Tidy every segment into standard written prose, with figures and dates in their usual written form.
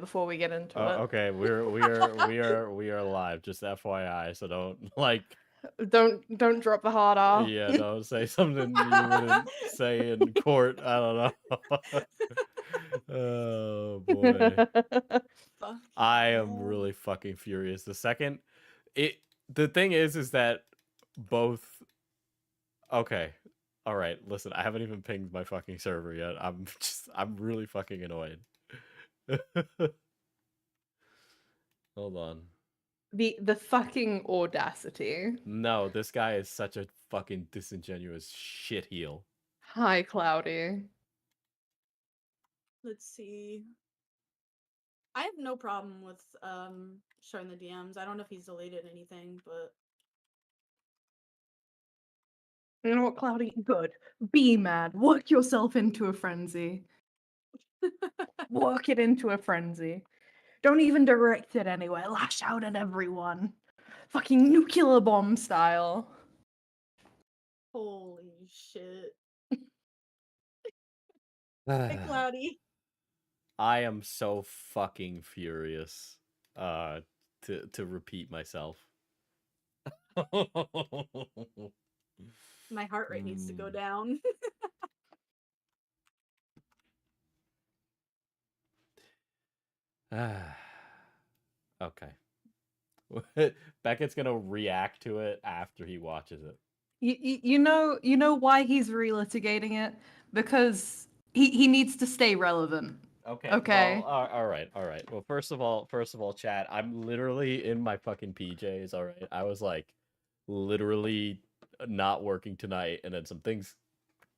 before we get into Oh, it. okay, we are live. Just FYI, so don't Don't drop the hard R. yeah, don't say something you wouldn't say in court. I don't know. Oh boy, I am really fucking furious. The thing is that both. Okay, all right. Listen, I haven't even pinged my fucking server yet. I'm really fucking annoyed. Hold on. The fucking audacity. No, this guy is such a fucking disingenuous shitheel. Hi, Cloudy. Let's see. I have no problem with showing the DMs. I don't know if he's deleted anything, but You know what, Cloudy? Good. Be mad. Work yourself into a frenzy. Work it into a frenzy. Don't even direct it anywhere. Lash out at everyone. Fucking nuclear bomb style. holy shit. Hey, Cloudy. I am so fucking furious to repeat myself. My heart rate needs to go down. Okay. Beckett's gonna react to it after he watches it. You know why he's relitigating it? Because he needs to stay relevant. Okay. Well, all right. Well, first of all, chat. I'm literally in my fucking PJs. All right. I was like, literally not working tonight, and then some things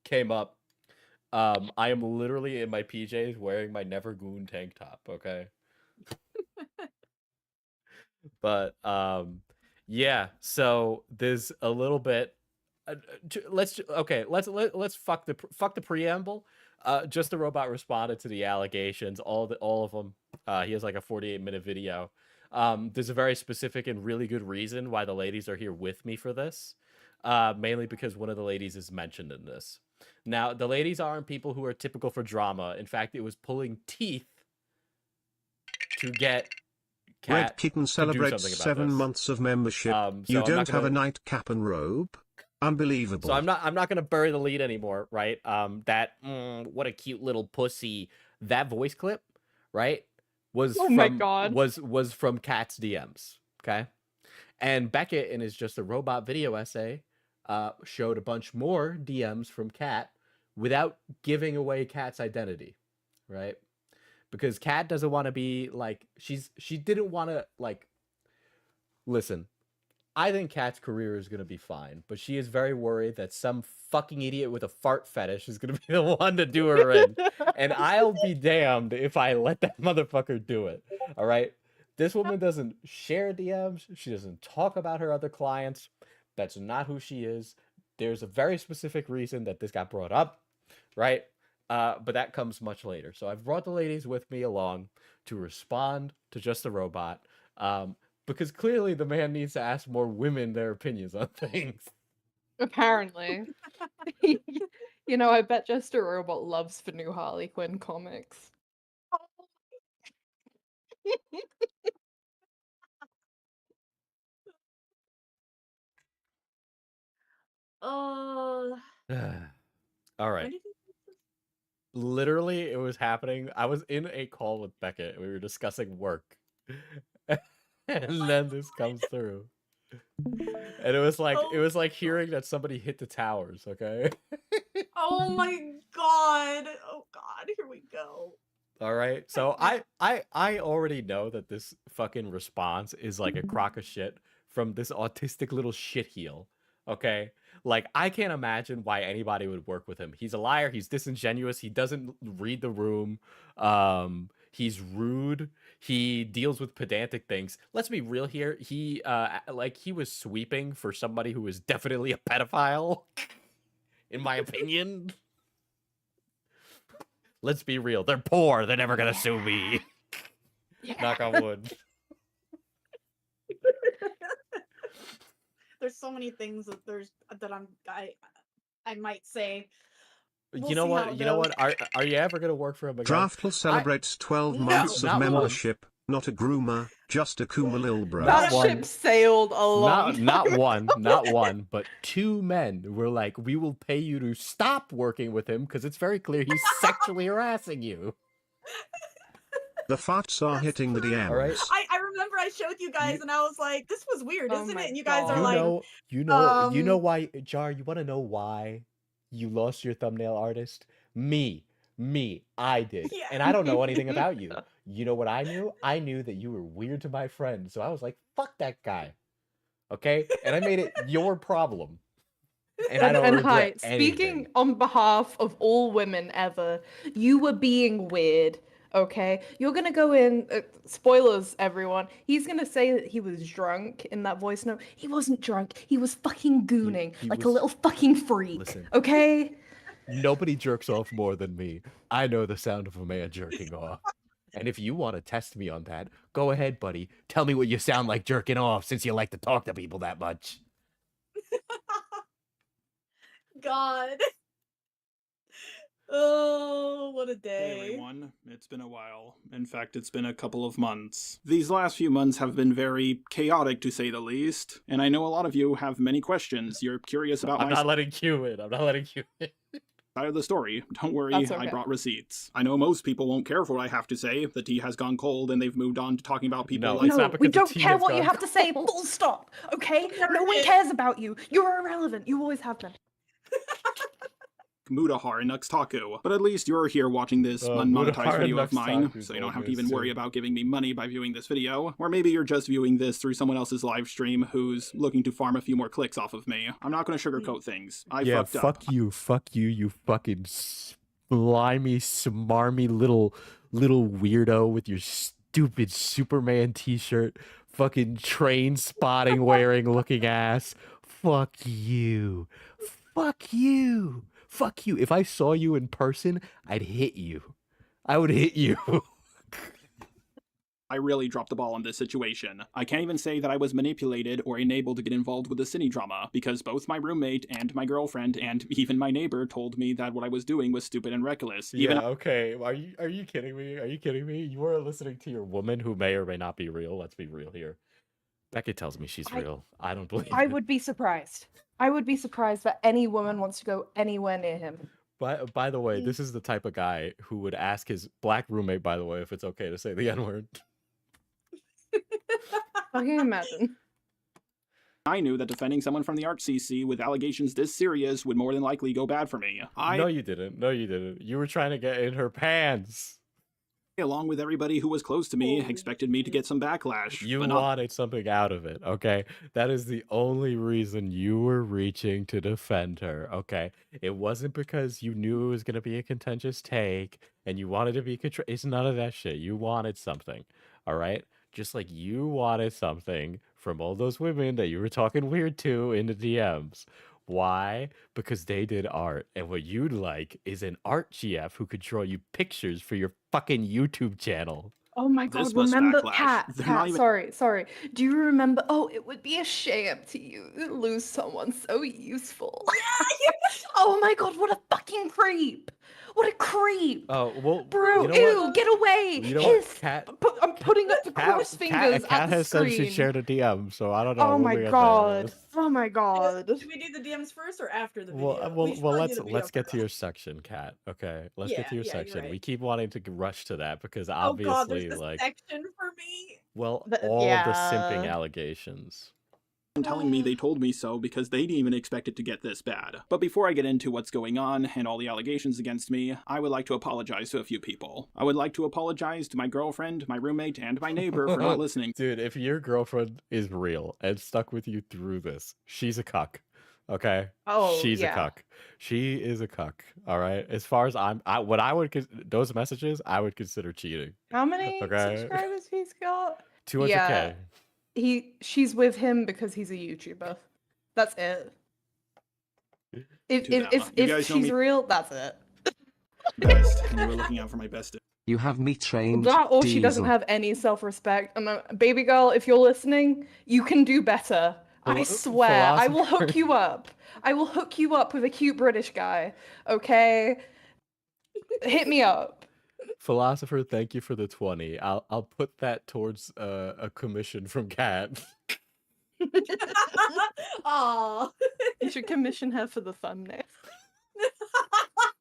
came up. I am literally in my PJs wearing my Never Goon tank top. Okay. But yeah. So there's a little bit. Let's fuck the preamble. Just the robot responded to the allegations, all of them. He has like a 48-minute video. There's a very specific and really good reason why the ladies are here with me for this. Mainly because one of the ladies is mentioned in this. Now, the ladies aren't people who are typical for drama. In fact, it was pulling teeth to get Red Kitten celebrates 7 this. months of membership. So You I'm don't not have gonna- a nightcap and robe? Unbelievable. So I'm not gonna bury the lead anymore, right? What a cute little pussy. That voice clip, right? Was my God. was from Kat's DMs. Okay. And Beckett in his Just a Robot video essay showed a bunch more DMs from Kat without giving away Kat's identity. Right? Because Kat doesn't want to be like she didn't want to like listen. I think Kat's career is going to be fine, but she is very worried that some fucking idiot with a fart fetish is going to be the one to do her in. And I'll be damned if I let that motherfucker do it. All right? This woman doesn't share DMs. She doesn't talk about her other clients. That's not who she is. There's a very specific reason that this got brought up, right? But that comes much later. So I've brought the ladies with me along to respond to Just a Robot. Because clearly the man needs to ask more women their opinions on things. Apparently. You know, I bet Just a Robot loves the new Harley Quinn comics. Oh. All right. Literally, it was happening. I was in a call with Beckett. We were discussing work. And then this comes through. And it was like hearing that somebody hit the towers, okay? Oh my god. Oh god, here we go. All right. So I already know that this fucking response is like a crock of shit from this autistic little shitheel. Okay? Like I can't imagine why anybody would work with him. He's a liar, he's disingenuous, he doesn't read the room. He's rude. He deals with pedantic things. Let's be real here. He was sweeping for somebody who is definitely a pedophile in my opinion. Let's be real. They're poor. They're never gonna sue me. Yeah. Knock on wood. There's so many things that I might say, We'll You know see how what? it You know goes. what? Are you ever gonna work for him again? Draftle celebrates 12 No. months of Not one. membership, not a groomer, just a Kuma lil bro. Not That one. ship sailed a long Not time one, ago. not one, but two men were like, we will pay you to stop working with him because it's very clear he's sexually harassing you. The farts are hitting the DMs. All right. I remember I showed you guys and I was like, this was weird, Oh isn't my it? And you guys are God. like, You know um, why, Jar, you want to know why you lost your thumbnail artist? Me, I did. Yeah. And I don't know anything about you. You know what I knew? I knew that you were weird to my friend. So I was like, fuck that guy. Okay? And I made it your problem. And I don't And regret hi, anything. speaking on behalf of all women ever, you were being weird, okay? You're gonna go in, spoilers, everyone. He's gonna say that he was drunk in that voice note. He wasn't drunk. He was fucking gooning he like was- a little fucking freak, Listen. okay? Nobody jerks off more than me. I know the sound of a man jerking off. And if you want to test me on that, go ahead, buddy. Tell me what you sound like jerking off since you like to talk to people that much. God. Oh, what a Hey day. everyone, it's been a while. In fact, it's been a couple of months. These last few months have been very chaotic to say the least, and I know a lot of you have many questions. You're curious about I'm my not letting Q in. I'm not letting Q in. side of the story. Don't worry, That's I okay. brought receipts. I know most people won't care for what I have to say. The tea has gone cold and they've moved on to talking about people No, like it's not No, because we the don't tea care has what you gone have to say, full stop, okay? Never No one did. cares about you. You're irrelevant. You always have been. Mudahar and Nuxtaku. But at least you're here watching this Mudahar unmonetized and video of mine, Nuxtaku's so you don't on have to this even worry too. about giving me money by viewing this video. Or maybe you're just viewing this through someone else's live stream who's looking to farm a few more clicks off of me. I'm not going to sugarcoat things. I fucked up. you, you fucking slimy, smarmy little weirdo with your stupid Superman t-shirt, fucking train spotting wearing looking ass. Fuck you. Fuck you. Fuck you. If I saw you in person, I'd hit you. I would hit you. I really dropped the ball on this situation. I can't even say that I was manipulated or enabled to get involved with the cine drama, because both my roommate and my girlfriend and even my neighbor told me that what I was doing was stupid and reckless. Even Okay. Are you kidding me? Are you kidding me? You are listening to your woman who may or may not be real. Let's be real here. Becca tells me she's real. I don't believe I it. would be surprised. I would be surprised that any woman wants to go anywhere near him. By the way, this is the type of guy who would ask his black roommate, by the way, if it's okay to say the N-word. I can imagine. I knew that defending someone from the Art CC with allegations this serious would more than likely go bad for me. No, you didn't. No, you didn't. You were trying to get in her pants. Along with everybody who was close to me, Holy expected me to get some backlash. You but not wanted something out of it, okay? That is the only reason you were reaching to defend her, okay? It wasn't because you knew it was going to be a contentious take and you wanted to be it's none of that shit. You wanted something, all right? Just like you wanted something from all those women that you were talking weird to in the DMs. Why? Because they did art. And what you'd like is an art GF who could draw you pictures for your fucking YouTube channel. Oh my This god, was remember backlash. They're not Kat, even- sorry. Do you remember it would be a shame to you lose someone so useful. Oh my god, what a fucking creep. What a creep. Oh, well, Bro, you know ew, what? get away. You know what? Hiss. Kat, I'm putting up the cross fingers Kat at the has screen. said she shared a DM, so I don't know. Oh We'll my leave it god. there. Oh my god. Should we do the DMs first or after the video? Well, We should probably do the video let's get to first. your section, Kat. Okay, let's get to your Yeah, you're section. We right. keep wanting to rush to that because Oh god, obviously, there's this section for me. well, The- all of the simping yeah. allegations. telling me they told me so because they didn't even expect it to get this bad. But before I get into what's going on and all the allegations against me, I would like to apologize to a few people. I would like to apologize to my girlfriend, my roommate, and my neighbor for not listening. Dude, if your girlfriend is real and stuck with you through this, she's a cuck. Okay? Oh, She's yeah. a cuck. She is a cuck. All right? As far as those messages, I would consider cheating. How many Okay. subscribers he's got? 200K. Yeah. She's with him because he's a YouTuber. That's it. If Too bad. You if guys know she's me- real, that's it. Best, and you were looking out for my best. You have me trained. That or she doesn't Diesel. have any self-respect. And baby girl, if you're listening, you can do better. I swear, I will hook you up. I will hook you up with a cute British guy. Okay? Hit me up. Philosopher, thank you for the 20. I'll put that towards a commission from Kat. Aw. You should commission her for the thumbnail.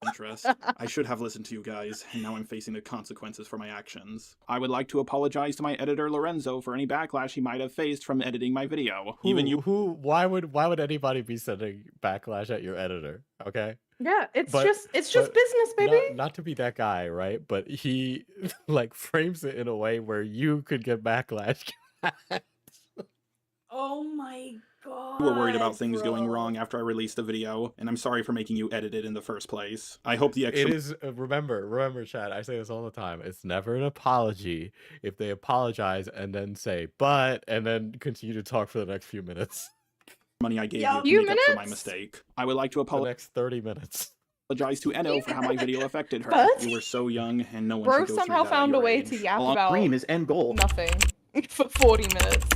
interest. I should have listened to you guys, and now I'm facing the consequences for my actions. I would like to apologize to my editor Lorenzo for any backlash he might have faced from editing my video. Why would anybody be sending backlash at your editor? Okay? Yeah, it's But- just business, baby. Not to be that guy, right? But he like frames it in a way where you could get backlash. Oh my god. You were worried about things going bro. wrong after I released the video, and I'm sorry for making you edit it in the first place. I hope the It extra is remember, Chad. I say this all the time. It's never an apology if they apologize and then say "but" and then continue to talk for the next few minutes. money I gave Yeah, you to few make up for my minutes? mistake. I would like to The next 30 minutes. apologize to Eno for how my video affected her. But- You were so young, and no one Bro should go through somehow that at found a your way age. to yap On about screen is end goal. nothing for 40 minutes.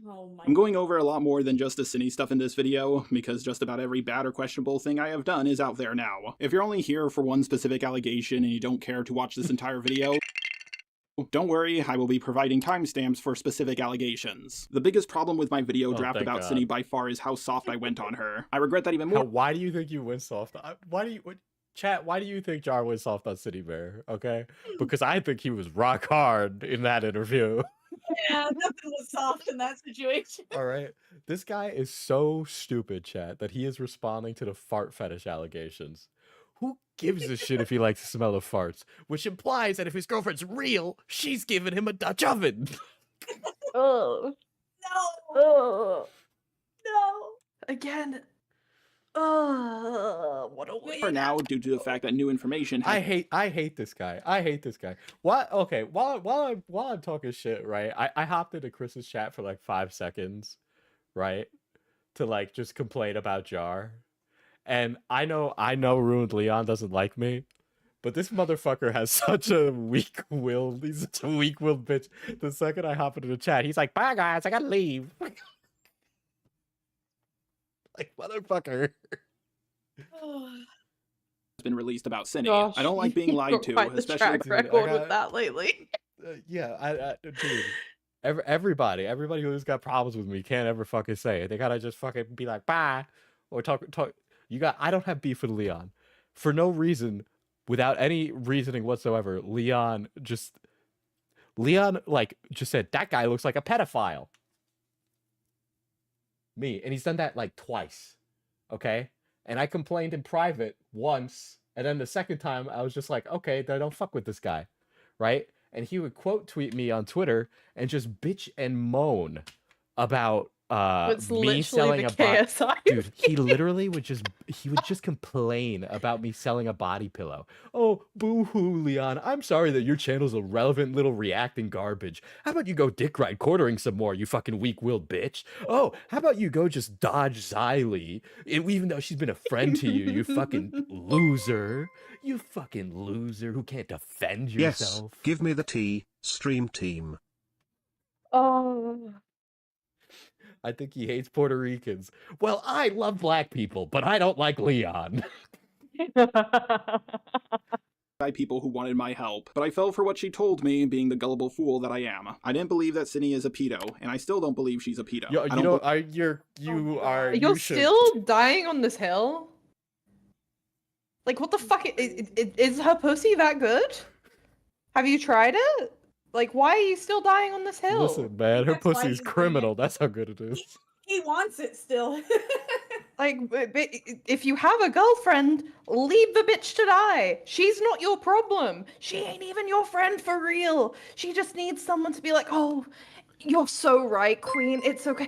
Oh my I'm going over a lot more than just the Cine stuff in this video, because just about every bad or questionable thing I have done is out there now. If you're only here for one specific allegation and you don't care to watch this entire video, don't worry, I will be providing timestamps for specific allegations. The biggest problem with my video Oh, draft thank about God. Cine by far is how soft I went on her. I regret that even more. Why do you think you went soft? Chat, why do you think Jar went soft on City Bear? Okay? Because I think he was rock hard in that interview. Yeah, nothing was soft in that situation. All right. This guy is so stupid, chat, that he is responding to the fart fetish allegations. Who gives a shit if he likes the smell of farts? Which implies that if his girlfriend's real, she's giving him a Dutch oven. Oh, No, oh, no. again. What a waste. For now, due to the fact that new information has I hate this guy. I hate this guy. What? Okay. While I'm talking shit, right? I hopped into Chris's chat for like 5 seconds, right, to like just complain about Jar, and I know Ruined Leon doesn't like me, but this motherfucker has such a weak will. He's such a weak-willed bitch. The second I hop into the chat, he's like, "Bye guys, I gotta leave." Like motherfucker. been released about Cine. Gosh, I don't like being you've lied got to, quite the especially track Dude, I record got- with that lately. Yeah, dude. Everybody who's got problems with me can't ever fucking say it. They gotta just fucking be like, bye, or talk. I don't have beef with Leon, for no reason, without any reasoning whatsoever. Leon just said that guy looks like a pedophile. Me, and he's done that like twice, okay? And I complained in private once, and then the second time I was just like, okay, then don't fuck with this guy, right? And he would quote tweet me on Twitter and just bitch and moan about It's me literally selling the a body. KSI. Dude, he literally would just complain about me selling a body pillow. Oh, boo-hoo, Leon. I'm sorry that your channel's irrelevant little reacting garbage. How about you go dick ride quartering some more, you fucking weak-willed bitch? Oh, how about you go just dodge Xylee, even though she's been a friend to you, you fucking loser. You fucking loser who can't defend Yes, yourself. give me the tea, stream team. Oh. I think he hates Puerto Ricans. Well, I love black people, but I don't like Leon. by people who wanted my help, but I fell for what she told me, being the gullible fool that I am. I didn't believe that Cine is a pedo, and I still don't believe she's a pedo. Yo, I you don't know, God. You're should- still dying on this hill? Like, what the fuck? Is her pussy that good? Have you tried it? Like, why are you still dying on this hill? Listen, man, her That's why pussy's he's doing criminal. it. That's how good it is. He wants it still. Like, but if you have a girlfriend, leave the bitch to die. She's not your problem. She ain't even your friend for real. She just needs someone to be like, oh, you're so right, queen. It's okay.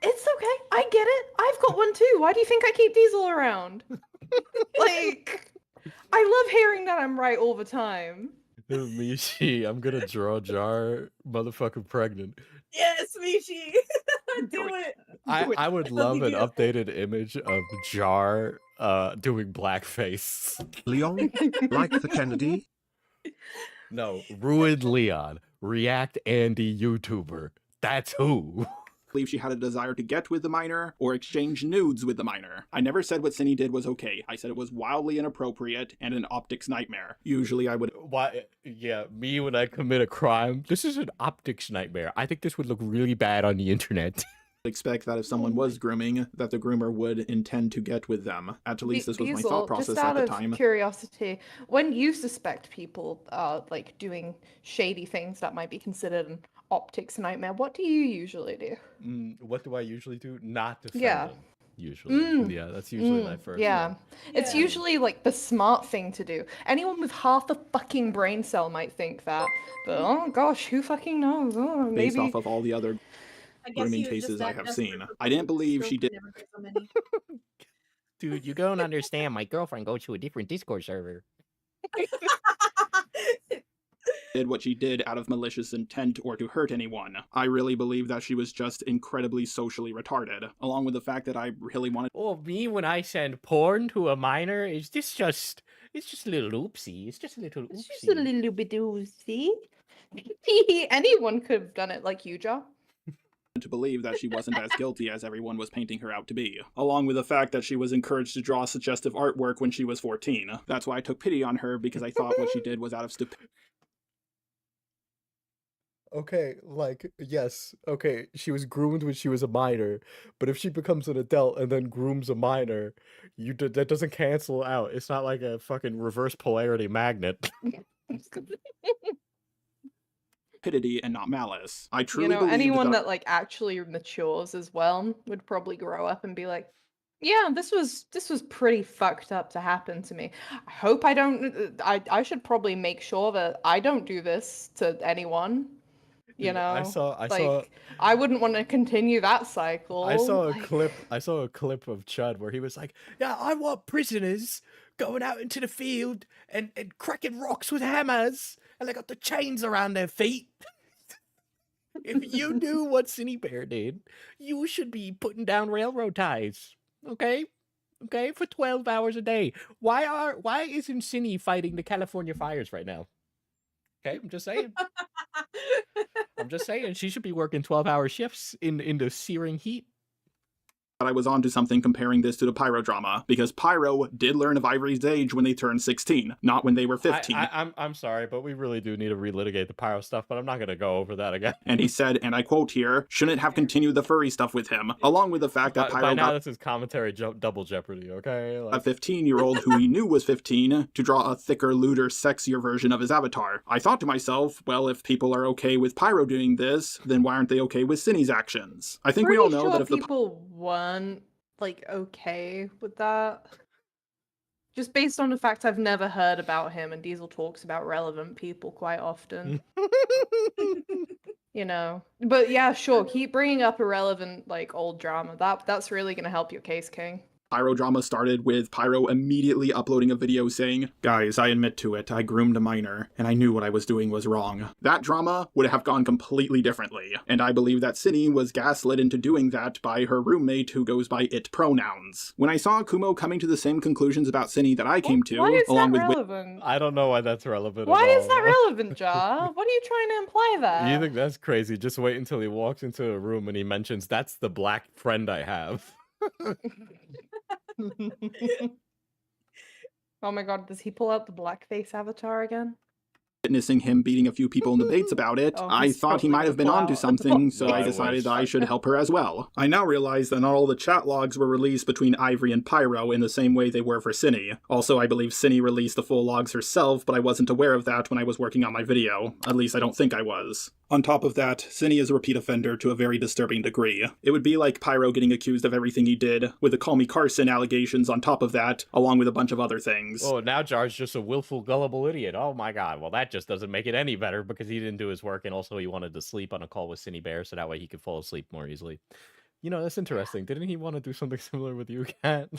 It's okay. I get it. I've got one too. Why do you think I keep Diesel around? Like, I love hearing that I'm right all the time. Mishi, I'm gonna draw Jar motherfucking pregnant. Yes, Michi. Do it. I would Let love me an do it. updated image of Jar doing blackface. Leon, like the Kennedy? No, Ruined Leon, React Andy YouTuber. That's who. believe she had a desire to get with the minor or exchange nudes with the minor. I never said what Cindy did was okay. I said it was wildly inappropriate and an optics nightmare. Usually I would... Why? Yeah, me when I commit a crime. This is an optics nightmare. I think this would look really bad on the internet. expect that if someone was grooming, that the groomer would intend to get with them. At least this was my thought process just at the out time. of curiosity, when you suspect people are like doing shady things that might be considered an optics nightmare, what do you usually do? What do I usually do? Not defend Yeah. them. Usually. Yeah, that's usually my first Yeah. one. It's Yeah. usually like the smart thing to do. Anyone with half a fucking brain cell might think that, but oh gosh, who fucking knows? Oh, Based maybe off of all the other I guess grooming he was just cases I that have desperate seen. for I didn't people, believe still she could did never get so many. Dude, you don't understand. My girlfriend goes to a different Discord server. what she did out of malicious intent or to hurt anyone. I really believe that she was just incredibly socially retarded, along with the fact that I really wanted Well, me when I send porn to a minor, it's just a little oopsie. It's just a little oopsie. it's just a little bit oopsie. Anyone could have done it like you, Joe. to believe that she wasn't as guilty as everyone was painting her out to be, along with the fact that she was encouraged to draw suggestive artwork when she was 14. That's why I took pity on her, because I thought what she did was out of stupidity. Okay, like, yes, okay, she was groomed when she was a minor, but if she becomes an adult and then grooms a minor, that doesn't cancel out. It's not like a fucking reverse polarity magnet. Stupidity and not malice. I truly believe anyone that like actually matures as well would probably grow up and be like, yeah, this was pretty fucked up to happen to me. I hope I don't. I should probably make sure that I don't do this to anyone. You Yeah, know, I saw I wouldn't want to continue that cycle. I saw a like- clip of Chud where he was like, yeah, I want prisoners going out into the field and cracking rocks with hammers, and they got the chains around their feet. If you knew what Cinny Bear did, you should be putting down railroad ties. Okay? Okay, for 12 hours a day. Why isn't Cinny fighting the California fires right now? Okay, I'm just saying. I'm just saying she should be working 12-hour shifts in the searing heat. I was onto something comparing this to the Pyro drama, because Pyro did learn of Ivory's age when they turned 16, not when they were 15. I'm sorry, but we really do need to relitigate the Pyro stuff, but I'm not going to go over that again. And he said, and I quote here, shouldn't have continued the furry stuff with him, along with the fact that By Pyro now, got this is commentary double jeopardy, okay? a Like, 15-year-old who he knew was 15 to draw a thicker, lewder, sexier version of his avatar. I thought to myself, well, if people are okay with Pyro doing this, then why aren't they okay with Cinny's actions? I think we all Pretty know sure that if the people weren't like okay with that. Just based on the fact I've never heard about him, and Diesel talks about relevant people quite often. You know, but yeah, sure, keep bringing up irrelevant like old drama. That's really gonna help your case, King. Pyro drama started with Pyro immediately uploading a video saying, guys, I admit to it, I groomed a minor, and I knew what I was doing was wrong. That drama would have gone completely differently, and I believe that Cinny was gaslit into doing that by her roommate who goes by it pronouns. When I saw Kumo coming to the same conclusions about Cinny that I came to, Why is along that with relevant? I don't know why that's relevant Why at is that all. relevant, Jar? What are you trying to imply there? You think that's crazy? Just wait until he walks into a room and he mentions, that's the black friend I have. Oh my god, does he pull out the blackface avatar again? witnessing him beating a few people in debates about it, Oh, I he's thought he totally might have been gonna onto pull out. something, so No, I I decided wish. that I should help her as well. I now realize that not all the chat logs were released between Ivory and Pyro in the same way they were for Cinny. Also, I believe Cinny released the full logs herself, but I wasn't aware of that when I was working on my video. At least I don't think I was. On top of that, Cinny is a repeat offender to a very disturbing degree. It would be like Pyro getting accused of everything he did, with the Call Me Carson allegations on top of that, along with a bunch of other things. Oh, now Jar's just a willful, gullible idiot. Oh my god. Well, that just doesn't make it any better because he didn't do his work and also he wanted to sleep on a call with Cinny Bear so that way he could fall asleep more easily. You know, that's interesting. Didn't he want to do something similar with you, Kat?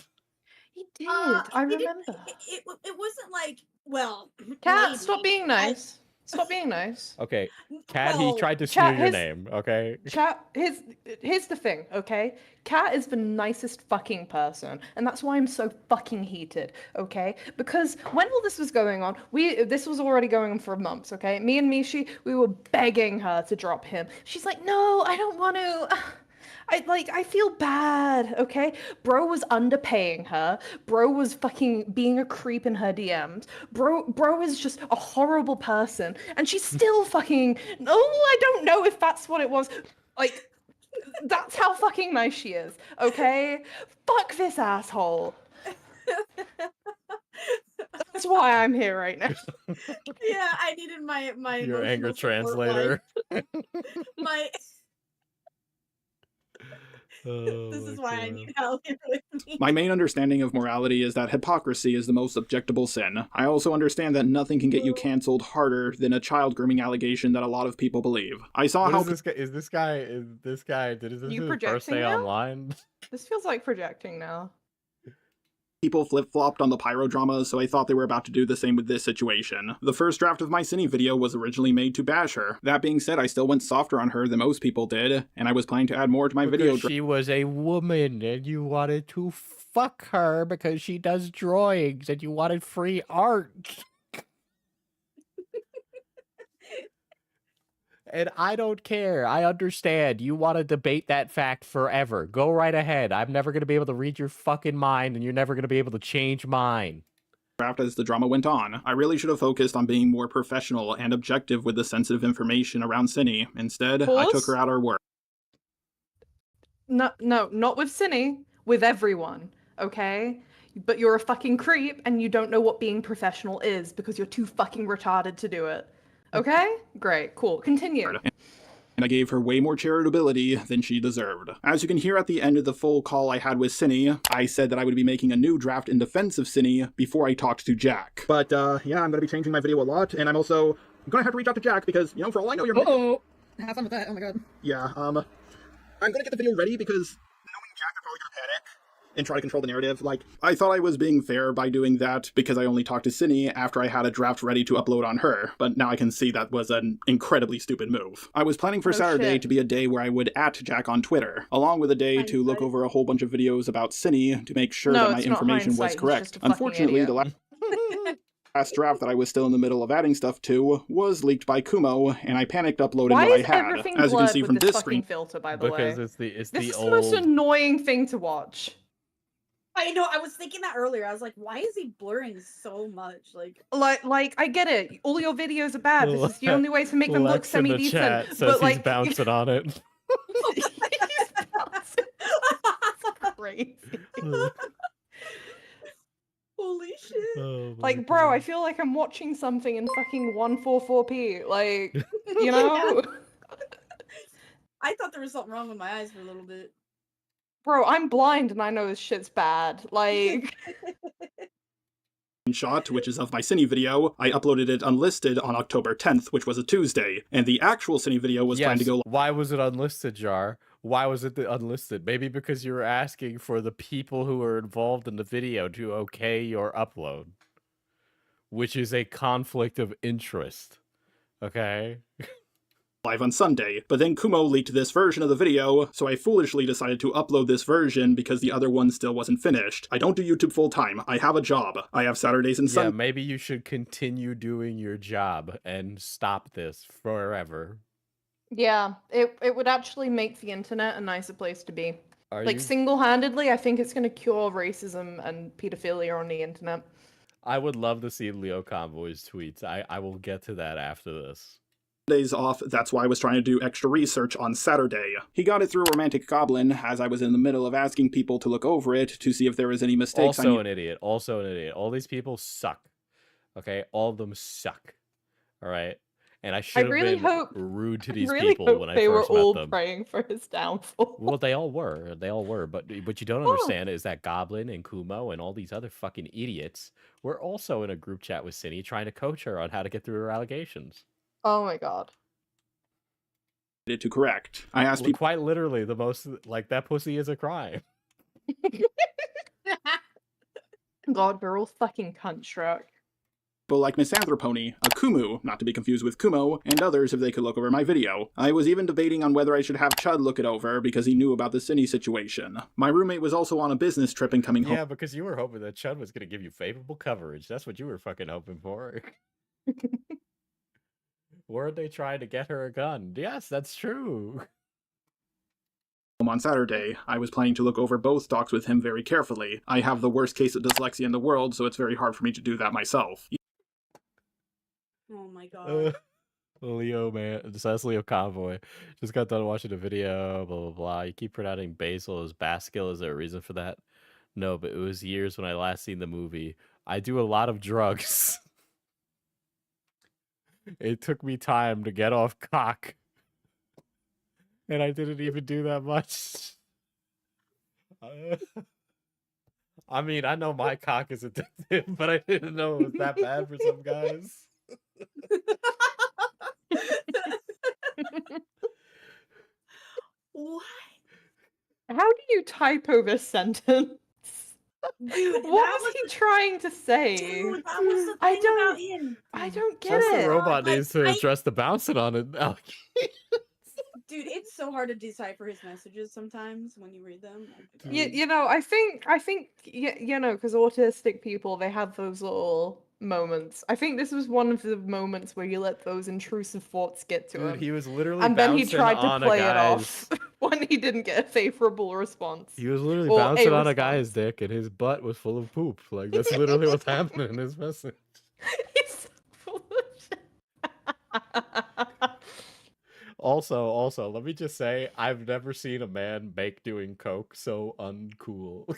He did. He didn't- remember. It wasn't like, well, Cat, maybe. stop being nice. Stop being nice. Okay, Kat, Well, he tried to Kat, smear your his- name, okay? Chat, here's the thing, okay? Cat is the nicest fucking person, and that's why I'm so fucking heated, okay? Because when all this was going on, this was already going on for months, okay? Me and Mishi, we were begging her to drop him. She's like, no, I don't want to. I feel bad, okay? Bro was underpaying her. Bro was fucking being a creep in her DMs. Bro is just a horrible person, and she's still fucking. Oh, I don't know if that's what it was. Like, that's how fucking nice she is, okay? Fuck this asshole. That's why I'm here right now. Yeah, I needed my Your anger emotional support translator. line. My Oh this my is why I God. need help here with me. My main understanding of morality is that hypocrisy is the most objectable sin. I also understand that nothing can get you canceled harder than a child grooming allegation that a lot of people believe. I saw What how is this guy? Is this guy? Did this You his first projecting day now? online? This feels like projecting now. people flip-flopped on the pyro drama, so I thought they were about to do the same with this situation. The first draft of my Cindy video was originally made to bash her. That being said, I still went softer on her than most people did, and I was planning to add more to my video. Because she was a woman, and you wanted to fuck her because she does drawings, and you wanted free art. And I don't care. I understand. You want to debate that fact forever. Go right ahead. I'm never going to be able to read your fucking mind, and you're never going to be able to change mine. As the drama went on. I really should have focused on being more professional and objective with the sensitive information around Cindy. Instead, I took her at her word. No, not with Cinny. With everyone, okay? But you're a fucking creep, and you don't know what being professional is because you're too fucking retarded to do it. Okay? Great, cool. Continue. And I gave her way more charitability than she deserved. As you can hear at the end of the full call I had with Cinny, I said that I would be making a new draft in defense of Cinny before I talked to Jack. But, yeah, I'm gonna be changing my video a lot, and I'm gonna have to reach out to Jack because, you know, for all I know, you're- Uh-oh! Have fun with that, oh my god. Yeah, I'm gonna get the video ready because knowing Jack, I'm probably gonna panic and try to control the narrative. Like, I thought I was being fair by doing that because I only talked to Cindy after I had a draft ready to upload on her, but now I can see that was an incredibly stupid move. I was planning for Saturday to be a day where I would @ Jack on Twitter, along with a day to look over a whole bunch of videos about Cindy to make sure that my information was correct. Unfortunately, the last draft that I was still in the middle of adding stuff to was leaked by Kumo, and I panicked uploading Why what is I had. everything As you can blurred see with from this this fucking screen, filter, by the way? Because it's This the is the most old. annoying thing to watch. I know, I was thinking that earlier. I was like, why is he blurring so much? Like, Like I get it. All your videos are bad. This is the only way to make them look Lex in the semi-decent. chat says But he's like, bouncing on it. he's bouncing. That's crazy. holy shit. Oh my Like, bro, I God. feel like I'm watching something in fucking 144p. Like, you know? I thought there was something wrong with my eyes for a little bit. Bro, I'm blind and I know this shit's bad. Like, shot, which is of my Cine video. I uploaded it unlisted on October 10th, which was a Tuesday, and the actual Cine video was planned to go Why was it unlisted, Jar? Why was it unlisted? Maybe because you were asking for the people who were involved in the video to okay your upload, which is a conflict of interest. Okay? live on Sunday, but then Kumo leaked this version of the video, so I foolishly decided to upload this version because the other one still wasn't finished. I don't do YouTube full-time. I have a job. I have Saturdays and Sundays. Yeah, maybe you should continue doing your job and stop this forever. yeah, it would actually make the internet a nicer place to be. Are Like, you? single-handedly, I think it's going to cure racism and pedophilia on the internet. I would love to see Leo Convoy's tweets. I will get to that after this. Days off, that's why I was trying to do extra research on Saturday. He got it through Romantic Goblin, as I was in the middle of asking people to look over it to see if there was any mistakes. Also an idiot. Also an idiot. All these people suck. Okay? All of them suck. Alright? And I should have really been hope- rude to these really people hope when I they were first met all them. praying for his downfall. Well, they all were. They all were. But what you don't understand is that Goblin and Kumo and all these other fucking idiots were also in a group chat with Cindy trying to coach her on how to get through her allegations. Oh my god. to correct. I asked people Quite literally, the most, like, that pussy is a crime. God, we're all fucking cunt struck. like Misanthropony, Akumu, not to be confused with Kumo, and others if they could look over my video. I was even debating on whether I should have Chud look it over because he knew about the Cindy situation. My roommate was also on a business trip and coming home. Yeah, because you were hoping that Chud was going to give you favorable coverage. That's what you were fucking hoping for. Weren't they trying to get her a gun? Yes, that's true. on Saturday. I was planning to look over both docs with him very carefully. I have the worst case of dyslexia in the world, so it's very hard for me to do that myself. Oh my god. Leo, man. That's Leo Convoy. Just got done watching a video, blah, blah, blah. You keep pronouncing basil as baskill. Is there a reason for that? No, but it was years when I last seen the movie. I do a lot of drugs. It took me time to get off cock. And I didn't even do that much. I mean, I know my cock is addictive, but I didn't know it was that bad for some guys. What? How do you typo this sentence? Dude, What was he trying to say? Dude, that was the I thing don't- about him. I don't get Just it. the robot Like, needs to address the bouncing on it. Dude, it's so hard to decipher his messages sometimes when you read them. Oh my You, God. you know, I think you know, because autistic people, they have those little moments. I think this was one of the moments where you let those intrusive thoughts get to Dude, him, he was literally and then he bouncing tried to on play a it guy's... off when he didn't get a favorable response. He was literally Or a bouncing on a guy's response. dick, and his butt was full of poop. Like, that's literally what's happening in his message. He's so full of shit. Also, let me just say, I've never seen a man make doing coke so uncool.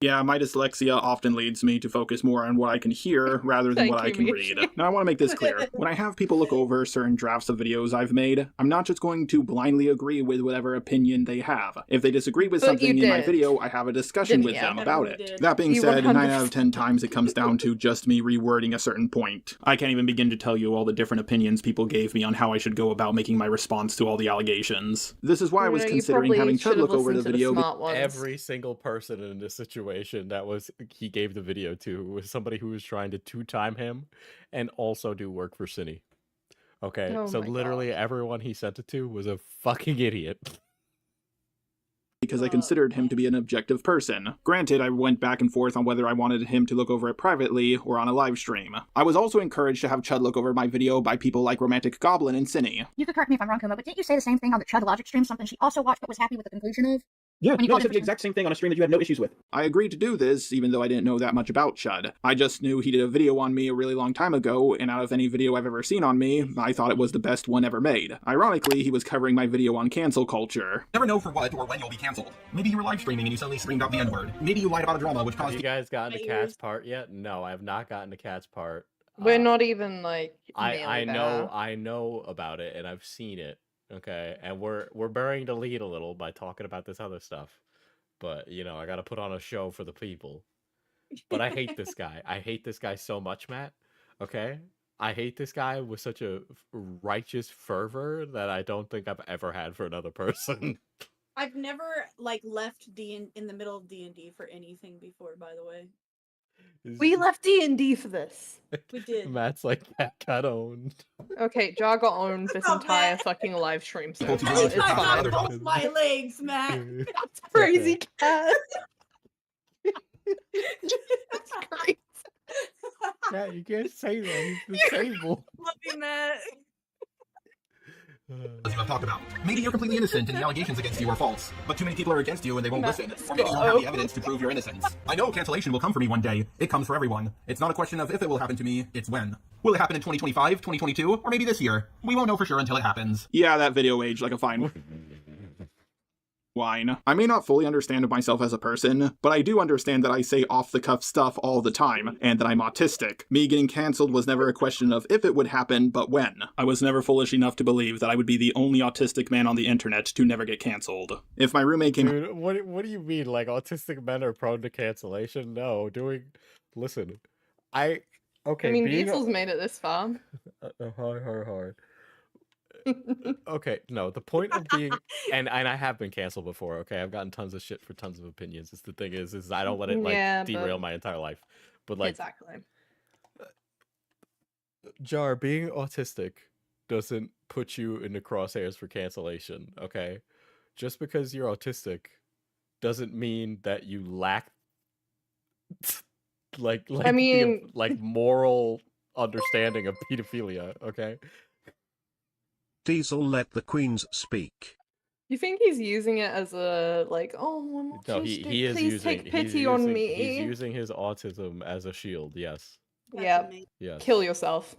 Yeah, my dyslexia often leads me to focus more on what I can hear rather than Thank what I you, can Michi. read. Now, I want to make this clear. When I have people look over certain drafts of videos I've made, I'm not just going to blindly agree with whatever opinion they have. If they disagree with But something you in my did. video, I have a discussion Didn't with ya? them about it. Definitely did. That being You said, 9 out of 100% 10 times it comes down to just me rewording a certain point. I can't even begin to tell you all the different opinions people gave me on how I should go about making my response to all the allegations. This is why I was You considering probably having should Chud have look over the listened to video. smart ones. Every single person in this situation that he gave the video to was somebody who was trying to two-time him and also do work for Cine. Okay, Oh so my literally God. everyone he sent it to was a fucking idiot. Because I considered him to be an objective person. Granted, I went back and forth on whether I wanted him to look over it privately or on a live stream. I was also encouraged to have Chud look over my video by people like Romantic Goblin and Cine. You could correct me if I'm wrong, Kuma, but didn't you say the same thing on the Chud Logic stream? Something she also watched but was happy with the conclusion of? Yeah, When you no, I called said him the exact same thing on a stream that you had no issues with. I agreed to do this, even though I didn't know that much about Chud. I just knew he did a video on me a really long time ago, and out of any video I've ever seen on me, I thought it was the best one ever made. Ironically, he was covering my video on cancel culture. Never know for what or when you'll be canceled. Maybe you were live streaming and you suddenly screamed out the N-word. Maybe you lied about a drama which Have caused you guys gotten to My Cat's ears. part yet? No, I have not gotten to Cat's part. We're not even like. I nearly know there. I know about it and I've seen it. Okay, and we're burying the lead a little by talking about this other stuff. But you know, I gotta put on a show for the people. But I hate this guy. I hate this guy so much, Matt. Okay, I hate this guy with such a righteous fervor that I don't think I've ever had for another person. I've never like left in the middle of D&D for anything before, by the way. We left D&D for this. We did. Matt's like, Cat got owned. Okay, Jar got owned this Stop entire that. fucking live stream, so People to far. do It's it. I got Other fine. drama. both my legs, Matt. That's crazy, cat. That's crazy. Yeah, you can't say that. He's disabled. Love you, Matt. you have talked about. Maybe you're completely innocent and the allegations against you are false, but too many people are against you and they won't Matt, listen. let's Or maybe you don't have go. the evidence to prove your innocence. I know cancellation will come for me one day. It comes for everyone. It's not a question of if it will happen to me, it's when. Will it happen in 2025, 2022, or maybe this year? We won't know for sure until it happens. Yeah, that video aged like a fine wine. I may not fully understand myself as a person, but I do understand that I say off-the-cuff stuff all the time, and that I'm autistic. Me getting cancelled was never a question of if it would happen, but when. I was never foolish enough to believe that I would be the only autistic man on the internet to never get cancelled. If my roommate came... Dude, what do you mean? Like, autistic men are prone to cancellation? No, listen, okay, I mean, being Beetle's made it this far. hard. Okay, no, the point of being and I have been canceled before. Okay, I've gotten tons of shit for tons of opinions. It's the thing is I don't let it like Yeah, derail but- my entire life. But like, Exactly. Jar, being autistic doesn't put you in the crosshairs for cancellation. Okay, just because you're autistic doesn't mean that you lack like I mean- like moral understanding of pedophilia. Okay. Diesel, let the queens speak. You think he's using it as a like, oh, I'm No, autistic, he is please using take pity on me. he's using his autism as a shield. Yes. That's Yep. amazing. Yes. Kill yourself.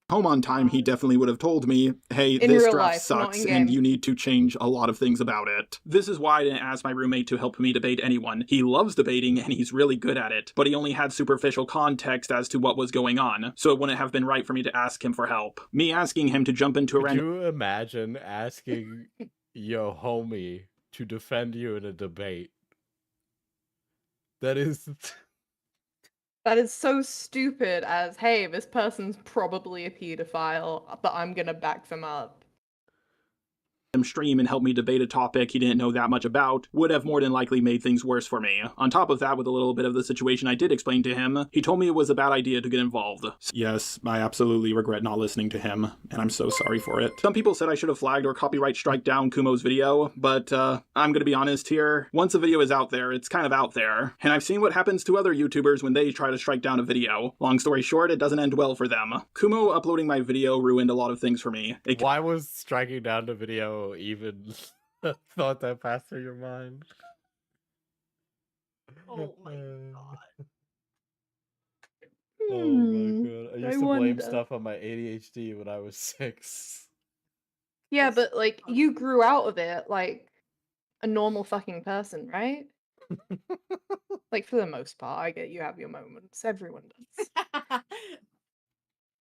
home on time, he definitely would have told me, hey, In this real draft life, not sucks in and game. you need to change a lot of things about it. This is why I didn't ask my roommate to help me debate anyone. He loves debating and he's really good at it, but he only had superficial context as to what was going on, so it wouldn't have been right for me to ask him for help. Me asking him to jump into a Could random you imagine asking your homie to defend you in a debate? That is That is so stupid as, hey, this person's probably a pedophile, but I'm gonna back them up. stream and help me debate a topic he didn't know that much about would have more than likely made things worse for me. On top of that, with a little bit of the situation I did explain to him, he told me it was a bad idea to get involved. Yes, I absolutely regret not listening to him, and I'm so sorry for it. Some people said I should have flagged or copyright strike down Kumo's video, but I'm gonna be honest here. Once a video is out there, it's kind of out there, and I've seen what happens to other YouTubers when they try to strike down a video. Long story short, it doesn't end well for them. Kumo uploading my video ruined a lot of things for me. why was striking down the video even a thought that passed through your mind? Oh my god. Oh my god. I used to blame wonder. stuff on my ADHD when I was 6. Yeah, but like, you grew out of it like a normal fucking person, right? Like, for the most part, I get you have your moments. Everyone does.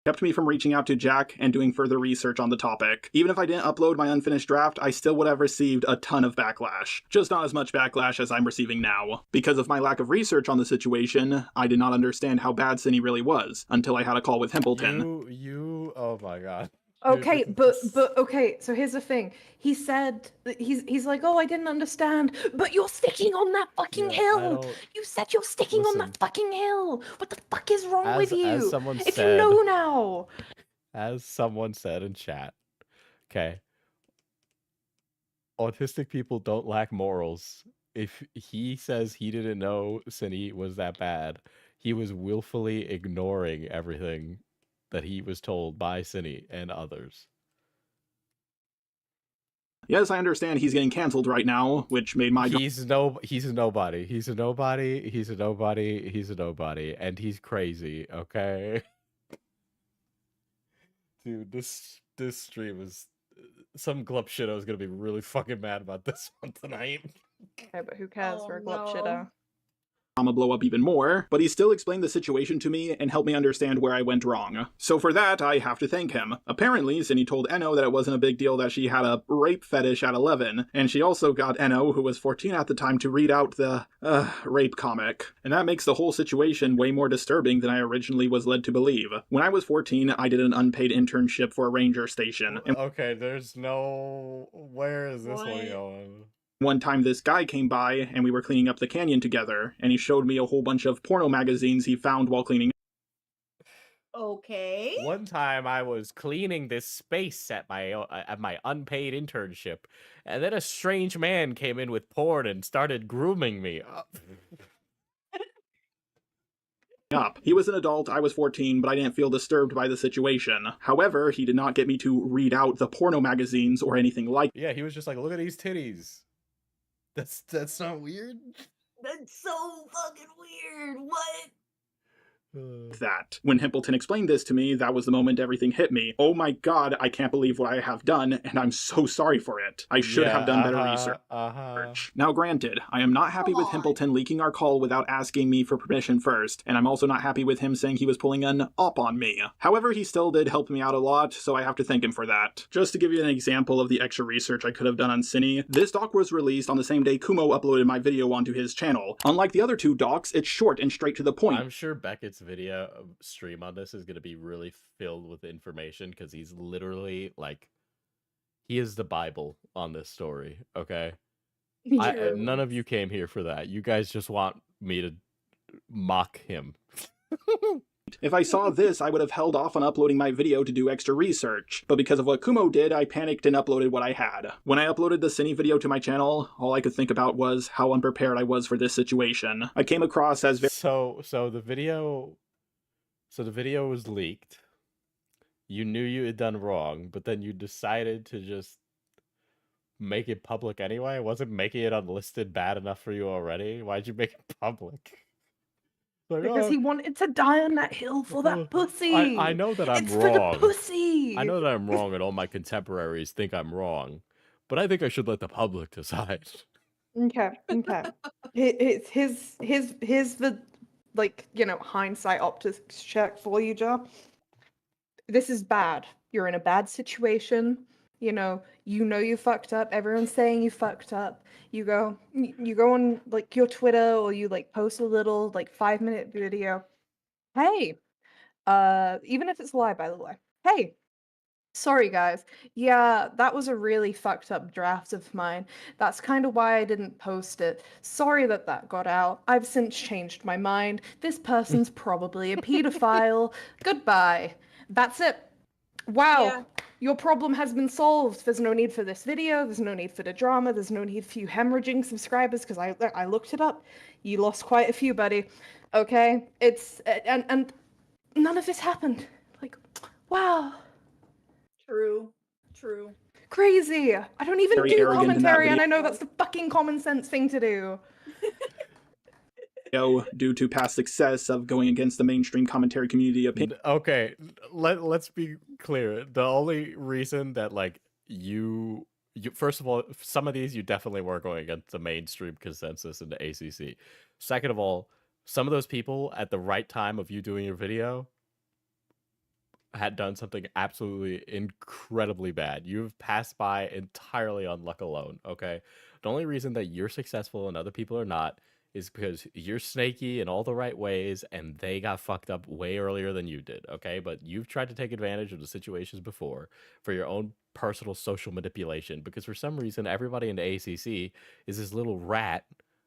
Kept me from reaching out to Jack and doing further research on the topic. Even if I didn't upload my unfinished draft, I still would have received a ton of backlash. Just not as much backlash as I'm receiving now. Because of my lack of research on the situation, I did not understand how bad Cindy really was, until I had a call with Himpleton. Oh my god. Okay, but okay, so here's the thing. He said he's like, oh, I didn't understand, but you're sticking on that fucking Yeah, I hill. don't- You said you're sticking on Listen. that fucking hill. What the fuck is wrong with you? As someone If said, you know now. as someone said in chat, okay, autistic people don't lack morals. If he says he didn't know Cindy was that bad, he was willfully ignoring everything that he was told by Cindy and others. Yes, I understand he's getting cancelled right now, which made my He's a nobody. He's a nobody. He's a nobody. He's a nobody, and he's crazy. Okay, dude, this stream is some glup shitto is gonna be really fucking mad about this one tonight. Okay, but who cares Oh, for a glove no. shitter? drama blow up even more, but he still explained the situation to me and helped me understand where I went wrong. So for that, I have to thank him. Apparently, Cindy told Enno that it wasn't a big deal that she had a rape fetish at 11, and she also got Enno, who was 14 at the time, to read out the, rape comic. And that makes the whole situation way more disturbing than I originally was led to believe. When I was 14, I did an unpaid internship for a ranger station, and Okay, there's no. Where is this one What? going? one time this guy came by and we were cleaning up the canyon together, and he showed me a whole bunch of porno magazines he found while cleaning. Okay. One time I was cleaning this space at my unpaid internship, and then a strange man came in with porn and started grooming me. Up. He was an adult, I was 14, but I didn't feel disturbed by the situation. However, he did not get me to read out the porno magazines or anything like Yeah, he was just like, "Look at these titties." That's not weird. That's so fucking weird. What? that. When Himpleton explained this to me, that was the moment everything hit me. Oh my god, I can't believe what I have done, and I'm so sorry for it. I should have done better research. Now granted, I am not happy with Himpleton leaking our call without asking me for permission first, and I'm also not happy with him saying he was pulling an op on me. However, he still did help me out a lot, so I have to thank him for that. Just to give you an example of the extra research I could have done on Cine, this doc was released on the same day Kumo uploaded my video onto his channel. Unlike the other two docs, it's short and straight to the point. I'm sure Beckett's video stream on this is going to be really filled with information because he's literally like, he is the Bible on this story, okay? None of you came here for that. You guys just want me to mock him. If I saw this, I would have held off on uploading my video to do extra research, but because of what Kumo did, I panicked and uploaded what I had. When I uploaded the Cine video to my channel, all I could think about was how unprepared I was for this situation. I came across as So the video was leaked, you knew you had done wrong, but then you decided to just make it public anyway? Wasn't making it unlisted bad enough for you already? Why'd you make it public? Like, Because he wanted to die on that hill for that pussy. I know that I'm it's wrong. for the pussy. I know that I'm wrong, and all my contemporaries think I'm wrong, but I think I should let the public decide. Okay. It's his the hindsight optics check for you, Joe. This is bad. You're in a bad situation. You fucked up. Everyone's saying you fucked up. You go on like your Twitter, or you like post a little like 5-minute video. Hey, even if it's a lie, by the way. Hey, sorry guys. Yeah, that was a really fucked up draft of mine. That's kind of why I didn't post it. Sorry that got out. I've since changed my mind. This person's probably a pedophile. Goodbye. That's it. Wow. Yeah. Your problem has been solved. There's no need for this video. There's no need for the drama. There's no need for you hemorrhaging subscribers, because I looked it up. You lost quite a few, buddy. Okay? It's and none of this happened. Like, wow. True. Crazy. I don't even Very do arrogant in that commentary, and I video. know that's the fucking common sense thing to do. Due to past success of going against the mainstream commentary community opinion. Okay, let's be clear. The only reason that like you first of all, some of these you definitely weren't going against the mainstream consensus in the ACC. Second of all, some of those people at the right time of you doing your video had done something absolutely incredibly bad. You've passed by entirely on luck alone, okay? The only reason that you're successful and other people are not is because you're snaky in all the right ways, and they got fucked up way earlier than you did, okay? But you've tried to take advantage of the situations before for your own personal social manipulation, because for some reason, everybody in the ACC is this little rat,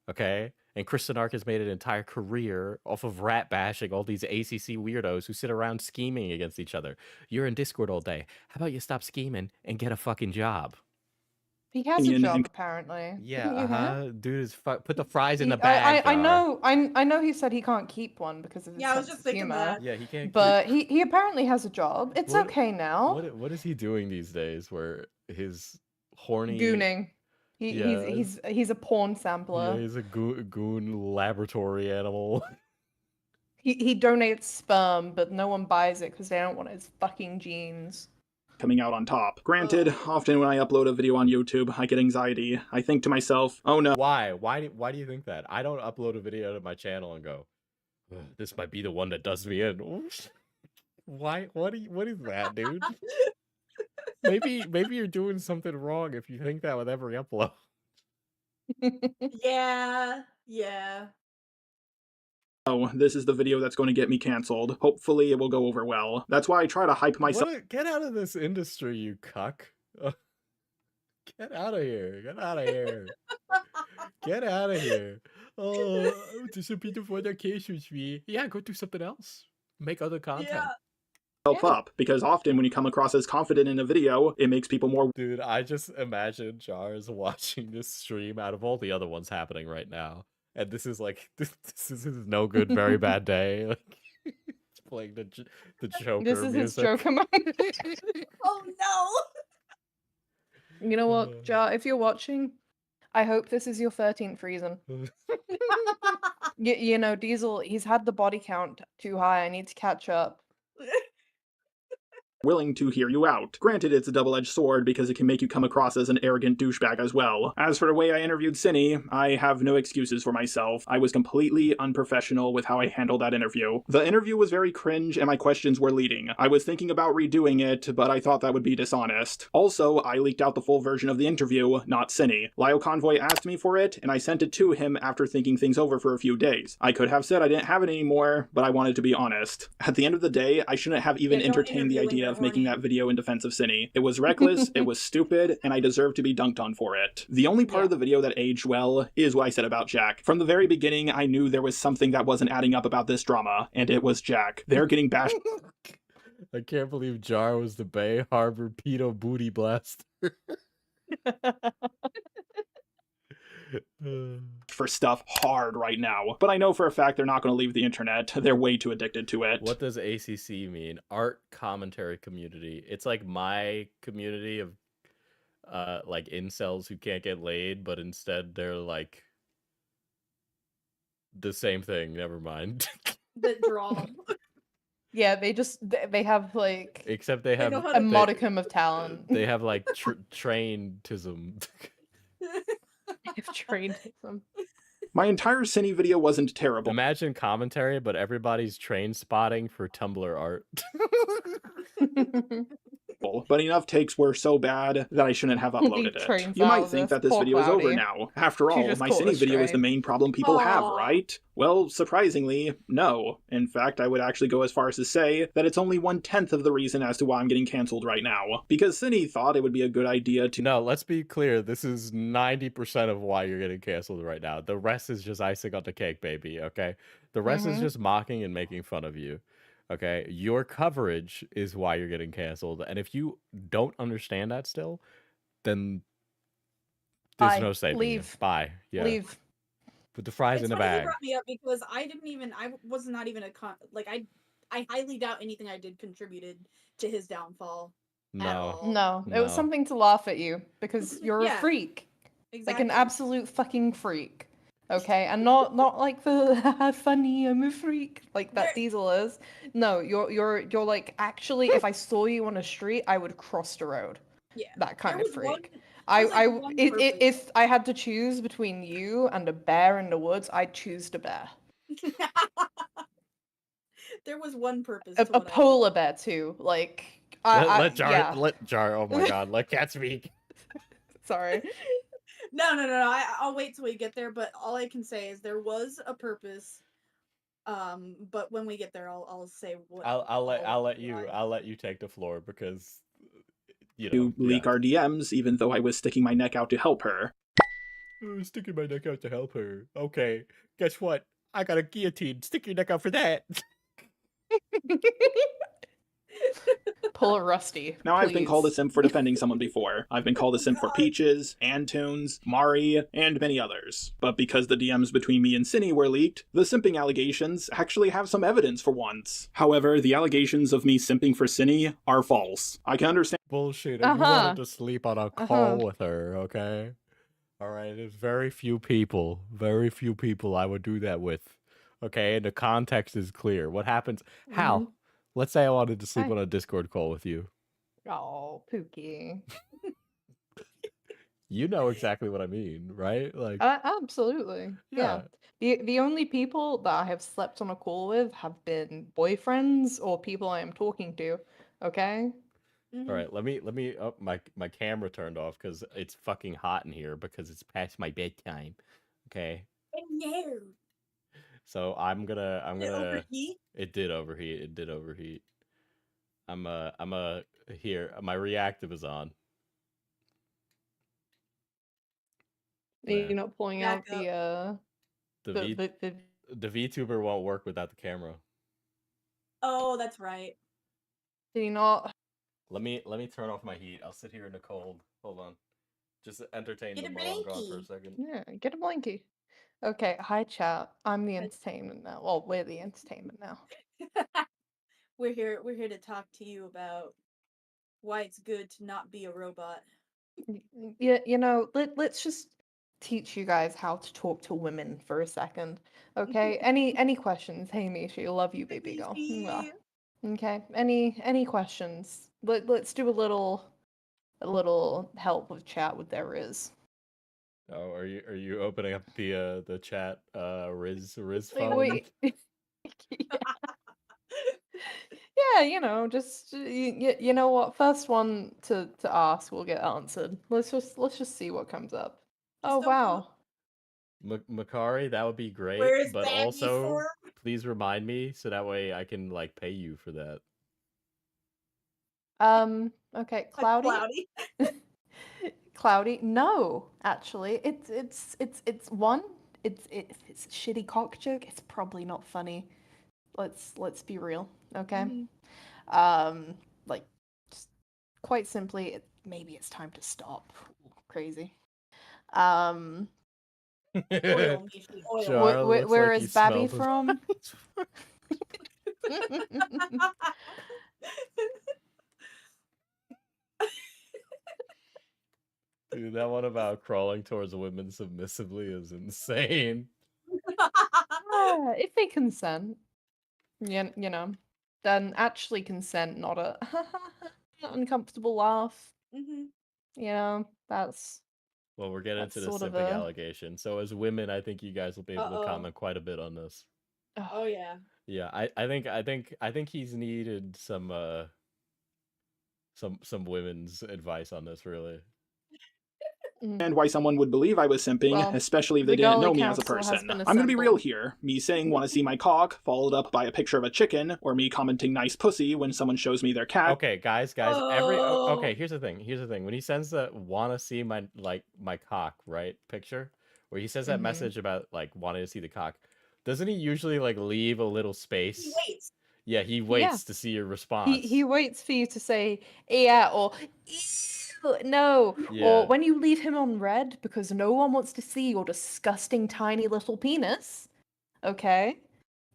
okay? And Kristen Ark has made an entire career off of rat bashing all these ACC weirdos who sit around scheming against each other. You're in Discord all day. How about you stop scheming and get a fucking job? He has a Opinion job, and- apparently. Yeah, Didn't you hear? Dude is put the fries in the I bag. Jar. know. I know. He said he can't keep one because of his Yeah, I was sense just of thinking humor. that. Yeah, he can't. But he apparently has a job. It's What- okay now. What is he doing these days? Where his horny Gooning. Yeah. He's a porn Yeah, sampler. he's a goon laboratory animal. He donates sperm, but no one buys it because they don't want his fucking genes. coming out on top. Granted, often when I upload a video on YouTube, I get anxiety. I think to myself, oh no. Why? Why do you think that? I don't upload a video to my channel and go, "Ugh, this might be the one that does me in." Why? What is that, dude? Maybe you're doing something wrong if you think that with every upload. Yeah. Oh, this is the video that's going to get me canceled. Hopefully it will go over well. That's why I try to hype myself. Get out of this industry, you cuck. Get out of here. Get out of here. Get out of here. Oh, there's some beautiful occasions, me. Yeah, go do something else. Make other content. Up, because often when you come across as confident in a video, it makes people more. Dude, I just imagine Jars watching this stream out of all the other ones happening right now. And this is like, this is no good, very bad day. Like, it's playing the Joker This is his music. Joker moment. Oh no! You know what, Jar? If you're watching, I hope this is your 13th reason. You know, Diesel, he's had the body count too high. I need to catch up. Willing to hear you out. Granted, it's a double-edged sword because it can make you come across as an arrogant douchebag as well. As for the way I interviewed Cinny, I have no excuses for myself. I was completely unprofessional with how I handled that interview. The interview was very cringe and my questions were leading. I was thinking about redoing it, but I thought that would be dishonest. Also, I leaked out the full version of the interview, not Cinny. Lyle Convoy asked me for it, and I sent it to him after thinking things over for a few days. I could have said I didn't have it anymore, but I wanted to be honest. At the end of the day, I shouldn't have even Yeah, don't entertained the interview when idea you're of making horny. that video in defense of Cinny. It was reckless, it was stupid, and I deserve to be dunked on for it. The only part of the video that aged well is what I said about Jack. From the very beginning, I knew there was something that wasn't adding up about this drama, and it was Jack. They're getting bashed. I can't believe Jar was the Bay Harbor pedo booty blaster. for stuff hard right now, but I know for a fact they're not going to leave the internet. They're way too addicted to it. What does ACC mean? Art commentary community. It's like my community of like incels who can't get laid, but instead they're like the same thing. Never mind. That draw. Yeah, they have like Except they They have know how a to modicum of talent. they have like trainedism. They've trained them. My entire Cine video wasn't terrible. Imagine commentary, but everybody's train spotting for Tumblr art. But enough takes were so bad that I shouldn't have uploaded train it. You might files, think that this this poor video is over Cloudy. now. After She all, just my caught Cine a video is the stray. main problem people have, Aw. right? Well, surprisingly, no. In fact, I would actually go as far as to say that it's only 1/10 of the reason as to why I'm getting canceled right now. Because Cine thought it would be a good idea to No, let's be clear. This is 90% of why you're getting canceled right now. The rest is just icing on the cake, baby, okay? The rest is Mhm. just mocking and making fun of you, okay? Your coverage is why you're getting canceled. And if you don't understand that still, then there's Bye. no saving Leave. you. Bye. Yeah. Leave. Put the fries It's in the funny you bag. brought me up because I was not even I highly doubt anything I did contributed to his downfall. At No. all. No, it was No. something to laugh at you because you're a Yeah. freak. Exactly. Like an absolute fucking freak. Okay, and not like the funny I'm a freak like that There- Diesel is. No, you're like actually if I saw you on a street, I would cross the road. Yeah. That kind There of was one- freak. there was, like, one purpose. If I had to choose between you and a bear in the woods, I'd choose the bear. There was one purpose. A to what I did. polar bear too. Like Let Jar, yeah. let Jar, oh my god, let Cat speak. Sorry. No. I'll wait till we get there. But all I can say is there was a purpose. But when we get there, I'll say what. I'll let why. I'll let you take the floor because you know leak our DMs, even though I was sticking my neck out to help her. I'm sticking my neck out to help her. Okay, guess what? I got a guillotine. Stick your neck out for that. Pull a Rusty. Now, I've been called a please. simp for defending someone before. I've been called a simp for Peaches, Antunes, Mari, and many others. But because the DMs between me and Cine were leaked, the simping allegations actually have some evidence for once. However, the allegations of me simping for Cine are false. I can understand Bullshit. Uh-huh. You wanted to sleep on a Uh-huh. call with her, okay? All right. There's very few people I would do that with. Okay, and the context is clear. What happens? Hal, Mhm. let's say I wanted to sleep Hi. on a Discord call with you. Oh, Pookie. You know exactly what I mean, right? Like, Absolutely. Yeah. The only people that I have slept on a call with have been boyfriends or people I am talking to. Okay? Mhm. all right. Let me. Oh, my camera turned off because it's fucking hot in here because it's past my bedtime. Okay, No. so I'm Did it gonna. overheat? It did overheat. It did overheat. I'm here. My reactive is on. You're Yeah. not pulling Back out up. The VTuber won't work without the camera. Oh, that's right. do you not Let me turn off my heat. I'll sit here in the cold. Hold on. Just entertain Get them a while I'm gone for a blankie. second. Yeah, get a blankie. Okay, hi chat. I'm the Hi. entertainment now. Well, we're the entertainment now. We're here to talk to you about why it's good to not be a robot. Yeah, you know, let's just teach you guys how to talk to women for a second. Okay? Any questions? Hey Misha, love you, baby girl. Mwah. Okay. Any questions? Let's do a little help with chat with their Riz. Oh, are you opening up the chat Riz Wait, phone? wait. Yeah, you know, just you know what? First one to ask will get answered. Let's just see what comes up. Oh Just open wow. Makari, that would be great. Where's but Baggy also, for? please remind me so that way I can like pay you for that. Okay, Cloudy. Cloudy. No, actually, it's one. It's a shitty cock joke. It's probably not funny. Let's be real, okay? Mhm. Like, just quite simply, maybe it's time to stop. Crazy. Oil, Mishi, oil. Char looks Where like he is Babby smelled his- from? Dude, that one about crawling towards women submissively is insane. If they consent, you know, then actually consent, not a uncomfortable laugh. Mhm. You know, that's Well, we're getting That's into the sort of simping a- allegation. So as women, I think you guys will be able to Uh-oh. comment quite a bit on this. Oh yeah. Yeah, I think he's needed some women's advice on this, really. And why someone would believe I was simping, Well, especially if they the didn't know Golly me as a Council has person. been I'm gonna be real assembled. here. Me saying wanna see my cock, followed up by a picture of a chicken, or me commenting nice pussy when someone shows me their cat. Okay, guys, okay, Oh. here's the thing. When he sends the wanna see my cock, right, picture, where he says that Mhm. message about like wanting to see the cock, doesn't he usually like leave a little He space? waits. Yeah, he waits to see your response. He waits for you to say yeah or ew, no, Yeah. or when you leave him on red because no one wants to see your disgusting tiny little penis. Okay,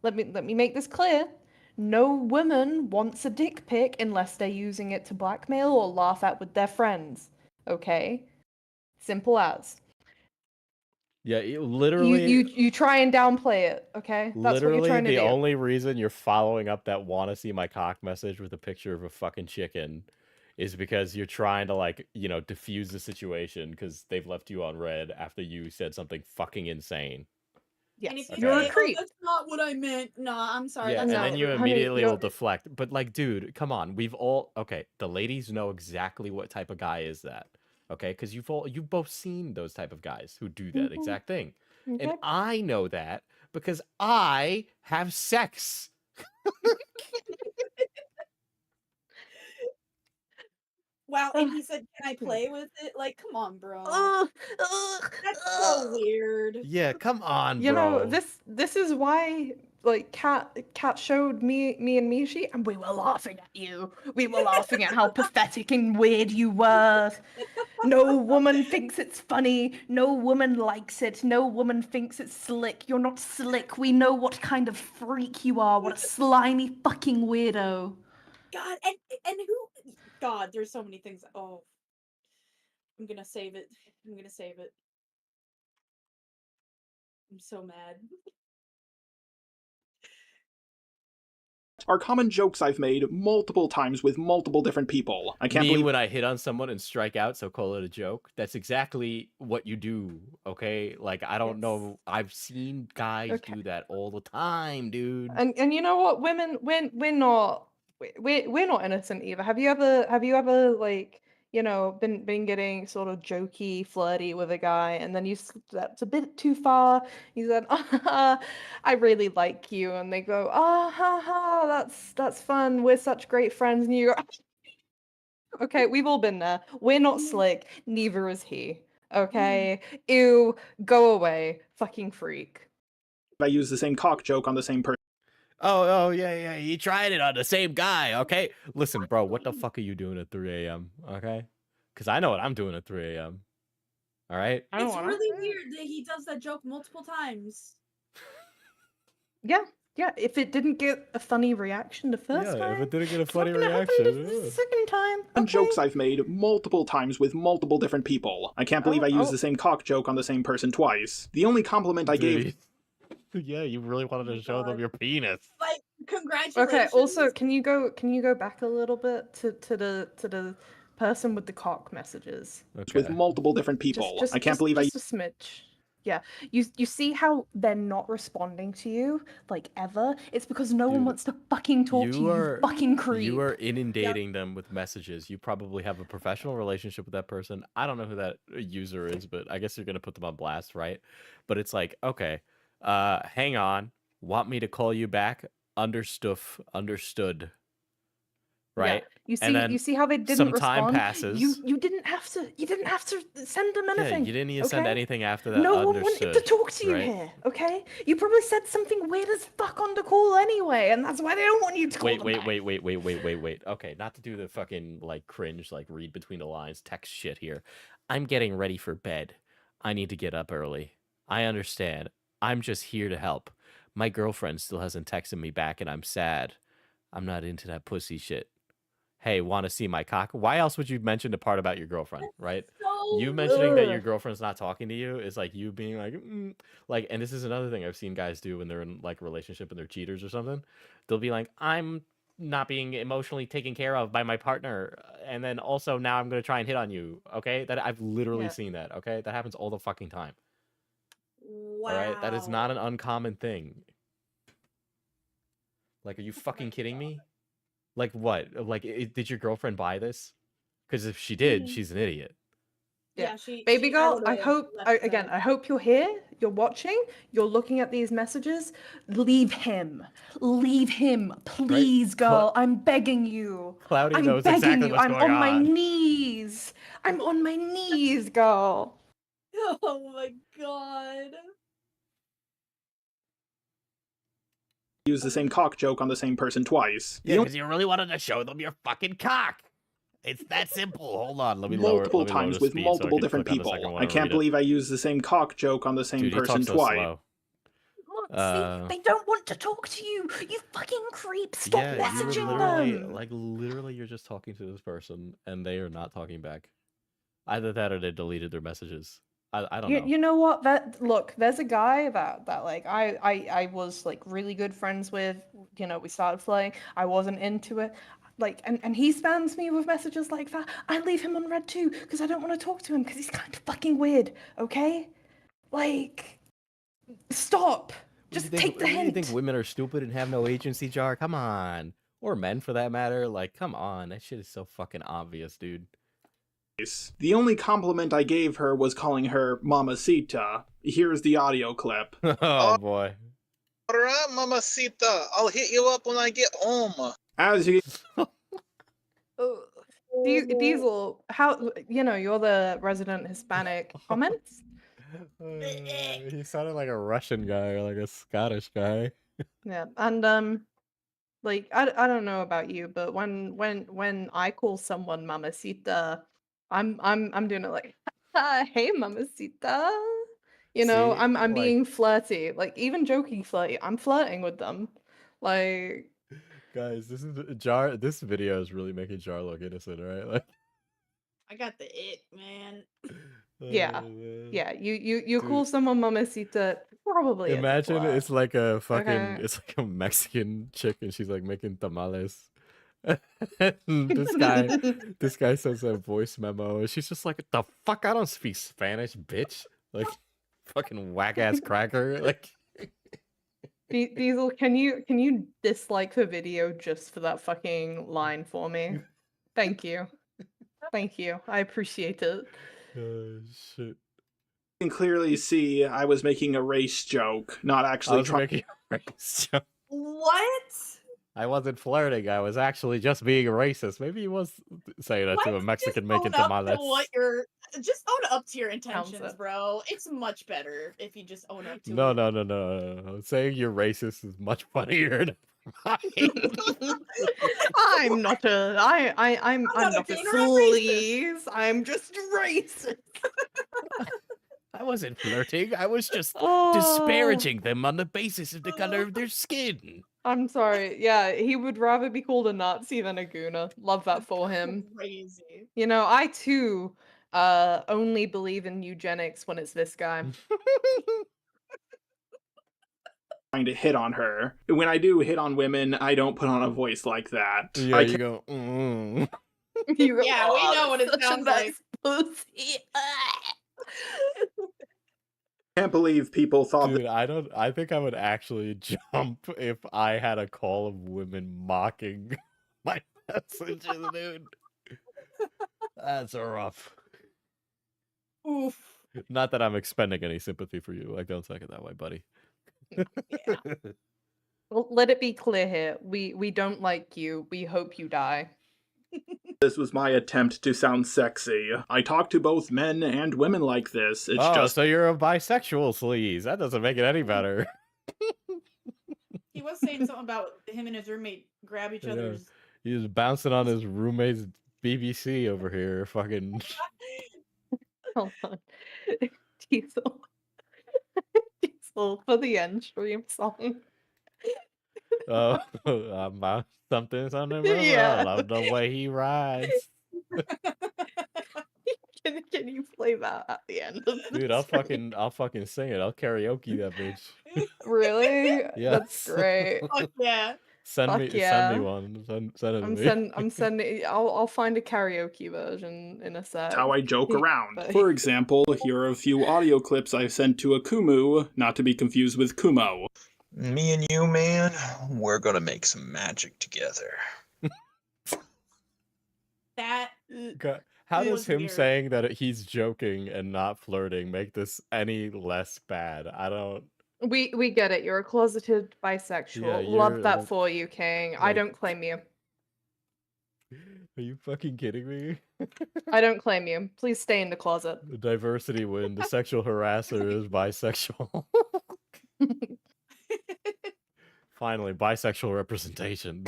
let me make this clear. No woman wants a dick pic unless they're using it to blackmail or laugh at with their friends. Okay, simple as. Yeah, literally. You try and downplay it. Okay, that's what you're Literally, trying to the do. only reason you're following up that "wanna see my cock" message with a picture of a fucking chicken is because you're trying to, like, diffuse the situation because they've left you on red after you said something fucking insane. Yes, And if you you're say, a "Oh, creep. that's not what I meant," nah, I'm sorry. Yeah, That's and not then you true. honey, immediately you're- will deflect. But like, dude, come on. The ladies know exactly what type of guy is that. Okay, because you've both seen those type of guys who do that Mhm. exact thing. And Okay. I know that because I have sex. Wow, and he said, "Can I play with it?" Like, come on, bro. Ugh, That's so weird. Yeah, come on, You know, bro. this is why like Cat showed me and Mishi and we were laughing at you. We were laughing at how pathetic and weird you were. No woman thinks it's funny. No woman likes it. No woman thinks it's slick. You're not slick. We know what kind of freak you are. What a slimy fucking weirdo. God, and who? God, there's so many things. Oh, I'm gonna save it. I'm gonna save it. I'm so mad. Are common jokes I've made multiple times with multiple different people. I can't Me believe when I hit on someone and strike out, so call it a joke. That's exactly what you do, okay? Like, I don't Yes. know. I've seen guys Okay. do that all the time, dude. And you know what, women, we're not we're not innocent either. Have you ever like been getting sort of jokey, flirty with a guy, and then you stepped a bit too far. You said, "I really like you," and they go, "Ah, ha, ha, that's fun. We're such great friends," and you go, "Okay, we've all been there. We're not slick. Neither is he. Okay, ew, go away, fucking freak." I use the same cock joke on the same person Oh, yeah. You tried it on the same guy, okay? Listen, bro, what the fuck are you doing at 3 a.m., okay? Because I know what I'm doing at 3 a.m., all right? I don't It's wanna. really weird that he does that joke multiple times. Yeah. If it didn't get a funny reaction the first Yeah, time, if it didn't get a it's not funny gonna happen reaction. the yeah. second time. Okay? jokes I've made multiple times with multiple different people. I can't believe I used Oh. the same cock joke on the same person twice. The only compliment I gave Dude, yeah, you really wanted to show them God. your penis. Like, congratulations. Okay. Also, can you go back a little bit to the person with the cock messages? Okay. with multiple different people. I can't believe I just a smidge. Yeah, you see how they're not responding to you like ever? It's because no one Dude, wants to fucking talk to you, you fucking creep. You are inundating them with messages. You probably have a professional relationship with that person. I don't know who that user is, but I guess you're gonna put them on blast, right? But it's like, okay, hang on. Want me to call you back? Understood. Right? Yeah. And then You see how they didn't some respond. time passes. You didn't have to send them anything. Yeah, you didn't even send okay? anything after that. No one wanted to talk to you right? here, okay? You probably said something weird as fuck on the call anyway, and that's why they don't want you to call them back. Wait. Okay, not to do the fucking like cringe, like read between the lines text shit here. I'm getting ready for bed. I need to get up early. I understand. I'm just here to help. My girlfriend still hasn't texted me back and I'm sad. I'm not into that pussy shit. Hey, want to see my cock? Why else would you mention the part about your girlfriend, right? You mentioning that your girlfriend's not talking to you is like you being like, like, and this is another thing I've seen guys do when they're in like a relationship and they're cheaters or something. They'll be like, I'm not being emotionally taken care of by my partner, and then also now I'm gonna try and hit on you. Okay, that I've literally Yeah. seen that. Okay, that happens all the fucking time. Wow. All right, that is not an uncommon thing. Like, are you fucking kidding me? Like what? Like, did your girlfriend buy this? Because if she did, she's an idiot. Yeah. she Baby I girl, I would've hope left again, that. I hope you're here, you're watching, you're looking at these messages. Leave him. Leave him. Please, girl. I'm begging you. Cloudy I'm knows begging exactly you. what's I'm going on my on. knees. I'm on my knees, girl. Oh my god. Use the same cock joke on the same person twice. Yeah, because you really wanted to show them your fucking cock. It's that simple. Hold on, let me lower. Multiple Let me lower times the with speed so I multiple can different click on the second people. one I and can't read it. believe I used the same cock joke on the same Dude, you person talk so twice. slow. Look, see, they don't want to talk to you. You fucking creep. Stop Yeah, you were messaging literally, them. like, literally, you're just talking to this person, and they are not talking back. Either that or they deleted their messages. I don't know. You know what? That look, there's a guy that like I was like really good friends with. You know, we started flirting. I wasn't into it. Like, and he spams me with messages like that. I leave him on red too because I don't want to talk to him because he's kind of fucking weird. Okay, like, stop. Just take the You think hint. women are stupid and have no agency, Jar? Come on. Or men, for that matter. Like, come on. That shit is so fucking obvious, dude. The only compliment I gave her was calling her Mamacita. Here's the audio clip. Oh, boy. Alright, mamacita. I'll hit you up when I get home. As you Diesel, how you're the resident Hispanic. Comments? He sounded like a Russian guy or like a Scottish guy. Yeah, and like I don't know about you, but when I call someone mamacita, I'm doing it like, hey mamacita. You know, See, I'm like, being flirty, like even joking flirty. I'm flirting with them, like. guys, this is Jar. This video is really making Jar look innocent, right? Like, I got the it, man. Yeah, man. yeah. You call Dude. someone mamacita, probably. It's a Imagine flirt. it's like a fucking, Okay. it's like a Mexican chick and she's like making tamales. And this guy sends a voice memo and she's just like, the fuck, I don't speak Spanish, bitch. Like, fucking whack ass cracker. Like, Diesel, can you dislike the video just for that fucking line for me? Thank you. Thank you. I appreciate it. shit. can clearly see, I was making a race joke, not I actually was trying. making a race joke. What? I wasn't flirting. I was actually just being a racist. Maybe he was saying that to a Mexican making tamales. Just own up to your Sounds intentions, it. bro. It's much better if you just own up to No, it. no. Saying you're racist is much funnier than mine. I'm not I'm not a not a gooner, I'm racist. sleaze. I'm just racist. I wasn't flirting. I was just Oh, disparaging them on the basis of the color of their skin. I'm sorry. Yeah, he would rather be called a Nazi than a gooner. Love that for him. Crazy. You know, I too only believe in eugenics when it's this guy. To hit on her. When I do hit on women, I don't put on a voice like that. Yeah, I you go, You go, Yeah, we "Oh, know what it such a sounds nice pussy." can't believe people thought Dude, I think I would actually jump if I had a call of women mocking my messages, dude. That's rough. Oof. Not that I'm expending any sympathy for you. Like, don't take it that way, buddy. Yeah. Well, let it be clear here. We don't like you. We hope you die. this was my attempt to sound sexy. I talk to both men and women like this. It's Oh, just so you're a bisexual sleaze. That doesn't make it any better. He was saying something about him and his roommate grab each Yeah. other's. He's bouncing on his roommate's BBC over here. Fucking. Hold on. Diesel. for the end stream song. Oh, something about Yeah. love the way he rides. Can you play that at the end of the Dude, I'll stream? fucking sing it. I'll karaoke that bitch. Really? Yes. That's great. Fuck yeah. Send Fuck me yeah. one. Send it to I'm me. sending. I'll find a karaoke version in a sec. That's how I joke around. But- For example, here are a few audio clips I've sent to Akumu, not to be confused with Kumo. Me and you, man, we're gonna make some magic together. That God, how It does was him weird. saying that he's joking and not flirting make this any less bad? I don't. We get it. You're a closeted bisexual. Yeah, Love you're, that like- for you, King. I like- don't claim you. Are you fucking kidding me? I don't claim you. Please stay in the closet. The diversity win. The sexual harasser is bisexual. Finally, bisexual representation.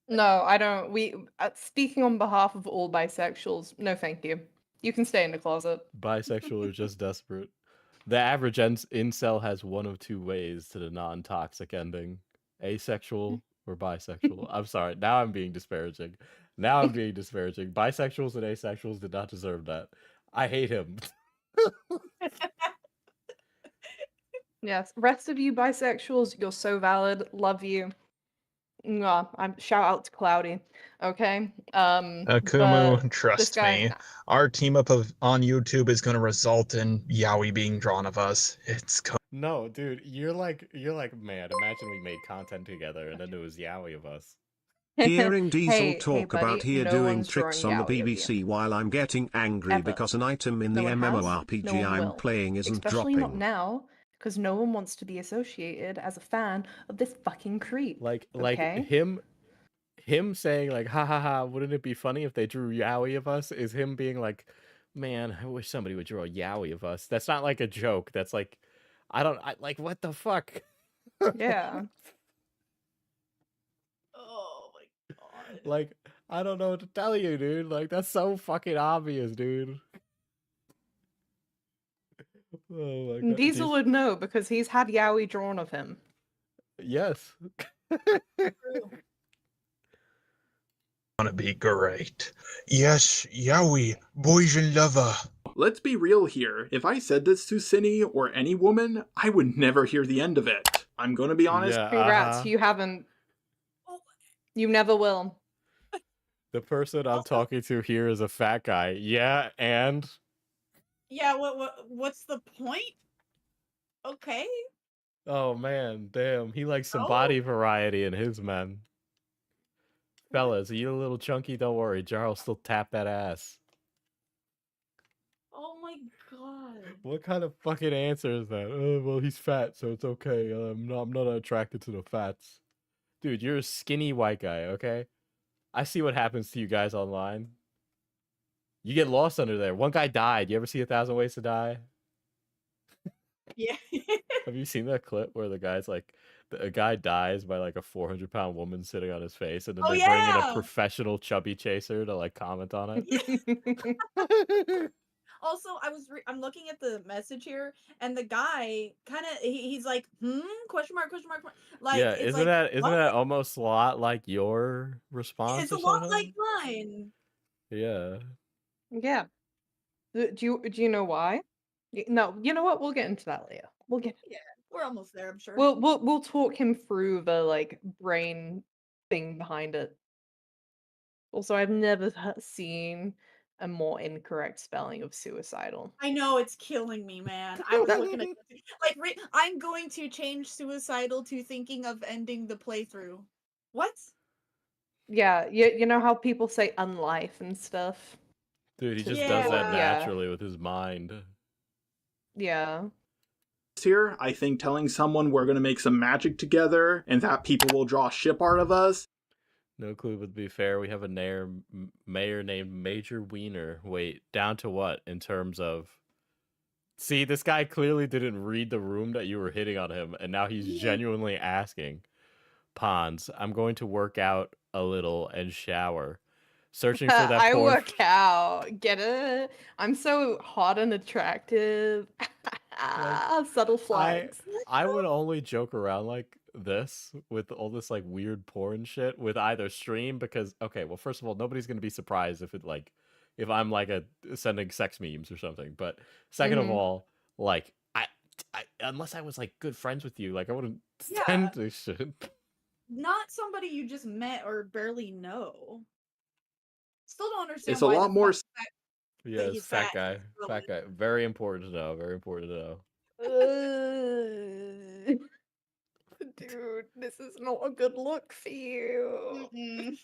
No, I don't. Speaking on behalf of all bisexuals, no, thank you. You can stay in the closet. Bisexual or just desperate. The average incel has one of two ways to the non-toxic ending: asexual or bisexual. I'm sorry. Now I'm being disparaging. Bisexuals and asexuals did not deserve that. I hate him. Yes. Rest of you bisexuals, you're so valid. Love you. Mwah. Shout out to Cloudy. Okay. Akumu, but trust this guy- me. Our team up on YouTube is gonna result in yaoi being drawn of us. It's No, dude, you're like mad. Imagine we made content together and then it was yaoi of us. Hearing Diesel Hey, talk buddy, about here no doing one's tricks drawing on the yaoi of you. BBC while I'm getting angry Ever. because an item in No the one has, MMORPG no one I'm will. playing isn't Especially not dropping. now, because no one wants to be associated as a fan of this fucking creep. Like Okay? him saying like, ha ha ha, wouldn't it be funny if they drew yaoi of us, is him being like, man, I wish somebody would draw a yaoi of us. That's not like a joke. That's like, like, what the fuck? Yeah. Oh my god. Like, I don't know what to tell you, dude. Like, that's so fucking obvious, dude. Oh my god. Diesel would know because he's had yaoi drawn of him. Yes. gonna be great. Yes, yaoi, boys and lover. Let's be real here. If I said this to Cinny or any woman, I would never hear the end of it. I'm gonna be honest. Yeah, Congrats, you haven't. You never will. The person I'm talking to here is a fat guy. Yeah, and Yeah, what's the point? Okay. oh man, damn, he likes some Oh. body variety in his men. Fellas, are you a little chunky? Don't worry, Jar will still tap that ass. Oh my god. What kind of fucking answer is that? Oh, well, he's fat, so it's okay. I'm not attracted to the fats. Dude, you're a skinny white guy, okay? I see what happens to you guys online. You get lost under there. One guy died. You ever see 1,000 Ways to Die? Yeah. Have you seen that clip where the guy's like, a guy dies by like a 400-pound woman sitting on his face, and then Oh, they bring in a yeah! professional chubby chaser to like comment on it? Also, I'm looking at the message here, and the guy kind of he's like, question mark. Like, Yeah, it's isn't like, that what? almost a lot like your response? It's a or lot something? like mine. Yeah. Yeah. Do you know why? No, you know what? We'll get into that later. We'll get. Yeah, we're almost there, I'm sure. We'll talk him through the like brain thing behind it. Also, I've never seen a more incorrect spelling of suicidal. I know, it's killing me, man. I was looking at like I'm going to change suicidal to thinking of ending the playthrough. What? Yeah, you know how people say unlife and stuff? Dude, he just Yeah. does that Yeah. naturally with his mind. Yeah. Here, I think telling someone we're gonna make some magic together and that people will draw ship art of us. No clue, but to be fair, we have a mayor named Major Wiener. Wait, down to what in terms of... See, this guy clearly didn't read the room that you were hitting on him, and now he's genuinely asking. Pons, I'm going to work out a little and shower. Searching for that I poor... work out. Get it? I'm so hot and attractive. Subtle flags. I would only joke around like this with all this like weird porn shit with either stream because okay, well first of all, nobody's gonna be surprised if it like if I'm like sending sex memes or something. But second of all, like I unless I was like good friends with you, like I wouldn't send this shit. Not somebody you just met or barely know. Still don't understand. It's a why lot the more. fuck that Yeah, he's it's fat fat guy. is Fat guy. Very important to know. Very important to know. Dude, this is not a good look for you. Mm-mm.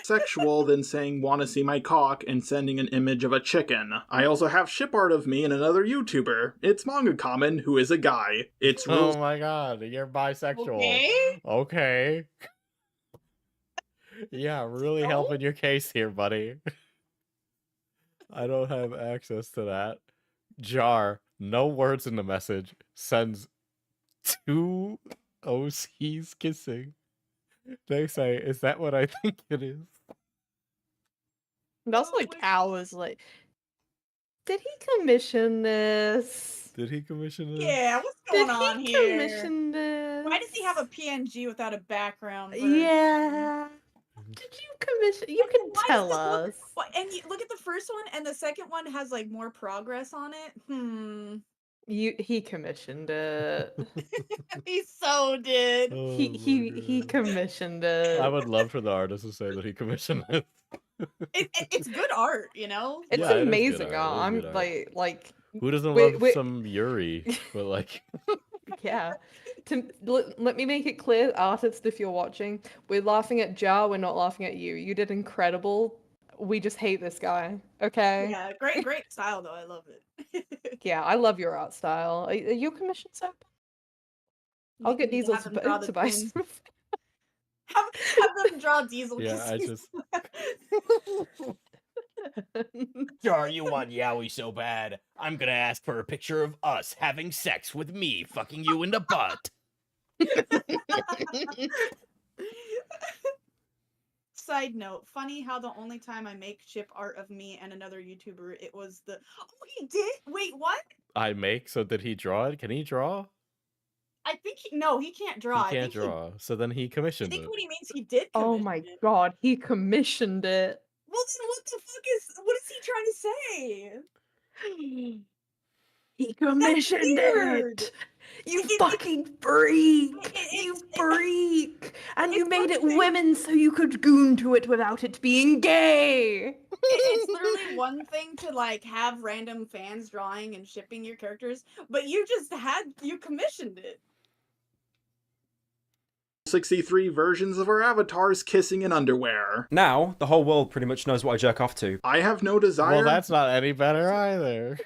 Sexual than saying wanna see my cock and sending an image of a chicken. I also have ship art of me and another YouTuber. It's Manga Common, who is a guy. It's rules. Oh my god, you're bisexual. Okay. Okay. Yeah, really So? helping your case here, buddy. I don't have access to that. Jar, no words in the message, sends 2 OCs kissing. They say, is that what I think it is? That's like hours like. Did he commission this? Did he commission this? Yeah, what's Did going on he here? commission this? Why does he have a PNG without a background? Yeah. Did you commission? You can Why tell does it us. look, and you look at the first one, and the second one has like more progress on it. He commissioned it. He so did. Oh He commissioned it. I would love for the artist to say that he commissioned it. It's good art, you know. It's Yeah, it is good amazing art, art. it is I'm good art. like Who doesn't Wait, love some Yuri? But like, yeah. Let me make it clear, artists, if you're watching, we're laughing at Jar, we're not laughing at you. You did incredible. We just hate this guy. Okay. Yeah, great style though. I love it. Yeah, I love your art style. Are you commissioned so? I'll get You need to Diesel have them draw to the buy twins. some. Have them draw Diesel. yeah, I kissing. just. Jar, you want yaoi so bad. I'm gonna ask for a picture of us having sex with me fucking you in the butt. Side note, funny how the only time I make ship art of me and another YouTuber, it was the he did? Wait, what? I make, so did he draw it? Can he draw? I think no, he can't draw. He can't draw. So then he I commissioned think it. what he means he did Oh commission my it. god, he commissioned it. Well then what is he trying to say? He commissioned weird. it. You fucking freak! You It's freak! And you it's made it one thing- women so you could goon to it without it being gay! it's literally one thing to like have random fans drawing and shipping your characters, but you commissioned it. 63 versions of our avatars kissing in underwear. Now, the whole world pretty much knows what I jerk off to. I have no desire. Well, that's not any better either.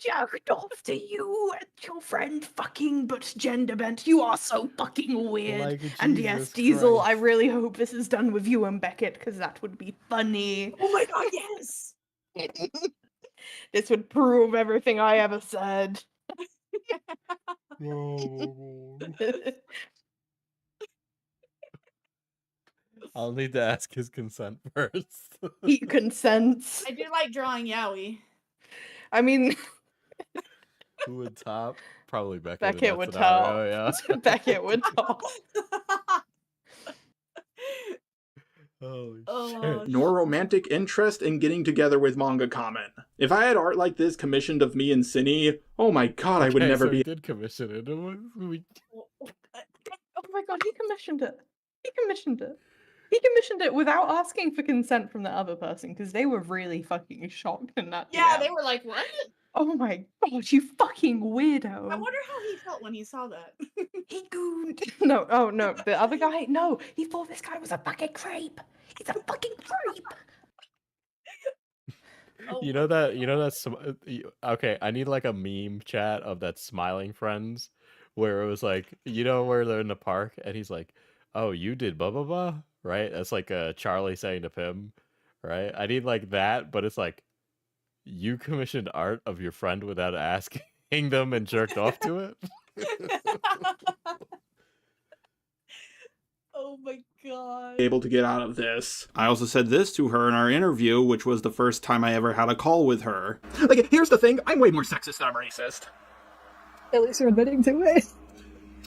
Jacked off to you and your friend fucking but gender bent. You are so fucking weird. Like, And yes, Jesus Diesel, I Christ. really hope this is done with you and Beckett, because that would be funny. Oh my god, yes! This would prove everything I ever said. I'll need to ask his consent first. He consents. I do like drawing yaoi. I mean, Who would top? Probably Beckett. Beckett would top. Beckett would top. Holy Oh, shit. Nor romantic interest in getting together with Manga Comment. If I had art like this commissioned of me and Cinny, oh my god, I would Okay, never so be. he did commission it. Oh my god, he commissioned it. He commissioned it. He commissioned it without asking for consent from the other person, because they were really fucking shocked in that. yeah, DM. they were like, what? Oh my god, you fucking I weirdo. wonder how he felt when he saw that. He gooned. No, oh no, the other guy, no, he thought this guy was a fucking creep. He's a fucking creep. Oh You know that okay, I need like a meme chat of that smiling friends where it was like, you know, where they're in the park and he's like, oh, you did blah blah blah, right? That's like Charlie saying to Pim, right? I need like that, but it's like you commissioned art of your friend without asking them and jerked off to it. Oh my god. able to get out of this. I also said this to her in our interview, which was the first time I ever had a call with her. Like, here's the thing, I'm way more sexist than I'm racist. At least you're admitting to it.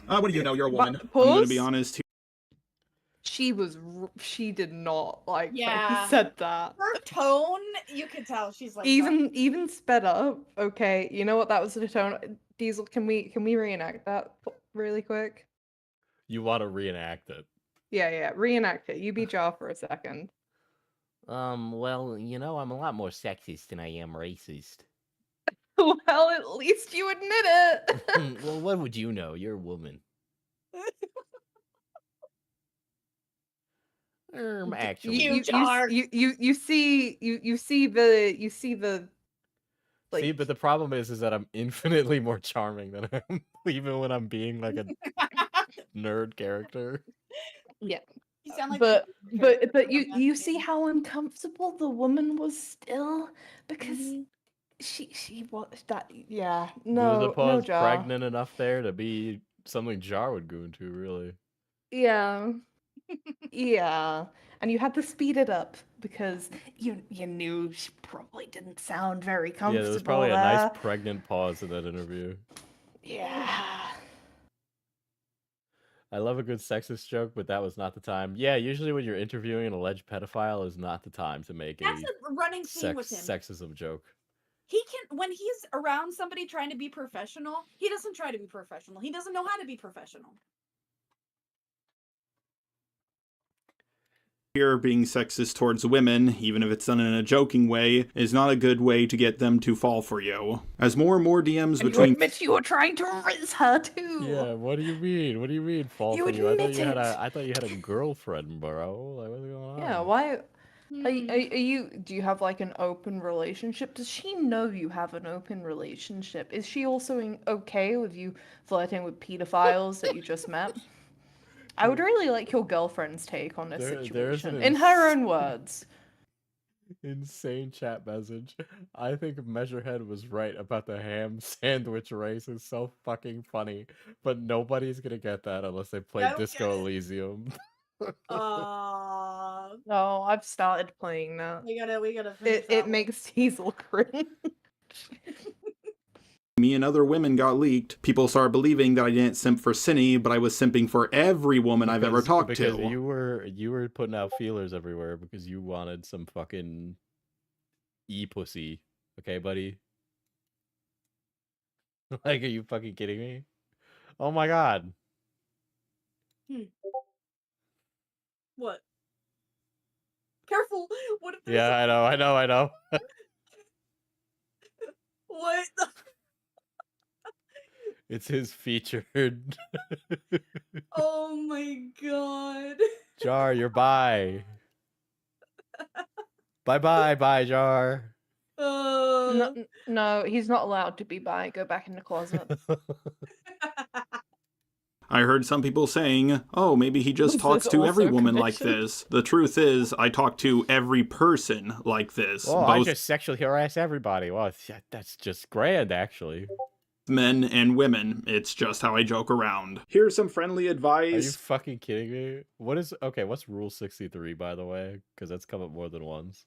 What do you know? You're a woman. I'm gonna be honest. She did not like that Yeah. he said that. Her tone, you could tell she's like Even sped up. Okay, you know what? That was the tone. Diesel, can we reenact that really quick? You want to reenact it? Yeah, reenact it. You be Jar for a second. Well, you know, I'm a lot more sexist than I am racist. Well, at least you admit it. Well, what would you know? You're a woman. Actually, you see the like. See, but the problem is that I'm infinitely more charming than him, even when I'm being like a nerd character. Yeah. You sound like but you see how uncomfortable the woman was still because she was that Was the pause Jar. pregnant enough there to be something Jar would go into, really? Yeah. Yeah. And you had to speed it up because you knew she probably didn't sound very comfortable. Yeah, there was probably there. a nice pregnant pause in that interview. Yeah. I love a good sexist joke, but that was not the time. Yeah, usually when you're interviewing an alleged pedophile is not the time to make That's a running theme with him. sexism joke. He can, when he's around somebody trying to be professional, he doesn't try to be professional. He doesn't know how to be professional. Here, being sexist towards women, even if it's done in a joking way, is not a good way to get them to fall for you. As more and more DMs And between you admit you were trying to riz her too. Yeah, what do you mean? What do you mean fall You for you? admit it. I thought you had a girlfriend, bro. Like, what's going on? Yeah, why? Are you? Do you have like an open relationship? Does she know you have an open relationship? Is she also okay with you flirting with pedophiles that you just met? I would really like your girlfriend's take on this situation, in her own words. Insane chat message. I think Measurehead was right about the ham sandwich race. Is so fucking funny, but nobody's gonna get that unless they play Disco Elysium. No, I've started playing that. We gotta finish It makes Diesel cringe. me and other women got leaked, people started believing that I didn't simp for Cinny, but I was simping for every woman I've ever talked because to. you were putting out feelers everywhere because you wanted some fucking pussy. Okay, buddy? Like, are you fucking kidding me? Oh my god. What? Careful! What if there's Yeah, I know. What? The... It's his featured. Oh my god. Jar, you're bye. Bye, Jar. No, he's not allowed to be bi. Go back in the closet. I heard some people saying, oh, maybe he just talks to every woman like this. The truth is, I talk to every person like this. Oh, I just sexually harass everybody. Well, that's just grand, actually. Men and women. It's just how I joke around. Here's some friendly advice. Are you fucking kidding me? What's Rule 63, by the way? Because that's come up more than once.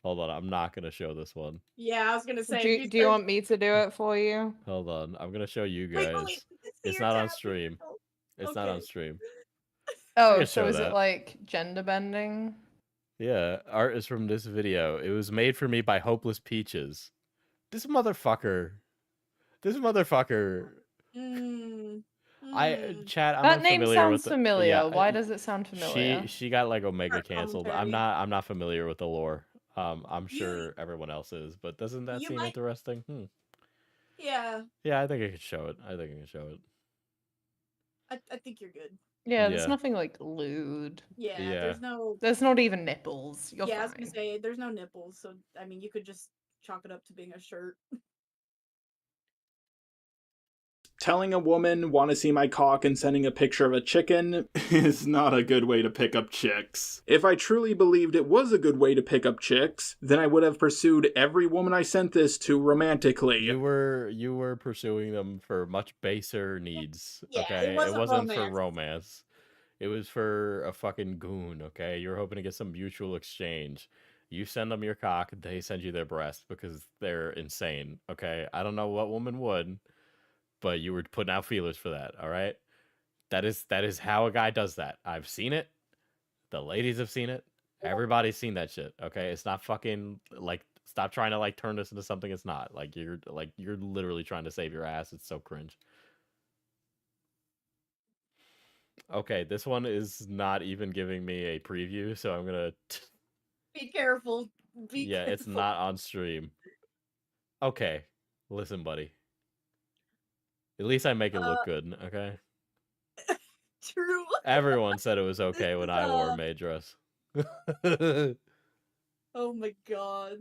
Hold on, I'm not going to show this one. Yeah, I was going to say. Do you want me to do it for you? Hold on, I'm going to show you guys. Wait, it's not on stream. It's not on stream. Oh, so is it like gender bending? Yeah, art is from this video. It was made for me by Hopeless Peaches. This motherfucker. Chat. I'm that name sounds with familiar. Yeah, why does it sound familiar? She got like Omega canceled. I'm not familiar with the lore. I'm sure everyone else is, but doesn't that seem interesting? Yeah. Yeah, I think I could show it. I think you're good. Yeah, there's nothing like lewd. Yeah, there's not even nipples. You're I fine. was gonna say there's no nipples, so I mean you could just chalk it up to being a shirt. Telling a woman, want to see my cock and sending a picture of a chicken is not a good way to pick up chicks. If I truly believed it was a good way to pick up chicks, then I would have pursued every woman I sent this to romantically. You were pursuing them for much baser needs. Yeah, okay, it wasn't for romance. It was for a fucking goon, okay? You're hoping to get some mutual exchange. You send them your cock, they send you their breast because they're insane, okay? I don't know what woman would, but you were putting out feelers for that, all right? That is how a guy does that. I've seen it. The ladies have seen it. Everybody's seen that shit, okay? It's not fucking, like, stop trying to, like, turn this into something it's not. Like, you're literally trying to save your ass. It's so cringe. Okay, this one is not even giving me a preview, so I'm gonna... Be careful. Be yeah, careful. it's not on stream. Okay, listen, buddy. At least I make it look good, okay? True. Everyone said it was okay This when is, I wore a maid dress. Oh my god.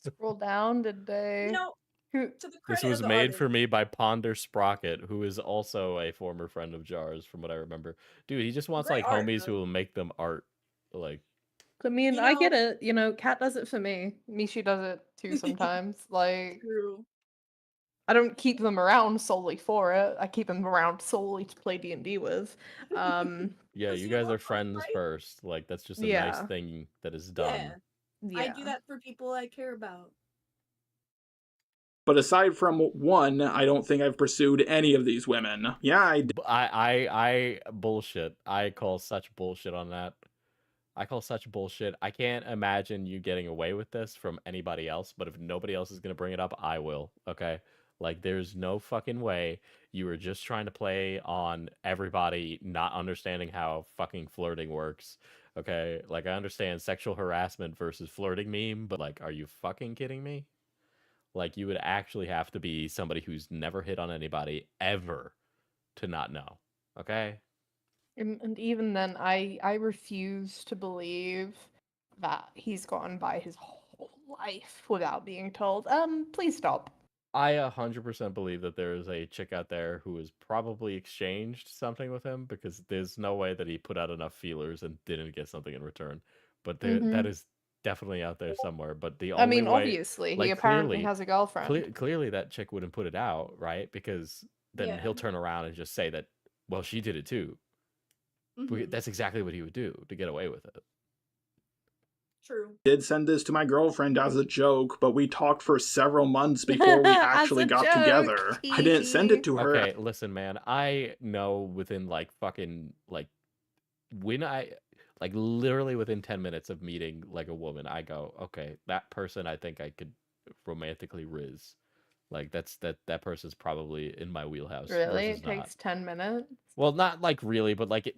Scroll down, did they? You know, Who? to the This credit was of the made artist, for me by Ponder Sprocket, who is also a former friend of Jar's, from what I remember. Dude, he just wants, Great like, art, homies who though. will make them art. Like, I mean, You I get know- it. You know, Kat does it for me. Mishi does it too sometimes. Like, True. I don't keep them around solely for it. I keep them around solely to play D&D with. yeah, 'Cause you you guys love are us, friends right? first. Like, that's just a nice Yeah. thing that is done. Yeah. I do that for people I care about. But aside from one, I don't think I've pursued any of these women. Yeah, I bullshit. I call such bullshit on that. I call such bullshit. I can't imagine you getting away with this from anybody else, but if nobody else is going to bring it up, I will, okay? Like, there's no fucking way you were just trying to play on everybody not understanding how fucking flirting works, okay? Like, I understand sexual harassment versus flirting meme, but, like, are you fucking kidding me? Like, you would actually have to be somebody who's never hit on anybody ever to not know, okay? And even then, I refuse to believe that he's gone by his whole life without being told, please stop. I 100% believe that there is a chick out there who has probably exchanged something with him, because there's no way that he put out enough feelers and didn't get something in return. But that is definitely out there somewhere. But the only I mean, way, obviously, he like, apparently has a girlfriend. clearly that chick wouldn't put it out, right? Because then he'll turn around and just say that, well, she did it too. That's exactly what he would do to get away with it. True. did send this to my girlfriend as a joke, but we talked for several months before we actually got together. I didn't send it to her. Okay, listen, man. I know within, like, fucking, like, when I, like, literally within 10 minutes of meeting, like, a woman, I go, okay, that person I think I could romantically riz. Like, that person's probably in my wheelhouse. Really? versus It takes 10 minutes? Well, not, like, really, but, like,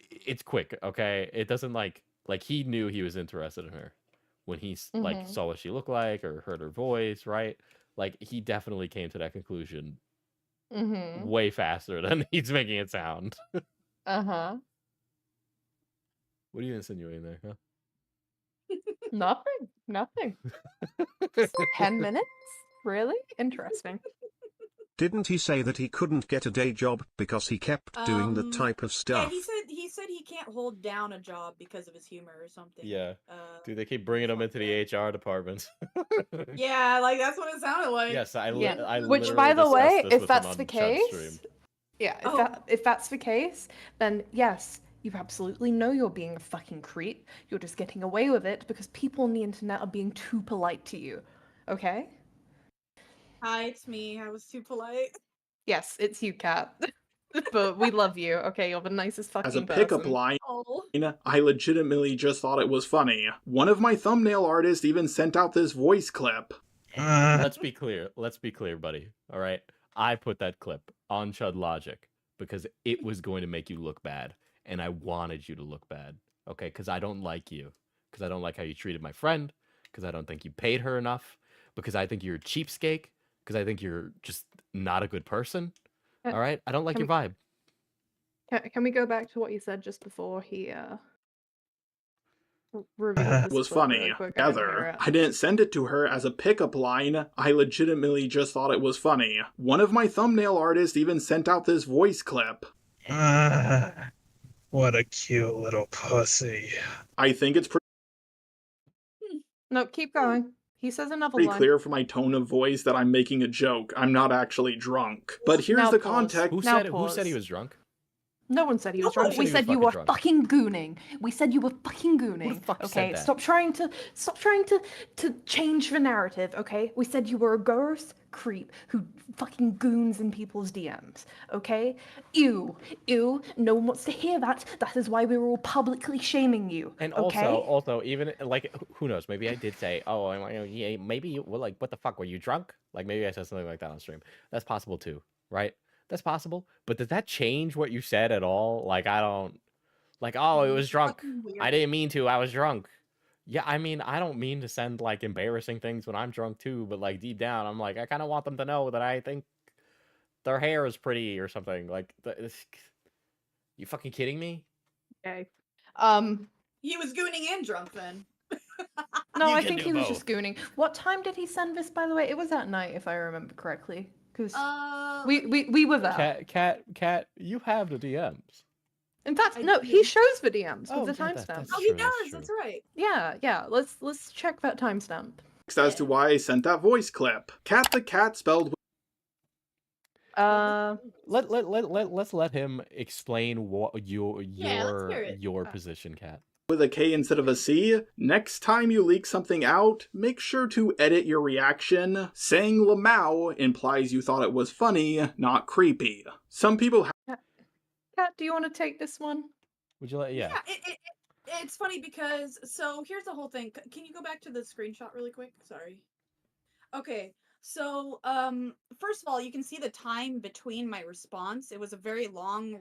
it's quick, okay? It doesn't, like, he knew he was interested in her when he, like, saw what she looked like or heard her voice, right? Like, he definitely came to that conclusion way faster than he's making it sound. Uh-huh. What are you insinuating there, huh? Nothing. Nothing. Just 10 minutes? Really? Interesting. Didn't he say that he couldn't get a day job because he kept doing that type of stuff? Yeah, he said he can't hold down a job because of his humor or something. Yeah. Dude, they keep bringing him into the HR department. Yeah, like, that's what it sounded like. Yes, I Which, by the way, discussed this if with that's him the on Chud's stream. case, yeah, if that's the case, then yes, you absolutely know you're being a fucking creep. You're just getting away with it because people on the internet are being too polite to you. Okay? Hi, it's me. I was too polite. Yes, it's you, Kat. But we love you. Okay, you're the nicest fucking As a person. pickup line, Oh. I legitimately just thought it was funny. One of my thumbnail artists even sent out this voice clip. Let's be clear. Let's be clear, buddy. All right? I put that clip on Chud Logic because it was going to make you look bad, and I wanted you to look bad. Okay? Because I don't like you. Because I don't like how you treated my friend. Because I don't think you paid her enough. Because I think you're a cheapskate. Because I think you're just not a good person. All right? I don't like your vibe. Can we go back to what you said just before he revealed this Was clip funny. really quick? I didn't hear it. I didn't send it to her as a pickup line. I legitimately just thought it was funny. One of my thumbnail artists even sent out this voice clip. What a cute little pussy. I think it's No, keep going. He says another pretty line. clear from my tone of voice that I'm making a joke. I'm not actually drunk. But here's Now the pause. context. Who Now said he pause. was drunk? No one said he was drunk. Nobody. We said he was said you fucking were drunk. fucking gooning. We said you were fucking gooning. fuck said Okay, that? stop trying to change the narrative. Okay, we said you were a gross creep who fucking goons in people's DMs. Okay, ew. No one wants to hear that. That is why we were all publicly shaming you. And okay? also, even like, who knows? Maybe I did say, oh, yeah, maybe you were like, what the fuck? Were you drunk? Like, maybe I said something like that on stream. That's possible too, right? That's possible. But does that change what you said at all? Like, I don't. Like, oh, it was drunk. I didn't mean to. I was drunk. Yeah, I mean, I don't mean to send like embarrassing things when I'm drunk too, but like deep down, I'm like, I kind of want them to know that I think their hair is pretty or something. Like, you fucking kidding me? Okay. He was gooning and drunk then. No, You I can think do he was both. just gooning. What time did he send this, by the way? It was at night, if I remember correctly. Because we were there. Cat, you have the DMs. In fact, I no, do. he shows the DMs Oh, with the yeah, timestamp. that's Oh, he true, that's does. That's true. right. Yeah. Let's check that timestamp. As to why I sent that voice clip. Cat the cat spelled Let's let him explain what let's hear it. your position, Cat. with a K instead of a C. Next time you leak something out, make sure to edit your reaction. Saying Lamau implies you thought it was funny, not creepy. Some people Kat, do you want to take this one? Would you let? Yeah. It's funny because here's the whole thing. Can you go back to the screenshot really quick? Sorry. Okay. So first of all, you can see the time between my response. It was a very long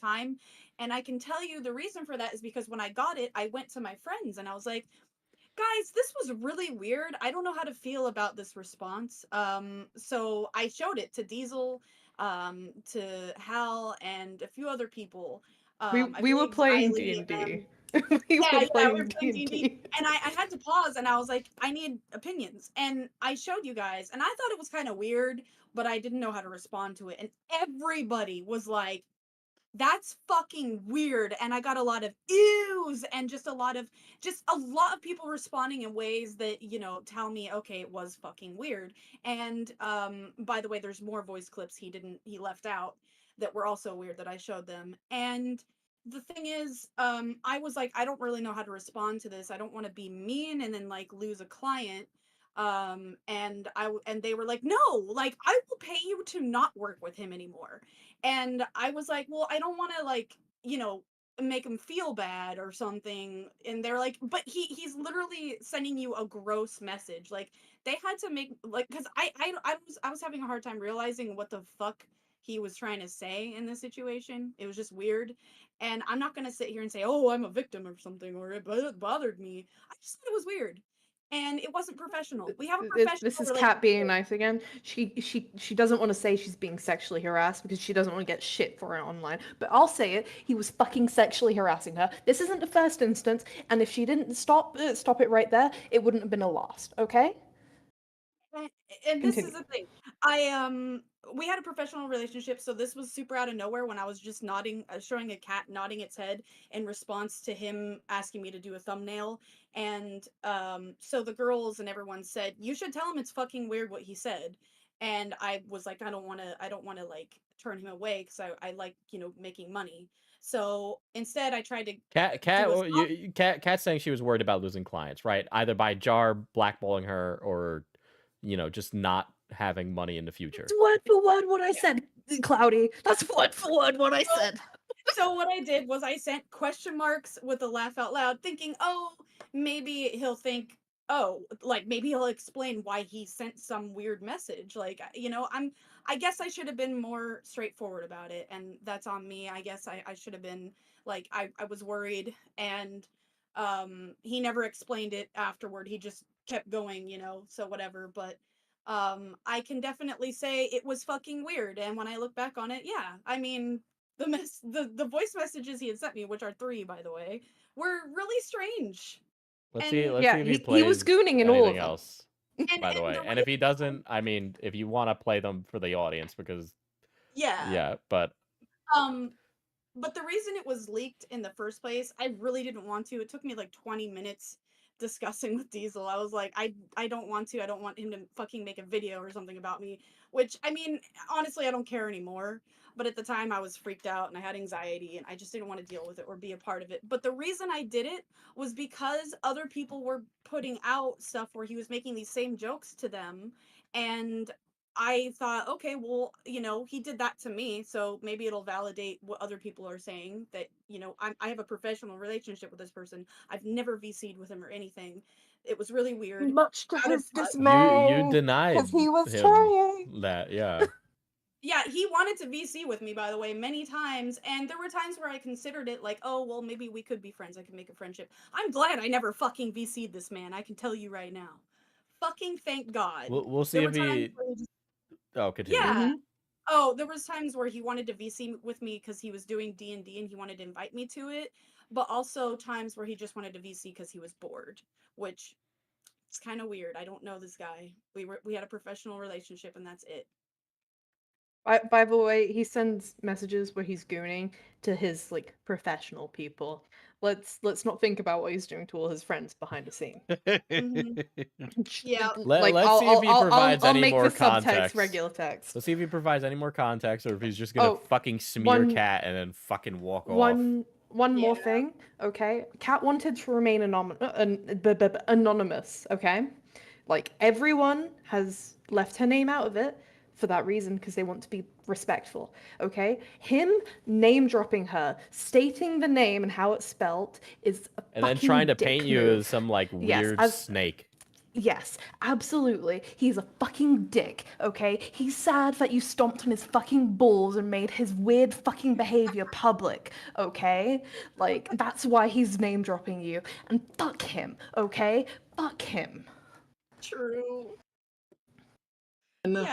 time, and I can tell you the reason for that is because when I got it, I went to my friends and I was like, guys, this was really weird. I don't know how to feel about this response. So I showed it to Diesel, to Hal, and a few other people. We were playing D&D. we were playing D&D. And I had to pause and I was like, I need opinions. And I showed you guys, and I thought it was kind of weird, but I didn't know how to respond to it. And everybody was like, that's fucking weird. And I got a lot of ews and just a lot of people responding in ways that, tell me, okay, it was fucking weird. And by the way, there's more voice clips he left out that were also weird that I showed them. And the thing is, I was like, I don't really know how to respond to this. I don't want to be mean and then like lose a client. And they were like, no, like I will pay you to not work with him anymore. And I was like, well, I don't want to like, make him feel bad or something. And they're like, but he's literally sending you a gross message. Like they had to make like, because I was having a hard time realizing what the fuck he was trying to say in this situation. It was just weird. And I'm not going to sit here and say, oh, I'm a victim or something, or it bothered me. I just thought it was weird. And it wasn't professional. We have a professional This is relationship. Kat being nice again. She doesn't want to say she's being sexually harassed because she doesn't want to get shit for it online. But I'll say it. He was fucking sexually harassing her. This isn't the first instance, and if she didn't stop it right there, it wouldn't have been a loss. Okay? And this is the thing. We had a professional relationship, so this was super out of nowhere when I was just showing a cat nodding its head in response to him asking me to do a thumbnail. And so the girls and everyone said, you should tell him it's fucking weird what he said. And I was like, I don't want to like turn him away because I like, making money. So instead I tried to Cat's saying she was worried about losing clients, right? Either by Jar blackballing her or just not having money in the future. That's word for word what I said, Cloudy. That's word for word what I said. So what I did was I sent question marks with a laugh out loud, thinking, oh, maybe he'll think, oh, like maybe he'll explain why he sent some weird message. Like, I guess I should have been more straightforward about it, and that's on me. I guess I should have been like, I was worried, and he never explained it afterward. He just kept going, so whatever. But I can definitely say it was fucking weird. And when I look back on it, yeah, I mean, the voice messages he had sent me, which are 3 by the way, were really strange. Let's see if he plays he was gooning in all of them. else. By the way, and if he doesn't, I mean, if you want to play them for the audience, because but the reason it was leaked in the first place, I really didn't want to. It took me like 20 minutes discussing with Diesel. I was like, I don't want to. I don't want him to fucking make a video or something about me. Which, I mean, honestly, I don't care anymore. But at the time, I was freaked out and I had anxiety and I just didn't want to deal with it or be a part of it. But the reason I did it was because other people were putting out stuff where he was making these same jokes to them. And I thought, okay, well, you know, he did that to me, so maybe it'll validate what other people are saying, that, you know, I have a professional relationship with this person. I've never VC'd with him or anything. It was really weird. Much to Out of his touch. dismay. You denied 'cause he was him trying. that, yeah. Yeah, he wanted to VC with me, by the way, many times, and there were times where I considered it like, oh, well, maybe we could be friends. I could make a friendship. I'm glad I never fucking VC'd this man. I can tell you right now. Fucking thank God. We'll see There if were times he. where he just Oh, continue. yeah. Oh, there was times where he wanted to VC with me because he was doing D&D and he wanted to invite me to it, but also times where he just wanted to VC because he was bored, which is kind of weird. I don't know this guy. We had a professional relationship and that's it. By the way, he sends messages where he's gooning to his like professional people. Let's not think about what he's doing to all his friends behind the scene. Yeah. Let's see if he provides I'll any make more the subtext context. regular text. Let's see if he provides any more context, or if he's just gonna fucking smear one- Cat and then fucking walk off. One more thing, okay? Kat wanted to remain anonymous, okay? Like, everyone has left her name out of it for that reason, because they want to be respectful, okay? Him name-dropping her, stating the name and how it's spelt, is a And then fucking trying to dick paint you move. as some, like, Yes, weird snake. Yes, absolutely. He's a fucking dick, okay? He's sad that you stomped on his fucking balls and made his weird fucking behavior public, okay? Like, that's why he's name dropping you. And fuck him, okay? Fuck him. True.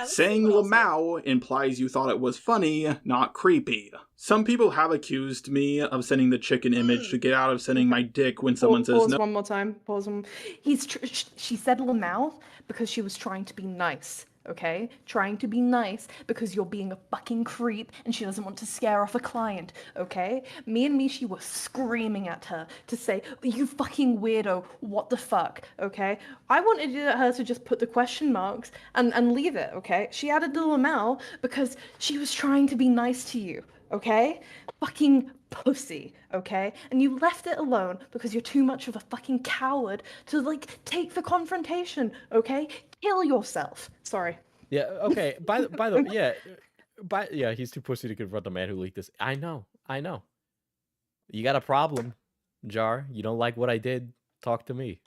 Saying Lamau implies you thought it was funny, not creepy. Some people have accused me of sending the chicken image to get out of sending my dick when someone says Pause no. one more time. Pause one. She said Lamau because she was trying to be nice, okay? Trying to be nice because you're being a fucking creep and she doesn't want to scare off a client, okay? Me and Mishi were screaming at her to say, you fucking weirdo, what the fuck, okay? I wanted her to just put the question marks and leave it, okay? She added the Lamau because she was trying to be nice to you, okay? Fucking pussy, okay? And you left it alone because you're too much of a fucking coward to, like, take the confrontation, okay? Kill yourself. Sorry. Yeah, okay. By the yeah, he's too pussy to confront the man who leaked this. I know. You got a problem, Jar. You don't like what I did. Talk to me.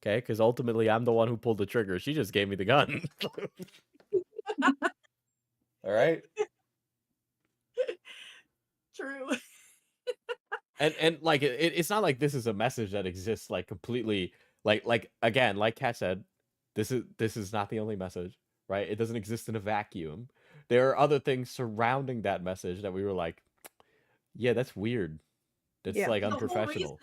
Okay? Because ultimately I'm the one who pulled the trigger. She just gave me the gun. All right? True. And like it's not like this is a message that exists like completely like again, like Kat said, this is not the only message, right? It doesn't exist in a vacuum. There are other things surrounding that message that we were like, yeah, that's weird. That's like unprofessional.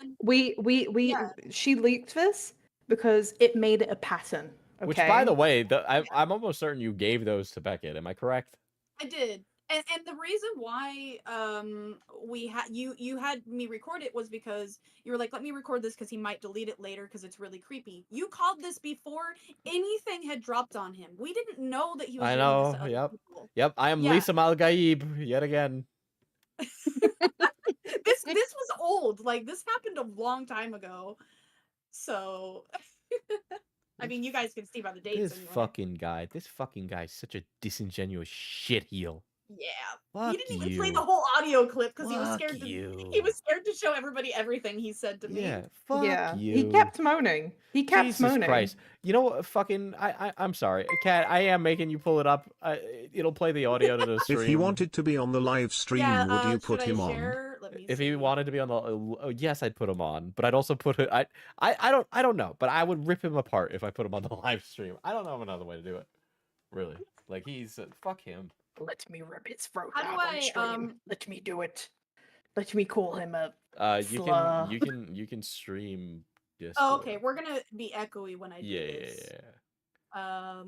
She leaked this because it made it a pattern. Okay? Which, by the way, I'm almost certain you gave those to Beckett. Am I correct? I did. And the reason why we had you had me record it was because you were like, let me record this because he might delete it later because it's really creepy. You called this before anything had dropped on him. We didn't know that he was I doing know. this to other people. Yep. I am Lisa Malgaib yet again. This was old. Like, this happened a long time ago. So I mean, you guys can see by the dates. This anyway. fucking guy is such a disingenuous shitheel. Yeah. Fuck He didn't even you. play the whole audio clip because he was Fuck scared you. he was scared to show everybody everything he said to me. Yeah, fuck you. He kept moaning. Jesus Christ. You know what? Fucking, I'm sorry. Kat, I am making you pull it up. It'll play the audio to the stream. If he wanted to be on the live stream, would you put him on? If he wanted to be on the, yes, I'd put him on. But I'd also put it. I don't know. But I would rip him apart if I put him on the live stream. I don't know of another way to do it. Really, like he's fuck him. Let me rip his throat How do out on stream. Let me do it. Let me call him a slur. You can stream Discord. Oh, okay. We're gonna be echoey when I do this. Yeah.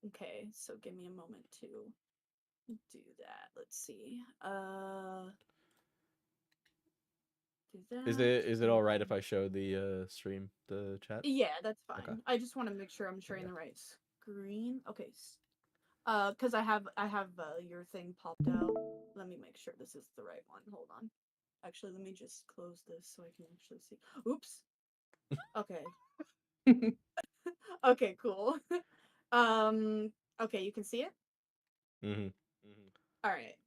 Okay, so give me a moment to do that. Let's see. that. Is it all right if I show the stream, the chat? Yeah, that's fine. Okay. I just want to make sure I'm sharing the right screen. Okay. Because I have your thing popped out. Let me make sure this is the right one. Hold on. Actually, let me just close this so I can actually see. Oops. Okay. Okay, cool. Okay, you can see it? Mm-hmm. All right.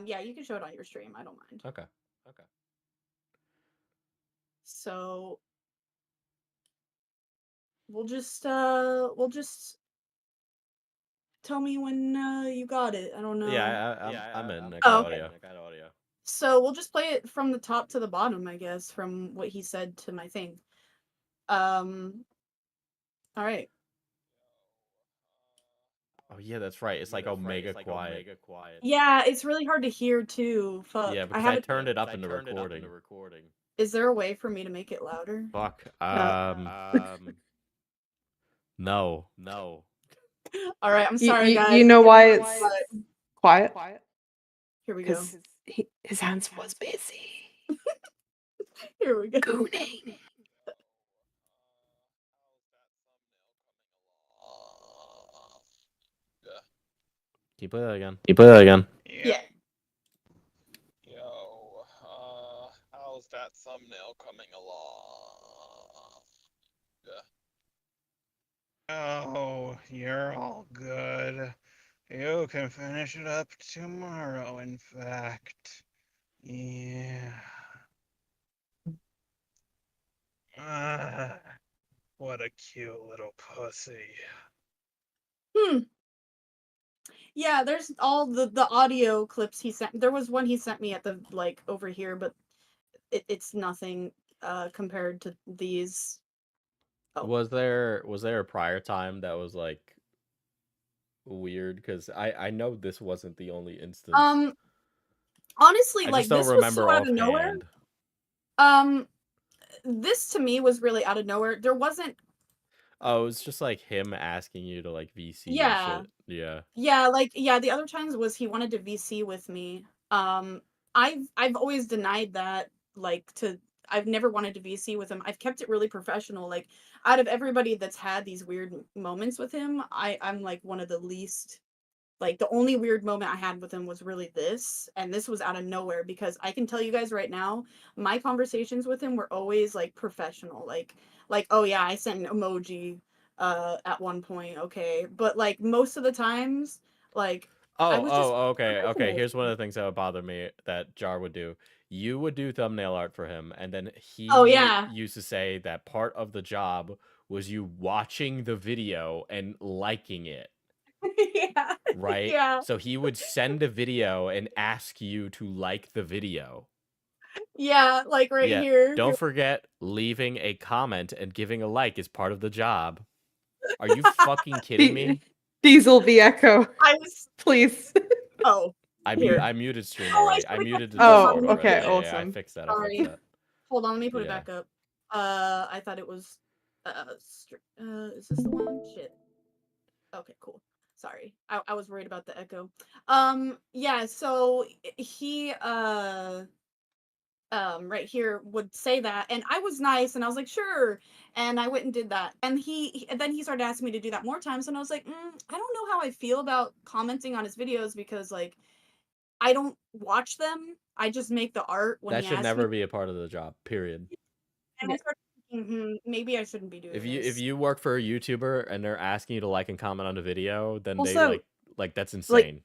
Yeah, you can show it on your stream. I don't mind. Okay. So we'll just tell me when you got it. I don't know. Yeah, I'm in. I Oh, got okay. audio. So we'll just play it from the top to the bottom, I guess, from what he said to my thing. All right. Oh yeah, that's right. It's like omega quiet. Yeah, it's really hard to hear too. Fuck. Yeah, I because have I it. turned it up in the recording. Is there a way for me to make it louder? Fuck. No. All right, I'm sorry, guys. You know why it's quiet? Here we go. Because his hands was busy. Here we go. Gooning. Can you play that again? Yeah. Yo, how's that thumbnail coming along? Oh, you're all good. You can finish it up tomorrow, in fact. Yeah. What a cute little pussy. Yeah, there's all the audio clips he sent. There was one he sent me at the over here, but it's nothing compared to these. Oh. Was there a prior time that was like weird? Because I know this wasn't the only instance. Honestly, I like just don't this remember was so out of nowhere. This to me was really out of nowhere. There wasn't. Oh, it's just like him asking you to like VC. Yeah. And shit. Yeah. The other times was he wanted to VC with me. I've always denied that. I've never wanted to VC with him. I've kept it really professional. Like out of everybody that's had these weird moments with him, I'm like one of the least. Like the only weird moment I had with him was really this, and this was out of nowhere because I can tell you guys right now, my conversations with him were always like professional. Like oh yeah, I sent an emoji at one point, okay, but like most of the times, like okay. Here's one of the things that would bother me that Jar would do. You would do thumbnail art for him, and then he used to say that part of the job was you watching the video and liking it. Yeah. Right? Yeah. So he would send a video and ask you to like the video. Yeah, like here. Don't forget, leaving a comment and giving a like is part of the job. Are you fucking kidding me? Diesel the Echo. I was please. Oh. I muted stream Oh, already. I muted the Oh, Discord okay, already. awesome. Yeah, I fixed that. Sorry. Hold on, let me put it back up. I thought it was is this the one? Shit. Okay, cool. Sorry. I was worried about the echo. Yeah, so he right here would say that, and I was nice and I was like sure, and I went and did that, and then he started asking me to do that more times, and I was like I don't know how I feel about commenting on his videos because like I don't watch them, I just make the art when that he should asks never me. be a part of the job, period. And I started thinking, maybe I shouldn't be doing this. If you work for a YouTuber and they're asking you to like and comment on a video, then Also, they like that's insane.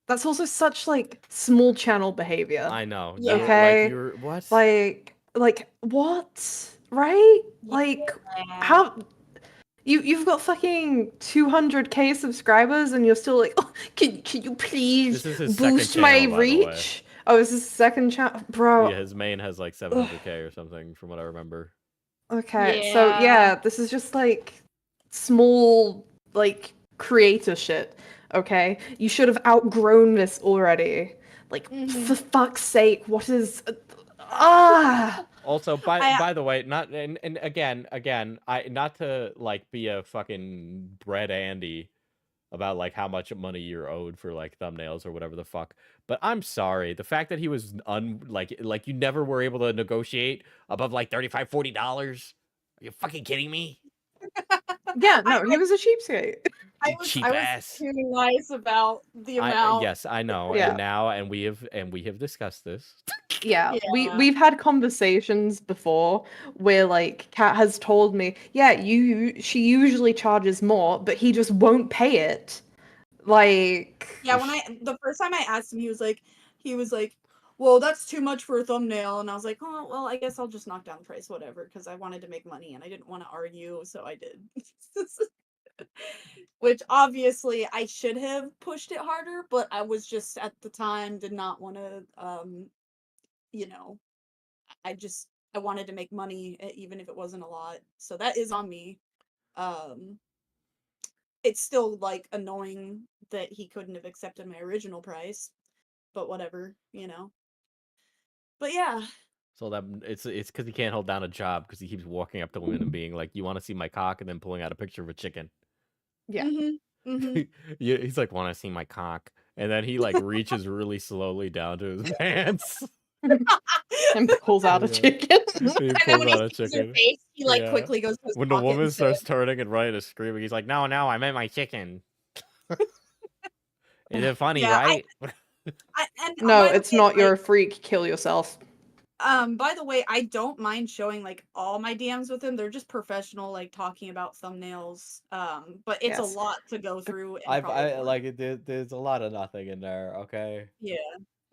That's also such like small channel behavior. I know. Yeah. Okay. You're what? Like what? Right? Like how you've got fucking 200k subscribers and you're still like, oh, can you please boost my reach? Oh, is this second channel, bro? Yeah, his main has like 700k or something from what I remember. Okay, so yeah, this is just like small like creator shit. Okay, you should have outgrown this already. Like for fuck's sake, what is? Also, by the way, not and again, I not to like be a fucking bread Andy about like how much money you're owed for like thumbnails or whatever the fuck, But I'm sorry, the fact that he was like you never were able to negotiate above like $35-$40. Are you fucking kidding me? Yeah, no, he was a cheapskate. I Cheap was ass. too nice about the amount. Yes, I know. Yeah. And now we have discussed this. Yeah, Yeah. we've had conversations before where like Kat has told me, yeah, she usually charges more, but he just won't pay it. Like Yeah, the first time I asked him, he was like, well, that's too much for a thumbnail, and I was like, oh, well, I guess I'll just knock down the price, whatever, because I wanted to make money and I didn't want to argue, so I did. Which obviously I should have pushed it harder, but I was just at the time did not want to, you know, I wanted to make money even if it wasn't a lot, so that is on me. It's still like annoying that he couldn't have accepted my original price, but whatever, you know. But yeah. So that it's because he can't hold down a job because he keeps walking up to women and being like, "You want to see my cock?" and then pulling out a picture of a chicken. Yeah. Yeah, he's like, "Want to see my cock?" And then he like reaches really slowly down to his pants and pulls out a chicken. He pulls out a chicken. Face, he like Yeah. quickly goes to his When the pocket woman and starts turning and running and screaming, he's like, "No, I meant my chicken." Is it funny, Yeah, right? No, by the it's way, not. You're a freak. Kill yourself. By the way, I don't mind showing like all my DMs with him. They're just professional, like talking about thumbnails. But it's a Yes. lot to go through. And I probably like it. There's a lot of nothing in there. Okay. yeah.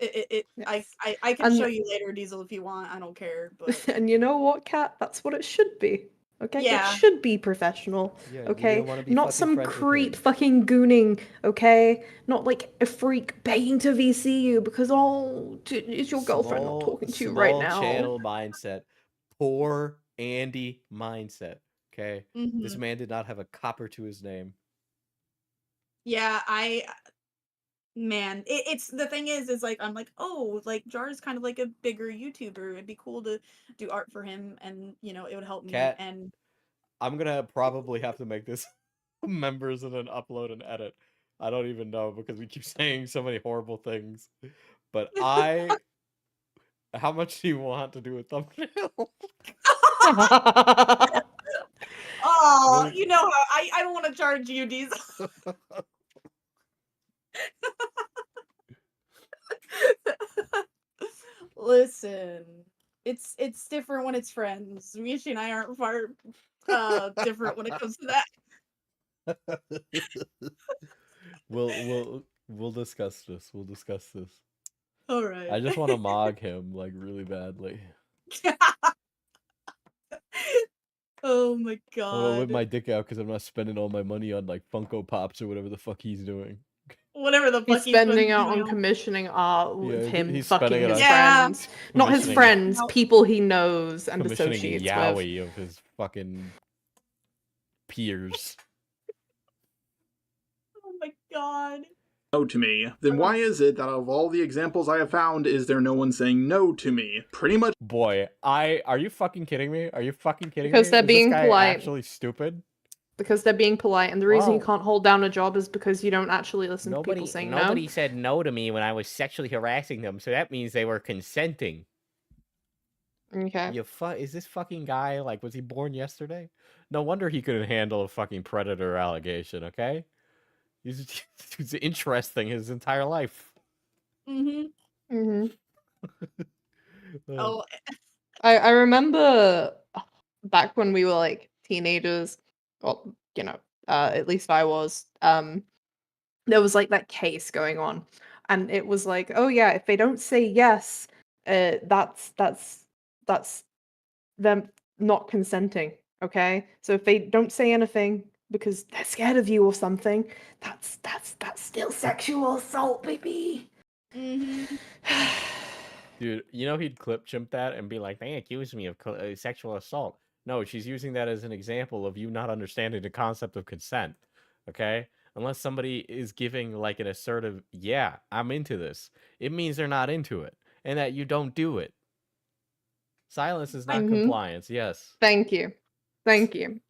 Yes. I can And- show you later, Diesel, if you want. I don't care. But And you know what, Kat? That's what it should be. Okay, Yeah. it should be professional. Yeah, you Okay, don't wanna be not fucking some friends with creep him. fucking gooning. Okay, not like a freak begging to VC you because is your girlfriend not talking to you right now? Small channel mindset. Poor Andy mindset. Okay. This Mhm. man did not have a copper to his name. yeah, man, it's the thing is like I'm like, oh, like Jar's kind of like a bigger YouTuber. It'd be cool to do art for him, and you know, it would help me. Kat, And I'm gonna probably have to make this members and then upload and edit. I don't even know because we keep saying so many horrible things. But how much do you want to do a thumbnail? oh, you know how I don't want to charge you, Diesel. Listen, it's different when it's friends. Mishi and I aren't far different when it comes to that. We'll discuss this. We'll discuss this. All right. I just want to mog him like really badly. Oh my I'm god. gonna whip my dick out because I'm not spending all my money on like Funko Pops or whatever the fuck he's doing. Whatever the fuck He's spending he's out on doing. commissioning art with Yeah, him he's fucking spending it his on- Yeah. friends. Not his Commissioning- friends, No. people he knows and Commissioning associates with. yaoi of his fucking peers. Oh my god. No to me, then why is it that of all the examples I have found, is there no one saying no to me? Pretty much. Boy, are you fucking kidding me? Are you fucking kidding Because me? they're Is being this guy polite. actually stupid? Because they're being polite, and the reason you Oh. can't hold down a job is because you don't actually listen to people saying no. said no to me when I was sexually harassing them, so that means they were consenting. Okay. Is this fucking guy like was he born yesterday? No wonder he couldn't handle a fucking predator allegation. Okay, he's interesting his entire life. Mm-hmm. Mm-hmm. Oh, I remember back when we were like teenagers, well, you know, at least I was, there was like that case going on, and it was like, oh yeah, if they don't say yes, that's them not consenting. Okay, so if they don't say anything because they're scared of you or something, that's still sexual assault, baby. mm-hmm. Dude, you know he'd clip chimp that and be like, they accused me of sexual assault. No, she's using that as an example of you not understanding the concept of consent. Okay? Unless somebody is giving like an assertive, yeah, I'm into this, it means they're not into it and that you don't do it. Silence is not Mhm. compliance, yes. Thank you. Thank you.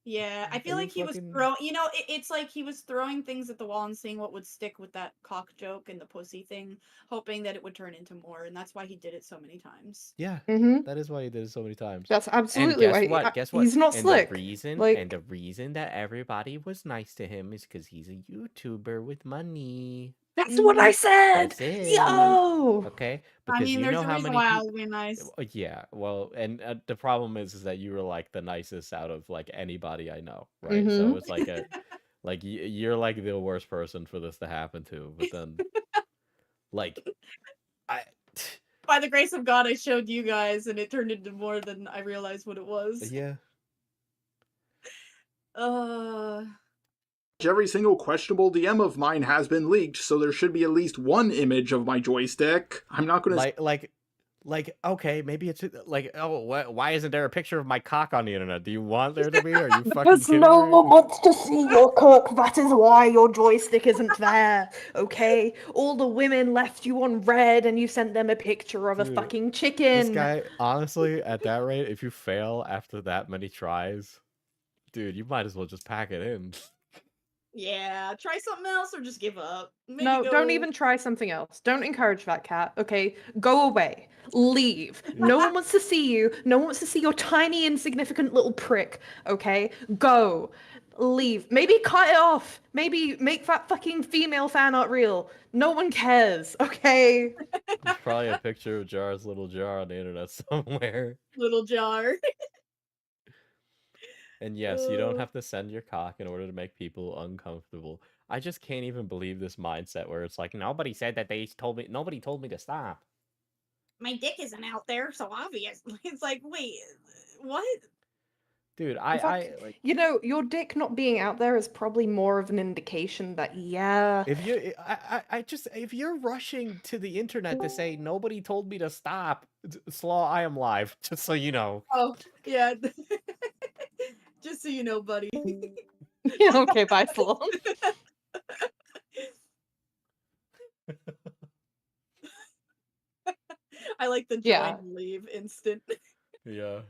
Yeah, I feel Are you like he was fucking- throwing. It's like he was throwing things at the wall and seeing what would stick with that cock joke and the pussy thing, hoping that it would turn into more, and that's why he did it so many times. Yeah, Mhm. that is why he did it so many times. That's And absolutely guess why what? Guess what? he's not and slick. The reason, Like- and the reason that everybody was nice to him is because he's a YouTuber with money. That's what I said. That's it. Yo. Okay, I because mean, you there's know a how reason many why I people. was being nice. Yeah, well, and the problem is that you were like the nicest out of like anybody I know, right? So Mhm. it's like you're like the worst person for this to happen to. But then, like, I By the grace of God, I showed you guys, and it turned into more than I realized what it was. yeah. Every single questionable DM of mine has been leaked, so there should be at least one image of my joystick. I'm not gonna Like, okay, maybe it's like, oh, why isn't there a picture of my cock on the internet? Do you want there to be? Are you fucking Because kidding no me? one wants to see your cook. That is why your joystick isn't there. Okay? All the women left you on red and you sent them a picture of a Dude, fucking chicken. This guy, honestly, at that rate, if you fail after that many tries, dude, you might as well just pack it in. Yeah, try something else or just give up. Maybe No, don't go- even try something else. Don't encourage that cat, okay? Go away. Leave. No one wants to see you. No one wants to see your tiny, insignificant little prick, okay? Go. Leave. Maybe cut it off. Maybe make that fucking female fan art real. No one cares, okay? There's probably a picture of Jar's little jar on the internet somewhere. Little jar. And yes, you don't have to send your cock in order to make people uncomfortable. I just can't even believe this mindset where it's like, nobody said that nobody told me to stop. My dick isn't out there, so obviously. It's like, wait, what? Dude, In fact, you know, your dick not being out there is probably more of an indication that, yeah. If you, if you're rushing to the internet to say nobody told me to stop, Slaw, I am live, just so you know. Oh, yeah. Just so you know, buddy. Yeah, okay, bye, Slaw. I like the join Yeah. and leave instant. Yeah.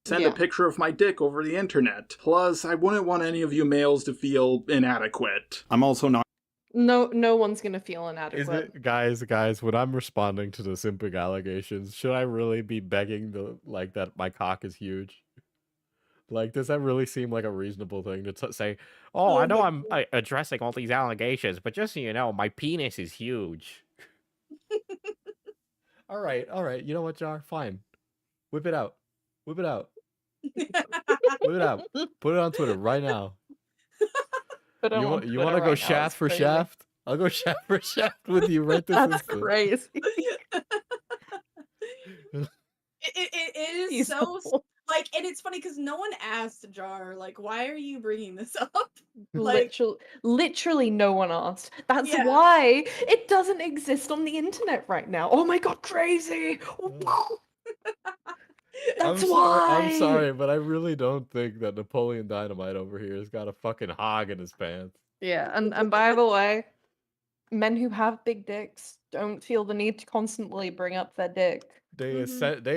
send a picture of my dick over the internet. Plus, I wouldn't want any of you males to feel inadequate. I'm also not. No one's gonna feel Is inadequate. it, guys, when I'm responding to the simping allegations, should I really be begging that my cock is huge? Like, does that really seem like a reasonable thing to say? Oh, I know I'm addressing all these allegations, but just so you know, my penis is huge. All right. You know what, Jar? Fine. Whip it out. Whip it out. Whip it out. Put it on Twitter right now. Put it You on want Twitter to go right now, shaft it's for crazy. shaft? I'll go shaft for shaft with you right this That's instant. crazy. It is He's so so- like, and it's funny because no one asked Jar, like, why are you bringing this up? Like, literally no one asked. That's Yeah. why it doesn't exist on the internet right now. Oh my god, crazy! That's why. I'm sorry, but I really don't think that Napoleon Dynamite over here has got a fucking hog in his pants. Yeah, and by the way, men who have big dicks don't feel the need to constantly bring up their dick. They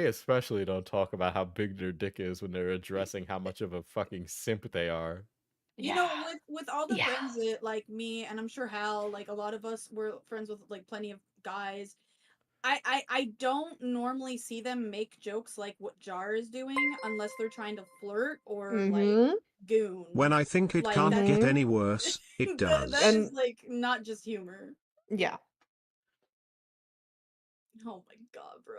especially don't talk about how big their dick is when they're addressing how much of a fucking simp they are. you know, with all the friends that like me, and I'm sure Hal, like a lot of us were friends with like plenty of guys. I don't normally see them make jokes like what Jar is doing unless they're trying to flirt or like goon. When I think it Like, can't that's- get any worse, it does. That is like not just humor. Yeah. Oh my god, bro.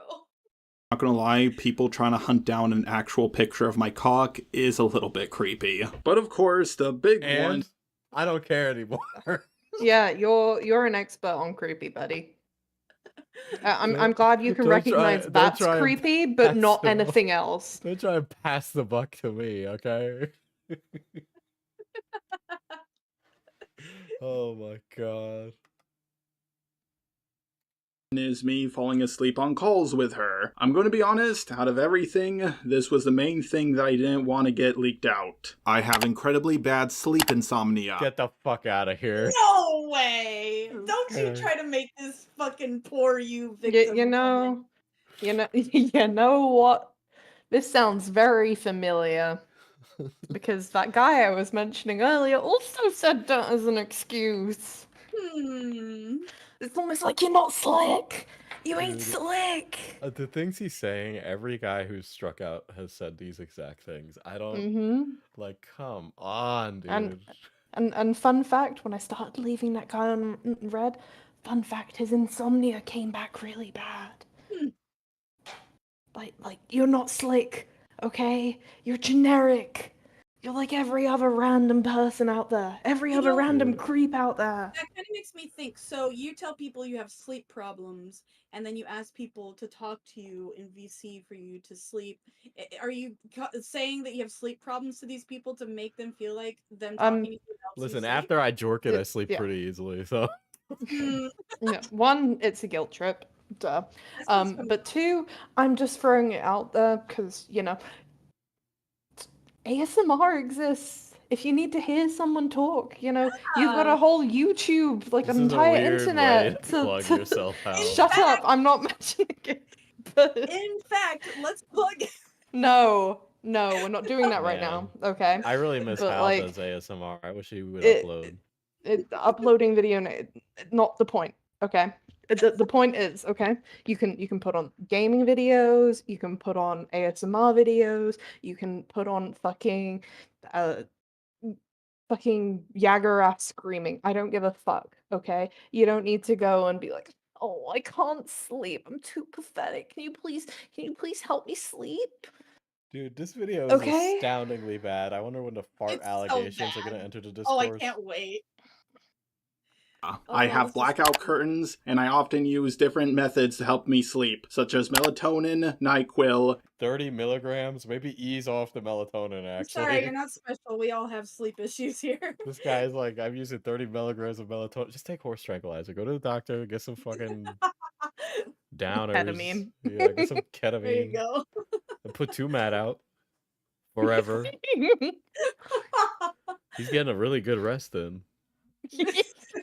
Not gonna lie, people trying to hunt down an actual picture of my cock is a little bit creepy. But of course, the big one. I don't care anymore. Yeah, you're an expert on creepy, buddy. I'm glad you can recognize that's creepy, but not anything else. Don't try and pass the buck to me, okay? Oh my god. Is me falling asleep on calls with her. I'm going to be honest, out of everything, this was the main thing that I didn't want to get leaked out. I have incredibly bad sleep insomnia. Get the fuck out of here. No way! Don't you Okay. try to make this fucking poor you victim. You know, you know what? This sounds very familiar. Because that guy I was mentioning earlier also said that as an excuse. It's almost like you're not slick. You ain't Dude, slick. The things he's saying, every guy who's struck out has said these exact things. I don't Mm-hmm. like. Come on, dude. And fun fact, when I started leaving that guy on red, fun fact, his insomnia came back really bad. Like you're not slick, okay? You're generic. You're like every other random person out there. Every other random creep out there. That kind of makes me think. So you tell people you have sleep problems, and then you ask people to talk to you in VC for you to sleep. Are you saying that you have sleep problems to these people to make them feel like them talking to you helps you Listen, sleep? after I jork it, I sleep yeah. pretty easily. So. Yeah, one, it's a guilt trip. Duh. But two, I'm just throwing it out there because, you know, ASMR exists. If you need to hear someone talk, you know, you've got a whole YouTube, like This an is a entire weird internet way to plug yourself out. Shut up! I'm not mentioning it. But... In fact, let's plug. No, we're not doing that right now. Okay. I really miss But, Hal like, does ASMR. I wish he would it- upload. Uploading video, not the point. Okay. The point is, okay, you can put on gaming videos, you can put on ASMR videos, you can put on fucking Jagger ass screaming. I don't give a fuck, okay? You don't need to go and be like, oh, I can't sleep. I'm too pathetic. Can you please help me sleep? Dude, this video is Okay. astoundingly bad. I wonder when the fart It's so allegations are bad. gonna enter the discourse. Oh, I can't wait. I have blackout curtains, and I often use different methods to help me sleep, such as melatonin, NyQuil. 30 milligrams? Maybe ease off the melatonin, actually. Sorry, you're not special. We all have sleep issues here. This guy's like, I'm using 30 milligrams of melatonin. Just take horse tranquilizer. Go to the doctor, get some fucking downers. Ketamine. Yeah, get some ketamine. There you go. And put 2-Mat out. Forever. He's getting a really good rest in.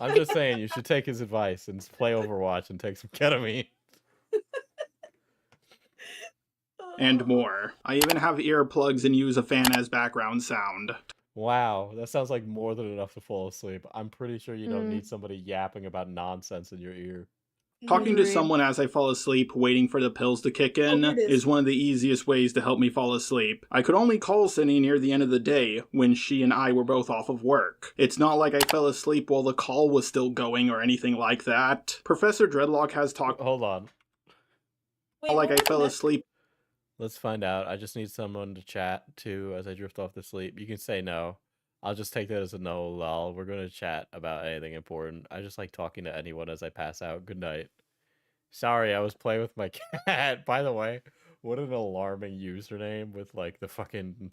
I'm just saying, you should take his advice and play Overwatch and take some ketamine. And more. I even have earplugs and use a fan as background sound. Wow, that sounds like more than enough to fall asleep. I'm pretty sure you don't need somebody yapping about nonsense in your ear. Talking to someone as I fall asleep, waiting for the pills to kick in, is one of the easiest ways to help me fall asleep. I could only call Cindy near the end of the day, when she and I were both off of work. It's not like I fell asleep while the call was still going or anything like that. Professor Dreadlock has talked— Hold on. Wait, like I fell asleep. Let's find out. I just need someone to chat to as I drift off to sleep. You can say no. I'll just take that as a no, lol. We're going to chat about anything important. I just like talking to anyone as I pass out. Good night. Sorry, I was playing with my cat. By the way, what an alarming username with like the fucking...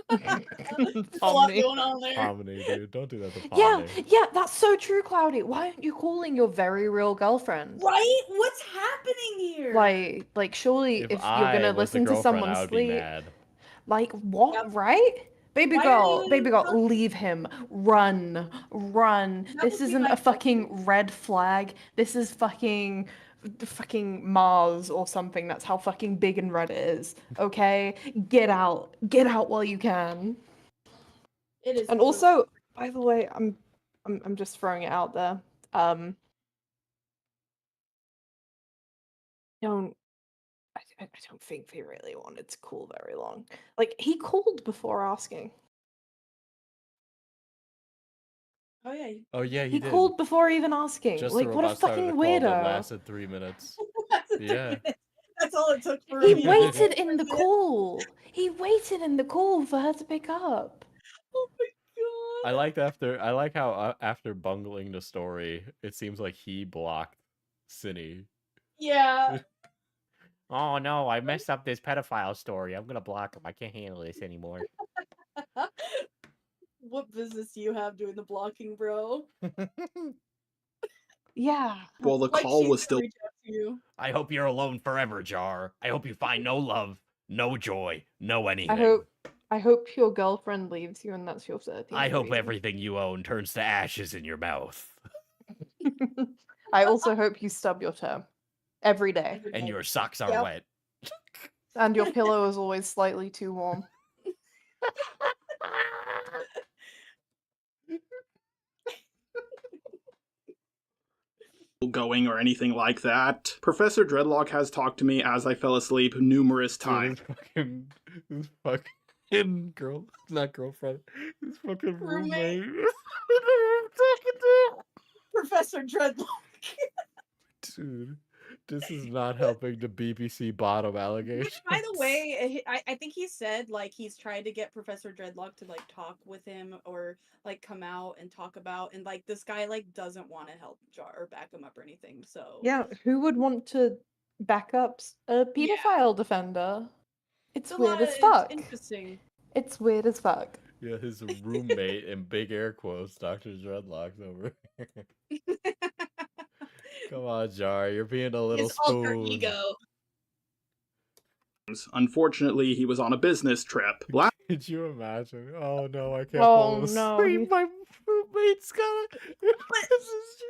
There's a lot going on there. Pomni, dude. Don't do that to Pomni. Yeah, that's so true, Cloudy. Why aren't you calling your very real girlfriend? Right? What's happening here? Like surely if you're gonna listen to someone sleep, like what, right? Baby girl, leave him. Run. This isn't a fucking red flag. This is fucking Mars or something. That's how fucking big and red it is. Okay? Get out while you can. It is. And also, by the way, I'm just throwing it out there. I don't think they really wanted to call very long. Like, he called before asking. Oh yeah, he did. Called before even asking. Just like, what a fucking weirdo. That lasted 3 minutes. Yeah. That's all it took for He me. waited in the call. He waited in the call for her to pick up. Oh my god. I like how after bungling the story, it seems like he blocked Cindy. Yeah. Oh no, I messed up this pedophile story. I'm gonna block him. I can't handle this anymore. What business do you have doing the blocking, bro? Yeah. Well, the call was still... I hope you're alone forever, Jar. I hope you find no love, no joy, no anything. I hope your girlfriend leaves you and that's your 13th. I hope everything you own turns to ashes in your mouth. I also hope you stub your toe. Every day. And your socks are wet. And your pillow is always slightly too warm. going or anything like that. Professor Dreadlock has talked to me as I fell asleep numerous times. This fucking not girlfriend, this fucking Roommate. roommate. Professor Dreadlock. Dude, this is not helping the BBC bottom allegation. By the way, I think he said like he's tried to get Professor Dreadlock to like talk with him or like come out and talk about, and like this guy like doesn't want to help or back him up or anything. So Yeah, who would want to back up a pedophile defender? It's weird as fuck. It's interesting. It's weird as fuck. Yeah, his roommate in big air quotes, Dr. Dreadlock's over here. Come on, Jar, you're being a little His alter spoon. ego. Unfortunately, he was on a business trip. Could you imagine? Oh no, I can't Oh, fall no, asleep. he's- My roommate's gonna. This is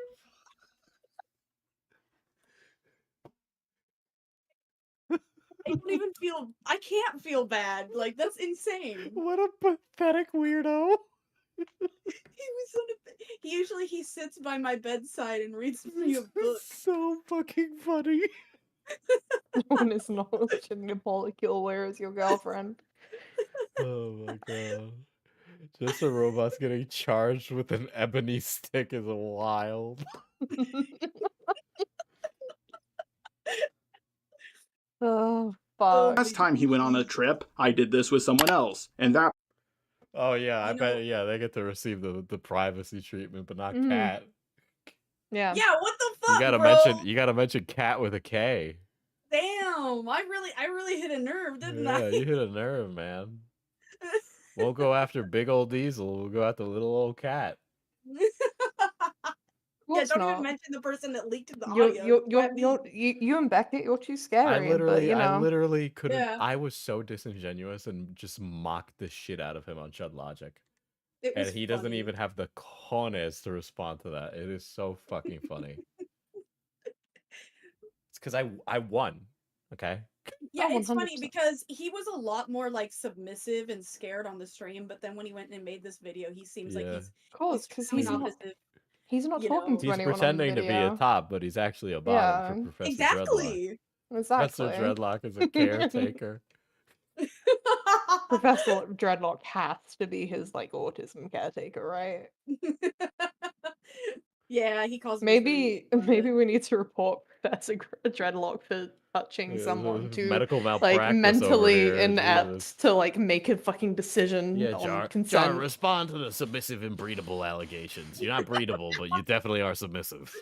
I can't feel bad. Like that's insane. What a pathetic weirdo. He usually sits by my bedside and reads me a book. So fucking funny. One is not watching a molecule, where is your girlfriend? Oh my god. Just a robot's getting charged with an ebony stick is wild. Oh, fuck. Last time he went on a trip, I did this with someone else, and that Oh yeah, I bet they get to receive the privacy treatment, but not Mhm. Cat. Yeah. Yeah, what the fuck, You gotta mention Cat with a K. Damn, I really hit a nerve, didn't Yeah, I? you hit a nerve, man. Won't go after big old Diesel, we'll go after little old Cat. Yeah, Course don't not. even mention the person that leaked the audio. You and Beckett, you're too scary. but, you know. I literally couldn't. Yeah. I was so disingenuous and just mocked the shit out of him on Chud Logic. It And was he doesn't funny. even have the cojones to respond to that. It is so fucking funny. It's because I won. Okay. Yeah, Oh, it's funny 100%. because he was a lot more like submissive and scared on the stream, but then when he went and made this video, he seems like Yeah. he's Of course, because he's not. opposite. He's not you talking know. to He's anyone pretending on the to be video. a top, but he's actually a bottom for Professor Dreadlock. Exactly. Exactly. Professor Dreadlock is a caretaker. Professor Dreadlock has to be his like autism caretaker, right? Yeah, he calls me. Maybe we need to report Professor Dreadlock for touching Yeah, someone too medical like malpractice over mentally here, inept Jesus. to like make a fucking decision Yeah, on Jar, consent. respond to the submissive and breedable allegations. You're not breedable, but you definitely are submissive.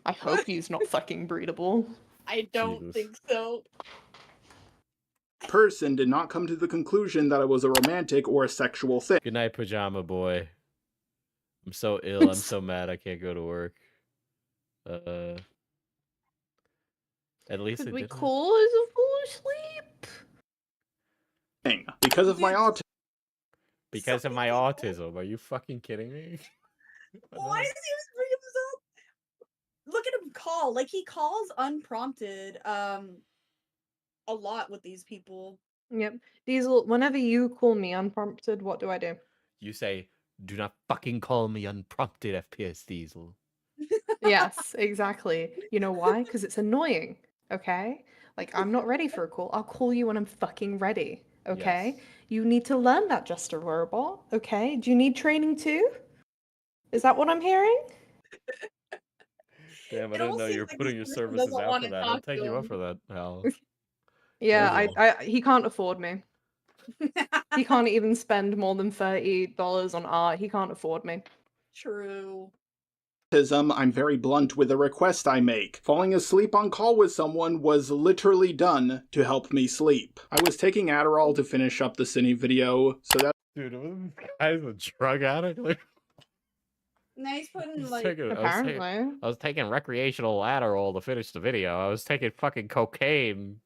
I hope he's not fucking breedable. I don't Jesus. think so. person did not come to the conclusion that it was a romantic or a sexual thing. Good night, pajama boy. I'm so ill. I'm so mad. I can't go to work. At least Could it we didn't. call as a full sleep? Because of my autism. Because of my autism. Are you fucking kidding me? Why does he always bring this up? Look at him call. Like he calls unprompted a lot with these people. Yep. Diesel, whenever you call me unprompted, what do I do? You say, do not fucking call me unprompted, FPS Diesel. Yes, exactly. You know why? Because it's annoying, okay? Like, I'm not ready for a call. I'll call you when I'm fucking ready, okay? Yes. You need to learn that, just a robot, okay? Do you need training too? Is that what I'm hearing? Damn, I It didn't almost know you were seems like putting this your person services doesn't out wanna for that. talk I'll take to you up him. for that, Hal. Yeah, Thank you. he can't afford me. He can't even spend more than $30 on art. He can't afford me. True. I'm very blunt with the request I make. Falling asleep on call with someone was literally done to help me sleep. I was taking Adderall to finish up the Cine video, so that Dude, was this guy's a drug addict? Like, Now he's putting I like was taking recreational Adderall to finish the video. I was taking fucking cocaine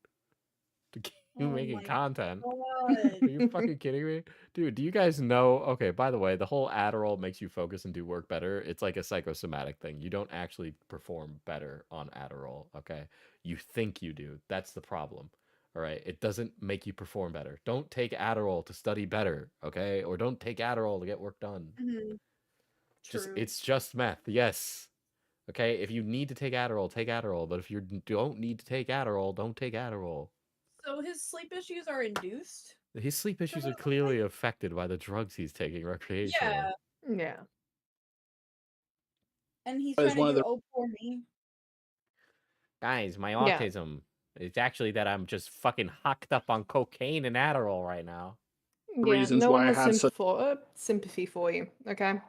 to keep making content. Are you fucking kidding me? Dude, do you guys know? Okay, by the way, the whole Adderall makes you focus and do work better. It's like a psychosomatic thing. You don't actually perform better on Adderall, okay? You think you do. That's the problem. All right, it doesn't make you perform better. Don't take Adderall to study better, okay? Or don't take Adderall to get work done. It's just meth. Yes. Okay, if you need to take Adderall, take Adderall. But if you don't need to take Adderall, don't take Adderall. So his sleep issues are induced? His sleep issues are clearly affected by the drugs he's taking recreationally. Yeah. Yeah. And he's As trying to one of do the- oh poor me. Guys, my Yeah. autism is actually that I'm just fucking hocked up on cocaine and Adderall right now. Yeah, reasons no why one I has have such sympathy for you, okay?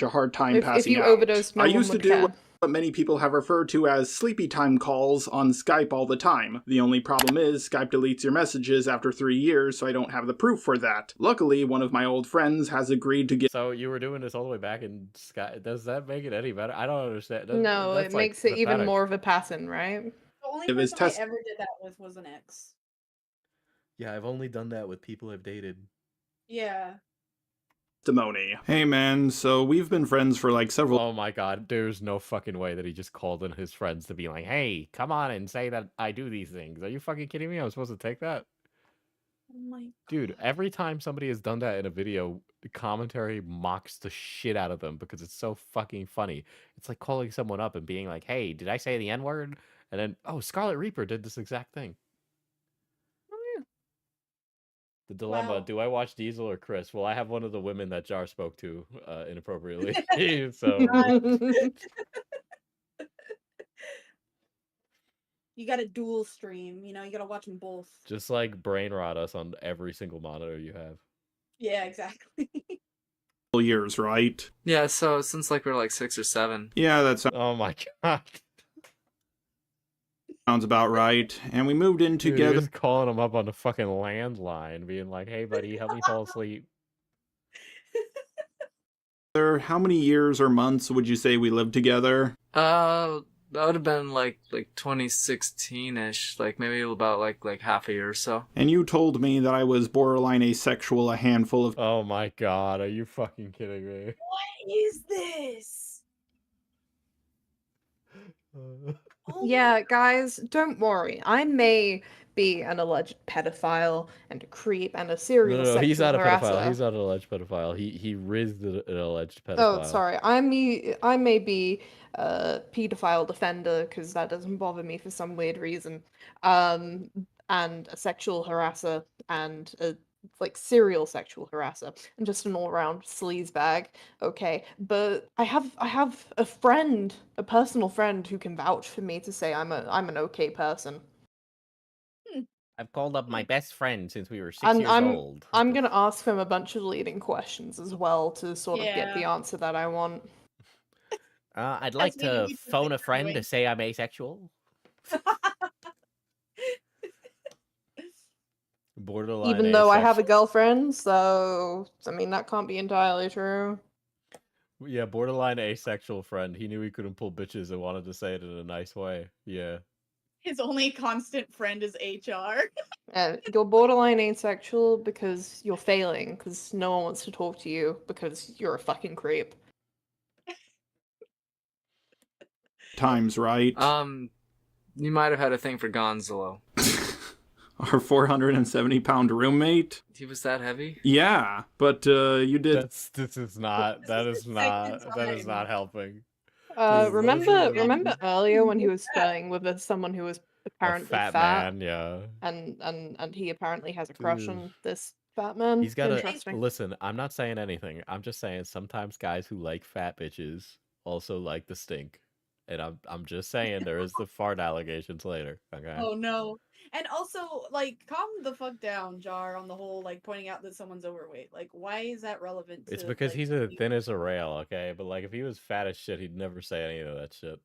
a hard time If passing you out. overdose, no I one used to would do care. what many people have referred to as sleepy time calls on Skype all the time. The only problem is Skype deletes your messages after 3 years, so I don't have the proof for that. Luckily, one of my old friends has agreed to give. So you were doing this all the way back in Sky. Does that make it any better? I don't understand. No, That's it like makes it even pathetic. more of a pattern, right? The only If his person test- I ever did that with was an ex. Yeah, I've only done that with people I've dated. Yeah. Testimony. Hey man, so we've been friends for like several. Oh my god, there's no fucking way that he just called in his friends to be like, hey, come on and say that I do these things. Are you fucking kidding me? I'm supposed to take that? Oh my Dude, every time somebody has done that in a video, the commentary mocks the shit out of them because it's so fucking funny. It's like calling someone up and being like, hey, did I say the N-word? And then, oh, Scarlet Reaper did this exact thing. The dilemma, Wow. do I watch Diesel or Chris? Well, I have one of the women that Jar spoke to inappropriately. So You gotta dual stream, you know, you gotta watch them both. just like brain rot us on every single monitor you have. Yeah, exactly. years, right? Yeah, so since like we're like 6 or 7. Yeah, that's Oh my god. sounds about right. And we moved in Dude, together. just calling him up on the fucking landline, being like, hey buddy, help me fall asleep. How many years or months would you say we lived together? That would have been like 2016-ish, like maybe about like half a year or so. And you told me that I was borderline asexual a handful of. Oh my god, are you fucking kidding me? What is this? Yeah, guys, don't worry. I may be an alleged pedophile and a creep and a serial No, sexual he's not a pedophile. harasser. He's not an alleged pedophile. He rizzed an alleged pedophile. Oh, sorry. I may be a pedophile defender because that doesn't bother me for some weird reason. And a sexual harasser and a serial sexual harasser and just an all-around sleazebag. Okay, but I have a friend, a personal friend who can vouch for me to say I'm an okay person. I've called up my best friend since we were 6 And years I'm old. I'm gonna ask him a bunch of leading questions as well to sort of get the Yeah. answer that I want. I'd like meaning to you should phone be a friend to doing. say I'm asexual. Borderline Even though I have a asexual. girlfriend, so I mean that can't be entirely true. Yeah, borderline asexual friend. He knew he couldn't pull bitches and wanted to say it in a nice way. Yeah. His only constant friend is HR. You're borderline asexual because you're failing, because no one wants to talk to you because you're a fucking creep. Times, right? You might have had a thing for Gonzalo. Our 470-pound roommate. He was that heavy? Yeah, but you did. That is not helping. Remember earlier when he was staying with someone who was apparently fat man, yeah. and he apparently has a crush on this fat man. He's got Interesting. listen, I'm not saying anything. I'm just saying sometimes guys who like fat bitches also like the stink. And I'm just saying there is the fart allegations later. Okay. Oh no. And also, like, calm the fuck down, Jar, on the whole, like, pointing out that someone's overweight. Like, why is that relevant to, It's because like, he's as thin as a rail, okay? But like if he was fat as shit, he'd never say any of that shit.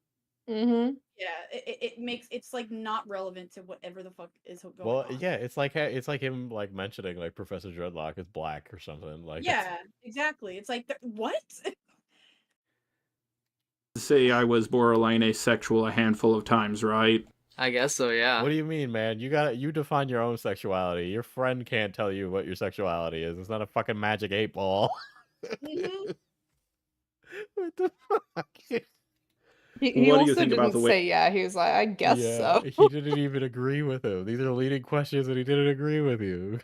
Mm-hmm. Yeah, it makes it's like not relevant to whatever the fuck is going Well, on. yeah, it's like him like mentioning like Professor Dreadlock is black or something. Like Yeah, exactly. It's like what? Say I was borderline asexual a handful of times, right? I guess so, yeah. What do you mean, man? You define your own sexuality. Your friend can't tell you what your sexuality is. It's not a fucking magic 8-ball. Mhm. What the fuck? He What do also you think about didn't the way? say yeah. He was like, I guess Yeah, so. he didn't even agree with him. These are leading questions and he didn't agree with you.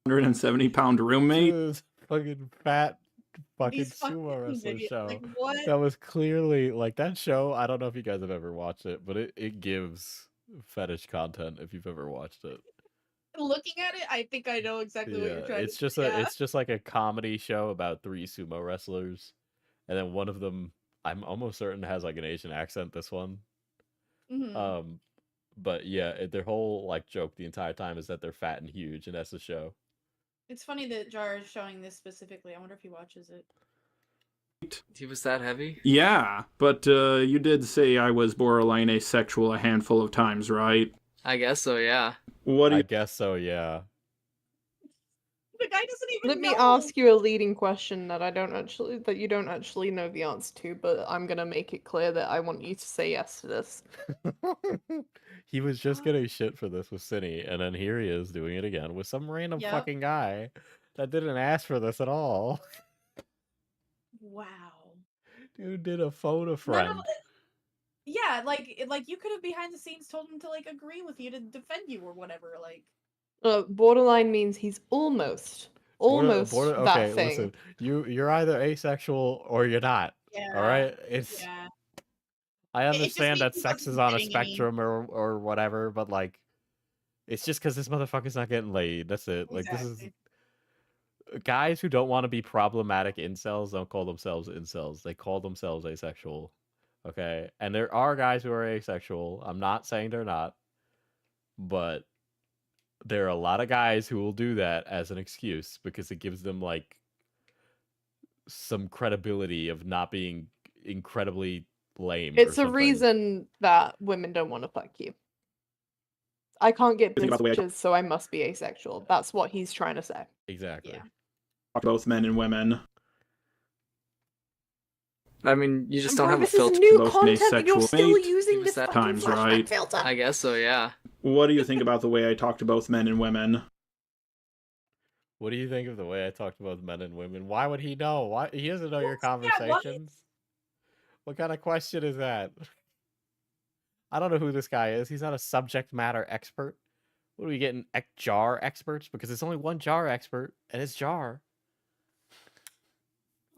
170-pound roommate. This fucking fat fucking These fucking sumo wrestler videos, show. like, what? That was clearly like that show. I don't know if you guys have ever watched it, but it gives fetish content if you've ever watched it. Looking at it, I think I know exactly what you're Yeah, trying it's to just say. it's just like a comedy show about 3 sumo wrestlers, and then one of them, I'm almost certain, has like an Asian accent. This one, Yeah. but yeah, their whole like joke the entire time is that they're fat and huge, and that's the show. It's funny that Jar is showing this specifically. I wonder if he watches it. He was that heavy? Yeah, but you did say I was borderline asexual a handful of times, right? I guess so, yeah. What do I you... guess so, yeah. The guy doesn't even Let me know. ask you a leading question that you don't actually know the answer to, but I'm gonna make it clear that I want you to say yes to this. He was just getting shit for this with Cinny, and then here he is doing it again with some random Yep. fucking guy that didn't ask for this at all. Wow. Dude did a phone a None of friend. Yeah, like you could have behind the scenes told him to like agree with you to defend you or whatever. Like, Borderline means he's almost that Okay, thing. listen. You're either asexual or you're not. yeah, All right? It's yeah. I It just understand means that he sex is wasn't on a getting any. spectrum or whatever, but like it's just because this motherfucker's not getting laid. That's it. Like this is Exactly. guys who don't want to be problematic incels don't call themselves incels. They call themselves asexual. Okay? And there are guys who are asexual. I'm not saying they're not, but there are a lot of guys who will do that as an excuse because it gives them like some credibility of not being incredibly lame. It's or a something. reason that women don't want to fuck you. I can't get Think about the way I- bitches, so I must be asexual. That's what he's trying to say. Exactly. Yeah. Both men and women. I mean, you just Bro, don't have a this is filter. new Both content, but you're asexual still mate. using was this that fucking times, flashback right? filter. I guess so, yeah. What do you think about the way I talk to both men and women? What do you think of the way I talked about men and women? Why would he know? Why he doesn't know your Yeah, what? conversations? What kind of question is that? I don't know who this guy is. He's not a subject matter expert. What are we getting? Jar experts? Because there's only one jar expert, and it's Jar.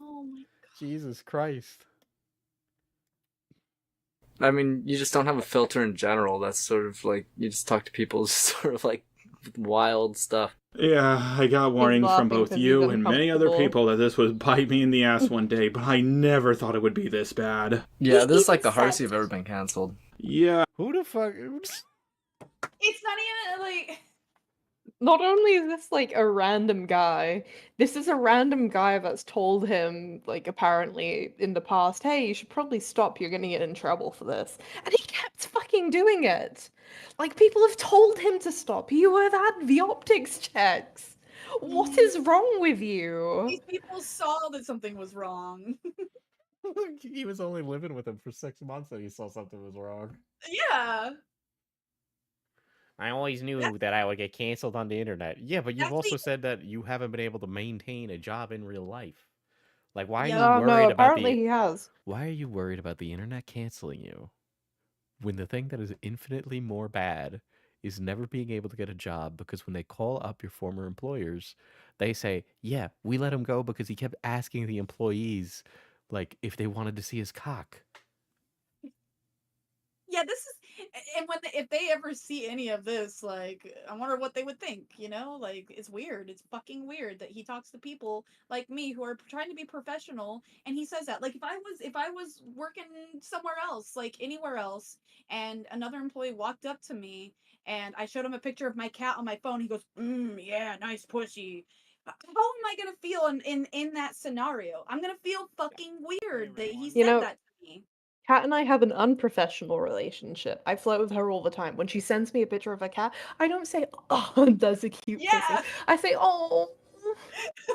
Oh my god. Jesus Christ. I mean, you just don't have a filter in general. That's sort of like, you just talk to people sort of like wild stuff. Yeah, I got warning from laughing both 'cause you he's and many other uncomfortable. people that this would bite me in the ass one day, but I never thought it would be this bad. Yeah, He this is like even the hardest said- you've ever been canceled. Yeah. Who the fuck? It's not even like. Not only is this like a random guy, this is a random guy that's told him, like, apparently in the past, hey, you should probably stop, you're gonna get in trouble for this. And he kept fucking doing it. Like, people have told him to stop. You have had the optics checks. What is wrong with you? These people saw that something was wrong. He was only living with him for 6 months and he saw something was wrong. Yeah. I always knew that I would get canceled on the internet. Yeah, but you've That's also the- said that you haven't been able to maintain a job in real life. Like, why are Yeah. you worried No, about apparently he has. Why are you worried about the internet canceling you? When the thing that is infinitely more bad is never being able to get a job, because when they call up your former employers, they say, yeah, we let him go because he kept asking the employees, like, if they wanted to see his cock. Yeah, this is, and if they ever see any of this, like, I wonder what they would think. You know, like, it's weird. It's fucking weird that he talks to people like me who are trying to be professional, and he says that. Like, if I was working somewhere else, like anywhere else, and another employee walked up to me and I showed him a picture of my cat on my phone, he goes, yeah, nice pussy. How am I gonna feel in that scenario? I'm gonna feel fucking weird that he said that to me. Kat and I have an unprofessional relationship. I flirt with her all the time. When she sends me a picture of a cat, I don't say, oh, that's a cute pussy. I say, oh.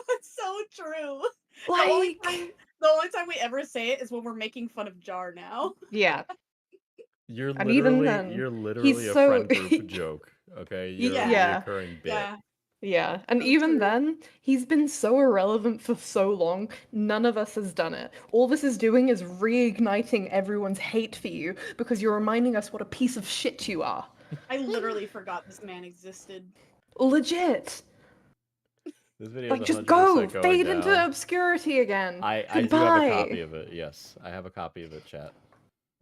It's so true. Like, the only time we ever say it is when we're making fun of Jar now. Yeah. You're And even literally then, you're literally he's a so- friend group joke. Okay, you're a Yeah. reoccurring bit. Yeah. Yeah, and So even true. then, he's been so irrelevant for so long, none of us has done it. All this is doing is reigniting everyone's hate for you because you're reminding us what a piece of shit you are. I literally forgot this man existed. Legit. This video Like, is just 100% go! going Fade down. into obscurity again. I do have a copy of it. Yes, I have a copy of it, chat.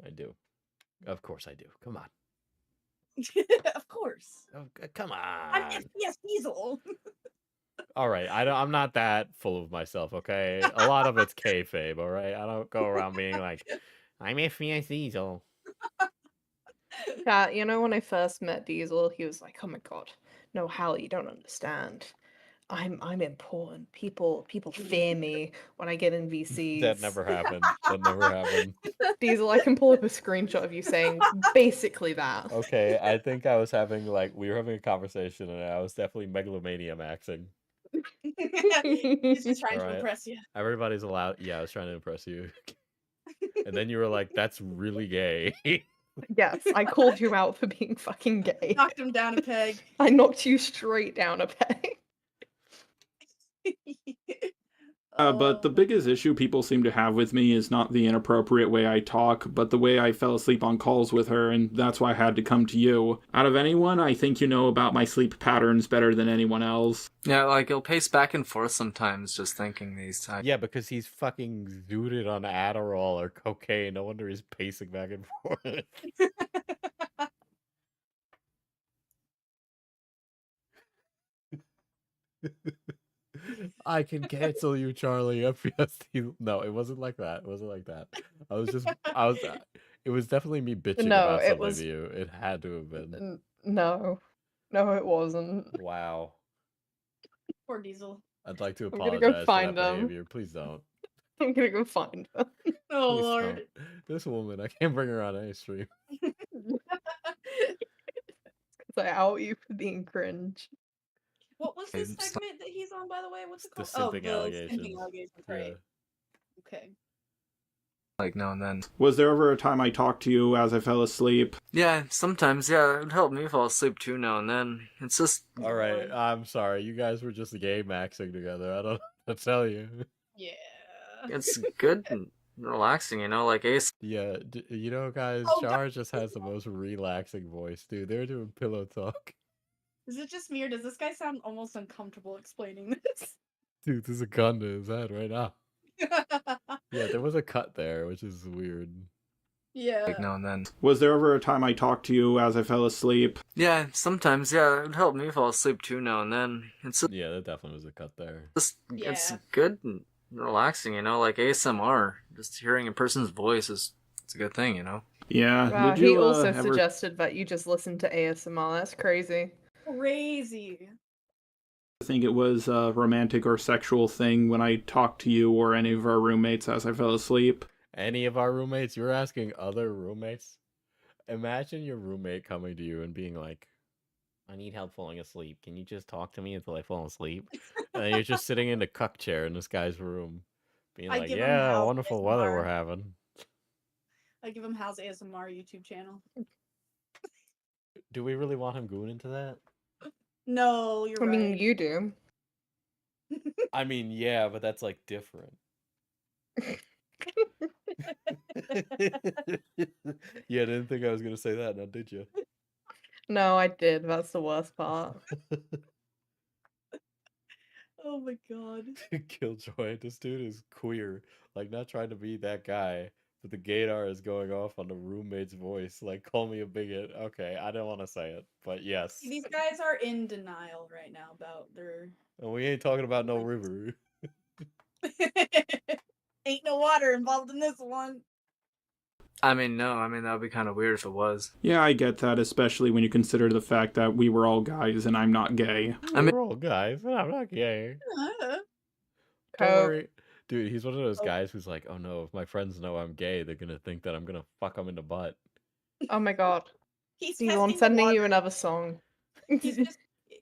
I do. Of course I do. Come on. Of course. Oh, come I'm on. FPS Diesel. All right, I'm not that full of myself, okay? A lot of it's kayfabe, all right? I don't go around being like, I'm FPS Diesel. Yeah, you know when I first met Diesel, he was like, "Oh my god, no, Hal, you don't understand. I'm important. People fear me when I get in VCs." That never happened. That never happened. Diesel, I can pull up a screenshot of you saying basically that. Okay, I think I was having we were having a conversation and I was definitely megalomania maxing. He's just trying All to right. impress you. Everybody's allowed. Yeah, I was trying to impress you. And then you were like, that's really gay. Yes, I called you out for being fucking gay. Knocked him down a peg. I knocked you straight down a peg. But the biggest issue people seem to have with me is not the inappropriate way I talk, but the way I fell asleep on calls with her, and that's why I had to come to you. Out of anyone, I think you know about my sleep patterns better than anyone else. Yeah, like he'll pace back and forth sometimes just thinking these times. Yeah, because he's fucking zooted on Adderall or cocaine. No wonder he's pacing back and forth. I can cancel you, Charlie. FPS. No, it wasn't like that. It wasn't like that. It was definitely me bitching No, about it something was- to you. It had to have been. No, it wasn't. Wow. Poor Diesel. I'd like to I'm gonna apologize go find for that them. behavior. Please don't. I'm gonna go find them. Oh Please Lord. don't. This woman, I can't bring her on any stream. Because I out you for being cringe. What was this It's segment that he's on, by the way? What's it The called? simping The allegations. simping allegations, right? Okay. Like now and then. Was there ever a time I talked to you as I fell asleep? Yeah, sometimes, yeah, it would help me fall asleep too now and then. It's just... All right, I'm sorry. You guys were just gay maxing together. I don't know what to tell you. Yeah. It's good and relaxing, you know, like Ace. Yeah, you know, guys, Oh, Char just has the most relaxing voice, dude. They're doing pillow talk. Is it just me or does this guy sound almost uncomfortable explaining this? Dude, there's a gun to his head right now. Yeah, there was a cut there, which is weird. Yeah. Like now and then. Was there ever a time I talked to you as I fell asleep? Yeah, sometimes, yeah, it would help me fall asleep too now and then. It's Yeah, that definitely was a cut there. just, Yeah. it's good and relaxing, you know, like ASMR. Just hearing a person's voice it's a good thing, you know? Yeah. Wow, Did you he also ever... suggested that you just listen to ASMR. That's crazy. Crazy. think it was a romantic or sexual thing when I talked to you or any of our roommates as I fell asleep. Any of our roommates? You're asking other roommates? Imagine your roommate coming to you and being like, I need help falling asleep. Can you just talk to me until I fall asleep? And then you're just sitting in the cuck chair in this guy's room, being I like, give him yeah, Hal's wonderful weather ASMR. we're having. I give him Hal's ASMR YouTube channel. Do we really want him going into that? No, you're I right. mean, you do. I mean, yeah, but that's like different. Yeah, I didn't think I was gonna say that, now did you? No, I did. That's the worst part. Oh my god. Killjoy, this dude is queer. Like, not trying to be that guy, but the gaydar is going off on the roommate's voice. Like, call me a bigot. Okay, I don't want to say it, but yes. These guys are in denial right now about their. And we ain't talking about no river. Ain't no water involved in this one. I mean, no. I mean, that would be kind of weird if it was. Yeah, I get that, especially when you consider the fact that we were all guys and I'm not gay. I mean, We're all guys, and I'm not gay. Uh, Don't worry. Dude, he's one of those guys who's like, oh no, if my friends know I'm gay, they're gonna think that I'm gonna fuck them in the butt. Oh my god. He's Elon testing the sending you water. another song.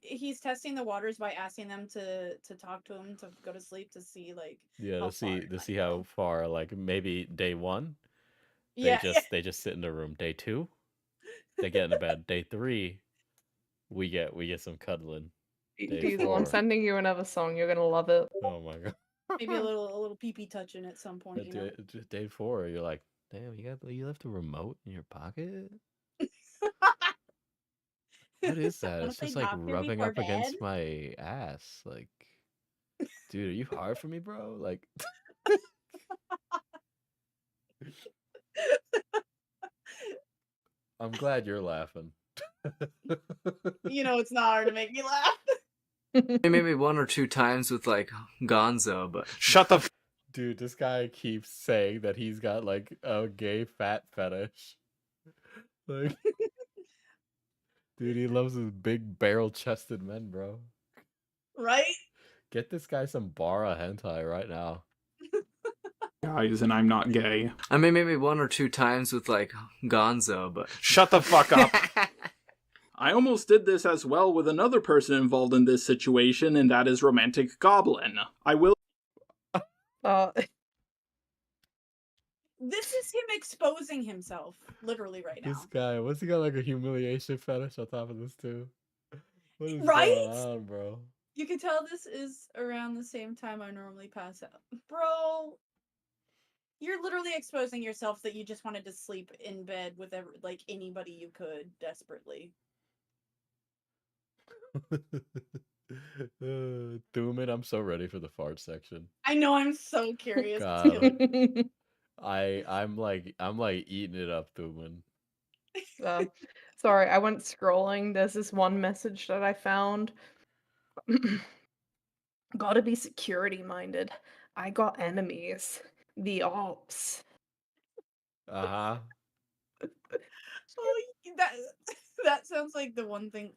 He's testing the waters by asking them to talk to him to go to sleep to see like. Yeah, how to see far it to see how far, like maybe day 1, Yeah, they just sit in the room. Day 2, they get into bed. Day 3, we get some cuddling. Day Diesel, I'm 4. sending you another song. You're gonna love it. Oh my god. Maybe a little pee-pee touching at some point, you know? Day 4, you're like, damn, you left a remote in your pocket? What is that? Wanna It's play just like Doctor rubbing before up bed? against my ass. Like, dude, are you hard for me, bro? Like, I'm glad you're laughing. You know, it's not hard to make me laugh. Maybe 1 or 2 times with like Gonzo, but Shut the f- Dude, this guy keeps saying that he's got like a gay fat fetish. Like, dude, he loves his big barrel-chested men, bro. Right? Get this guy some bara hentai right now. Guys, and I'm not gay. I mean maybe 1 or 2 times with like Gonzo, but Shut the fuck up. I almost did this as well with another person involved in this situation, and that is Romantic Goblin. I will. This is him exposing himself, literally right now. This guy, what's he got like a humiliation fetish on top of this too? What is Right? going on, bro? You can tell this is around the same time I normally pass out. Bro, you're literally exposing yourself that you just wanted to sleep in bed with like anybody you could desperately. Thuman, I'm so ready for the fart section. I know, I'm so curious. God. I'm like eating it up, Thuman. Sorry, I went scrolling. There's this one message that I found. Gotta be security minded. I got enemies. The ops. Uh-huh. Oh, that sounds like the one thing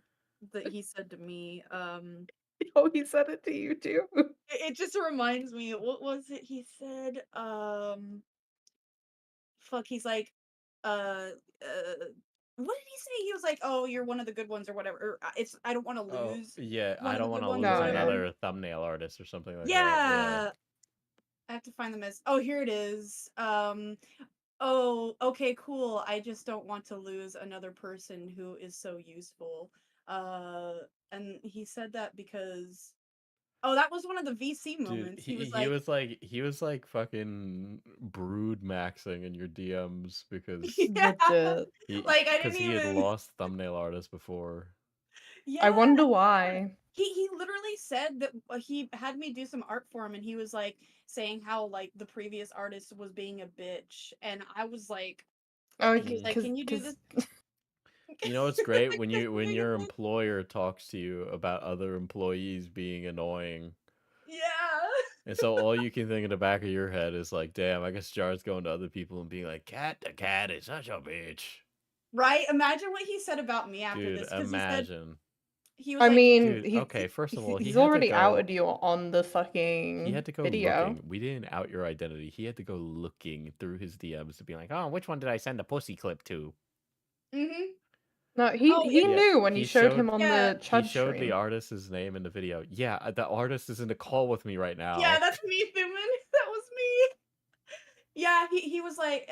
that he said to me. Oh, he said it to you too. It just reminds me. What was it he said? Fuck. He's like, what did he say? He was like, "Oh, you're one of the good ones," or whatever. Or, it's I don't want to Oh, lose. yeah, one I of don't the want good to ones lose or whatever. another thumbnail artist or something like that. Yeah. I have to find the miss. Oh, here it is. Oh, okay, cool. I just don't want to lose another person who is so useful. And he said that because that was one of the VC Dude, moments. he was like fucking brood maxing in your DMs because Yeah. Like, I didn't he had even. lost thumbnail artists before. Yeah. I wonder why. He literally said that he had me do some art for him, and he was like saying how like the previous artist was being a bitch, and I was like, Oh, he was like, "Can you do this?" You know, it's great when your employer talks to you about other employees being annoying. Yeah. And so all you can think in the back of your head is like, damn, I guess Jar's going to other people and being like, the cat is such a bitch. Right? Imagine what he said about me after Dude, this. 'Cause imagine. He was I like, mean, Dude, okay, first of all, he he's had to already go- outed you on the fucking He had to go video. looking. We didn't out your identity. He had to go looking through his DMs to be like, oh, which one did I send a pussy clip to? mm-hmm. No, he knew when you showed him on the Chud He showed stream. the artist's name in the video. Yeah, the artist is in the call with me right now. Yeah, that's me, Thuman. That was me. Yeah, he was like,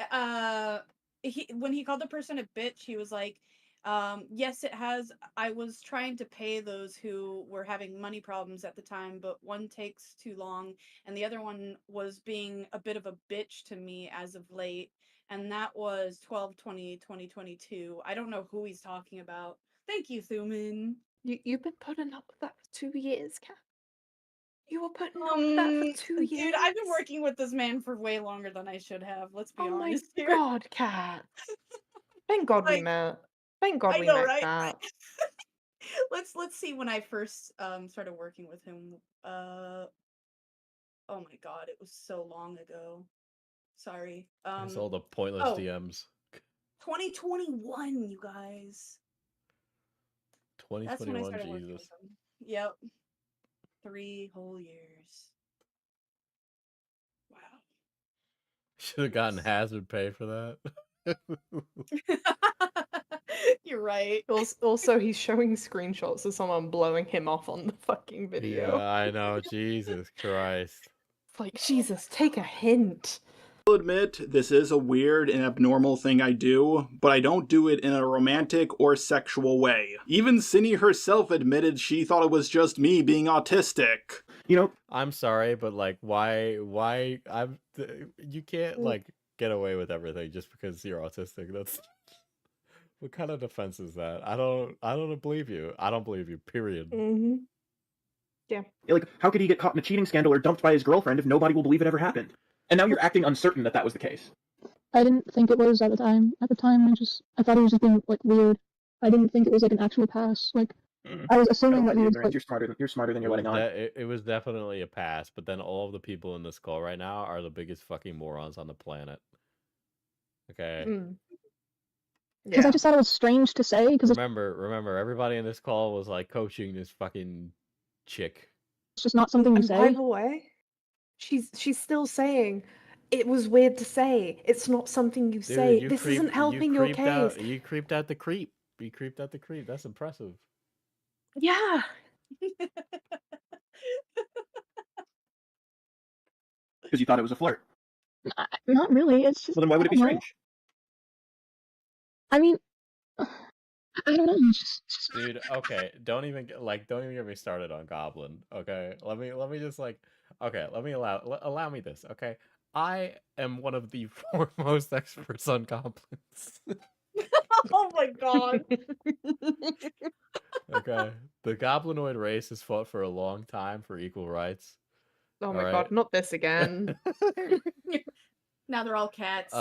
when he called the person a bitch, he was like, yes, it has. I was trying to pay those who were having money problems at the time, but one takes too long, and the other one was being a bit of a bitch to me as of late, and that was 12/20/2022. I don't know who he's talking about. Thank you, Thuman. You've been putting up with that for 2 years, Kat. You were putting up with that for 2 years. Dude, I've been working with this man for way longer than I should have. Let's be honest here. Oh my god, Kat. Thank God we met. Thank God I we know, met, right? Kat. Let's see when I first started working with him. Oh my god, it was so long ago. Sorry. It's all the pointless DMs. 2021, you guys. That's when I 2021, started working Jesus. with him. Yep. 3 whole years. Wow. Should have gotten hazard pay for that. You're right. Also, he's showing screenshots of someone blowing him off on the fucking video. Yeah, I know. Jesus Christ. It's like, Jesus, take a hint. I'll admit, this is a weird and abnormal thing I do, but I don't do it in a romantic or sexual way. Even Cindy herself admitted she thought it was just me being autistic. You know, I'm sorry, but like, why, you can't like get away with everything just because you're autistic. That's what kind of defense is that? I don't believe you. I don't believe you. Period. Mm-hmm. Yeah. Like, how could he get caught in a cheating scandal or dumped by his girlfriend if nobody will believe it ever happened? And now you're acting uncertain that that was the case. I didn't think it was at the time. At the time, I thought it was just being, like, weird. I didn't think it was, like, an actual pass. Like, I was assuming that he was, like... You're smarter than you're letting on. It was definitely a pass, but then all of the people in this call right now are the biggest fucking morons on the planet. Okay? Because I just thought it was strange to say. Because Remember, everybody in this call was, like, coaching this fucking chick. It's just not something you say. By the way, she's still saying it was weird to say. It's not something you say. This isn't helping your case. You creeped out the creep. You creeped out the creep. That's impressive. Yeah. Because you thought it was a flirt. Not really. It's just. Well, then why would it be strange? I mean, I don't know. It's just... Dude, okay, don't even get me started on Goblin. Okay, let me just let me allow me this. Okay, I am one of the foremost experts on goblins. Oh my god. Okay, the goblinoid race has fought for a long time for equal rights. Oh my god, not this again. Now they're all cats.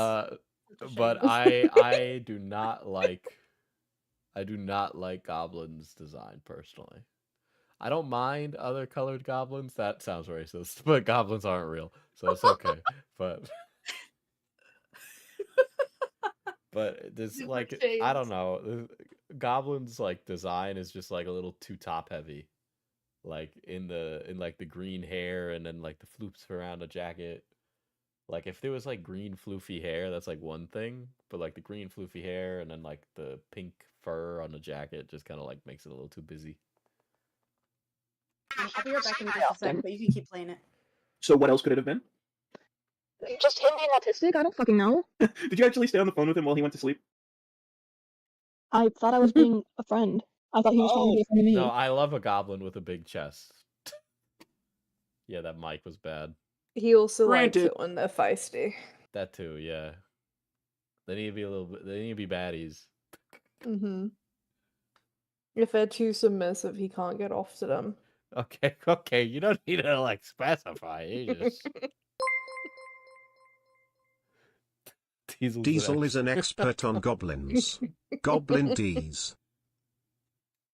But I do not like goblins' design personally. I don't mind other colored goblins. That sounds racist, but goblins aren't real, so it's okay. But this like I don't know. Goblins like design is just like a little too top heavy. Like in like the green hair and then like the floops around the jacket. Like, if there was, like, green floofy hair, that's, like, one thing. But, like, the green floofy hair and then, like, the pink fur on the jacket just kind of, like, makes it a little too busy. I'll be right back in just a second, but you can keep playing it. So what else could it have been? Just him being autistic? I don't fucking know. Did you actually stay on the phone with him while he went to sleep? I thought I was being a friend. I thought he was trying to be a friend of me. No, I love a goblin with a big chest. Yeah, that mic was bad. He also likes it when they're feisty. That too, yeah. They need to be they need to be baddies. Mm-hmm. If they're too submissive, he can't get off to them. Okay, you don't need to, like, specify. You just... Diesel is an expert on goblins. Goblin D's.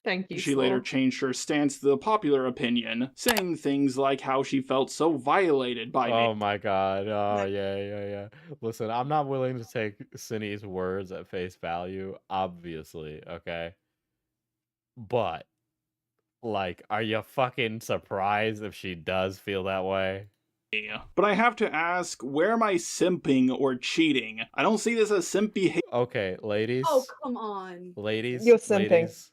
Thank you. She later changed her stance to the popular opinion, saying things like how she felt so violated by me. Oh my god. Oh, yeah. Listen, I'm not willing to take Cindy's words at face value, obviously, okay? But, like, are you fucking surprised if she does feel that way? But I have to ask, where am I simping or cheating? I don't see this as simp behavior. Okay, ladies. Oh, come on. Ladies. You're simping. Ladies.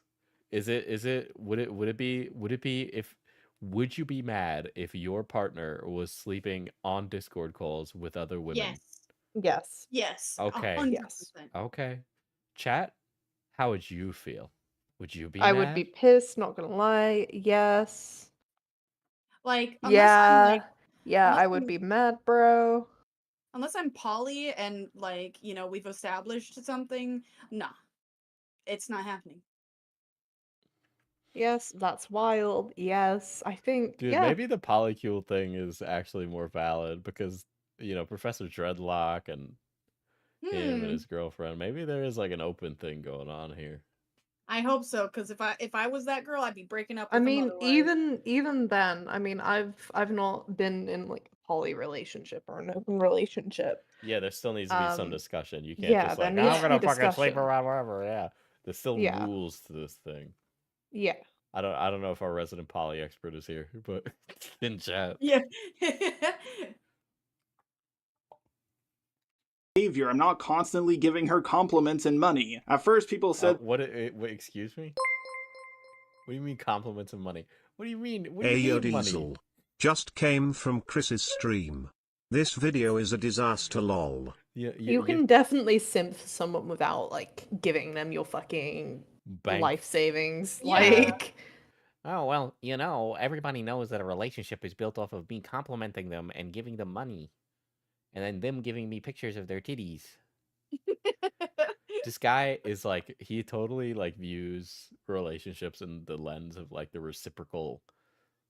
Would you be mad if your partner was sleeping on Discord calls with other women? Yes. Yes. Okay. 100%. Okay. Chat, how would you feel? Would you be I mad? would be pissed, not gonna lie. Yes. Like, I would be mad, bro. Unless I'm poly and, like, you know, we've established something, nah. It's not happening. Yes, that's wild. Yes, I think. Dude, maybe the polycule thing is actually more valid because, you know, Professor Dreadlock and him and his girlfriend, maybe there is like an open thing going on here. I hope so, because if I was that girl, I'd be breaking up with I him mean, otherwise. even then, I mean, I've not been in like a poly relationship or an open relationship. Yeah, there still needs to be some discussion. You can't yeah, just there like, needs I'm to gonna be fucking sleep discussion. around wherever. Yeah, there's still Yeah. rules to this thing. Yeah. I don't know if our resident poly expert is here, but in chat. Yeah. Behavior. I'm not constantly giving her compliments and money. At first, people said, Wait, excuse me? What do you mean compliments and money? What do you mean? What do Ayo you mean money? Diesel. Just came from Chris's stream. This video is a disaster lol. You can definitely simp for someone without like giving them your fucking Bank. life savings. Yeah. Like, Oh, well, you know, everybody knows that a relationship is built off of me complimenting them and giving them money. And then them giving me pictures of their titties. This guy is like, he totally like views relationships in the lens of like the reciprocal,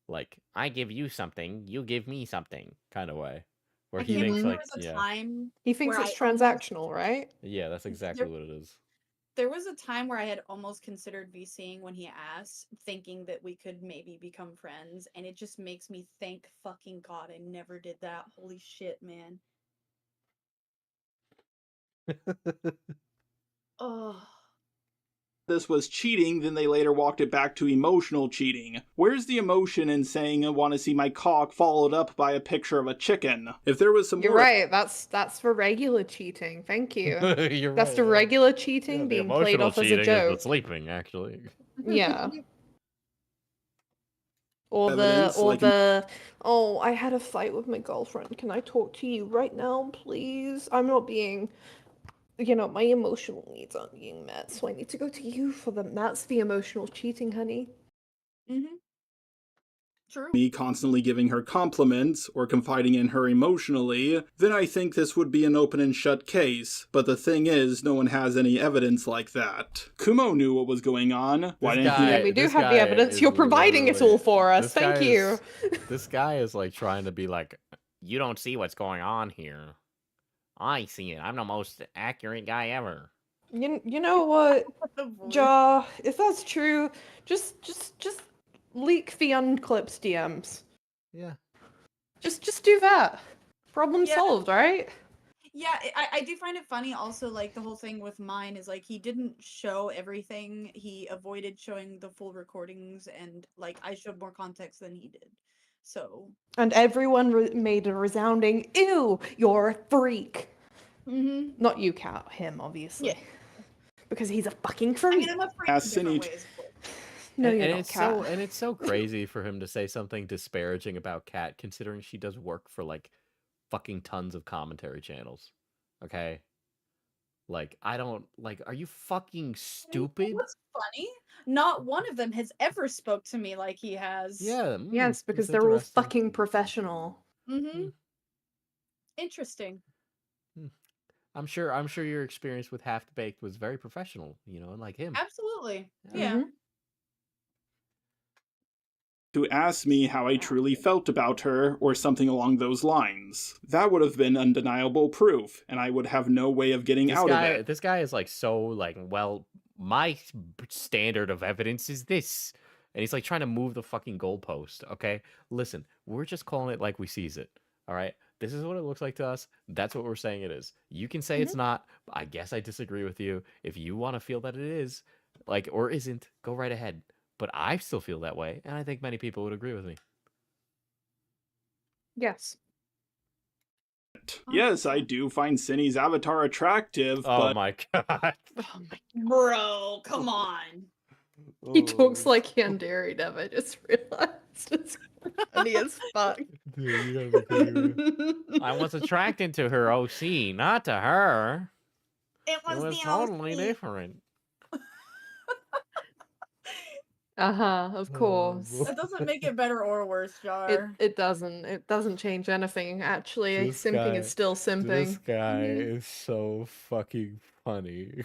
like, I give you something, you give me something kind of way. Where I he can't thinks believe like, there was a yeah. time he thinks where it's I almost- transactional, right? Yeah, that's exactly what it is. There was a time where I had almost considered VCing when he asked, thinking that we could maybe become friends, and it just makes me thank fucking God I never did that. Holy shit, man. Oh. This was cheating, then they later walked it back to emotional cheating. Where's the emotion in saying I want to see my cock followed up by a picture of a chicken? If there was some You're more right. That's for regular cheating. Thank you. You're That's right, the yeah. regular cheating Yeah, the being played emotional off as a cheating is joke. the sleeping, actually. Yeah. Or evidence, like oh, I had a fight with my girlfriend. Can I talk to you right now, please? I'm not being, my emotional needs aren't being met, so I need to go to you for them. That's the emotional cheating, honey. Mm-hmm. True. me constantly giving her compliments or confiding in her emotionally, then I think this would be an open and shut case. But the thing is, no one has any evidence like that. Kumo knew what was going on. Why didn't he? We do have the evidence. You're providing it all for us. Thank you. This guy is like trying to be like, you don't see what's going on here. I see it. I'm the most accurate guy ever. You know what, Ja? If that's true, just leak the unclipped DMs. Yeah. Just do that. Problem solved, right? Yeah, I do find it funny also, like, the whole thing with mine is, like, he didn't show everything. He avoided showing the full recordings, and, like, I showed more context than he did. So... And everyone made a resounding, ew, you're a freak. Mm-hmm. Not you, Cat, him, obviously. Yeah. Because he's a fucking freak. I mean, I'm a freak in different ways. No, and, you're and not, it's Cat. so and it's so crazy for him to say something disparaging about Kat, considering she does work for like fucking tons of commentary channels. Okay, like I don't like. Are you fucking stupid? What's funny? Not one of them has ever spoke to me like he has. Yeah. Yes, because they're all fucking professional. Mm-hmm. Interesting. I'm sure your experience with Half Baked was very professional. And like him. Absolutely. Yeah. To ask me how I truly felt about her, or something along those lines. That would have been undeniable proof, and I would have no way of getting out of it. This guy is like so like, well, my standard of evidence is this. And he's like trying to move the fucking goalpost, okay? Listen, we're just calling it like we sees it, all right? This is what it looks like to us. That's what we're saying it is. You can say it's not. But I guess I disagree with you. If you want to feel that it is, like, or isn't, go right ahead. But I still feel that way, and I think many people would agree with me. Yes. Yes, I do find Cindy's avatar attractive, Oh but... my god. Bro, come on. He talks like Yandere Dev, I just realized. It's funny as fuck. Dude, you gotta be kidding me. I was attracted to her OC, not to her. It was the totally OC. different. Of course. That doesn't make it better or worse, Jar. It doesn't. It doesn't change anything. Actually, This simping guy- is still simping. This guy is so fucking funny.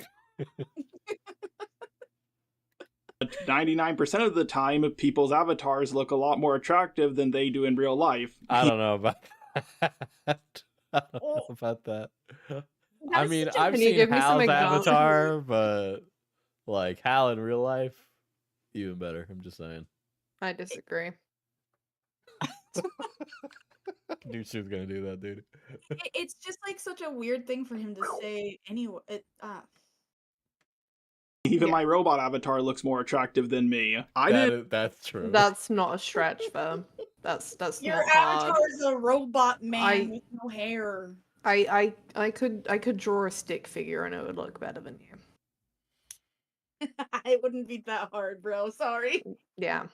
99% of the time, people's avatars look a lot more attractive than they do in real life. I don't know about that. I don't know about that. I mean, I've Can you seen give me some Hal's examples? avatar, but like Hal in real life, even better. I'm just saying. I disagree. Knew she was gonna do that, dude. It's just like such a weird thing for him to say anyway. Even my robot avatar looks more attractive than me. That's true. That's not a stretch, though. That's Your not hard. avatar is a robot man I- with no hair. I could draw a stick figure and it would look better than you. It wouldn't be that hard, bro. Sorry. Yeah.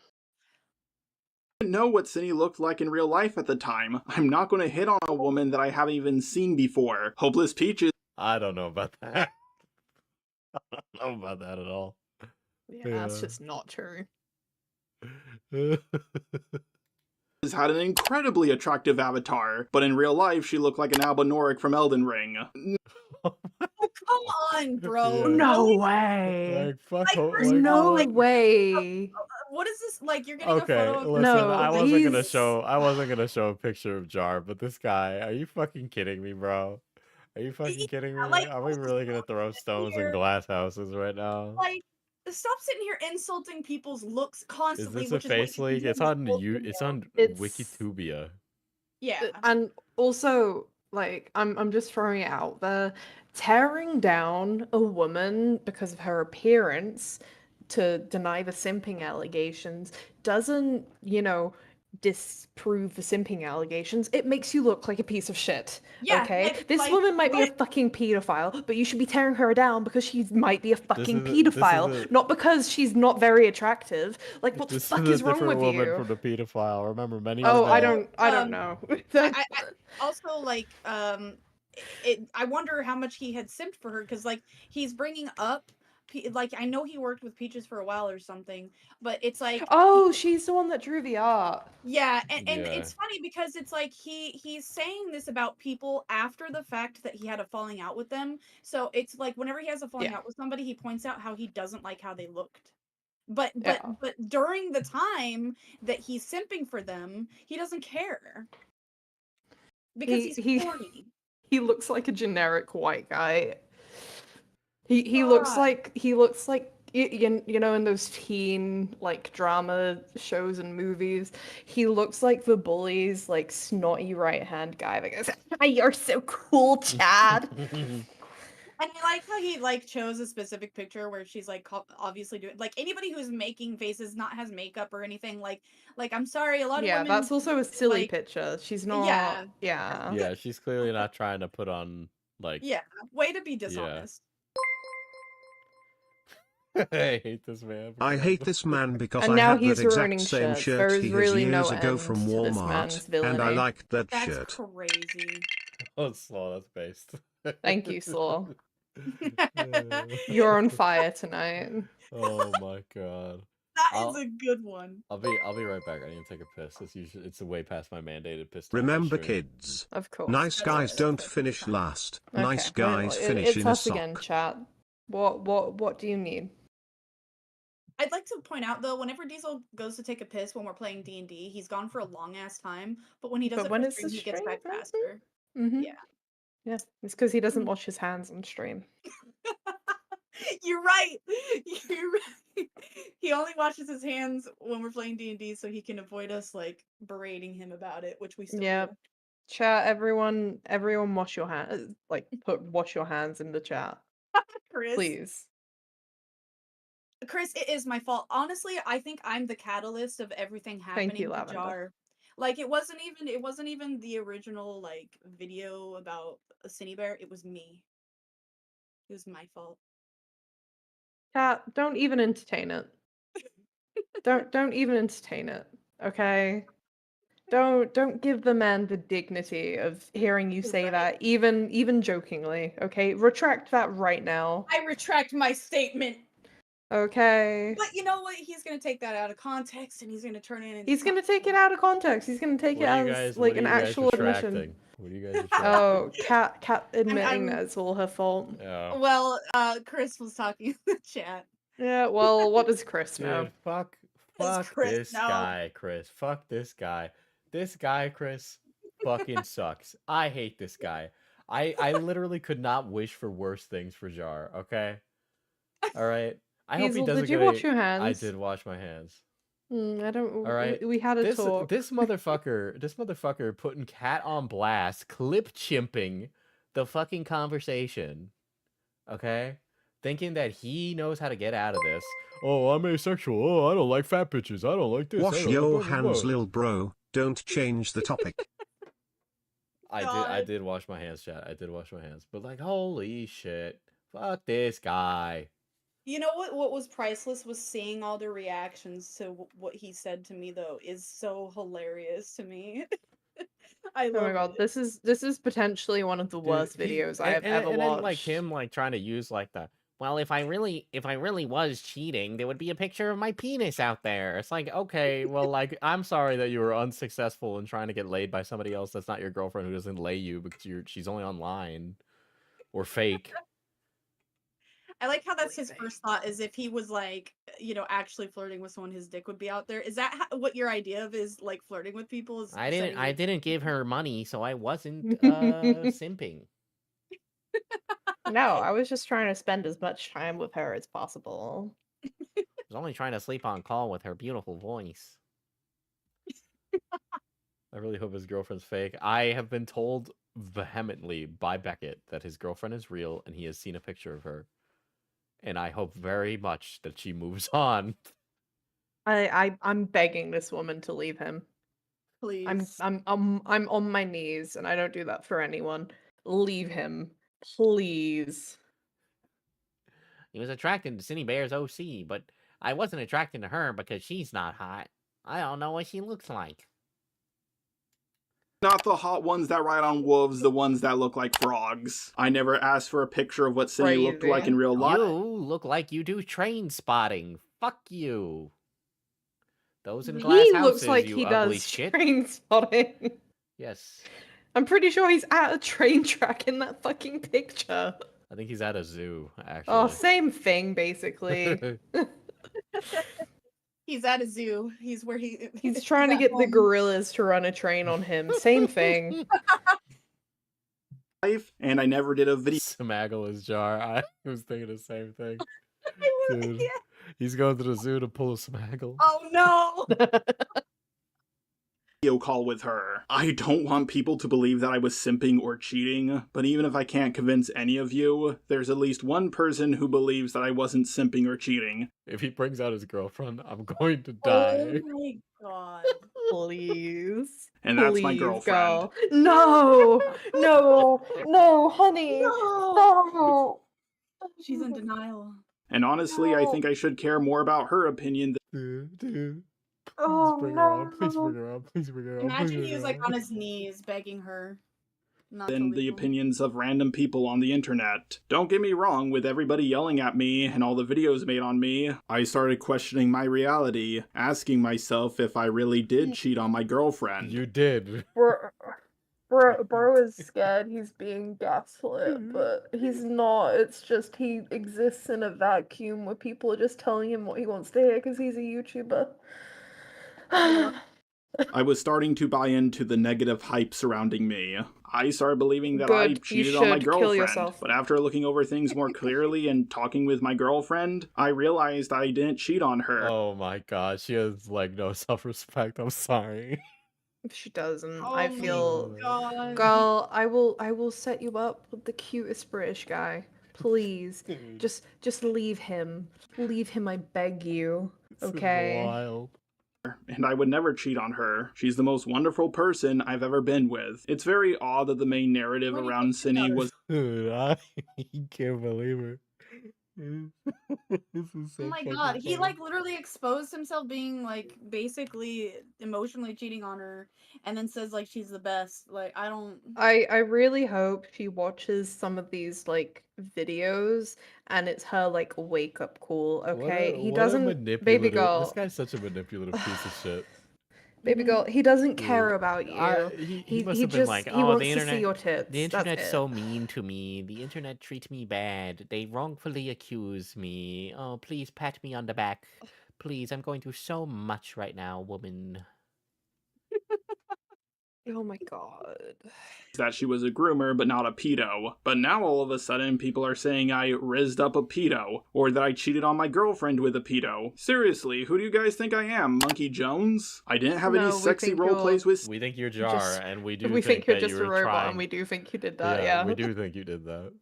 know what Cindy looked like in real life at the time. I'm not going to hit on a woman that I haven't even seen before. Hopeless Peaches. I don't know about that. I don't know about that at all. Yeah, that's just not true. Had an incredibly attractive avatar, but in real life she looked like an Albanorik from Elden Ring. Oh, come on, bro. Yeah. No way. Like, fuck, Like, like, No like, way. What is this? Like, you're getting a okay, photo of listen, No, I wasn't gonna he's- show a picture of Jar, but this guy, are you fucking kidding me, bro? Are you fucking kidding me? like, Are we really gonna throw stones in glass houses right now? Like, stop sitting here insulting people's looks Is constantly. this a which is what face you've been leak? doing It's this on whole you. video. It's on It's- Wikitubia. Yeah. And also, like, I'm just throwing it out there. Tearing down a woman because of her appearance to deny the simping allegations doesn't, disprove the simping allegations. It makes you look like a piece of shit. Yeah, Okay? This woman might be a fucking pedophile, but you should be tearing her down because she might be a fucking is a- this is pedophile, a- not because she's not very attractive. Like, what the This fuck is is a wrong different with woman you? from the pedophile. Remember, many. Oh, of I them- don't know. I also like I wonder how much he had simped for her because like he's bringing up like I know he worked with Peaches for a while or something, but it's like Oh, she's the one that drew the art. yeah, and Yeah. it's funny because it's like he's saying this about people after the fact that he had a falling out with them. So it's like whenever he has a falling out with somebody, he points out how he doesn't like how they looked. But during the time that he's simping for them, he doesn't care because he's horny. He looks like a generic white guy. He looks like you know, in those teen like drama shows and movies, he looks like the bully's like snotty right hand guy that goes, "You're so cool, Chad." And I like how he like chose a specific picture where she's like obviously doing like anybody who's making faces not has makeup or anything like I'm sorry, a lot of women. That's also a silly like, picture. She's not. Yeah. Yeah, she's clearly not trying to put on like. Yeah, way to be dishonest. I hate this man. I hate this man because And I now had he's that exact ruining same shirts. shirt There he is has really no years ago end from to this man's Walmart, and I villainy. liked that That's shirt. crazy. Oh, Slaw, that's based. Thank you, Slaw. You're on fire tonight. Oh my god. That is a good one. I'll be right back. I need to take a piss. It's way past my mandated piss time. Remember, kids. Of course. Nice guys don't finish last. Nice Okay, well, guys finish it's in a us sock. again, chat. What do you need? I'd like to point out though, whenever Diesel goes to take a piss when we're playing D&D, he's gone for a long ass time. But when he does But it when for it's stream, the he gets back stream, faster. Mm-hmm. Yeah. Yeah, it's because he doesn't wash his hands on stream. You're right. You're right. He only washes his hands when we're playing D&D so he can avoid us like berating him about it, which we still Yeah. do. Chat, everyone wash your hands. Like, wash your hands in the chat, Chris. please. Chris, it is my fault. Honestly, I think I'm the catalyst of everything happening you, to Lavender. Jar. Like it wasn't even the original like video about a Cinny Bear. It was me. It was my fault. Chat, don't even entertain it. Don't even entertain it. Okay. Don't give the man the dignity of hearing you say that, even jokingly. Okay, retract that right now. I retract my statement. Okay. But you know what? He's gonna take that out of context and he's gonna turn it into He's gonna take it out of context. He's gonna take it as like an actual admission. What are you guys retracting? Oh, Cat admitting I'm- that it's all her fault. Yeah. Well, Chris was talking in the chat. Yeah, well, what does Chris know? Dude, fuck Chris this know? guy, Chris. Fuck this guy. This guy, Chris, fucking sucks. I hate this guy. I literally could not wish for worse things for Jar, okay? Alright? I hope he Hazel, doesn't did you get wash any- your hands? I did wash my hands. I don't. Alright? We had a talk. This motherfucker putting Cat on blast, clip chimping the fucking conversation. Okay? Thinking that he knows how to get out of this. Oh, I'm asexual. Oh, I don't like fat bitches. I don't like this. I Wash don't your blah, blah, hands, blah. lil bro. Don't change the topic. I did wash my hands, chat. I did wash my hands. But like, holy shit. Fuck this guy. You know what was priceless was seeing all the reactions to what he said to me, though, is so hilarious to me. I Oh my love god, it. this is potentially one of the worst videos I have ever and then, like, watched. him, like, trying to use, like, the, well, if I really was cheating, there would be a picture of my penis out there. It's like, okay, well, like, I'm sorry that you were unsuccessful in trying to get laid by somebody else that's not your girlfriend who doesn't lay you because she's only online or fake. I like how that's his first thought, is if he was like, you know, actually flirting with someone, his dick would be out there. Is that what your idea of is, like, flirting with people? Is I setting your- didn't give her money, so I wasn't simping. No, I was just trying to spend as much time with her as possible. I was only trying to sleep on call with her beautiful voice. I really hope his girlfriend's fake. I have been told vehemently by Beckett that his girlfriend is real and he has seen a picture of her. And I hope very much that she moves on. I'm begging this woman to leave him. Please. I'm on my knees, and I don't do that for anyone. Leave him, please. He was attracted to Cindy Bear's OC, but I wasn't attracted to her because she's not hot. I don't know what she looks like. Not the hot ones that ride on wolves, the ones that look like frogs. I never asked for a picture of what Cindy looked like in real life. You look like you do train spotting. Fuck you. Those in glass He houses, looks like you he ugly does shit. train spotting. Yes. I'm pretty sure he's at a train track in that fucking picture. I think he's at a zoo, actually. Oh, same thing, basically. He's at a zoo. He's where He's trying to at get the home. gorillas to run a train on him. Same thing. And I never did a video. Smaggle his jar. I was thinking the same thing. Dude, he's going to the zoo to pull a Smaggle. Oh no! Call with her. I don't want people to believe that I was simping or cheating, but even if I can't convince any of you, there's at least one person who believes that I wasn't simping or cheating. If he brings out his girlfriend, I'm going to die. Oh my god. Please. And that's my Please, girlfriend. girl. No! No! No, honey! No! She's in denial. And honestly, I think I should care more about her opinion Dude. Oh, Please bring no. her on. Please bring her on. Please bring her on. Imagine he was like on his knees begging her not to than leave the him. opinions of random people on the internet. Don't get me wrong, with everybody yelling at me and all the videos made on me, I started questioning my reality, asking myself if I really did cheat on my girlfriend. You did. Bro is scared he's being gaslit, but he's not. It's just he exists in a vacuum where people are just telling him what he wants to hear because he's a YouTuber. I was starting to buy into the negative hype surrounding me. I started believing that I Good, you cheated on my should kill girlfriend, yourself. but after looking over things more clearly and talking with my girlfriend, I realized I didn't cheat on her. Oh my god, she has like no self-respect. I'm sorry. She doesn't. Oh I my feel, God. girl, I will set you up with the cutest British guy. Please, just leave him. Leave him, I beg you. Okay. Wild. And I would never cheat on her. She's the most wonderful person I've ever been with. It's very odd that the main narrative around Cindy was Dude, I can't believe her. This is so Oh my fucking god, he funny. like literally exposed himself being like basically emotionally cheating on her and then says like she's the best. Like I don't I really hope she watches some of these like videos and it's her like wake up call, okay? He What a doesn't manipulative. baby This girl. guy's such a manipulative piece of shit. Baby girl, he doesn't care about you. He must have been just like, he oh, wants the to internet. see your tits. The That's internet's it. so mean to me. The internet treats me bad. They wrongfully accuse me. Oh, please pat me on the back. Please, I'm going through so much right now, woman. Oh my god. that she was a groomer but not a pedo. But now all of a sudden people are saying I rizzed up a pedo, or that I cheated on my girlfriend with a pedo. Seriously, who do you guys think I am, Monkey Jones? I didn't have any No, we sexy think role you're- plays with We think you're Jar, Just- and we do we think you're that just you a were robot, trying. and we do think you did that. Yeah, we do think you did that.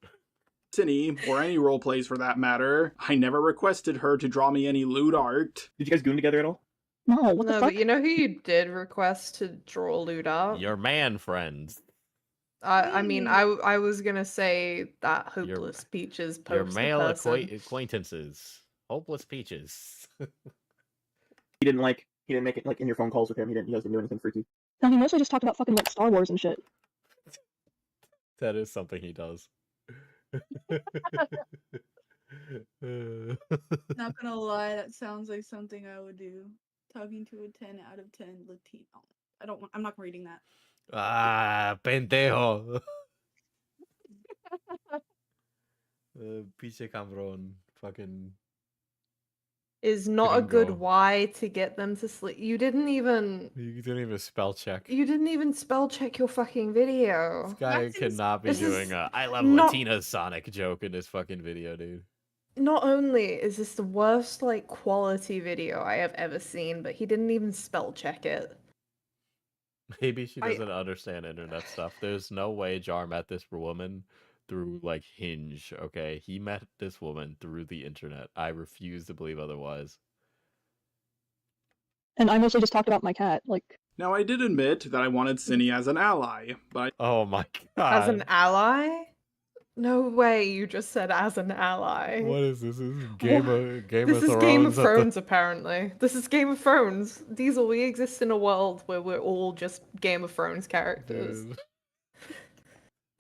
Cindy, or any role plays for that matter. I never requested her to draw me any lewd art. Did you guys goon together at all? No, what the No, fuck? but you know who you did request to draw lewd art? Your man friends. I mean, I was gonna say that hopeless peaches Your post the male person. acquaintances. Hopeless peaches. He didn't make it like in your phone calls with him. You guys didn't do anything freaky. No, he mostly just talked about fucking like Star Wars and shit. That is something he does. Not gonna lie, that sounds like something I would do. Talking to a 10 out of 10 Latino. I'm not reading that. Ah, pendejo. Pinche cabrón. Fucking. Is not a good Gringo. why to get them to sleep. You didn't even spell check. You didn't even spell check your fucking video. This guy cannot be This is doing a I love not- Latinas Sonic joke in this fucking video, dude. Not only is this the worst like quality video I have ever seen, but he didn't even spell check it. Maybe she doesn't understand internet stuff. There's no way Jar met this woman through like Hinge, okay? He met this woman through the internet. I refuse to believe otherwise. And I mostly just talked about my cat, like. Now, I did admit that I wanted Cinny as an ally, but... Oh my god. As an ally? No way you just said as an ally. What is this? This is Game of This is Thrones. Game of Thrones, apparently. This is Game of Thrones. Diesel, we exist in a world where we're all just Game of Thrones characters. Dude.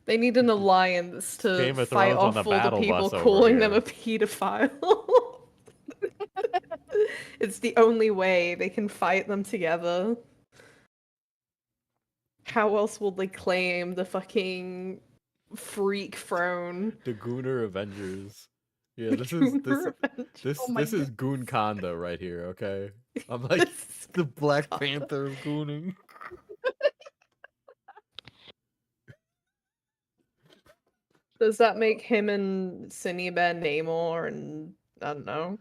They need an alliance to Game of fight Thrones on off the all the battle people bus over calling them here. a pedophile. It's the only way they can fight them together. How else will they claim the fucking freak throne? The Gooner Avengers. Yeah, this is Goon Conda right here, okay? I'm like the Black Panther of gooning. Does that make him and Cinnabon Namor and I don't know?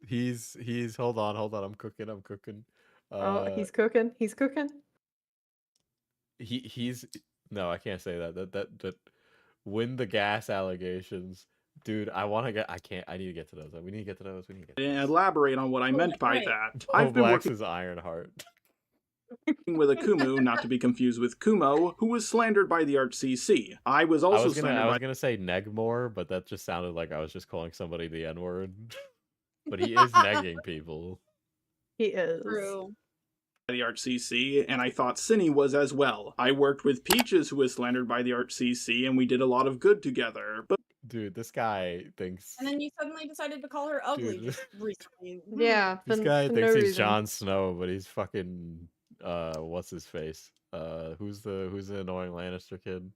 He's hold on, I'm cooking. He's cooking. He's cooking. He's no, I can't say that win the gas allegations. Dude, I need to get to those. We need to get to those. Elaborate on what I meant by that. I've been Black's working is Ironheart. with a Kumu, not to be confused with Kumo, who was slandered by the ArtCC. I was also slandered I was by... gonna say Negmore, but that just sounded like I was just calling somebody the N-word. But he is negging people. He is. True. The ArtCC, and I thought Cinny was as well. I worked with Peaches, who was slandered by the ArtCC, and we did a lot of good together. But dude, this guy thinks. And then you suddenly decided to call her ugly Dude. just recently. Yeah. This for- guy for thinks no he's reason. Jon Snow, but he's fucking what's his face? Who's the annoying Lannister kid?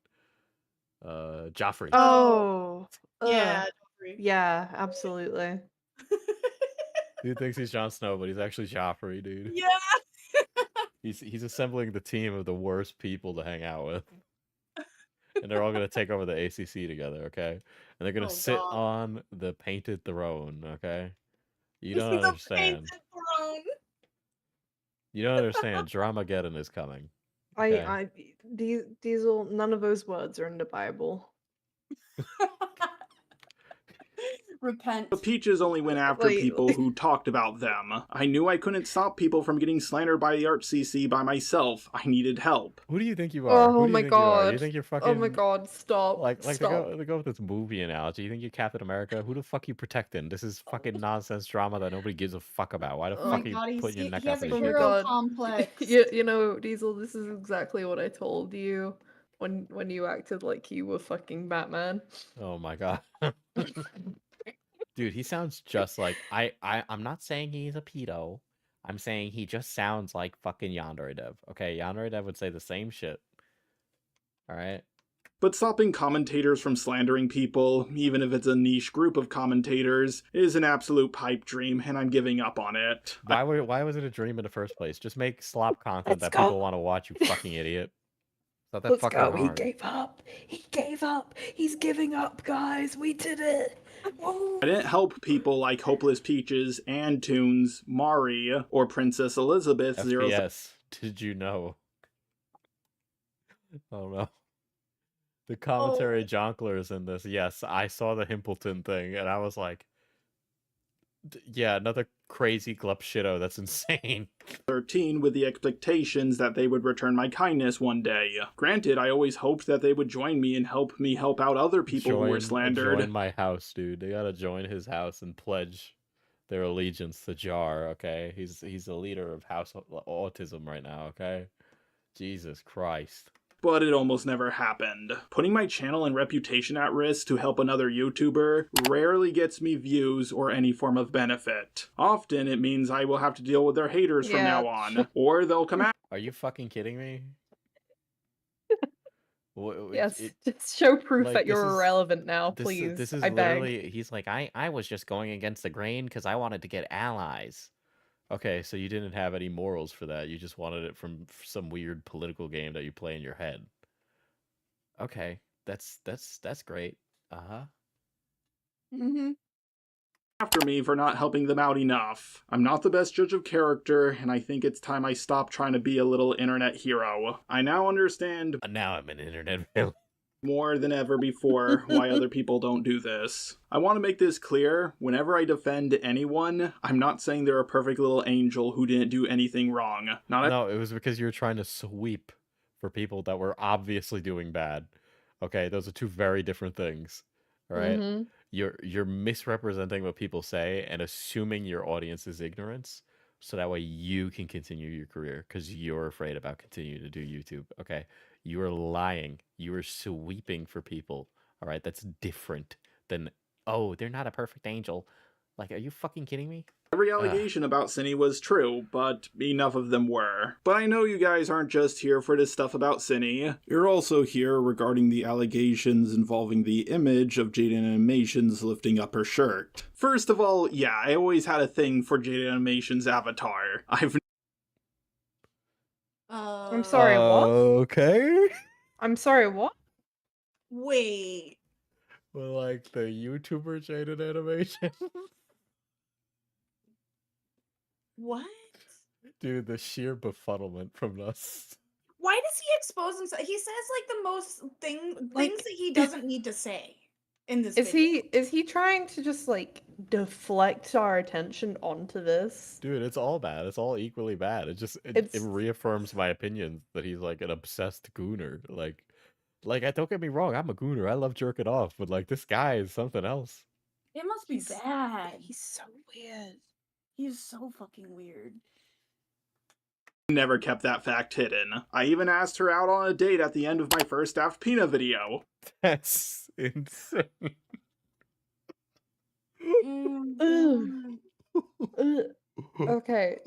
Joffrey. Oh. Yeah. Yeah, absolutely. Dude thinks he's Jon Snow, but he's actually Joffrey, dude. Yeah. He's assembling the team of the worst people to hang out with. And they're all gonna take over the ACC together, okay? And they're gonna sit God. on the painted throne, okay? You don't understand. You don't understand. Dramageddon is coming. Okay? Diesel, none of those words are in the Bible. Repent. But Peaches only went after Like- people who talked about them. I knew I couldn't stop people from getting slandered by the ArtCC by myself. I needed help. Who do you think you are? Who Oh do you my think you are? god. You think you're fucking Oh my god, stop. like stop. to go with this movie analogy. You think you're Captain America? Who the fuck you protecting? This is fucking nonsense drama that nobody gives a fuck about. Why the Oh fuck my are you putting your neck he out has for a this shit? hero complex. You know, Diesel, this is exactly what I told you when you acted like you were fucking Batman. Oh my god. Dude, he sounds just like I'm not saying he's a pedo. I'm saying he just sounds like fucking Yandere Dev. Okay, Yandere Dev would say the same shit. Alright? But stopping commentators from slandering people, even if it's a niche group of commentators, is an absolute pipe dream, and I'm giving up on it. Why was it a dream in the first place? Just make slop content Let's that go. people want to watch, you fucking idiot. It's not that Let's fucking go. He hard. gave up. He gave up. He's giving up, guys. We did it. Woo. I didn't help people like Hopeless Peaches, Antunes, Mari, or Princess Elizabeth. FPS. Did you know? Oh no. The commentary jonglers in this. Yes, I saw the Himpleton thing, and I was like, Yeah, another crazy Glepshido. That's insane. 13 with the expectations that they would return my kindness one day. Granted, I always hoped that they would join me and help me help out other people who were slandered. Join my house, dude. They gotta join his house and pledge their allegiance to Jar, okay? He's the leader of House Autism right now, okay? Jesus Christ. But it almost never happened. Putting my channel and reputation at risk to help another YouTuber rarely gets me views or any form of benefit. Often it means I will have to deal with their haters from now on, or they'll come at. Are you fucking kidding me? Yes, just show proof like, that you're this is- irrelevant now, This please. is I beg. literally, he's like, I was just going against the grain because I wanted to get allies. Okay, so you didn't have any morals for that. You just wanted it from some weird political game that you play in your head. Okay, that's great. Uh-huh. Mm-hmm. After me for not helping them out enough. I'm not the best judge of character, and I think it's time I stop trying to be a little internet hero. I now understand Now I'm an internet villain. more than ever before why other people don't do this. I want to make this clear. Whenever I defend anyone, I'm not saying they're a perfect little angel who didn't do anything wrong. No, it was because you were trying to sweep for people that were obviously doing bad. Okay, those are two very different things. All right? Mhm. You're misrepresenting what people say and assuming your audience's ignorance so that way you can continue your career because you're afraid about continuing to do YouTube. Okay, you are lying. You are sweeping for people. All right, that's different than, oh, they're not a perfect angel. Like, are you fucking kidding me? Every allegation about Cinny was true, but enough of them were. But I know you guys aren't just here for this stuff about Cinny. You're also here regarding the allegations involving the image of Jade Animations lifting up her shirt. First of all, yeah, I always had a thing for Jade Animations' avatar. I'm sorry, what? Okay. I'm sorry, what? Wait. Well, like the YouTuber Jaded Animation. What? Dude, the sheer befuddlement from us. Why does he expose himself? He says like the most things that he doesn't need to say in this video. Is he trying to just like deflect our attention onto this? Dude, it's all bad. It's all equally bad. It reaffirms my opinion that he's like an obsessed gooner. Like, don't get me wrong, I'm a gooner. I love jerking off, but like this guy is something else. It must be bad. He's so weird. He's so fucking weird. never kept that fact hidden. I even asked her out on a date at the end of my first Daft Pina video. That's insane. Okay,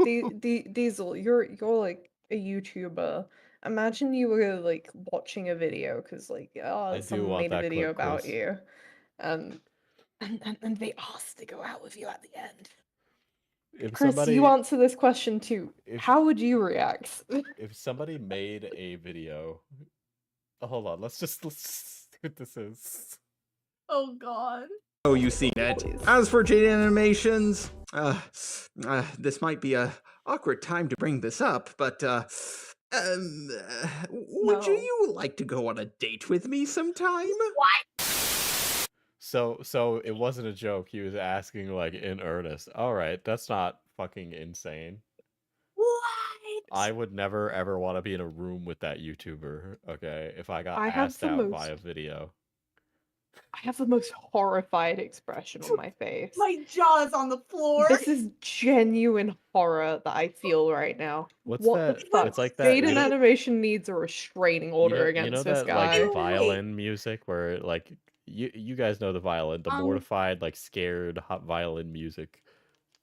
Diesel, you're like a YouTuber. Imagine you were like watching a video because like I do someone want made a that video clip, about Chris. you, and they asked to go out with you at the end. If Chris, somebody, you answer this question too. How would you react? if somebody made a video, hold on, let's see what this is. Oh god. Oh, you've seen it. As for Jade Animations, this might be a awkward time to bring this up, but would you like to go on a date with me sometime? What? So it wasn't a joke. He was asking like in earnest. All right, that's not fucking insane. What? I would never ever want to be in a room with that YouTuber. Okay, if I got I have asked the out most- via video. I have the most horrified expression on my face. My jaw is on the floor. This is genuine horror that I feel right now. What's what that? the fuck? It's like that. Jaden Animation needs a restraining order against you know this that guy. like violin music where like you guys know the violin, the mortified, like scared hot violin music.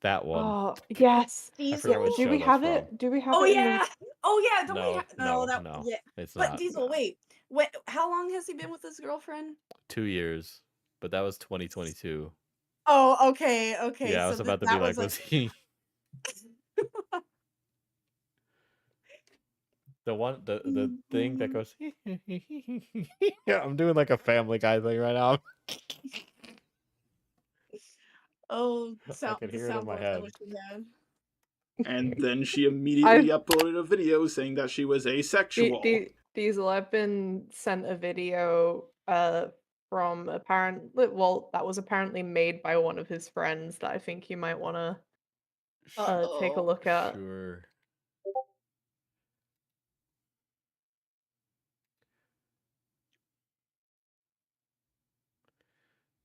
That one. Oh yes. I forgot what Do show we that's have from. it? Do we have Oh it? in the- yeah. Oh yeah. Don't we No, have no, that no, yeah. it's But not. Diesel, wait. How long has he been with his girlfriend? 2 years, but that was 2022. Oh, okay, okay. Yeah, I so was about to that be like, was he? The thing that goes. Yeah, I'm doing like a Family Guy thing right now. Oh, I can hear it in my head. And then she immediately uploaded a video saying that she was asexual. Diesel, I've been sent a video from well, that was apparently made by one of his friends that I think you might want to take a look at. Sure.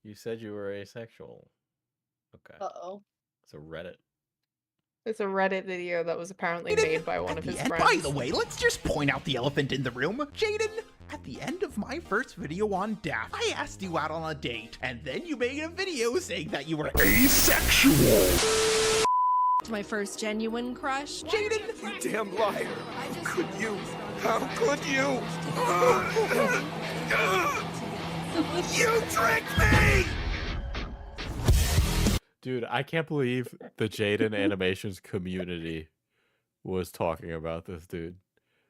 You said you were asexual. Okay. Uh-oh. It's a Reddit. It's a Reddit video that was apparently made by one of his friends. By the way, let's just point out the elephant in the room. Jaden, at the end of my first video on Daft, I asked you out on a date, and then you made a video saying that you were asexual. My first genuine crush. Jaden, You damn liar! How could you? How could you? You tricked me! Dude, I can't believe the Jaden Animations community was talking about this, dude.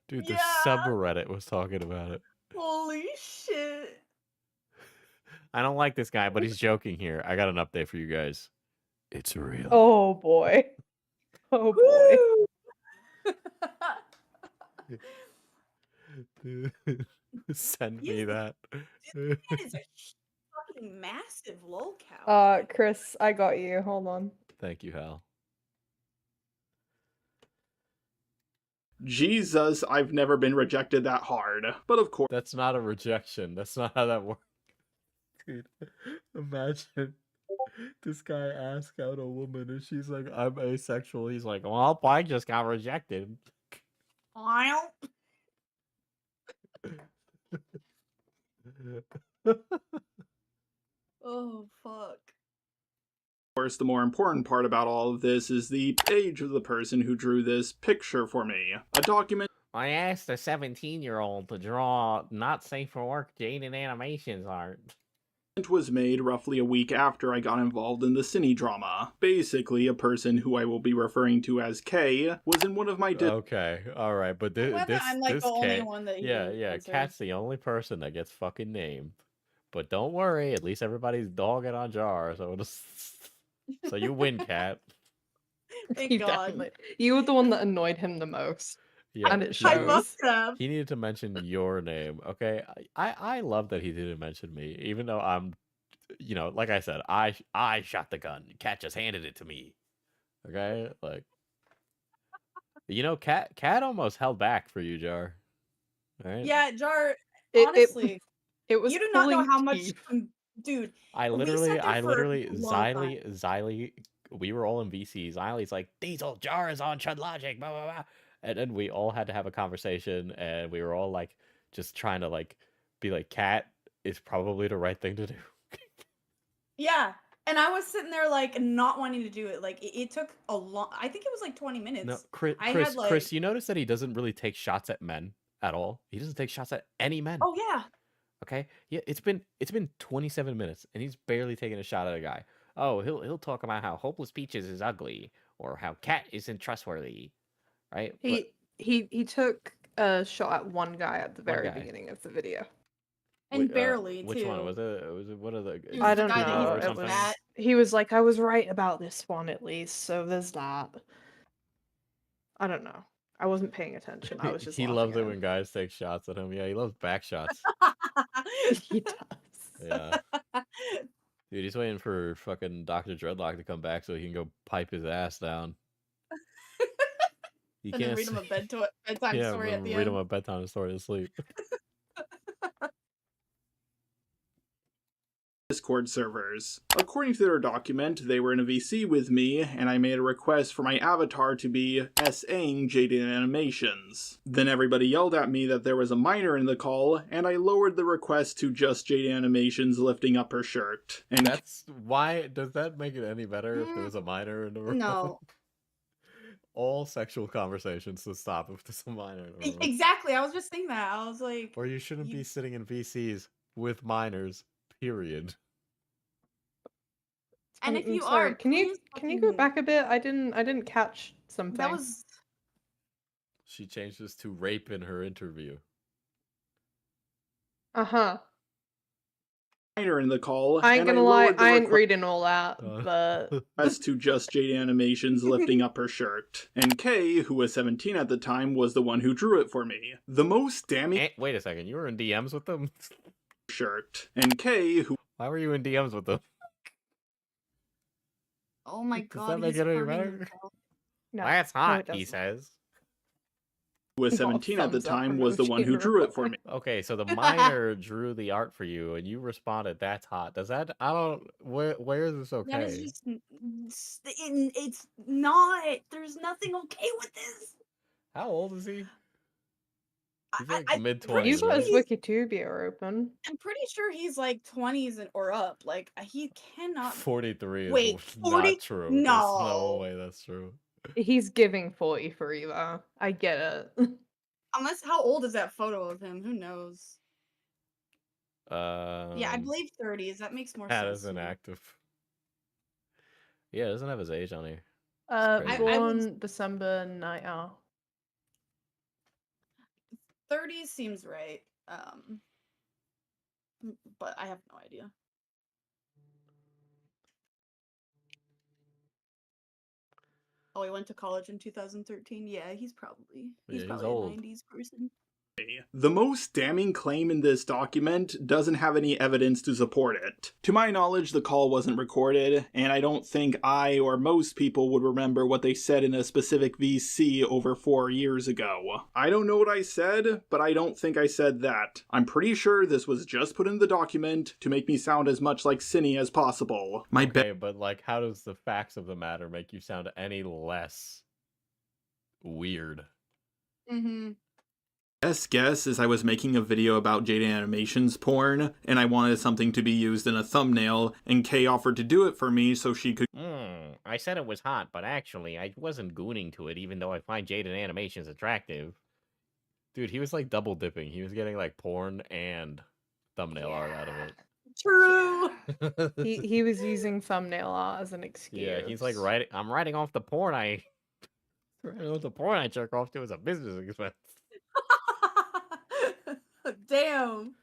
Dude, the subreddit was talking about it. Holy shit. I don't like this guy, but he's joking here. I got an update for you guys. It's real. Oh boy. Oh boy. Dude, send me that. That is a fucking massive lolcow. Chris, I got you. Hold on. Thank you, Hal. Jesus, I've never been rejected that hard. But of course... That's not a rejection. That's not how that works. Dude, imagine this guy asks out a woman and she's like, I'm asexual. He's like, well, I just got rejected. Oh, fuck. Of course, the more important part about all of this is the age of the person who drew this picture for me. A document... I asked a 17-year-old to draw not safe for work Jaden Animations art. Was made roughly a week after I got involved in the cine drama. Basically, a person who I will be referring to as K was in one of my... Okay, alright, but this I'm like this the only K, one that yeah, Kat's the only person that gets fucking named. But don't worry, at least everybody's dogging on Jar, so so you win, Kat. Thank God. You were the one that annoyed him the most. Yeah, And it I shows. must have. He needed to mention your name, okay? I love that he didn't mention me, even though I'm, you know, like I said, I shot the gun. Kat just handed it to me, okay? Like, you know, Kat almost held back for you, Jar. All right? Yeah, Jar, It- honestly, It was you do not know pulling how much... teeth. Dude, I we literally, sat there for a long time. Xylee, we were all in VC. Xylee's like, Diesel, Jar is on Chud Logic, blah, blah, blah. And then we all had to have a conversation, and we were all like, just trying to like, be like, Kat is probably the right thing to do. Yeah, and I was sitting there like not wanting to do it. Like it took a long. I think it was like 20 minutes. No, Chris, I had, like... Chris, you notice that he doesn't really take shots at men at all. He doesn't take shots at any men. Oh yeah. Okay, yeah, it's been 27 minutes, and he's barely taking a shot at a guy. Oh, he'll talk about how Hopeless Peaches is ugly, or how Kat isn't trustworthy, right? He took a shot at one guy at the very guy. beginning of the video. And barely, which too. one was it? Was it one of the? I don't guy that know. he or was something? at. He was like, I was right about this one at least, so there's that. I don't know. I wasn't paying attention. I was just He laughing loves at it him. when guys take shots at him. Yeah, he loves back shots. He does. Yeah. Dude, he's waiting for fucking Dr. Dreadlock to come back so he can go pipe his ass down. He And then read him a bedtime story at the read end. him a bedtime story to sleep. Discord servers. According to their document, they were in a VC with me, and I made a request for my avatar to be SAing Jaden Animations. Then everybody yelled at me that there was a minor in the call, and I lowered the request to just Jaden Animations lifting up her shirt. And That's why. Does that make it any better if there was a minor in the room? No. All sexual conversations to stop if there's a minor in the room. Exactly. I was just thinking that. I was like, Or you shouldn't be sitting in VCs with minors. Period. and if I'm you sorry, are, can you go fucking- back a bit? I didn't catch something. That was She changed this to rape in her interview. Uh-huh. minor in the call, I ain't and gonna lie, lowered the I ain't request reading all that, but to just Jade Animations lifting up her shirt. And Kay, who was 17 at the time, was the one who drew it for me. The most damning Wait a second, you were in DMs with them? shirt, and Kay, who... Why were you in DMs with them? Oh my Does god, that make he's it any harming better? himself. No, That's no, hot, it he doesn't. says. who was Got a 17 at the thumbs up time, from was the one who Ocean drew it for me. Okay, so the minor drew the art for you, and you responded, "That's hot." Does that? I don't. Where is this That is okay? just it's not. There's nothing okay with this. How old is he? He's I- like I'm mid pretty twenties, You've got right? his Wikitubia open. I'm pretty sure he's like 20s or up. Like he cannot. 43 is Wait, 40? not true. There's no No. way that's true. He's giving 43 though. I get it. Unless, how old is that photo of him? Who knows? Yeah, I Um, believe 30s. That makes more that sense. is to me. inactive. Yeah, it doesn't have his age on here. crazy. Born December 9. 30s seems right. But I have no idea. Oh, he went to college in 2013. Yeah, he's probably he's a old. 90s person. The most damning claim in this document doesn't have any evidence to support it. To my knowledge, the call wasn't recorded, and I don't think I or most people would remember what they said in a specific VC over 4 years ago. I don't know what I said, but I don't think I said that. I'm pretty sure this was just put in the document to make me sound as much like Cinny as possible. Okay, but like, how does the facts of the matter make you sound any less weird? Mm-hmm. Best guess is I was making a video about Jada Animations porn, and I wanted something to be used in a thumbnail, and Kay offered to do it for me so she could... I said it was hot, but actually, I wasn't gooning to it, even though I find Jaden Animations attractive. Dude, he was like double dipping. He was getting like porn and thumbnail art out of it. True. He was using thumbnail art as an excuse. Yeah, he's like I'm writing off the porn I jerk off to as a business expense. Damn.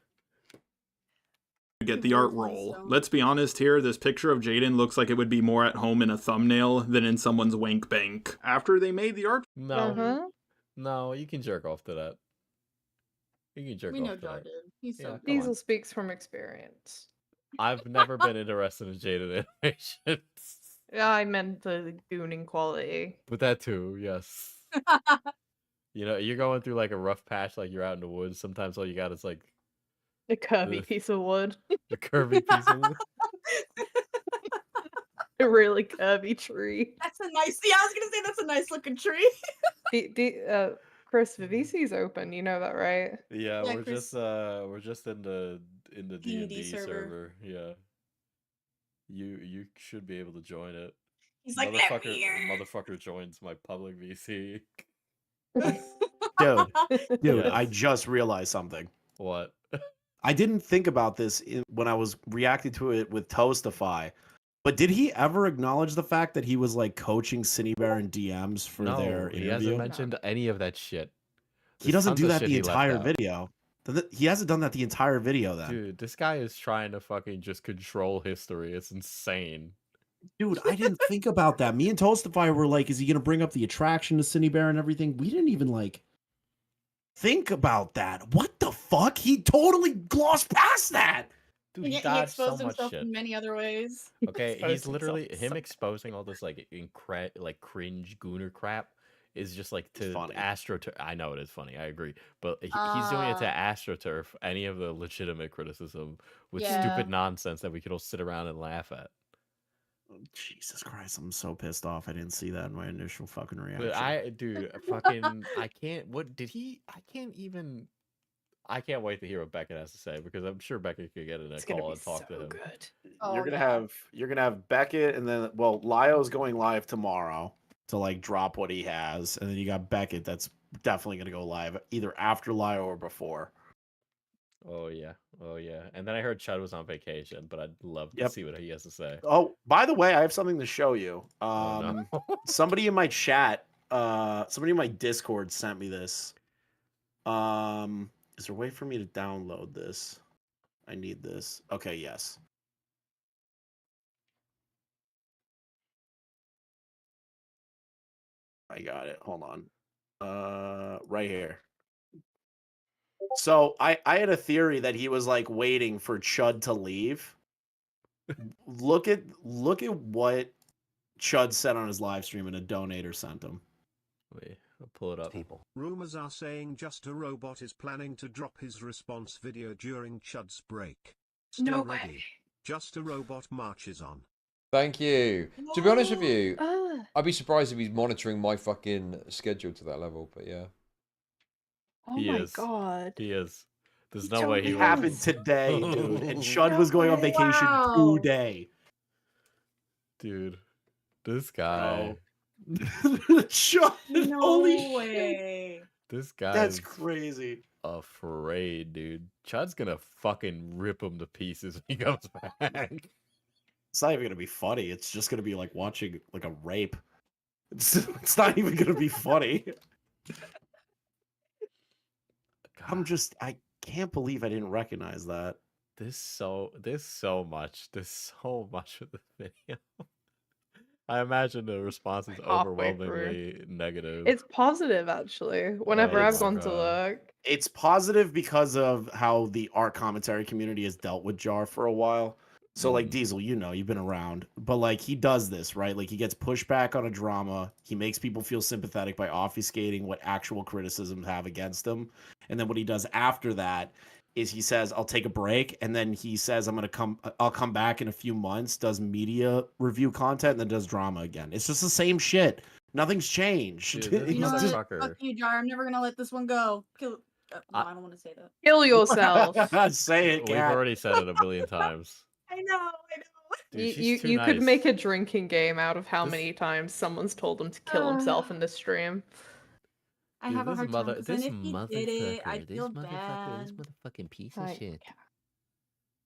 get the art roll. Let's be honest here, this picture of Jaden looks like it would be more at home in a thumbnail than in someone's wank bank. After they made the art... No. No, you can jerk off to that. You can jerk We off know to Jar that. did. He's so good. Diesel speaks from experience. I've never been interested in Jaden Animations. Yeah, I meant the gooning quality. But that too, yes. You know, you're going through like a rough patch, like you're out in the woods. Sometimes all you got is like a curvy piece of wood. The curvy piece of wood. A really curvy tree. That's a nice. Yeah, I was gonna say that's a nice looking tree. Chris, the VC's open. You know that, right? Yeah, Yeah, we're Chris- just in the D&D server. server. Yeah. You should be able to join it. He's like, "Let me motherfucker joins my public VC. Dude, Yes. I just realized something. What? I didn't think about this when I was reacting to it with Toastify, but did he ever acknowledge the fact that he was like coaching Cinebear in DMs for their he interview? hasn't mentioned any of that shit. He There's doesn't tons do of that shit the he left entire out. video. He hasn't done that the entire video then. Dude, this guy is trying to fucking just control history. It's insane. Dude, I didn't think about that. Me and Toastify were like, is he going to bring up the attraction to Cinebear and everything? We didn't even like think about that. What the fuck? He totally glossed past that. Dude, he he dodged so exposed much himself shit. in many other ways. Okay, exposed he's literally himself him exposing all this like cringe gooner crap is just like to AstroTurf. I know it is funny, I agree, but he's doing it to AstroTurf any of the legitimate criticism with Yeah. stupid nonsense that we could all sit around and laugh at. Jesus Christ, I'm so pissed off. I didn't see that in my initial fucking reaction. But fucking, I can't. What did he? I can't even. I can't wait to hear what Beckett has to say because I'm sure Beckett could get in a call and talk to him. You're gonna have Beckett, and then Lyo's going live tomorrow to like drop what he has, and then you got Beckett that's definitely gonna go live either after Lyo or before. Oh yeah, and then I heard Chud was on vacation, but I'd love to see what he has to say. Oh, by the way, I have something to show you. Oh, no. Somebody in my chat, somebody in my Discord sent me this. Is there a way for me to download this? I need this. Okay, yes. I got it. Hold on. Right here. So I had a theory that he was like waiting for Chud to leave. Look at what Chud said on his live stream and a donator sent him. Wait, I'll pull it up. Rumors are saying Just a Robot is planning to drop his response video during Chud's break. Stay No ready. way. Just a Robot marches on. Thank you. To be honest with you, Ah. I'd be surprised if he's monitoring my fucking schedule to that level, but yeah. Oh He my is. god. He is. There's He no way he totally Happened was. today, dude. And Chud was going on vacation today. Dude, this guy. Chud, No holy shit. way. This guy That's is crazy. afraid, dude. Chud's gonna fucking rip him to pieces when he comes back. It's not even gonna be funny. It's just gonna be like watching like a rape. It's not even gonna be funny. I can't believe I didn't recognize that. There's so much of the video. I imagine the response is Halfway through. overwhelmingly negative. It's positive actually. Whenever Oh I've my gone to God. look. It's positive because of how the art commentary community has dealt with Jar for a while. So like Diesel, you know, you've been around, but like he does this, right? Like he gets pushback on a drama. He makes people feel sympathetic by obfuscating what actual criticisms have against him. And then what he does after that is he says, I'll take a break. And then he says, I'll come back in a few months, does media review content, and then does drama again. It's just the same shit. Nothing's changed. Dude, this You know what? motherfucker. Fuck you, Jar. I'm never gonna let this one go. Kill. No, I don't want to say that. Kill yourself. Say it, We've Cat. already said it a billion times. I know. Dude, she's You too could nice. make a drinking game out of how many times someone's told him to kill himself in the stream. I Dude, have a hard time because this then if he did it, I'd this feel motherfucker, bad. this motherfucking piece of I- shit.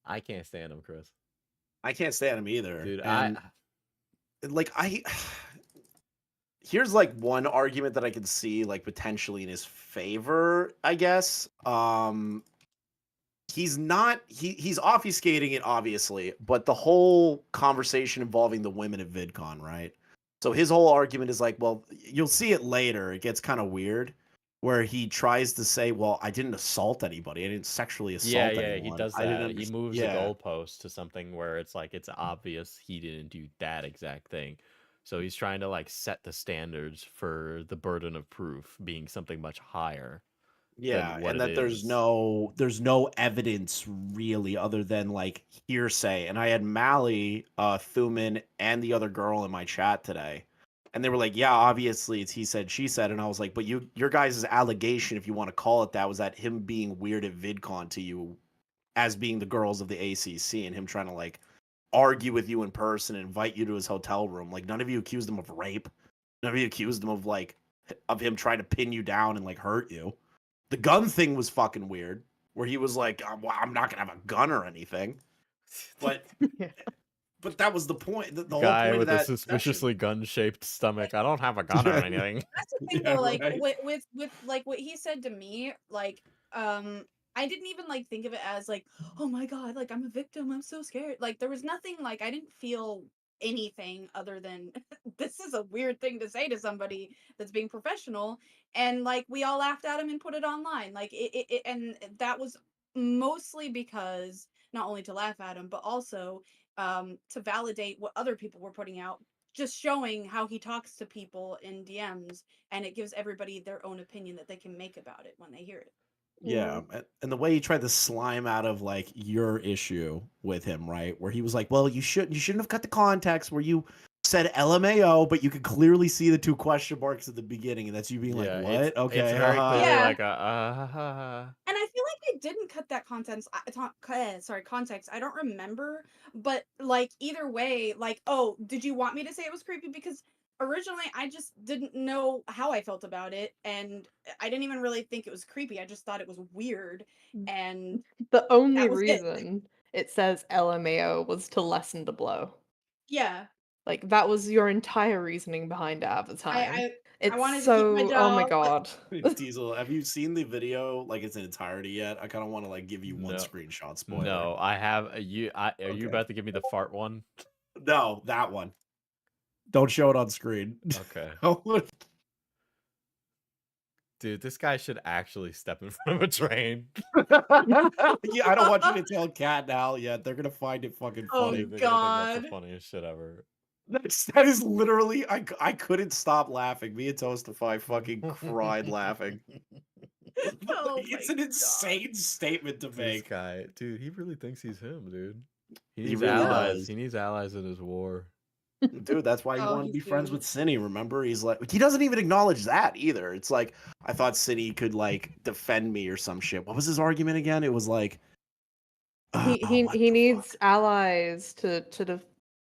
I can't stand him, Chris. I can't stand him either. Dude, And, here's like one argument that I can see like potentially in his favor, I guess. He's obfuscating it obviously, but the whole conversation involving the women at VidCon, right? So his whole argument is like, well, you'll see it later. It gets kind of weird where he tries to say, well, I didn't assault anybody. I didn't sexually assault anyone. he does I didn't that. He moves the goalpost to something where it's like it's obvious he didn't do that exact thing. So he's trying to like set the standards for the burden of proof being something much higher. Yeah, than what and that it there's is. no evidence really other than like hearsay. And I had Mally, Thuman, and the other girl in my chat today. And they were like, yeah, obviously it's he said, she said. And I was like, but your guys' allegation, if you want to call it that, was that him being weird at VidCon to you as being the girls of the ACC and him trying to like argue with you in person and invite you to his hotel room. Like none of you accused him of rape. None of you accused him of him trying to pin you down and like hurt you. The gun thing was fucking weird, where he was like, well, I'm not gonna have a gun or anything. But but that was the point. The whole Guy point with of a that suspiciously gun-shaped stomach. I don't have a gun or anything. That's the thing Yeah, though, like right. with like what he said to me, like I didn't even like think of it as like, oh my god, like I'm a victim, I'm so scared. Like there was nothing, like I didn't feel anything other than this is a weird thing to say to somebody that's being professional, and like we all laughed at him and put it online. Like it and that was mostly because not only to laugh at him, but also to validate what other people were putting out, just showing how he talks to people in DMs, and it gives everybody their own opinion that they can make about it when they hear it. Yeah, and the way he tried to slime out of like your issue with him, right? Where he was like, "Well, you shouldn't have cut the context where you said LMAO, but you could clearly see the two question marks at the beginning, and that's you being like, what? It's Okay, very haha." clearly Yeah. like a And I feel like they didn't cut that context. Context. I don't remember, but like either way, like, oh, did you want me to say it was creepy? Because originally I just didn't know how I felt about it, and I didn't even really think it was creepy. I just thought it was weird, and The only that was it. reason it says LMAO was to lessen the blow. Yeah, Like that was your entire reasoning behind it at the time. I It's wanted so to keep my oh my job. god. Diesel, have you seen the video like its entirety yet? I kind of want to like give you one No. screenshot spoiler. No, I have are you Okay. about to give me the fart one? No, that one. Don't show it on screen. Okay. Dude, this guy should actually step in front of a train. Yeah, I don't want you to tell Kat now. Yeah, they're gonna find it fucking Oh, funny. They're gonna think that's God. the funniest shit ever. That is literally I couldn't stop laughing. Me and Toastify fucking cried laughing. Oh It's my an insane statement to This make. guy, dude, he really thinks he's him, dude. He He needs really allies. does. He needs allies in his war. Dude, that's why he Oh, wanted to be he's friends doomed. with Cinny, remember? He's like he doesn't even acknowledge that either. It's like I thought Cinny could like defend me or some shit. What was his argument again? It was like He needs allies to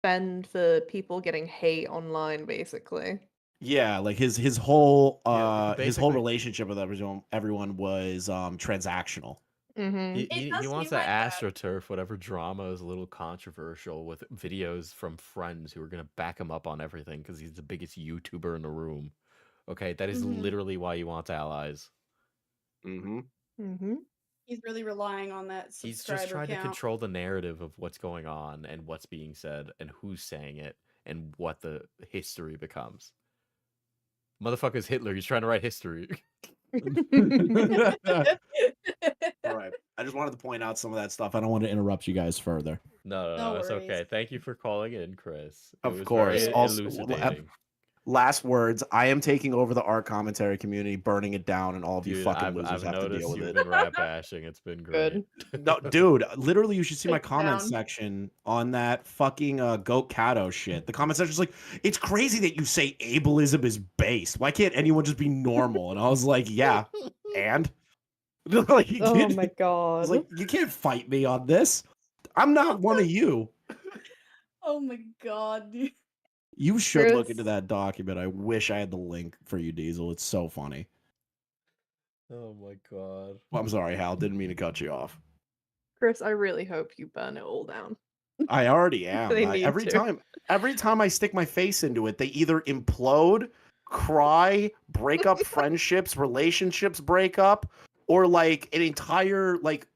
defend the people getting hate online, basically. yeah, like his whole Yeah, his whole basically- relationship with everyone was transactional. Mm-hmm. He wants to astroturf whatever drama is a little controversial with videos from friends who are gonna back him up on everything because he's the biggest YouTuber in the room. Okay, that is Mhm. literally why he wants allies. Mm-hmm. Mm-hmm. He's really relying on that He's subscriber just trying to count. control the narrative of what's going on and what's being said and who's saying it and what the history becomes. Motherfucker's Hitler. He's trying to write history. Right. I just wanted to point out some of that stuff. I don't want to interrupt you guys further. No, it's okay. Thank you for calling in, Chris. It Of was course. very Also, elucidating. last words. I am taking over the art commentary community, burning it down, and all of you Dude, fucking I've losers have to noticed deal with you've it. been rap bashing. It's been great. No, dude, literally, you should see my Take it comment down. section on that fucking Goat Cato shit. The comment section's like, it's crazy that you say ableism is based. Why can't anyone just be normal? And I was like, yeah, and like, Oh my I god. was like, you can't fight me on this. I'm not one of you. Oh my god, dude. You should look Chris? into that document. I wish I had the link for you, Diesel. It's so funny. Oh my god. I'm sorry, Hal. Didn't mean to cut you off. Chris, I really hope you burn it all down. I already am. They I- need every to. time I stick my face into it, they either implode, cry, break up friendships, relationships break up, or like an entire like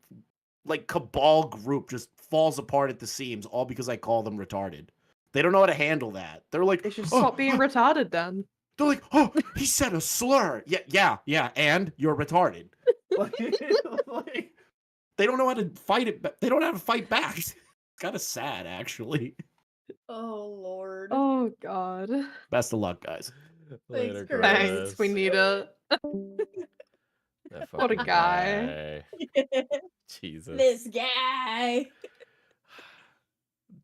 cabal group just falls apart at the seams, all because I call them retarded. They don't know how to handle that. They're like, They should "Oh, stop being retarded then. they're like, oh, he said a slur. Yeah, and you're retarded. Like, they don't know how to fight it. They don't know how to fight back. It's kind of sad, actually. Oh lord. Oh god. Best of luck, guys. Later, Chris. Thanks, we need it. That What a fucking guy. Jesus. This guy.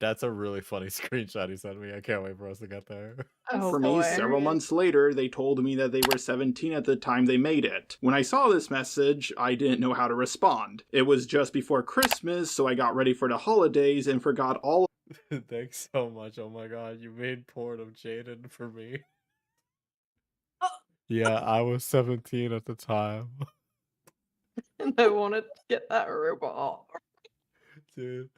That's a really funny screenshot he sent me. I can't wait for us to get there. Oh, For me, boy. several months later, they told me that they were 17 at the time they made it. When I saw this message, I didn't know how to respond. It was just before Christmas, so I got ready for the holidays and forgot all. Thanks so much. Oh my god, you made porn of Jaden for me. Yeah, I was 17 at the time. And I wanted to get that robot. Dude.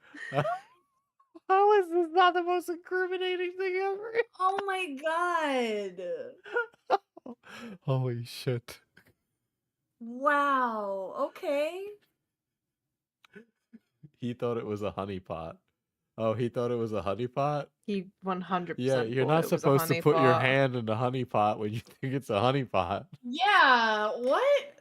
How is this not the most incriminating thing ever? Oh my god. Holy shit. Wow. Okay. He thought it was a honeypot. Oh, he thought it was a honeypot? He 100% Yeah, you're thought not it was a supposed to put your honeypot. hand in the honeypot when you think it's a honeypot. Yeah. What?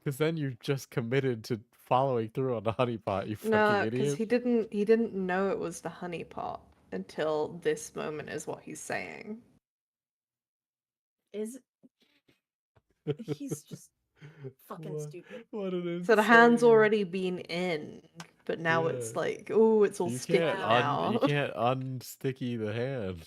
Because then you're just committed to following through on the honeypot, you fucking No, because idiot. he didn't know it was the honeypot until this moment is what he's saying. Is he's just fucking stupid. What an So the hand's insane- already been in, but now it's Yeah. like, oh, it's all You sticky can't now. you can't unsticky the hand.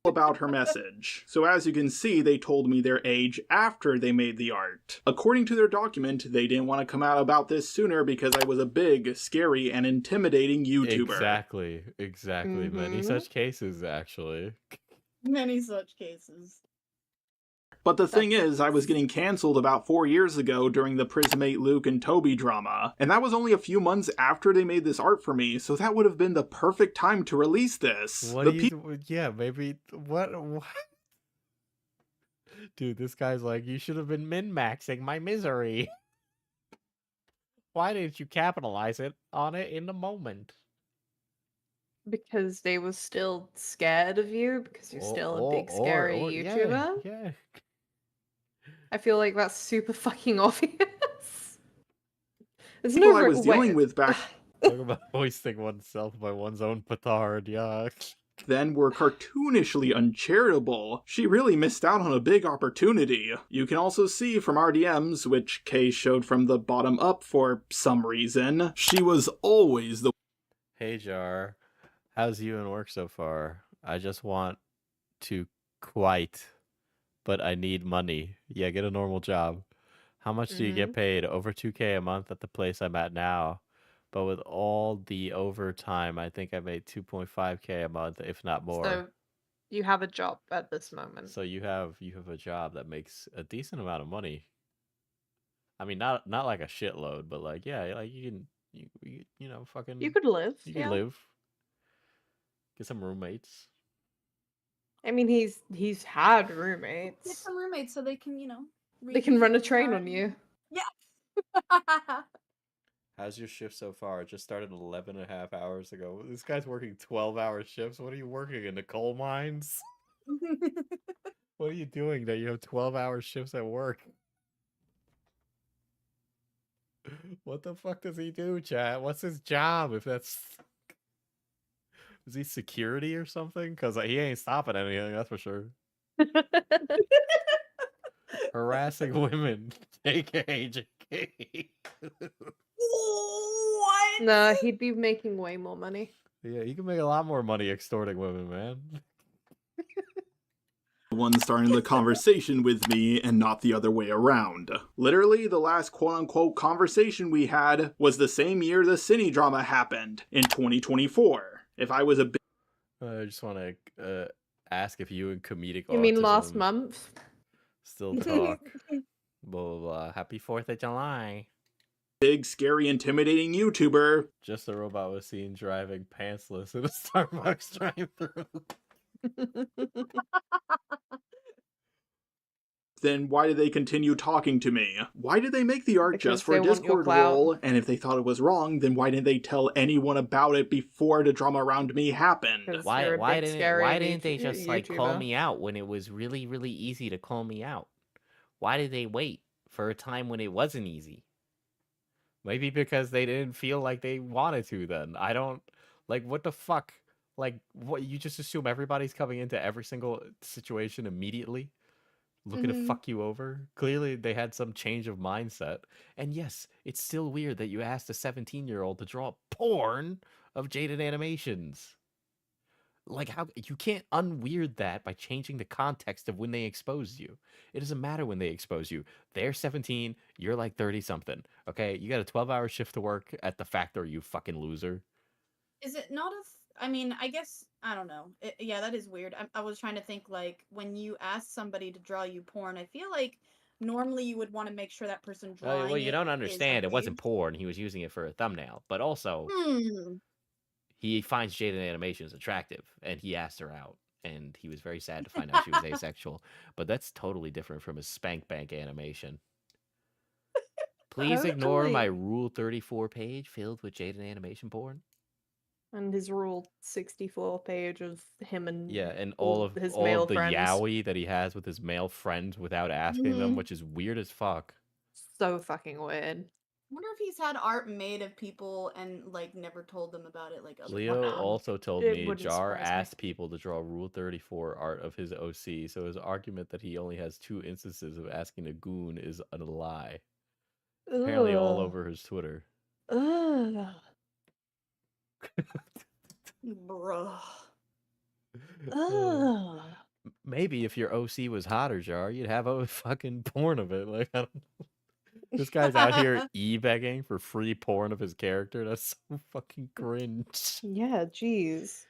About her message. So as you can see, they told me their age after they made the art. According to their document, they didn't want to come out about this sooner because I was a big, scary, and intimidating YouTuber. Exactly. Many Mhm. such cases, actually. Many such cases. But the thing is, I was getting cancelled about 4 years ago during the Prismate Luke and Toby drama, and that was only a few months after they made this art for me, so that would have been the perfect time to release this. What The do you? Yeah, maybe. What? Dude, this guy's like, you should have been min-maxing my misery. Why didn't you capitalize on it in the moment? Because they were still scared of you, because you're still a big scary YouTuber. Yeah. I feel like that's super fucking obvious. There's People no I was dealing wait. with back Talk about hoisting oneself by one's own petard, yuck. then were cartoonishly uncharitable. She really missed out on a big opportunity. You can also see from our DMs, which Kay showed from the bottom up for some reason, she was always the Hey Jar, how's you and work so far? I just want to quite, but I need money. Yeah, get a normal job. How much do you get paid? Over 2K a month at the place I'm at now. But with all the overtime, I think I made 2.5K a month, if not more. So you have a job at this moment. So you have a job that makes a decent amount of money. I mean, not like a shitload, but like like you can you know fucking You could live. you can live. Get some roommates. I mean, he's had Get roommates. some roommates so they can, They can run a train on you. Yeah. How's your shift so far? It just started 11.5 hours ago. This guy's working 12-hour shifts. What are you working in the coal mines? What are you doing that you have 12-hour shifts at work? What the fuck does he do, chat? What's his job if that's... Is he security or something? Because he ain't stopping anything, that's for sure. Harassing women. JK, JK. What? Nah, he'd be making way more money. Yeah, you can make a lot more money extorting women, man. one starting the conversation with me and not the other way around. Literally, the last quote-unquote conversation we had was the same year the Cine drama happened, in 2024. If I was a bit... I just want to ask if you and comedic You mean last autism month? still talk. Blah, blah, blah. Happy 4th of July. Big, scary, intimidating YouTuber. Just a robot was seen driving pantsless in a Starbucks drive-thru. Then why did they continue talking to me? Why did they make the art Because just for a they want your Discord clout. role? And if they thought it was wrong, then why didn't they tell anyone about it before the drama around me happened? Why didn't they just like call me out when it was really, really easy to call me out? Why did they wait for a time when it wasn't easy? Maybe because they didn't feel like they wanted to then. I don't... Like, what the fuck? Like, what? You just assume everybody's coming into every single situation immediately? Looking to fuck you over? Clearly, they had some change of mindset. And yes, it's still weird that you asked a 17-year-old to draw porn of jaded animations. Like, how you can't unweird that by changing the context of when they exposed you. It doesn't matter when they expose you. They're 17, you're like 30-something. Okay, you got a 12-hour shift to work at the factory, you fucking loser. Is it not I mean, I guess, I don't know. Yeah, that is weird. I was trying to think, like, when you ask somebody to draw you porn, I feel like normally you would want to make sure that person drawing Well, you don't is understand. of It wasn't age. porn. He was using it for a thumbnail. But also, he finds jaded animations attractive, and he asked her out. And he was very sad to find out she was asexual. But that's totally different from his spank bank animation. Please ignore my Rule 34 page filled with jaded animation porn. And his Rule 64 page of him and Yeah, and all of his all male of the friends. yaoi that he has with his male friends without asking them, which is weird as fuck. So fucking weird. I wonder if he's had art made of people and, like, never told them about it, like other Leo people. also told It me wouldn't Jar surprise me. asked people to draw Rule 34 art of his OC, so his argument that he only has 2 instances of asking a goon is a lie. Apparently all Ugh. over his Twitter. Ugh. Bruh. Ugh. Maybe if your OC was hotter, Jar, you'd have a fucking porn of it. Like, I don't know. This guy's out here e-begging for free porn of his character. That's so fucking cringe. Yeah, jeez.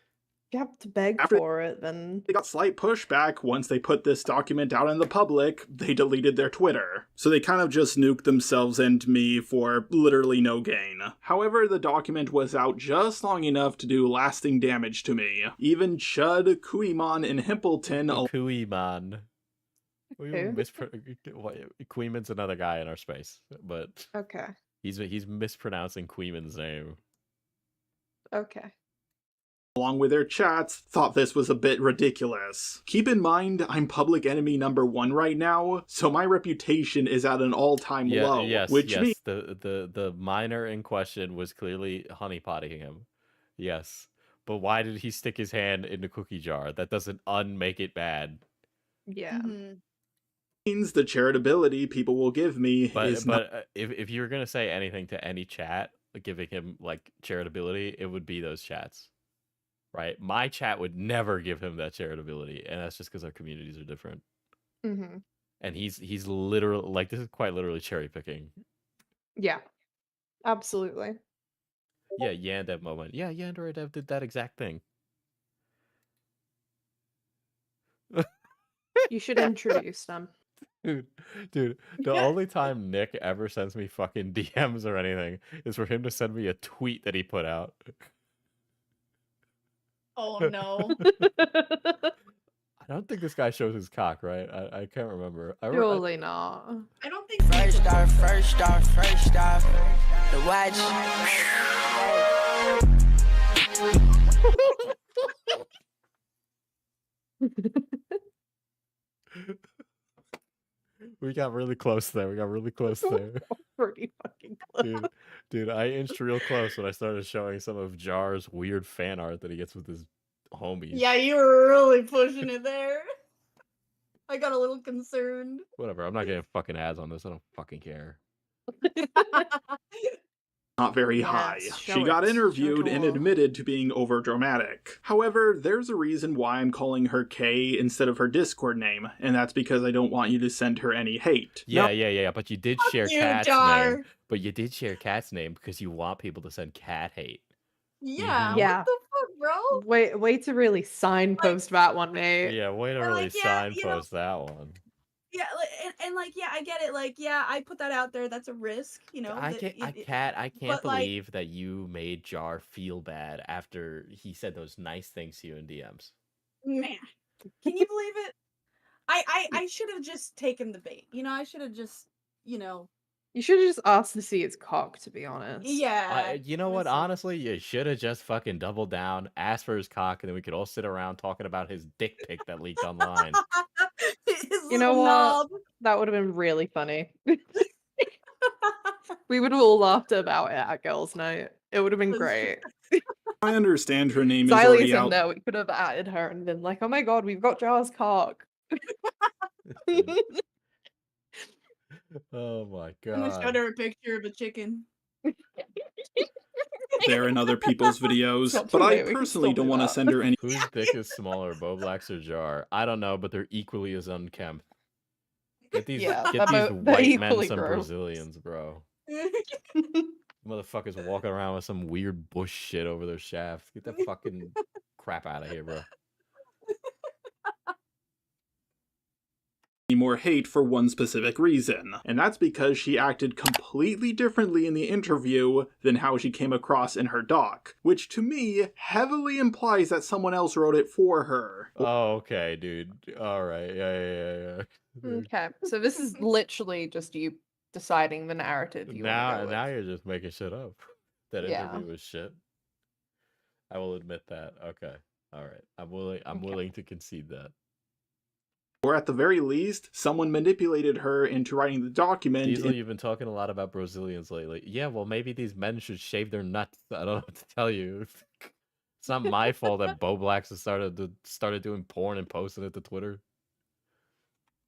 You have to beg After for it, then. they got slight pushback once they put this document out in the public, they deleted their Twitter. So they kind of just nuked themselves and me for literally no gain. However, the document was out just long enough to do lasting damage to me. Even Chud, Kuiman, and Himpleton... Kuiman. Queeman's another guy in our space, but Okay. he's mispronouncing Queeman's name. Okay. along with their chats, thought this was a bit ridiculous. Keep in mind, I'm public enemy #1 right now, so my reputation is at an all-time low. Yes, which yes. means The minor in question was clearly honeypotting him. Yes. But why did he stick his hand in the cookie jar? That doesn't unmake it bad. Yeah. means the charitability people will give me is not. But if you were gonna say anything to any chat, giving him like charitability, it would be those chats, right? My chat would never give him that charitability, and that's just because our communities are different. Mm-hmm. And he's literally like, this is quite literally cherry picking. Yeah. Absolutely. Yeah, Yandev moment. Yeah, Yandev did that exact thing. You should introduce them. Dude, the only time Nick ever sends me fucking DMs or anything is for him to send me a tweet that he put out. Oh no. I don't think this guy shows his cock, right? I can't remember. Surely not. I don't think First off, the watch. We got really close there. Pretty fucking close. Dude, I inched real close when I started showing some of Jar's weird fan art that he gets with his homies. Yeah, you were really pushing it there. I got a little concerned. Whatever, I'm not getting fucking ads on this. I don't fucking care. Not very high. She got interviewed and admitted to being overdramatic. However, there's a reason why I'm calling her Kay instead of her Discord name, and that's because I don't want you to send her any hate. Yeah. But you did share you, Cat's Jar. name. But you did share Cat's name because you want people to send Cat hate. Yeah, Yeah. what the fuck, bro? Way to really signpost that one, mate. Yeah, way to Or, really like, yeah, you know- signpost that one. Yeah, and like, yeah, I get it. Like, yeah, I put that out there. That's a risk, you know. I that can't but, like- believe that you made Jar feel bad after he said those nice things to you in DMs. Man, can you believe it? I should have just taken the bait. You know, I should have just, you know. You should have just asked to see its cock, to be honest. Yeah. You know what? Honestly, you should have just fucking doubled down, asked for his cock, and then we could all sit around talking about his dick pic that leaked online. You know what? That would have been really funny. We would have all laughed about it at girls' night. It would have been great. I understand her name is already Xylee's in out. there. We could have added her and been like, "Oh my god, we've got Jar's cock." Oh my I'm gonna show god. her a picture of a chicken. There in other people's videos, Not but too I late, we can personally still don't do want to that. send her any. Whose dick is smaller, Boblax or Jar? I don't know, but they're equally as unkempt. Get these, Yeah, get they're these bo- they're white men equally some gross. Brazilians, bro. Motherfuckers walking around with some weird bush shit over their shaft. Get that fucking crap out of here, bro. more hate for one specific reason, and that's because she acted completely differently in the interview than how she came across in her doc, which to me heavily implies that someone else wrote it for her. Oh, okay, dude. All right. Yeah. Okay, so this is literally just you deciding the narrative you want to go with. Now you're just making shit up. That Yeah. interview was shit. I will admit that. Okay. All right. I'm willing to concede that. Or at the very least, someone manipulated her into writing the document. Diesel, you've been talking a lot about Brazilians lately. Yeah, well, maybe these men should shave their nuts. I don't know what to tell you. It's not my fault that Boblax has started doing porn and posting it to Twitter.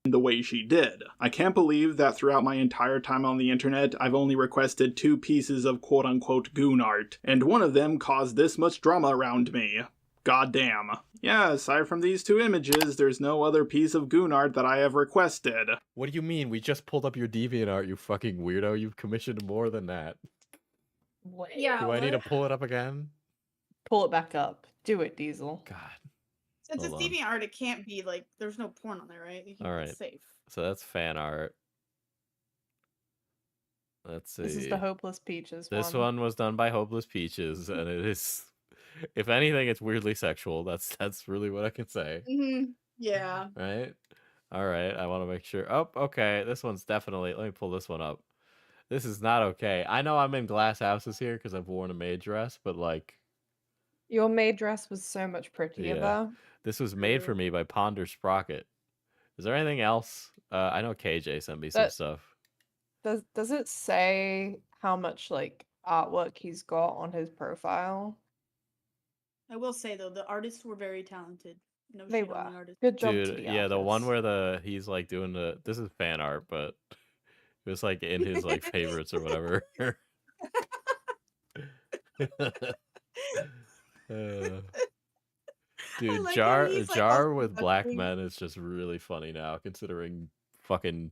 The way she did. I can't believe that throughout my entire time on the internet, I've only requested 2 pieces of quote-unquote goon art, and one of them caused this much drama around me. Goddamn. Yeah, aside from these 2 images, there's no other piece of goon art that I have requested. What do you mean? We just pulled up your DeviantArt, you fucking weirdo. You've commissioned more than that. Yeah. Do I need to pull it up again? Pull it back up. Do it, Diesel. God. Since it's Hold on. DeviantArt, it can't be like there's no porn on there, right? You can All be right. safe. So that's fan art. Let's see. This is the Hopeless Peaches This one was done by Hopeless Peaches, and it is, if anything, it's weirdly sexual. That's really what I can say. Yeah. Right? All right. I want to make sure. Oh, okay. This one's definitely. Let me pull this one up. This is not okay. I know I'm in glass houses here because I've worn a maid dress, but like, Your maid dress was so much prettier Yeah. though. This was made for me by Ponder Sprocket. Is there anything else? I know KJ sent me some That- stuff. Does it say how much like artwork he's got on his profile? I will say though, the artists were very talented. No They shit on the were. artists. Good job to Dude, the yeah, the one artists. where he's like doing this is fan art, but it was like in his like favorites or whatever. Dude, like how he's, like, Jar also with black touching- men is just really funny now, considering fucking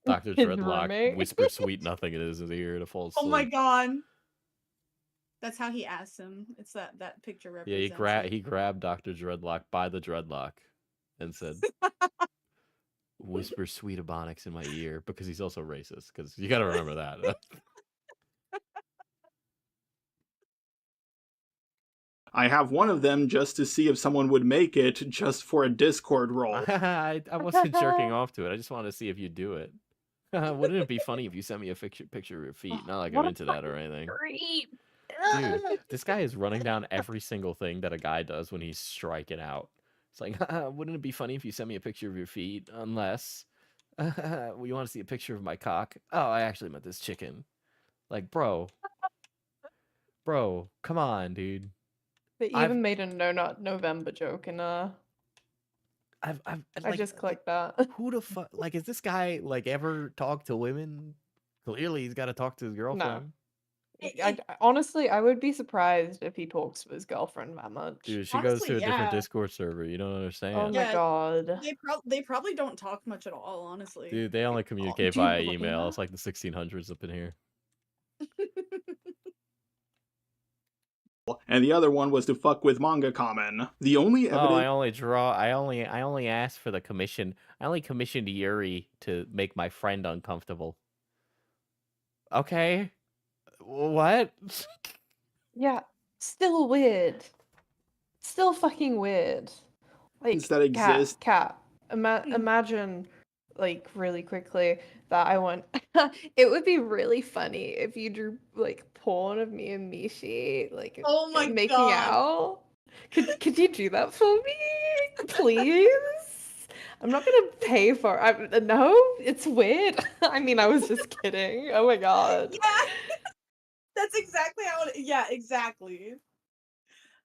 Dr. His Dreadlock roommate. whispered sweet nothing in his ear to fall asleep. Oh my god. That's how he asked him. It's that picture Yeah, represents it. he grabbed Dr. Dreadlock by the dreadlock and said, "Whisper sweet ebonics in my ear," because he's also racist. Because you got to remember that. I have one of them just to see if someone would make it just for a Discord role. I wasn't jerking off to it. I just wanted to see if you'd do it. Wouldn't it be funny if you sent me a picture of your feet? Not like I'm into that or anything. Dude, this guy is running down every single thing that a guy does when he's striking out. It's like, wouldn't it be funny if you sent me a picture of your feet? Unless, well, you want to see a picture of my cock? Oh, I actually meant this chicken. Like, bro, come on, dude. They even made a No Nut November joke in I like, just clicked that. Who the fuck? Like, is this guy like ever talked to women? Clearly, he's got to talk to his girlfriend. Honestly, I would be surprised if he talks to his girlfriend that much. Dude, she goes to a different Discord server. You don't understand. Oh my god. They probably don't talk much at all, honestly. Dude, they only communicate do you via believe email. that? It's like the 1600s up in here. And the other one was to fuck with Manga Kamen. The only evidence. Oh, I only asked for the commission. I only commissioned Yuri to make my friend uncomfortable. Okay. What? Yeah, still weird. Still fucking weird. Like that exist. Cat. Imagine, like, really quickly that I want. It would be really funny if you drew like porn of me and Mishi, like, Oh my making God. out. Could you do that for me, please? I'm not gonna pay for it. No, it's weird. I mean, I was just kidding. Oh my god. Yeah. That's exactly how it. Yeah, exactly.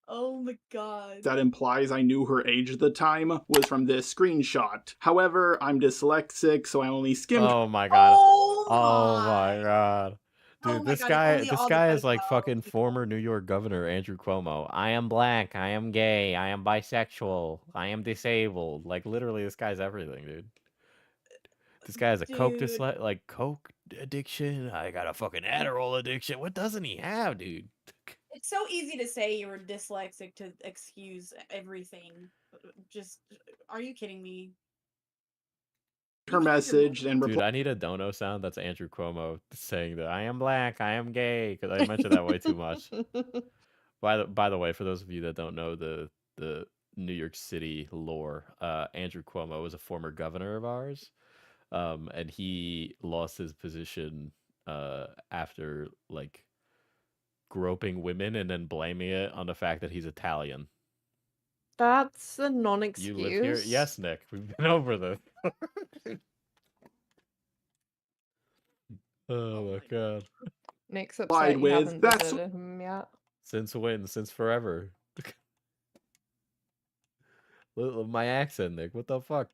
Oh my god. That implies I knew her age at the time was from this screenshot. However, I'm dyslexic, so I only skimmed. Oh my god. Oh my god. Dude, my this God, guy only all the guy is like pedophiles. fucking former New York Governor Andrew Cuomo. I am black, I am gay, I am bisexual, I am disabled. Like literally this guy's everything, dude. This guy has a coke coke addiction. I got a fucking Adderall addiction. What doesn't he have, dude? It's so easy to say you were dyslexic to excuse everything. Just, are you kidding me? her message and Dude, I need a dono sound that's Andrew Cuomo saying that I am black, I am gay, because I mentioned that way too much. By the way, for those of you that don't know the New York City lore, Andrew Cuomo was a former governor of ours, and he lost his position after like groping women and then blaming it on the fact that he's Italian. That's a You non-excuse. live here? Yes, Nick. We've been over this. Oh my god. Nick's Lied upset you with, haven't that's- visited him yet. Since when? Since forever. Look, my accent, Nick. What the fuck?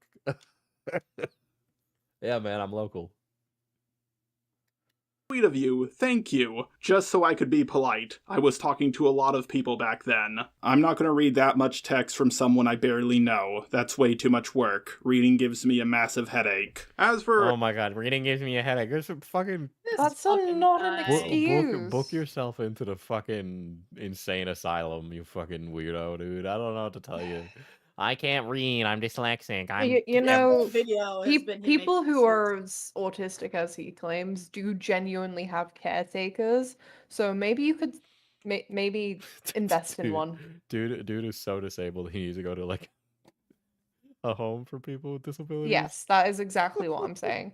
Yeah, man, I'm local. Sweet of you, thank you. Just so I could be polite. I was talking to a lot of people back then. I'm not gonna read that much text from someone I barely know. That's way too much work. Reading gives me a massive headache. As for Oh my god, reading gives me a headache. There's some fucking That's not an excuse. book yourself into the fucking insane asylum, you fucking weirdo, dude. I don't know what to tell you. I can't read. I'm dyslexic. I'm You know, video has been him people making who are as autistic as he claims do genuinely have caretakers. So maybe you could maybe invest in one. Dude is so disabled. He needs to go to like a home for people with disabilities. Yes, that is exactly what I'm saying.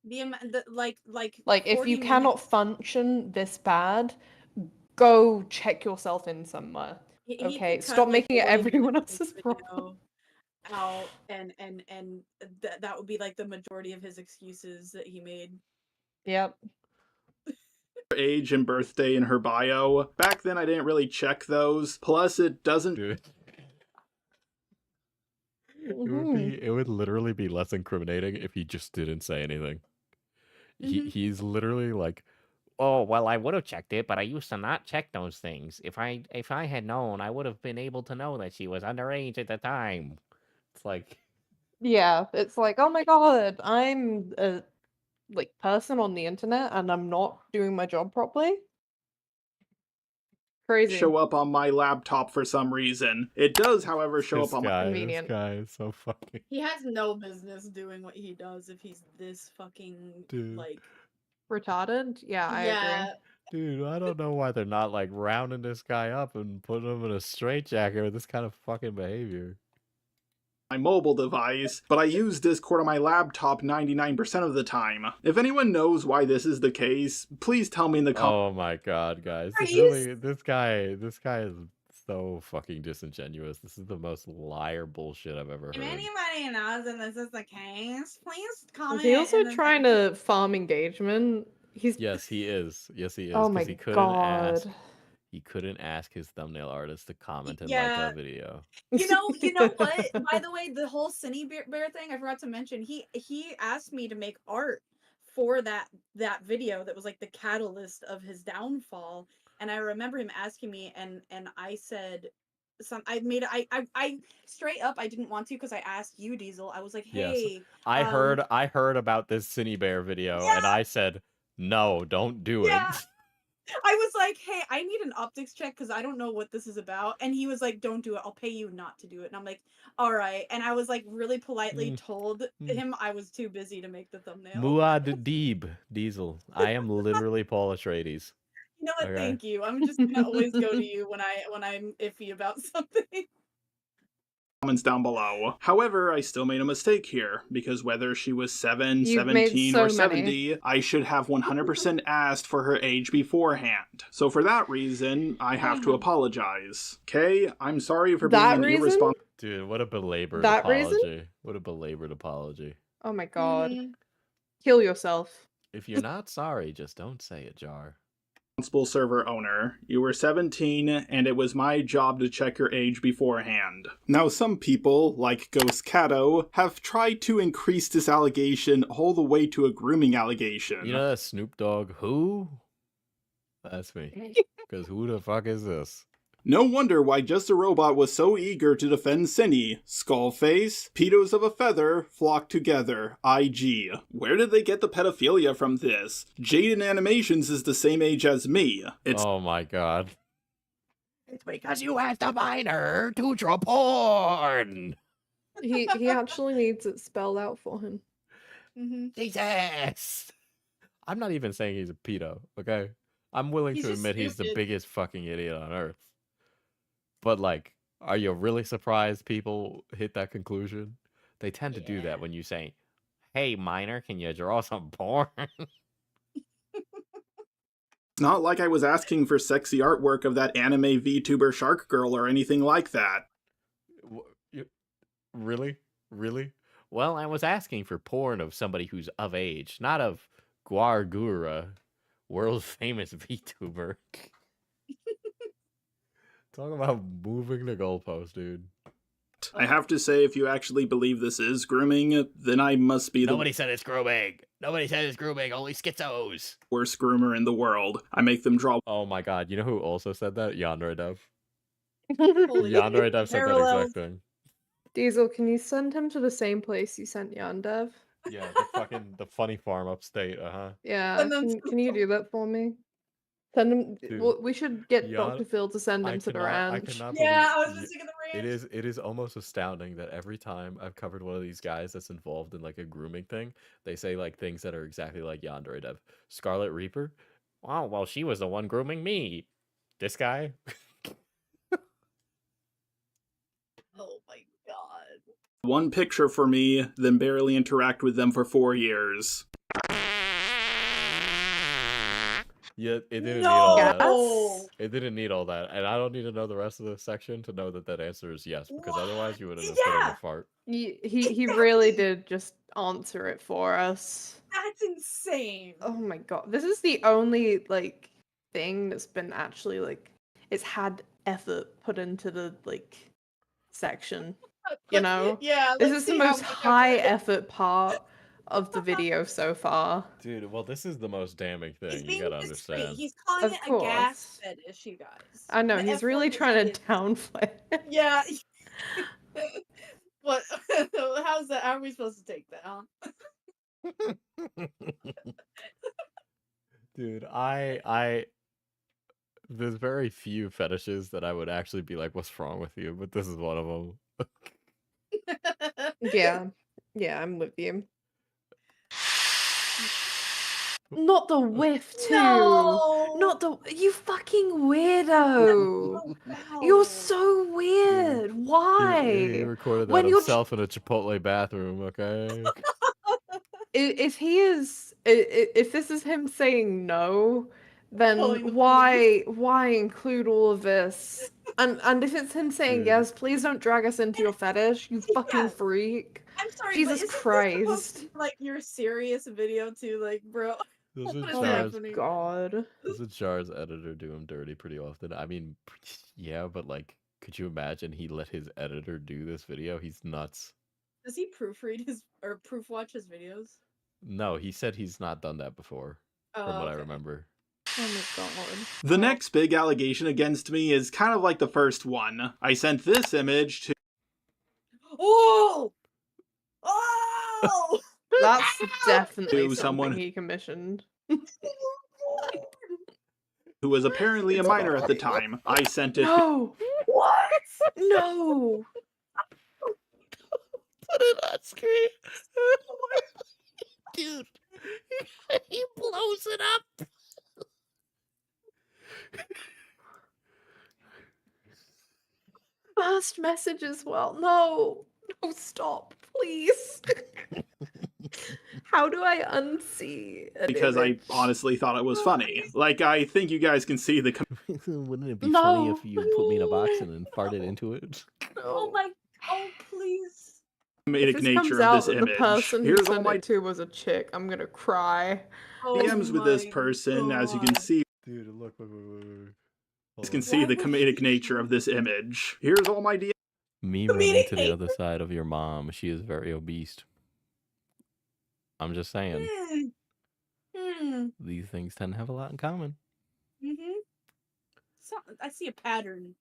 Like if 40 you cannot minutes- function this bad, go check yourself in somewhere. He Okay, could cut, stop like, making it 40 everyone minutes of else's this problem. video out, and that would be like the majority of his excuses that he made. Yep. Age and birthday in her bio. Back then I didn't really check those. Plus it doesn't It would literally be less incriminating if he just didn't say anything. He's literally like, oh well, I would have checked it, but I used to not check those things. If I had known, I would have been able to know that she was underage at the time. It's like, Yeah, it's like, oh my god, I'm a like person on the internet and I'm not doing my job properly. Crazy. show up on my laptop for some reason. It does, however, show up on my this guy is so fucking. He has no business doing what he does if he's this fucking Dude. like retarded. Yeah, I yeah. agree. Dude, I don't know why they're not like rounding this guy up and putting him in a straitjacket with this kind of fucking behavior. my mobile device, but I use Discord on my laptop 99% of the time. If anyone knows why this is the case, please tell me in the comments. Oh my god, guys. This guy is so fucking disingenuous. This is the most liar bullshit I've ever If heard. anybody knows that this is the case, please comment. Is he also in the trying to farm engagement? He's Yes, he is. Yes, he is. Oh 'cause my he couldn't god. he couldn't ask his thumbnail artist to comment and like Yeah. a video. You know what? By the way, the whole Cindy Bear thing, I forgot to mention. He asked me to make art for that video that was like the catalyst of his downfall. And I remember him asking me, and I said, I straight up I didn't want to because I asked you, Diesel. I was like, Yes. hey, I heard about this Cine Bear video and I said, no, don't do it. I was like, hey, I need an optics check because I don't know what this is about. And he was like, don't do it. I'll pay you not to do it. And I'm like, all right. And I was like, really politely told him I was too busy to make the thumbnail. Muad Deeb Diesel. I am literally Paul Atreides. You know what? Okay. Thank you. I'm just gonna always go to you when I'm iffy about something. Comments down below. However, I still made a mistake here, because whether she was 7, You've made 17, so or many. 70, I should have 100% asked for her age beforehand. So for that reason, I have to apologize. Okay? I'm sorry for being an irresponsible... Dude, what a belabored That apology. reason? What a belabored apology. Oh my god. Kill yourself. If you're not sorry, just don't say it, Jar. server owner. You were 17, and it was my job to check your age beforehand. Now, some people, like Ghost Cato, have tried to increase this allegation all the way to a grooming allegation. You know that Snoop Dogg who? That's me. Because who the fuck is this? No wonder why Just a Robot was so eager to defend Cindy. Skullface, pedos of a feather, flock together, IG. Where did they get the pedophilia from this? Jaden Animations is the same age as me. It's Oh my god. It's because you asked a minor to draw porn. He actually needs it spelled out for him. Jesus. I'm not even saying he's a pedo, okay? I'm willing He's to just admit he's the stupid. biggest fucking idiot on earth. But like, are you really surprised people hit that conclusion? They tend to do that when you say, hey, minor, can you draw some porn? not like I was asking for sexy artwork of that anime VTuber Shark Girl or anything like that. Really? Really? Well, I was asking for porn of somebody who's of age, not of Guargura, world famous VTuber. Talk about moving the goalpost, dude. I have to say, if you actually believe this is grooming, then I must be the Nobody said it's grooming. Nobody said it's grooming. Only schizos. worst groomer in the world. I make them draw. Oh my god. You know who also said that? Yandere Dev. Holy Yandere Dev said that parallels. exact thing. Diesel, can you send him to the same place you sent Yandev? Yeah, the funny farm upstate, Yeah, Send them can you do that for me? Send him. Dude, Well, we should get Yan- Dr. Phil to send him to the ranch. Yeah, I was just thinking the ranch. It is almost astounding that every time I've covered one of these guys that's involved in like a grooming thing, they say like things that are exactly like Yandere Dev. Scarlet Reaper? Oh, well, she was the one grooming me. This guy? Oh my god. One picture for me, then barely interact with them for 4 years. Yeah, it didn't need all that. No. It didn't need all that, and I don't need to know the rest of the section to know that that answer is yes, because otherwise you would have just put in a fart. He really did just answer it for us. That's insane. Oh my god. This is the only like thing that's been actually like it's had effort put into the like section. You know? Yeah, This let's is the see how most much high effort. effort part of the video so far. Dude, well, this is the most damning thing. He's You being gotta discreet. understand. He's calling Of it a course. gas fetish, you guys. I know, The he's F really word is trying to his. downplay it. Yeah. What? How's that? How are we supposed to take that, huh? Dude, there's very few fetishes that I would actually be like, what's wrong with you? But this is one of them. Yeah. Yeah, I'm with you. Not the whiff too. No. Not the you fucking weirdo. You're so weird. He Why? recorded that When you're himself in a Chipotle bathroom, okay? if he is if this is him saying no, then Calling the why include all of this? And if it's him saying Dude. yes, please don't drag us into your fetish, you fucking freak. I'm sorry, Jesus but isn't this Christ. supposed to be, like, your serious video too? Like, bro, Doesn't what is Oh my happening? god. Doesn't Char's editor do him dirty pretty often? I mean, yeah, but like, could you imagine he let his editor do this video? He's nuts. Does he proofread his or proof watch his videos? No, he said he's not done that before, from Oh, what I okay. remember. Oh my god. The next big allegation against me is kind of like the first one. I sent this image to Oh! Oh! That's definitely To someone- something he commissioned. who was apparently a minor at the time. I sent it No! What? No! Put it on screen. Dude, he blows it up. First message as well. No! No, stop, please. How do I unsee an because I image? honestly thought it was funny. Like, I think you guys can see the Wouldn't it be No. funny if you put me in a box and then farted into it? Oh my! Oh please! If comedic this nature comes of out this that image. the person who Here's all sent my it to was a chick, I'm gonna cry. Oh DMs with this my person, as you can God. see. Dude, look. You Hold can on. see the Why would comedic nature of this image. Here's all my DMs. Me Comedic running to the nature. other side of your mom. She is very obese. I'm just saying. These things tend to have a lot in common. So, I see a pattern.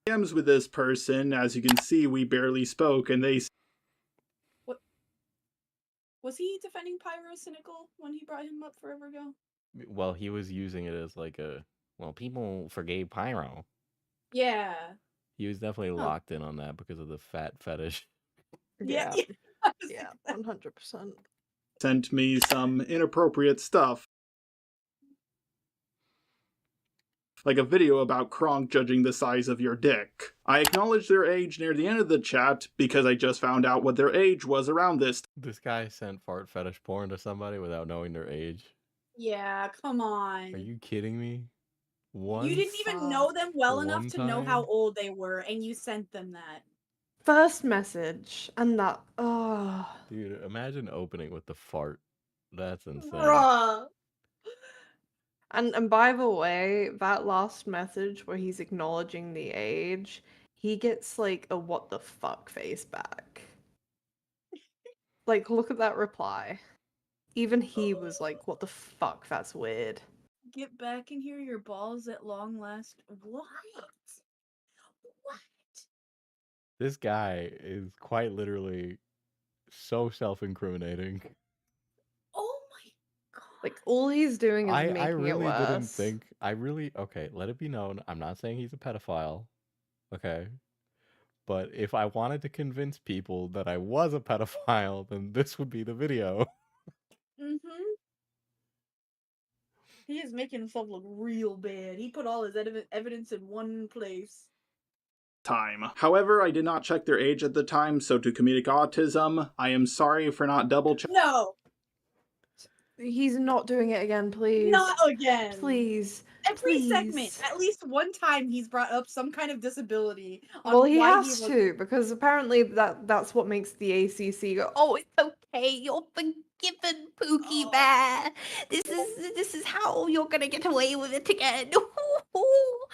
DMs with this person, as you can see, we barely spoke, and they What? Was he defending Pyro Cynical when he brought him up forever ago? Well, he was using it as like a, well, people forgave Pyro. Yeah. He was definitely Huh. locked in on that because of the fat fetish. Yeah. Yeah, 100%. sent me some inappropriate stuff. Like a video about Kronk judging the size of your dick. I acknowledged their age near the end of the chat because I just found out what their age was around this This guy sent fart fetish porn to somebody without knowing their age. Yeah, come on. Are you kidding me? You didn't even know them well enough one to know how time? old they were, and you sent them that. First message, and that. Oh. Dude, imagine opening with the fart. That's insane. Bruh. And by the way, that last message where he's acknowledging the age, he gets like a what the fuck face back. Like, look at that reply. Even he was like, what the fuck, that's weird. Get back in here, your balls at long last. What? What? This guy is quite literally so self-incriminating. Oh my god. Like, all he's doing is making I really it worse. didn't think, okay, let it be known, I'm not saying he's a pedophile, okay? But if I wanted to convince people that I was a pedophile, then this would be the video. He is making himself look real bad. He put all his evidence in one place. time. However, I did not check their age at the time, so to comedic autism, I am sorry for not double checking. No. He's not doing it again, please. Not again. Please. Every segment, Please. at least one time, he's brought up some kind of disability. On Well, he why has to, because apparently that's what makes the ACC go, oh, it's okay, you're forgiven, Pookie Bear. This is how you're gonna get away with it again. Oh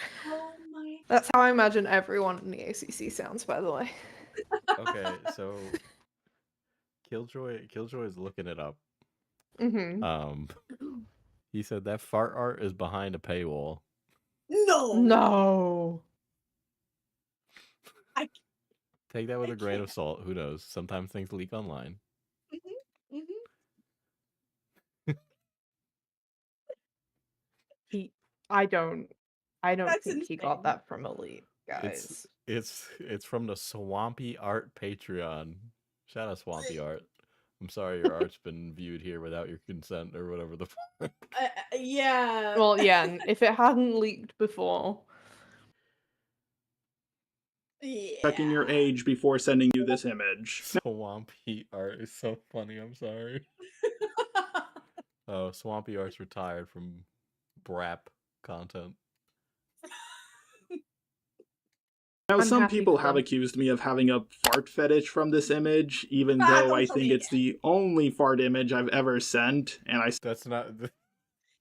my. That's how I imagine everyone in the ACC sounds, by the way. Okay, so Killjoy is looking it up. Mm-hmm. He said that fart art is behind a paywall. No. Take that with a grain of salt. Who knows? Sometimes things leak online. I don't That's think he got that from Elite, guys. It's from the Swampy Art Patreon. Shout out Swampy Art. I'm sorry your art's been viewed here without your consent or whatever the fuck. Yeah. Well, yeah, and if it hadn't leaked before. Checking your age before sending you this image. Swampy Art is so funny. I'm sorry. Oh, Swampy Art's retired from BRAP content. Now, I'm some happy people for have them. accused me of having a fart fetish from this image, even though I think it's the only fart image I've ever sent, and That's not...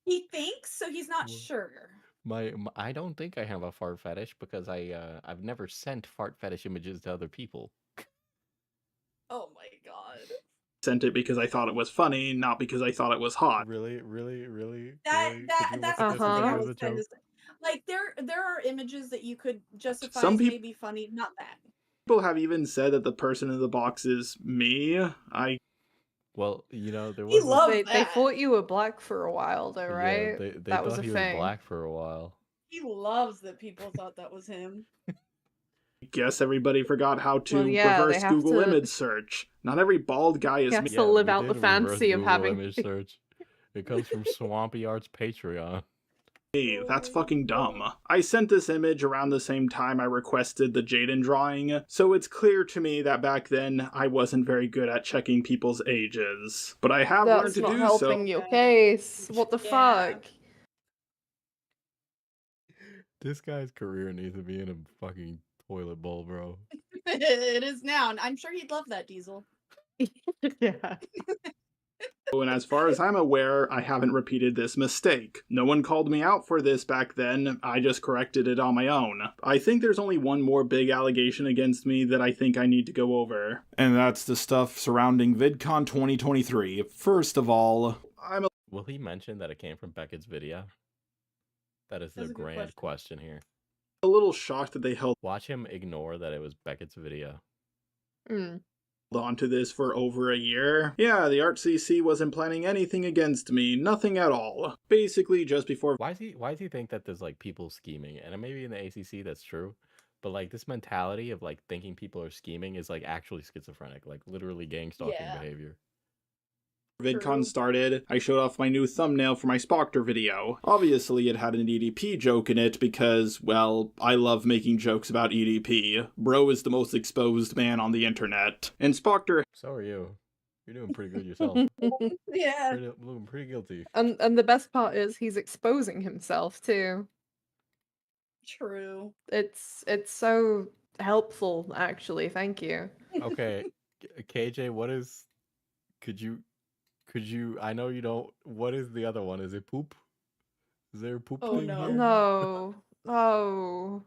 He thinks, so he's not sure. I don't think I have a fart fetish because I've never sent fart fetish images to other people. Oh my god. sent it because I thought it was funny, not because I thought it was hot. Really? That's Could you that's look at this and something think I it was was a trying to joke? say. Like there are images that you could justify Some as peop- maybe funny, not that. People have even said that the person in the box is me. Well, you know, there He was loves They that. thought you were black for a while, though, Yeah, right? they that was thought a he thing. was black for a while. He loves that people thought that was him. Guess everybody forgot how to Well, yeah, they reverse have Google to- image search. Not every bald guy is He me. has to live we out the did a reverse fantasy of Google having. image search. It comes from Swampy Art's Patreon. Hey, that's fucking dumb. I sent this image around the same time I requested the Jaden drawing, so it's clear to me that back then I wasn't very good at checking people's ages. But I have learned That's to not do helping so. your case. What the fuck? This guy's career needs to be in a fucking toilet bowl, bro. It is now, and I'm sure he'd love that, Diesel. Yeah. And as far as I'm aware, I haven't repeated this mistake. No one called me out for this back then, I just corrected it on my own. I think there's only one more big allegation against me that I think I need to go over. And that's the stuff surrounding VidCon 2023. First of all, Will he mention that it came from Beckett's video? That is the That's a good grand question here. a little shocked that they held Watch him ignore that it was Beckett's video. on to this for over a year. Yeah, the Art CC wasn't planning anything against me, nothing at all. Basically, just before. Why does he think that there's like people scheming? And maybe in the ACC that's true, but like this mentality of like thinking people are scheming is like actually schizophrenic, like literally gang stalking behavior. VidCon started, I showed off my new thumbnail for my Spoctor video. Obviously, it had an EDP joke in it because, well, I love making jokes about EDP. Bro is the most exposed man on the internet. And Spoctor. So are you. You're doing pretty good yourself. Yeah. Looking pretty guilty. And the best part is he's exposing himself too. True. It's so helpful, actually. Thank you. Okay, KJ, what is? Could you? I know you don't. What is the other one? Is it poop? Is there a poop thing here? No. Oh.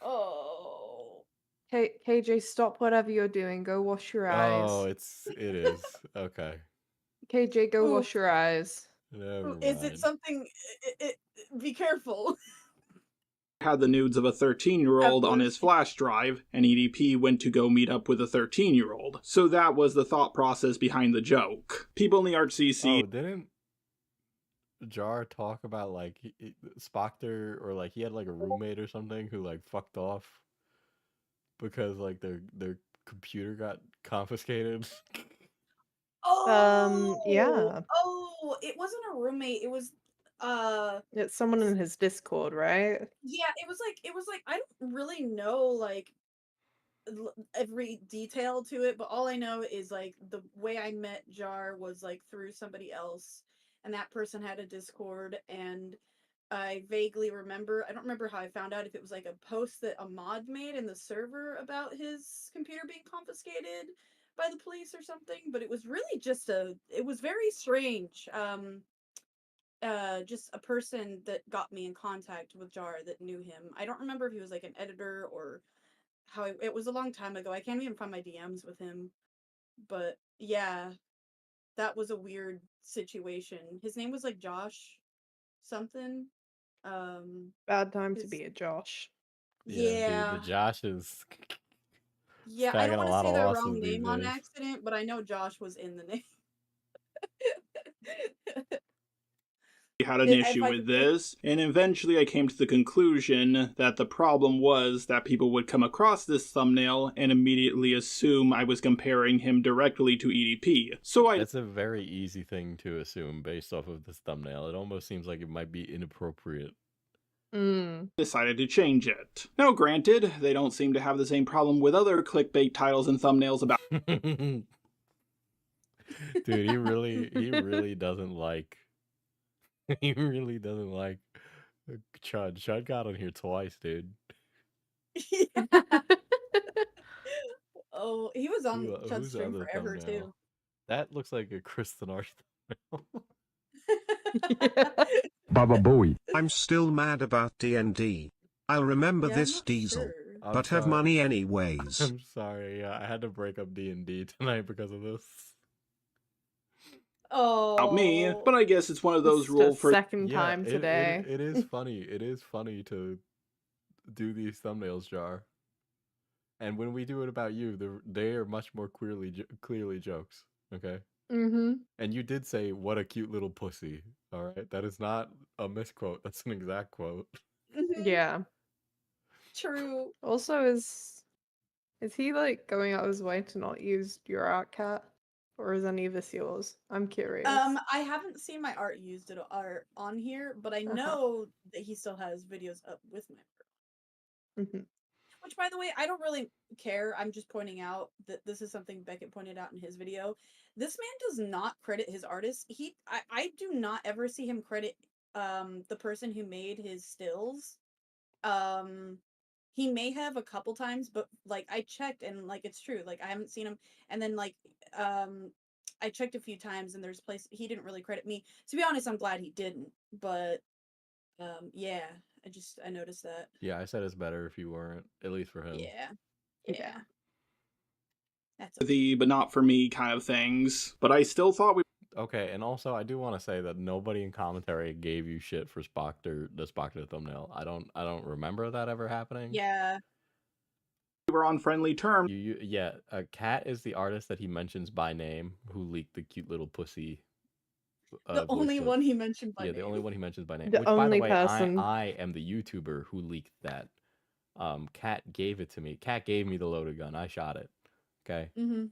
Oh. KJ, stop whatever you're doing. Go wash your eyes. Oh, it is. Okay. KJ, go Ooh. wash your eyes. Never Is it mind. something? Be careful. Had the nudes of a 13-year-old on his flash drive, and EDP went to go meet up with a 13-year-old. So that was the thought process behind the joke. People in the Art CC. Oh, didn't Jar talk about like Spoctor, or like he had like a roommate or something who like fucked off because like their computer got confiscated? Oh. Yeah. Oh, it wasn't a roommate. It was It's someone in his Discord, right? yeah, it was like I don't really know like every detail to it, but all I know is like the way I met Jar was like through somebody else, and that person had a Discord, and I vaguely remember, I don't remember how I found out, if it was like a post that a mod made in the server about his computer being confiscated by the police or something, but it was really just it was very strange. Just a person that got me in contact with Jar that knew him. I don't remember if he was like an editor or how it was a long time ago. I can't even find my DMs with him. But yeah, that was a weird situation. His name was like Josh something. Bad time to be a Josh. Yeah. Dude, the Josh is Yeah, I stacking don't a want to lot say of the losses wrong these name on days. accident, but I know Josh was in the name. Had an If issue I with could think- this, and eventually I came to the conclusion that the problem was that people would come across this thumbnail and immediately assume I was comparing him directly to EDP. So I That's a very easy thing to assume based off of this thumbnail. It almost seems like it might be inappropriate. decided to change it. Now granted, they don't seem to have the same problem with other clickbait titles and thumbnails about Dude, he really doesn't like he really doesn't like Chud. Chud got on here twice, dude. Oh, he was on Chud's Who's stream on the forever thumbnail? too. That looks like a Kristen Arch thumbnail. Baba Booey. I'm still mad about D&D. I'll remember Yeah, I'm this not diesel, sure. I'm but have sorry. money anyways. I'm sorry. Yeah, I had to break up D&D tonight because of this. me, Oh. but I guess it's one of those It's the rules for second time today. It is funny. It is funny to do these thumbnails, Jar. And when we do it about you, they are much more clearly jokes. Okay. Mm-hmm. And you did say, "What a cute little pussy." All right, that is not a misquote. That's an exact quote. Yeah. True. Also, is he like going out of his way to not use your art, Cat, or is any of this yours? I'm curious. I haven't seen my art used at art on here, but I Uh-huh. know that he still has videos up with my art. Mhm. Which, by the way, I don't really care. I'm just pointing out that this is something Beckett pointed out in his video. This man does not credit his artist. I do not ever see him credit the person who made his stills. He may have a couple times, but like I checked and like it's true. Like I haven't seen him, and then like I checked a few times and there's place he didn't really credit me. To be honest, I'm glad he didn't. But yeah, I noticed that. Yeah, I said it's better if you weren't, at least for him. Yeah. That's but not for me kind of things. But I still thought we Okay, and also I do want to say that nobody in commentary gave you shit for the Spockter thumbnail. I don't remember that ever happening. Yeah. were on friendly terms. Yeah, Cat is the artist that he mentions by name who leaked the cute little pussy. The only one he mentioned by name. Yeah, the only one he mentions by name. The Which, by the only way, person. I am the YouTuber who leaked that. Cat gave it to me. Cat gave me the loaded gun. I shot it. Okay. Mhm.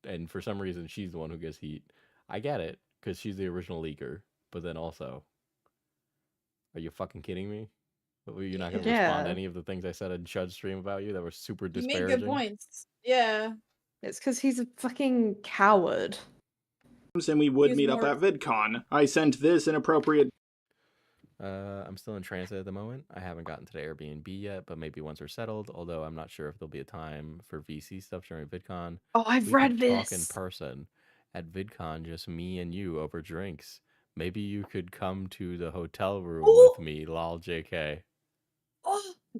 And for some reason she's the one who gets heat. I get it because she's the original leaker. But then also, are you fucking kidding me? You're not gonna respond to any of the things I said in Chud's stream about you that were super You disparaging. made good points. Yeah. It's because he's a fucking coward. And we would Use meet up more- at VidCon. I sent this inappropriate. I'm still in transit at the moment. I haven't gotten to the Airbnb yet, but maybe once we're settled. Although I'm not sure if there'll be a time for VC stuff during VidCon. Oh, I've We read could talk in this. person at VidCon, just me and you over drinks. Maybe you could come to the hotel room with me, lol, JK.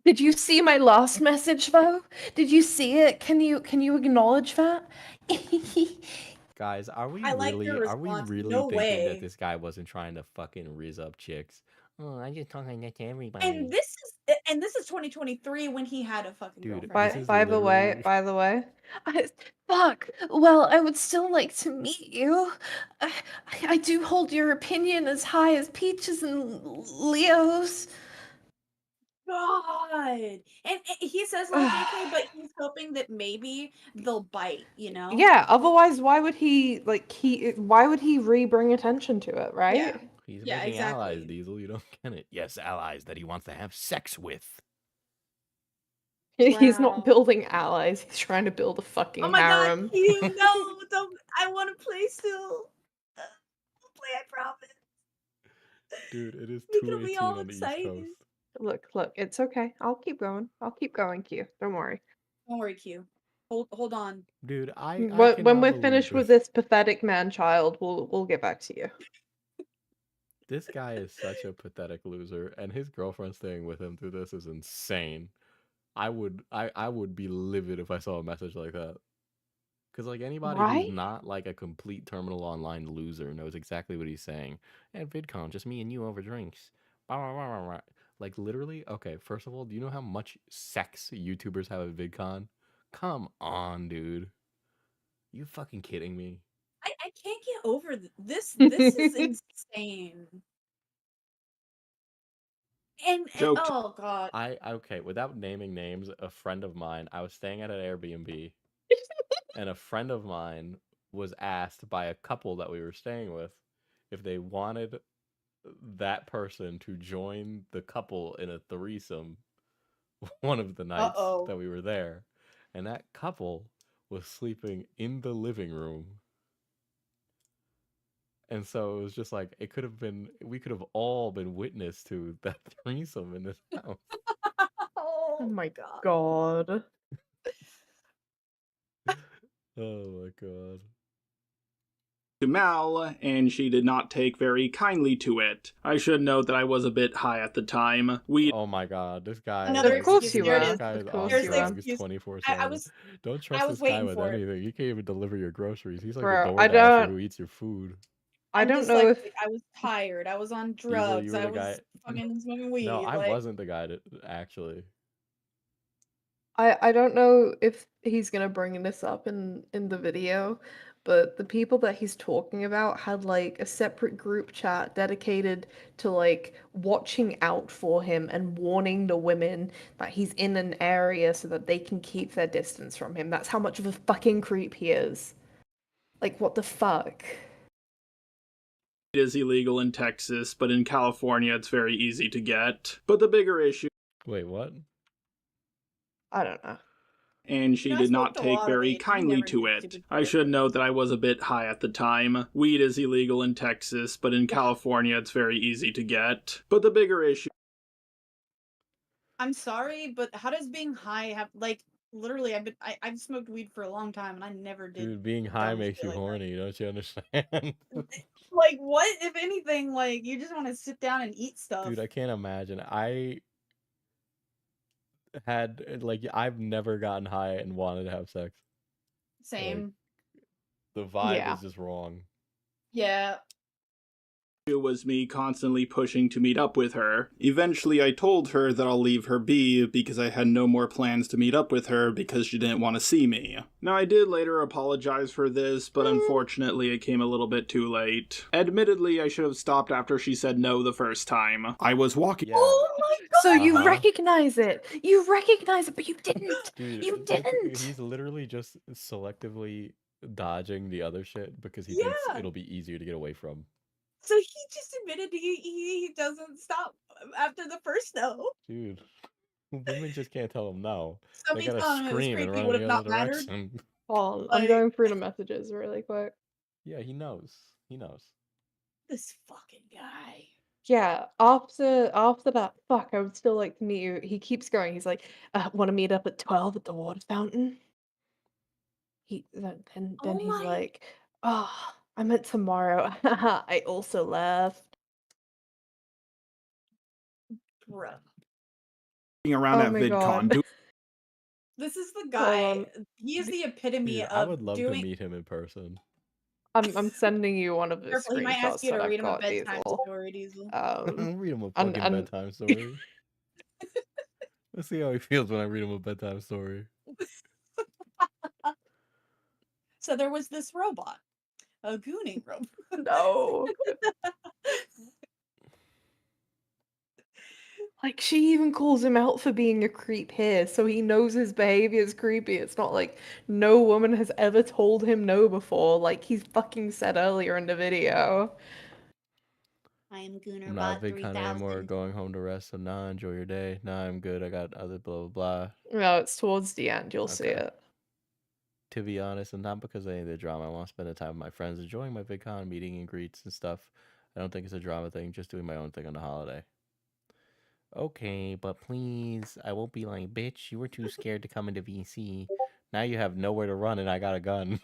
Did you see my last message though? Did you see it? Can you acknowledge that? Guys, are we I like really your response. No thinking way. that this guy wasn't trying to fucking riz up chicks? Oh, I'm just talking that to everybody. And this is 2023 when he had a fucking Dude, girlfriend. By the way, fuck. Well, I would still like to meet you. I do hold your opinion as high as Peaches and Leo's. God. And he says like JK, but he's hoping that maybe they'll bite, you know? Yeah. Otherwise, why would he re-bring attention to it, right? Yeah. He's Yeah, making exactly. allies, Diesel. You don't get it. Yes, allies that he wants to have sex with. He's Wow. not building allies. He's trying to build a fucking Oh my harem. god, you know, don't I want to play still. I promise. Dude, it is Making me 2:18 all on the East excited. Coast. Look, it's okay. I'll keep going. I'll keep going, Q. Don't worry. Don't worry, Q. Hold on. Dude, I When cannot we're believe finished with this. this pathetic man-child, we'll get back to you. This guy is such a pathetic loser, and his girlfriend staying with him through this is insane. I would be livid if I saw a message like that. Because like anybody who's Right? not like a complete terminal online loser knows exactly what he's saying. And VidCon, just me and you over drinks. Blah, blah, blah, blah, blah. Like literally, okay, first of all, do you know how much sex YouTubers have at VidCon? Come on, dude. You fucking kidding me? I can't get over this. This is insane. And Joked. oh god. Okay, without naming names, a friend of mine, I was staying at an Airbnb, and a friend of mine was asked by a couple that we were staying with if they wanted that person to join the couple in a threesome one of the nights that we were there. And that couple was sleeping in the living room. And so it was just like, we could have all been witness to that threesome in this house. Oh my god. Oh my god. To Mal, and she did not take very kindly to it. I should note that I was a bit high at the time. Oh my god, this guy. Another Of course excuse. you There it are. is. This guy is Of on course There's you the are. drugs excuse. 24/7. I was Don't trust was this guy waiting with for it. anything. He can't even deliver your groceries. He's like Bro, the I DoorDasher don't who eats your food. I I'm don't just know like if I was tired. I was on Diesel, drugs. you were I the was guy. fucking smoking weed. No, I like wasn't the guy to actually. I don't know if he's gonna bring this up in the video, but the people that he's talking about had like a separate group chat dedicated to like watching out for him and warning the women that he's in an area so that they can keep their distance from him. That's how much of a fucking creep he is. Like, what the fuck? It is illegal in Texas, but in California it's very easy to get. But the bigger issue. Wait, what? I don't know. And she did not take very kindly to it. I should note that I was a bit high at the time. Weed is illegal in Texas, but in California it's very easy to get. But the bigger issue. I'm sorry, but how does being high have like literally I've smoked weed for a long time and I never did. Dude, being high dumb makes shit you like that. horny, don't you understand? Like what if anything? Like you just want to sit down and eat stuff. Dude, I can't imagine. I've never gotten high and wanted to have sex. Same. The vibe Yeah. is just wrong. Yeah. It was me constantly pushing to meet up with her. Eventually I told her that I'll leave her be because I had no more plans to meet up with her because she didn't want to see me. Now I did later apologize for this, but unfortunately it came a little bit too late. Admittedly, I should have stopped after she said no the first time. I was walking- Oh my god! So you recognize it. You recognize it, but you didn't. Dude, You it's like didn't. he's literally just selectively dodging the other shit because he thinks it'll be easier to get away from. So he just admitted he doesn't stop after the first no. Dude, women just can't tell him no. So They me gotta telling him it was scream and creepy run would in have the other not mattered. direction. Hold on, I'm Like- going through the messages really quick. Yeah, he knows. He knows. This fucking guy. Yeah, after that, fuck, I would still like to meet you. He keeps going. He's like, want to meet up at 12 at the water fountain? Then Oh he's my- like, oh, I meant tomorrow. I also left. Bruh. around Oh at my VidCon. God. This is the guy. on. He is the epitome Dude, I of would love doing. to meet him in person. I'm sending you one of the Careful, he might screenshots ask you that to I've read him a got, bedtime Diesel. story, Diesel. Read him a and- fucking and- bedtime story. Let's see how he feels when I read him a bedtime story. So there was this robot, a gooning robot. No. Like, she even calls him out for being a creep here, so he knows his behavior is creepy. It's not like no woman has ever told him no before, like he's fucking said earlier in the video. I am Gooner I'm not Bot a big kind anymore. 3000. Going home to rest. So nah, enjoy your day. Nah, I'm good. I got other blah blah blah. No, it's towards the end, you'll see Okay. it. to be honest, and not because of any of the drama. I want to spend the time with my friends, enjoying my VidCon, meeting and greets and stuff. I don't think it's a drama thing, just doing my own thing on the holiday. Okay, but please, I won't be like, bitch, you were too scared to come into VC. Now you have nowhere to run and I got a gun.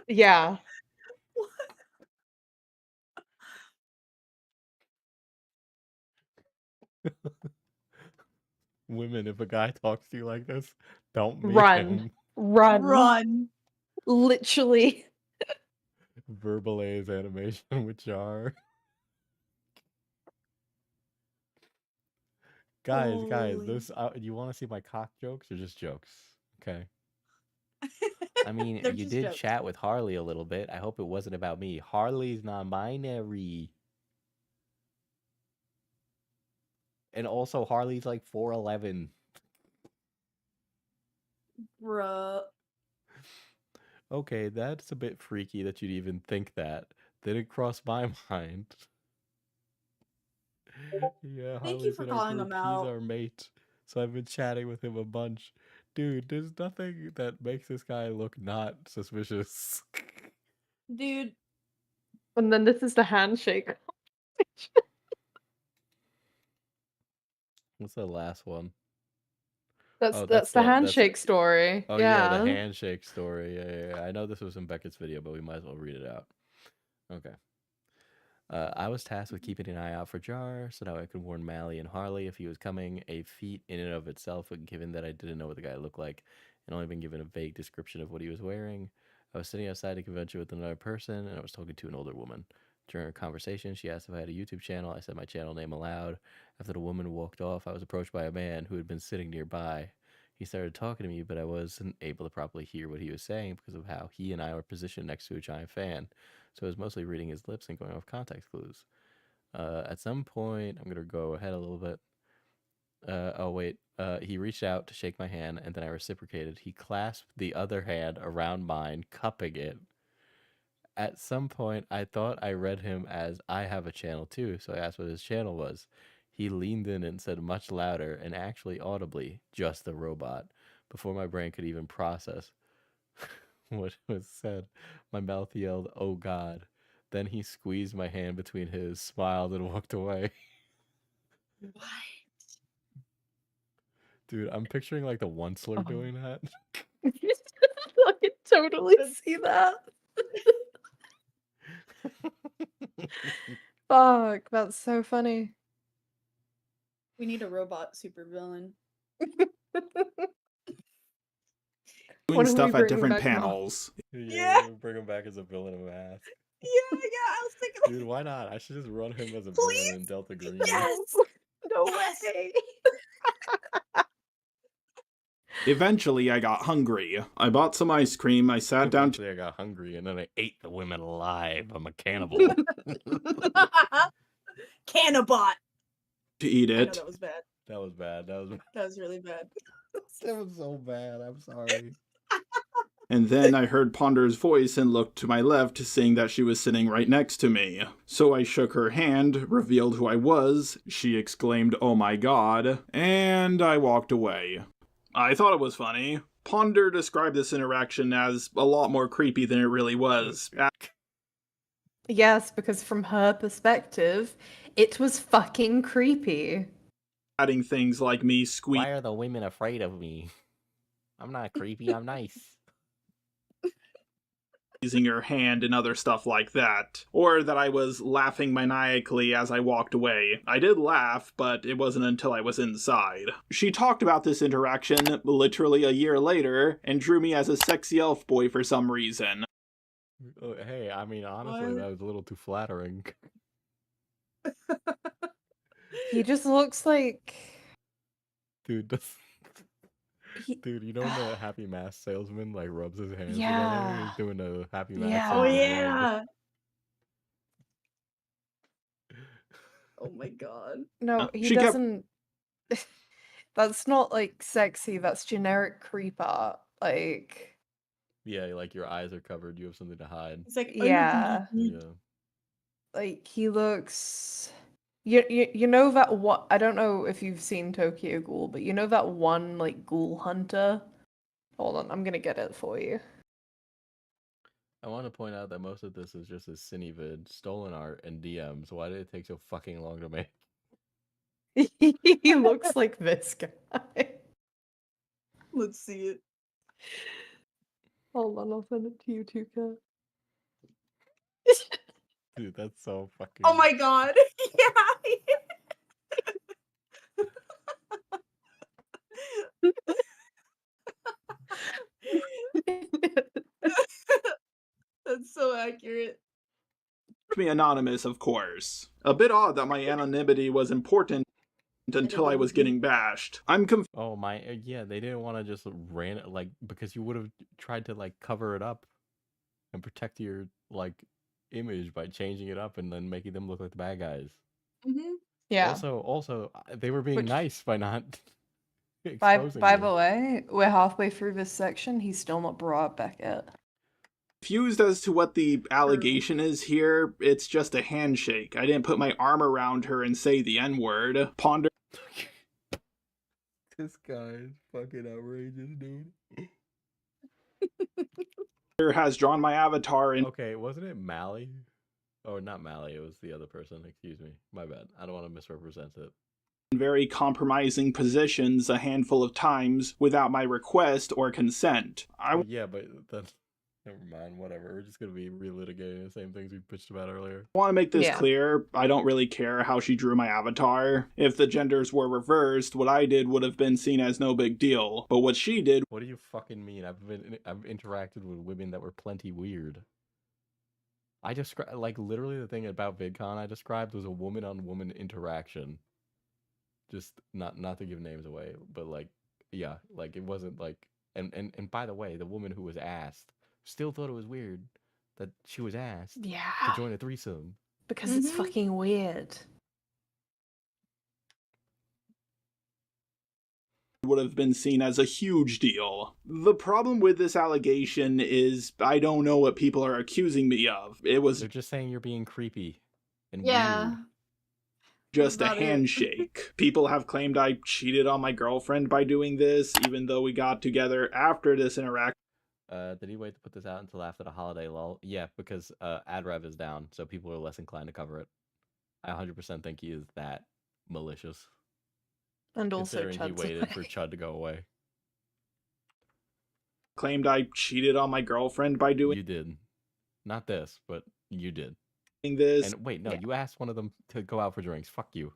Yeah. Women, if a guy talks to you like this, don't meet Run. him. Run. Run. Literally. Verbalize animation with jar. Guys, Holy. this you want to see my cock jokes or just jokes? Okay. I mean, They're you just did jokes. chat with Harley a little bit. I hope it wasn't about me. Harley's non-binary. And also, Harley's like 4'11". Bruh. Okay, that's a bit freaky that you'd even think that. Didn't cross my mind. Yeah, Thank you Harley's for in our calling group. him He's out. our mate. So I've been chatting with him a bunch. Dude, there's nothing that makes this guy look not suspicious. Dude. And then this is the handshake. What's the last one? That's Oh, that's the handshake story. Oh yeah, the handshake story. Yeah. I know this was in Beckett's video, but we might as well read it out. Okay. I was tasked with keeping an eye out for Jar, so that I could warn Mally and Harley if he was coming. A feat in and of itself, given that I didn't know what the guy looked like and only been given a vague description of what he was wearing. I was sitting outside a convention with another person, and I was talking to an older woman. During our conversation, she asked if I had a YouTube channel. I said my channel name aloud. After the woman walked off, I was approached by a man who had been sitting nearby. He started talking to me, but I wasn't able to properly hear what he was saying because of how he and I were positioned next to a giant fan. So I was mostly reading his lips and going off context clues. At some point, I'm going to go ahead a little bit. He reached out to shake my hand, and then I reciprocated. He clasped the other hand around mine, cupping it. At some point, I thought I read him as I have a channel too, so I asked what his channel was. He leaned in and said much louder and actually audibly, "Just the robot," before my brain could even process what was said. My mouth yelled, "Oh God." Then he squeezed my hand between his, smiled, and walked away. What? Dude, I'm picturing like the Onceler doing that. I can totally see that. Fuck, that's so funny. We need a robot supervillain. Doing stuff at different panels. Yeah, bring him back as a villain of Mask. Yeah, I was thinking. Dude, why not? I should just run him as a villain in Delta Green. Yes. No way. Eventually, I got hungry. I bought some ice cream. I sat down. Eventually, I got hungry, and then I ate the women alive. I'm a cannibal. Cannabot. To eat I know it. that was bad. That was bad. That was really bad. That was so bad. I'm sorry. And then I heard Ponder's voice and looked to my left, saying that she was sitting right next to me. So I shook her hand, revealed who I was. She exclaimed, "Oh my God," and I walked away. I thought it was funny. Ponder described this interaction as a lot more creepy than it really was. Yes, because from her perspective, it was fucking creepy. Adding things like me Why are the women afraid of me? I'm not creepy, I'm nice. squeezing her hand and other stuff like that. Or that I was laughing maniacally as I walked away. I did laugh, but it wasn't until I was inside. She talked about this interaction literally a year later and drew me as a sexy elf boy for some reason. Hey, I mean, honestly, that was a little too flattering. He just looks like... Dude, dude, you know when the Happy Mask salesman like rubs his hands together? Yeah. He's doing a Happy Mask. Yeah. Oh yeah. Oh my God. No, he She kept- doesn't... That's not, like, sexy. That's generic creep art. Like... Yeah, like your eyes are covered, you have something to hide. It's like, Yeah. Yeah. Like, he looks... You know that what I don't know if you've seen Tokyo Ghoul, but you know that one like ghoul hunter? Hold on, I'm gonna get it for you. I want to point out that most of this is just a cine vid, stolen art, and DMs. Why did it take so fucking long to make? He looks like this guy. Let's see it. Hold on, I'll send it to you too, Kat. Dude, that's so fucking. Oh my god. That's so accurate. Me anonymous, of course. A bit odd that my anonymity was important until I was getting bashed. I'm confused. Oh my, yeah, they didn't want to just because you would have tried to like cover it up and protect your like image by changing it up and then making them look like the bad guys. Mm-hmm. Yeah. Also, they were being nice by not By exposing by you. the way, we're halfway through this section. He's still not brought up back yet. Confused as to what the allegation is here. It's just a handshake. I didn't put my arm around her and say the N-word. Ponder. This guy is fucking outrageous, dude. Has drawn my avatar in. Okay, wasn't it Mally? Oh, not Mally. It was the other person. Excuse me. My bad. I don't want to misrepresent it. Very compromising positions a handful of times without my request or consent. Yeah, but that's... Never mind, whatever. We're just going to be relitigating the same things we pitched about earlier. I want to make this clear. I don't really care how she drew my avatar. If the genders were reversed, what I did would have been seen as no big deal. But what she did... What do you fucking mean? I've interacted with women that were plenty weird. I described, like, literally the thing about VidCon I described was a woman-on-woman interaction. Just not to give names away, but like, yeah, like it wasn't like... And by the way, the woman who was asked still thought it was weird that she was asked to join a threesome. Because it's fucking weird. Would have been seen as a huge deal. The problem with this allegation is I don't know what people are accusing me of. They're just saying you're being creepy and weird. Just a handshake. People have claimed I cheated on my girlfriend by doing this, even though we got together after this interaction. Did he wait to put this out until after the holiday lull? Yeah, because ad rev is down, so people are less inclined to cover it. I 100% think he is that malicious. And also considering he waited for Chud to go away. Claimed I cheated on my girlfriend by doing... You did. Not this, but you did. This. And wait, no, you asked one of them to go out for drinks. Fuck you.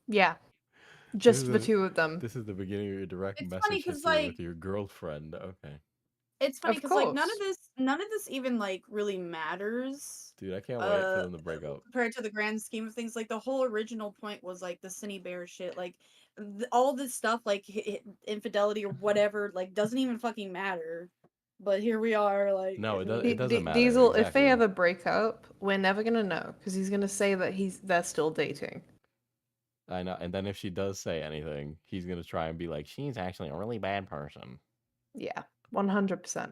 Yeah. Just the two of them. This is the beginning of your direct It's message funny 'cause, history like, with your girlfriend. Okay. It's funny Of because like none course. of this even like really matters. Dude, I can't wait for them to break up. Compared to the grand scheme of things, like the whole original point was like the Cine Bear shit, like all this stuff, like infidelity or whatever, like doesn't even fucking matter. But here we are, like No, it doesn't matter. Diesel, if exactly. they ever break up, we're never gonna know because he's gonna say that they're still dating. I know, and then if she does say anything, he's gonna try and be like, she's actually a really bad person. Yeah, 100%.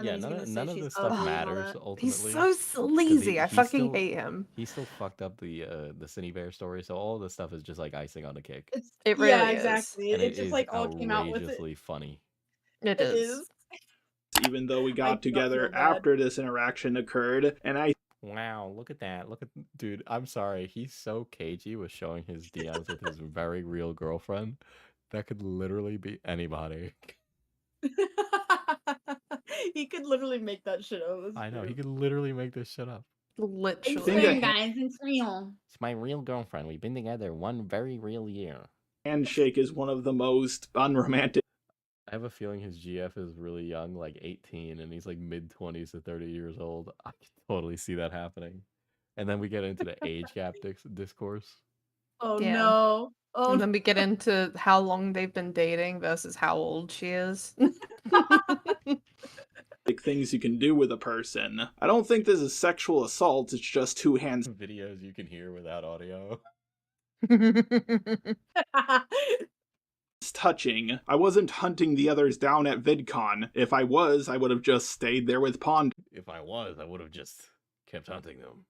Yeah, none of this stuff matters ultimately. He's so sleazy. I fucking hate him. He still fucked up the Cine Bear story, so all this stuff is just like icing on the cake. It really yeah, is. exactly. And It just like all came out with it. outrageously funny. It is. Even though we got together after this interaction occurred, and I... Wow, look at that. Look at... Dude, I'm sorry. He's so cagey with showing his DMs with his very real girlfriend. That could literally be anybody. He could literally make that shit up. I know, he could literally make this shit up. Literally. Guys, it's real. It's my real girlfriend. We've been together one very real year. Handshake is one of the most unromantic... I have a feeling his GF is really young, like 18, and he's like mid-20s to 30 years old. I can totally see that happening. And then we get into the age gap discourse. Oh Yeah. no. Oh, And then we get into how long they've been dating versus how old she is. things you can do with a person. I don't think this is sexual assault, it's just two hands. Videos you can hear without audio. Touching. I wasn't hunting the others down at VidCon. If I was, I would have just stayed there with Pond. If I was, I would have just kept hunting them.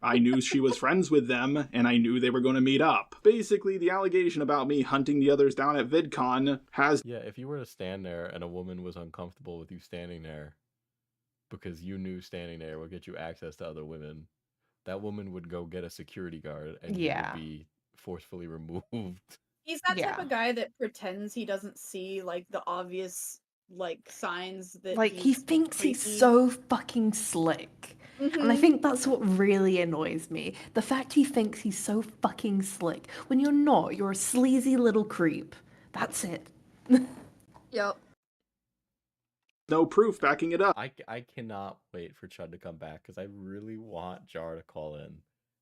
I knew she was friends with them, and I knew they were going to meet up. Basically, the allegation about me hunting the others down at VidCon has... Yeah, if you were to stand there and a woman was uncomfortable with you standing there because you knew standing there would get you access to other women, that woman would go get a security guard and you would be forcefully removed. He's that type of guy that pretends he doesn't see, like, the obvious, like, signs that Like, he thinks he's creepy. so fucking slick. And I Mhm. think that's what really annoys me. The fact he thinks he's so fucking slick. When you're not, you're a sleazy little creep. That's it. Yep. no proof backing it up. I cannot wait for Chud to come back because I really want Jar to call in.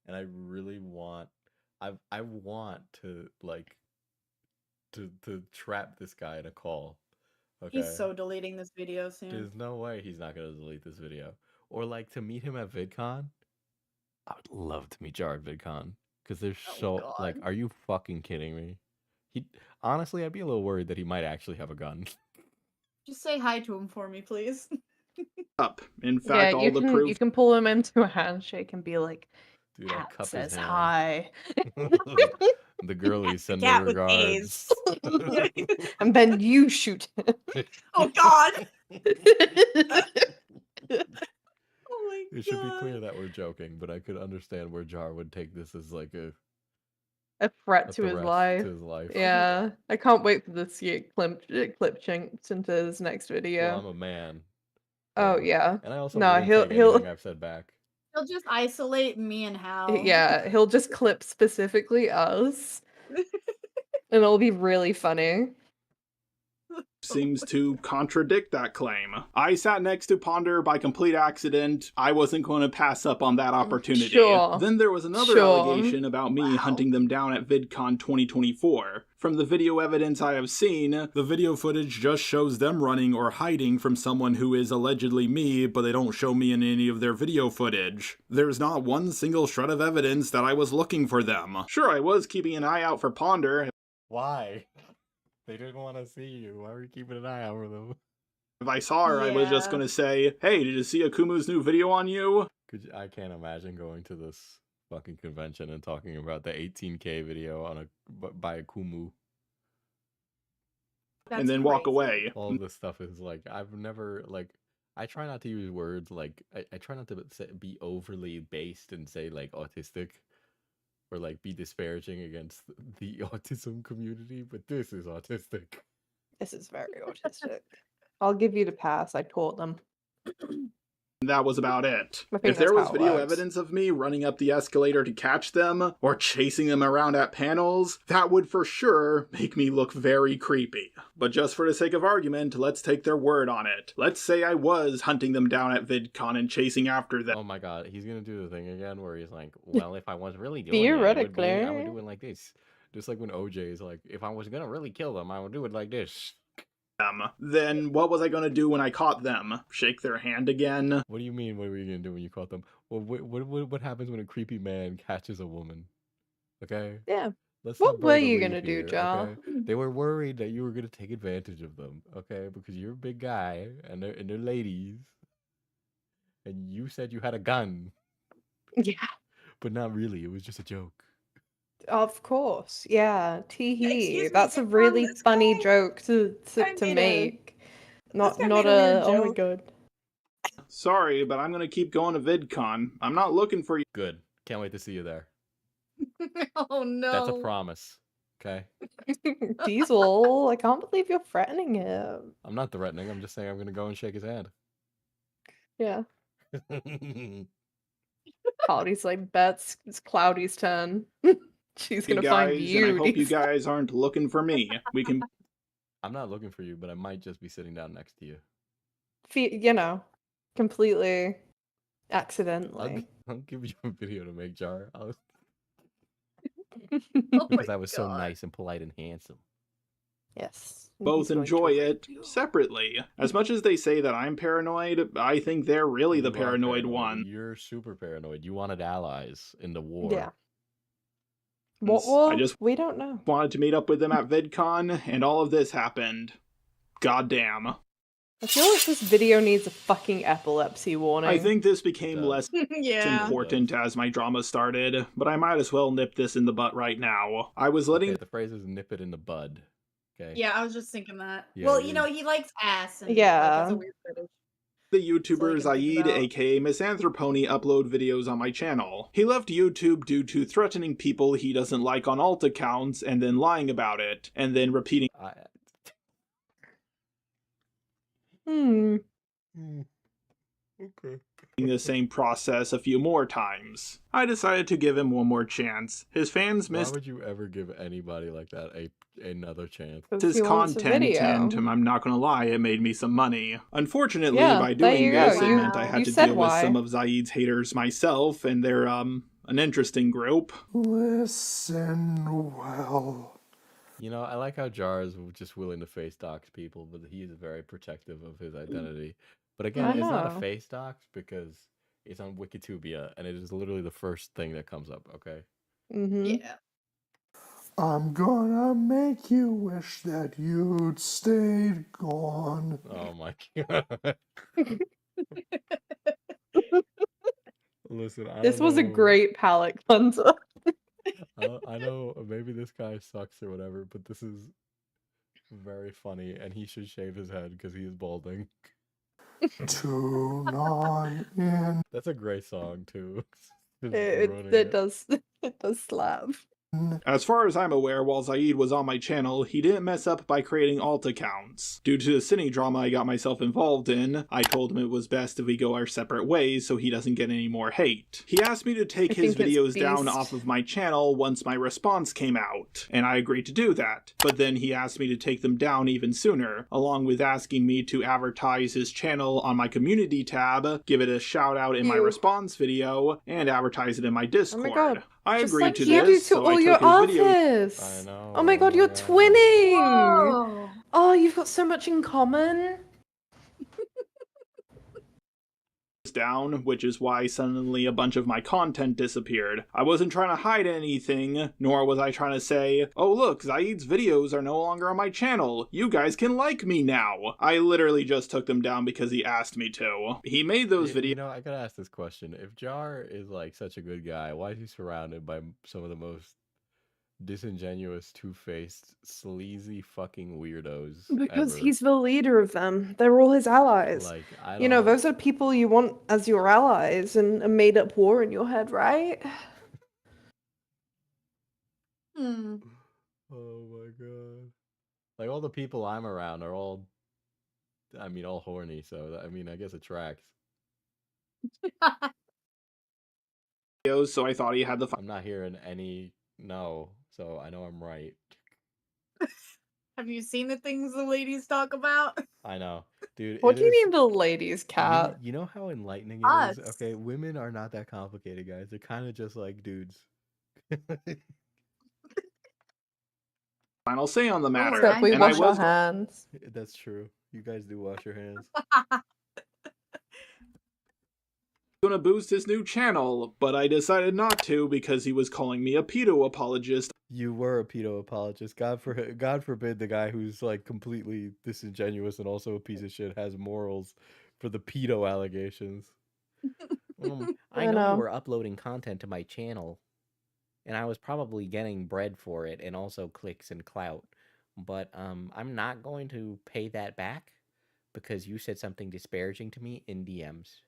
And I really want... I want to, like... To trap this guy in a call. Okay? He's so deleting this video soon. There's no way he's not going to delete this video. Or, like, to meet him at VidCon. I would love to meet Jar at VidCon. Because they're so... Like, are you fucking kidding me? Honestly, I'd be a little worried that he might actually have a gun. Just say hi to him for me, please. Up. In fact, all the proof... You can pull him into a handshake and be like, Dude, I'll cup says his hand. hi. The girlies send Cat their with regards. And then you shoot him. Oh god! Oh my It should be clear that we're joking, but I could understand where Jar would take this as like a threat to his life. Yeah. I can't wait for this to get clip chinked into his next video. Well, I'm a man. Oh yeah. And I also no, won't take anything I've said back. He'll just isolate me and Hal. Yeah, he'll just clip specifically us. And it'll be really funny. Seems to contradict that claim. I sat next to Ponder by complete accident. I wasn't going to pass up on that opportunity. Sure. Then there was another allegation about me hunting them down at VidCon 2024. From the video evidence I have seen, the video footage just shows them running or hiding from someone who is allegedly me, but they don't show me in any of their video footage. There's not one single shred of evidence that I was looking for them. Sure, I was keeping an eye out for Ponder. Why? They didn't want to see you. Why were you keeping an eye out for them? If I saw her, I was just going to say, hey, did you see Akumu's new video on you? I can't imagine going to this fucking convention and talking about the 18K video on by Akumu. And then walk away. All this stuff is like, I've never, like, I try not to use words like, I try not to be overly based and say like autistic. Or like be disparaging against the autism community, but this is autistic. This is very autistic. I'll give you the pass. I taught them. That was about it. I think If there that's was how it video works. evidence of me running up the escalator to catch them, or chasing them around at panels, that would for sure make me look very creepy. But just for the sake of argument, let's take their word on it. Let's say I was hunting them down at VidCon and chasing after them. Oh my god, he's gonna do the thing again where he's like, well, if I was really doing it, I would do it like this. Just like when OJ is like, if I was gonna really kill them, I would do it like this. Then what was I gonna do when I caught them? Shake their hand again? What do you mean, what were you gonna do when you caught them? Well, what happens when a creepy man catches a woman? Okay? Yeah. Let's What not were bury the you lead gonna do, here, Joe? okay? They were worried that you were gonna take advantage of them, okay? Because you're a big guy and they're ladies, and you said you had a gun. Yeah. But not really. It was just a joke. Of course. Yeah. Tee Excuse hee. me, That's a really funny joke to made a- make. Not guy not made a weird a oh my joke. god. Sorry, but I'm gonna keep going to VidCon. I'm not looking for you. Good. Can't wait to see you there. Oh no. That's a promise. Okay? Diesel, I can't believe you're threatening him. I'm not threatening. I'm just saying I'm gonna go and shake his hand. Yeah. Cloudy's like, bets it's Cloudy's turn. She's Hey gonna find guys, you. and I hope you Diesel. guys aren't looking for me. We can I'm not looking for you, but I might just be sitting down next to you. You know, completely accidentally. I'll give you a video to make, Jar. Oh Because my I was so God. nice and polite and handsome. Yes. both enjoy it separately. As much as they say that I'm paranoid, I think they're really the You are paranoid one. You're super paranoid. You wanted allies in the war. Yeah. What war? I just We don't know. wanted to meet up with them at VidCon, and all of this happened. Goddamn. I feel like this video needs a fucking epilepsy warning. I think this became less Yeah. important as my drama started, but I might as well nip this in the butt right now. I was letting Okay, the phrase is nip it in the bud. Okay. Yeah, I was just thinking that. Yeah, Well, you- you know, he likes ass and Yeah. like, that's a weird fetish. the YouTuber That's all I can think Zaid, about. aka Misanthropony, upload videos on my channel. He left YouTube due to threatening people he doesn't like on alt accounts and then lying about it, and then repeating Okay. the same process a few more times. I decided to give him one more chance. His fans Why missed would you ever give anybody like that another chance? his content, and I'm not gonna lie, it made me some money. Unfortunately, Yeah, by there doing you this, go. it meant I had You to said deal why. with some of Zaid's haters myself, and they're, an interesting group. Listen well. You know, I like how Jar is just willing to face dox people, but he is very protective of his identity. But again, I it's not know. a face dox because it's on Wikitubia, and it is literally the first thing that comes up, okay? Mm-hmm. Yeah. I'm gonna make you wish that you'd stayed gone. Oh my god. Listen, I This don't was a know. great palate cleanser. I know maybe this guy sucks or whatever, but this is very funny, and he should shave his head because he is balding. Tune on in. That's a great song too. Just ruining It does slap. As far as I'm aware, while Zaid was on my channel, he didn't mess up by creating alt accounts. Due to the cine drama I got myself involved in, I told him it was best if we go our separate ways so he doesn't get any more hate. He asked me to take I his think it's videos down Beast. off of my channel once my response came out, and I agreed to do that. But then he asked me to take them down even sooner, along with asking me to advertise his channel on my community tab, give it a shout out in my Ew. response video, and advertise it in my Discord. God. I Just agreed like to you do this, to so all I your took his videos artists. I know. Oh my god, you're God. twinning. Whoa. Oh, you've got so much in common. down, which is why suddenly a bunch of my content disappeared. I wasn't trying to hide anything, nor was I trying to say, oh look, Zaid's videos are no longer on my channel. You guys can like me now. I literally just took them down because he asked me to. He made those videos. You know, I gotta ask this question. If Jar is like such a good guy, why is he surrounded by some of the most disingenuous, two-faced, sleazy fucking weirdos Because ever? he's the leader of them. They're all his allies. Like, I You know, don't- those are people you want as your allies in a made-up war in your head, right? Hmm. Oh my god. Like, all the people I'm around are all, I mean, all horny, so, I mean, I guess it tracks. So I thought he had the. I'm not hearing any no, so I know I'm right. Have you seen the things the ladies talk about? I know, dude. What it do you is- mean the ladies, Cat? You know how enlightening it Us. is? Okay, women are not that complicated, guys. They're kind of just like dudes. Final say on the matter. Except we and wash I was our hands. That's true. You guys do wash your hands. gonna boost his new channel, but I decided not to because he was calling me a pedo apologist. You were a pedo apologist. God forbid the guy who's like completely disingenuous and also a piece of shit has morals for the pedo allegations. I know. we're uploading content to my channel, and I was probably getting bread for it and also clicks and clout, but I'm not going to pay that back because you said something disparaging to me in DMs.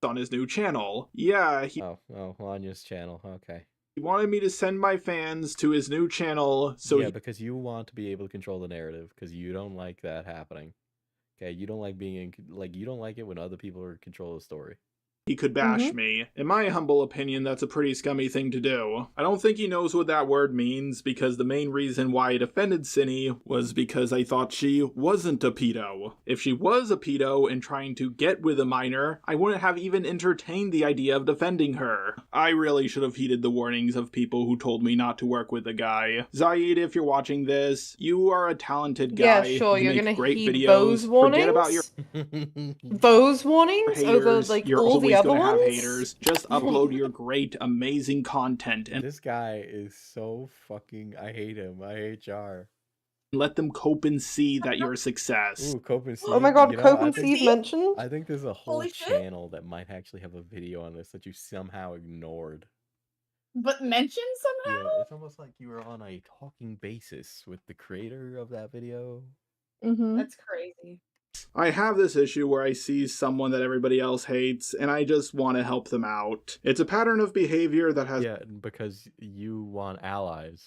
On his new channel. Yeah, he on his channel. Okay. He wanted me to send my fans to his new channel so yeah, because you want to be able to control the narrative because you don't like that happening. Okay, you don't like being in, like, you don't like it when other people are in control of the story. he could bash me. In my humble opinion, that's a pretty scummy thing to do. I don't think he knows what that word means, because the main reason why I defended Cinny was because I thought she wasn't a pedo. If she was a pedo and trying to get with a minor, I wouldn't have even entertained the idea of defending her. I really should have heeded the warnings of people who told me not to work with the guy. Zaid, if you're watching this, you are a talented guy. Yeah, sure, You you're make gonna great heed videos. those warnings? Forget about your Those warnings over haters. like You're all the always other gonna have ones? haters. Just upload your great, amazing content. And This guy is so fucking. I hate him. I hate Jar. Let them cope and see that you're a success. Ooh, cope and see. Oh my god, You know, Cope I and think Steve mentioned? I think there's a whole Holy shit. channel that might actually have a video on this that you somehow ignored. But mentioned somehow? Yeah, it's almost like you were on a talking basis with the creator of that video. Mm-hmm. That's crazy. I have this issue where I see someone that everybody else hates, and I just want to help them out. It's a pattern of behavior that has because you want allies.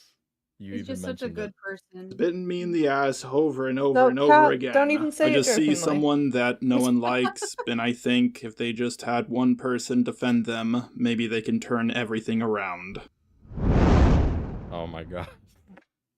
You He's even just such a mentioned good it. person. bitten me in the ass over and over No, and over Kat, again. don't even say I it just see jokingly. someone that no one likes, and I think if they just had one person defend them, maybe they can turn everything around. Oh my god.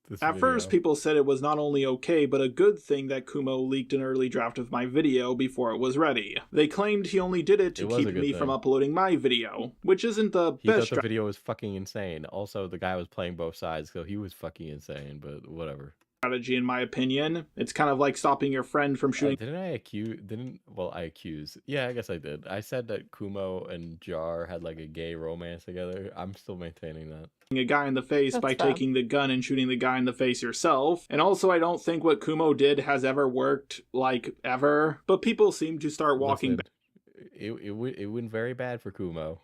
This At first, video. people said it was not only okay, but a good thing that Kumo leaked an early draft of my video before it was ready. They claimed he only did it to It was a keep good me from thing. uploading my video, which isn't the He thought best the video was fucking insane. Also, the guy was playing both sides, so he was fucking insane, but whatever. strategy in my opinion. It's kind of like stopping your friend from shooting I accuse. Yeah, I guess I did. I said that Kumo and Jar had like a gay romance together. I'm still maintaining that. a guy in the face That's by fair. taking the gun and shooting the guy in the face yourself. And also, I don't think what Kumo did has ever worked, like, ever. But people seem to start walking Listen, it went very bad for Kumo.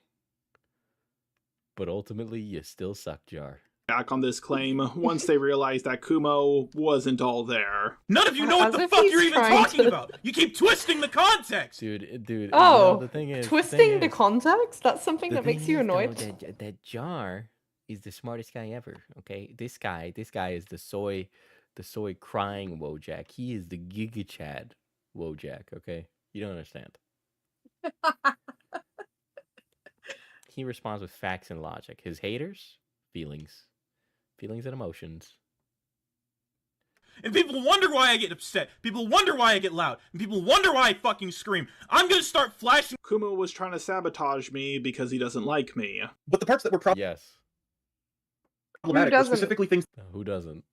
But ultimately, you still suck, Jar. back on this claim once they realized that Kumo wasn't all there. None of you know what As the if fuck he's you're even trying talking to- about. You keep twisting the context. Dude. Oh, the thing is, twisting the context? That's something the that makes thing you is, though, annoyed? that Jar is the smartest guy ever. Okay, this guy is the soy crying Wojak. He is the Giga Chad Wojak. Okay, you don't understand. He responds with facts and logic. His haters, feelings and emotions. And people wonder why I get upset. People wonder why I get loud. And people wonder why I fucking scream. I'm gonna start flashing. Kumo was trying to sabotage me because he doesn't like me. But the parts that were Yes. problematic were doesn't? specifically things Who doesn't?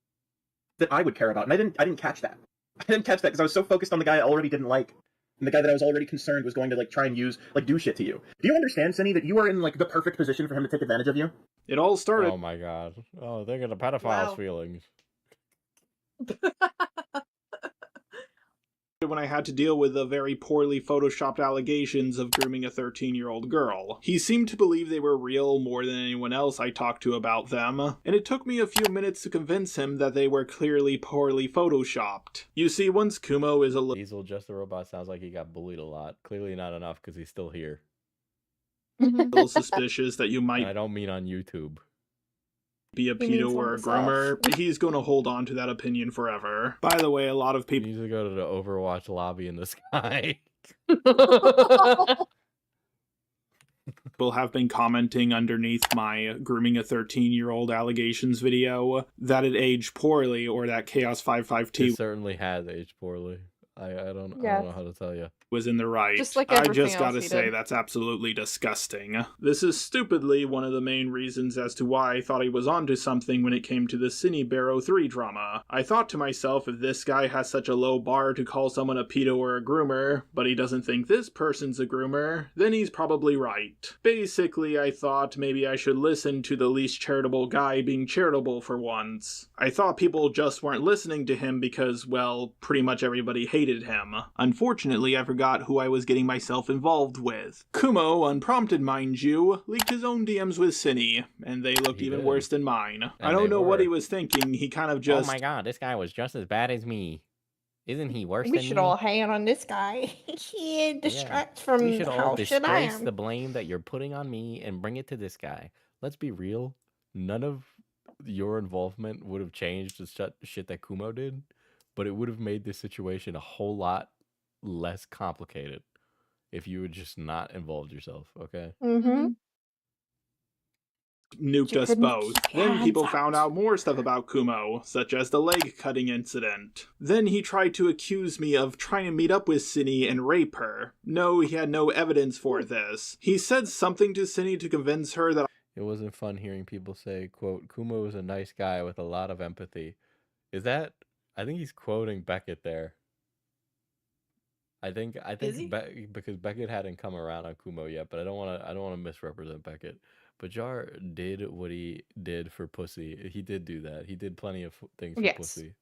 that I would care about, and I didn't catch that. I didn't catch that because I was so focused on the guy I already didn't like, and the guy that I was already concerned was going to like try and do shit to you. Do you understand, Cindy, that you are in like the perfect position for him to take advantage of you? It all started Oh my god. Oh, they're gonna pedophile's Wow. feelings. when I had to deal with the very poorly photoshopped allegations of grooming a 13-year-old girl. He seemed to believe they were real more than anyone else I talked to about them, and it took me a few minutes to convince him that they were clearly poorly photoshopped. You see, once Kumo is a Diesel Just the Robot sounds like he got bullied a lot. Clearly not enough because he's still here. little suspicious that you And might I don't mean on YouTube. be a He means pedo on or a himself. groomer, he's going to hold on to that opinion forever. By the way, a lot of He people needs to go to the Overwatch lobby in the sky. have been commenting underneath my grooming a 13-year-old allegations video that it aged poorly, or that Chaos55T It certainly has aged poorly. I don't Yeah. know how to tell you. was in the right. Just like I everything just else gotta he say did. that's absolutely disgusting. This is stupidly one of the main reasons as to why I thought he was onto something when it came to the Cine Barrow 3 drama. I thought to myself, if this guy has such a low bar to call someone a pedo or a groomer, but he doesn't think this person's a groomer, then he's probably right. Basically, I thought maybe I should listen to the least charitable guy being charitable for once. I thought people just weren't listening to him because, well, pretty much everybody hated him. Unfortunately, I forgot who I was getting myself involved with. Kumo, unprompted mind you, leaked his own DMs with Cine, and they looked He even did. worse than mine. I And don't they know what were. he was thinking, he kind of just... Oh my god, this guy was just as bad as me. Isn't he worse We than should me? all hang on this guy. He distracts from We should all how shit I displace am. the blame that you're putting on me and bring it to this guy. Let's be real. None of your involvement would have changed the shit that Kumo did, but it would have made this situation a whole lot less complicated if you had just not involved yourself, okay? Mm-hmm. nuked You us couldn't both. keep your Then hands people out. found out more stuff about Kumo, such as the leg cutting incident. Then he tried to accuse me of trying to meet up with Cine and rape her. No, he had no evidence for this. He said something to Cine to convince her that It wasn't fun hearing people say, quote, Kumo is a nice guy with a lot of empathy. Is that... I think he's quoting Beckett there. I think he? because Beckett hadn't come around on Kumo yet, but I don't want to misrepresent Beckett. But Jar did what he did for pussy. He did do that. He did plenty of things for Yes. pussy.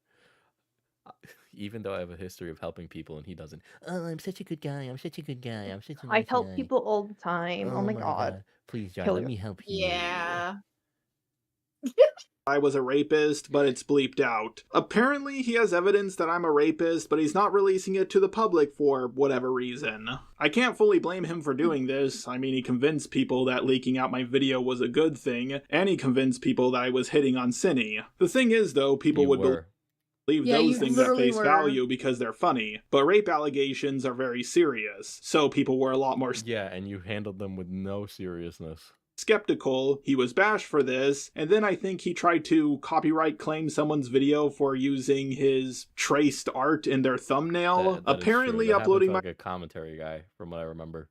Even though I have a history of helping people and he doesn't. Oh, I'm such a good guy. I'm such a good guy. I'm such a I nice help guy. people all the time. Oh my god. Please, John, Kill let you. me help you. Yeah. I was a rapist, but it's bleeped out. Apparently, he has evidence that I'm a rapist, but he's not releasing it to the public for whatever reason. I can't fully blame him for doing this. I mean, he convinced people that leaking out my video was a good thing, and he convinced people that I was hitting on Cinny. The thing is, though, people would believe Yeah, those you things at literally face were. value because they're funny, but rape allegations are very serious, so people were a lot more Yeah, and you handled them with no seriousness. skeptical. He was bashed for this, and then I think he tried to copyright claim someone's video for using his traced art in their thumbnail. That is true. Apparently That happened uploading to, my like a commentary guy, from what I remember.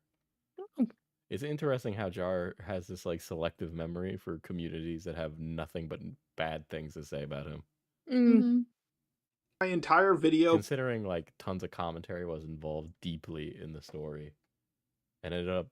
It's interesting how Jar has this like selective memory for communities that have nothing but bad things to say about him. my entire video Considering like tons of commentary was involved deeply in the story and ended up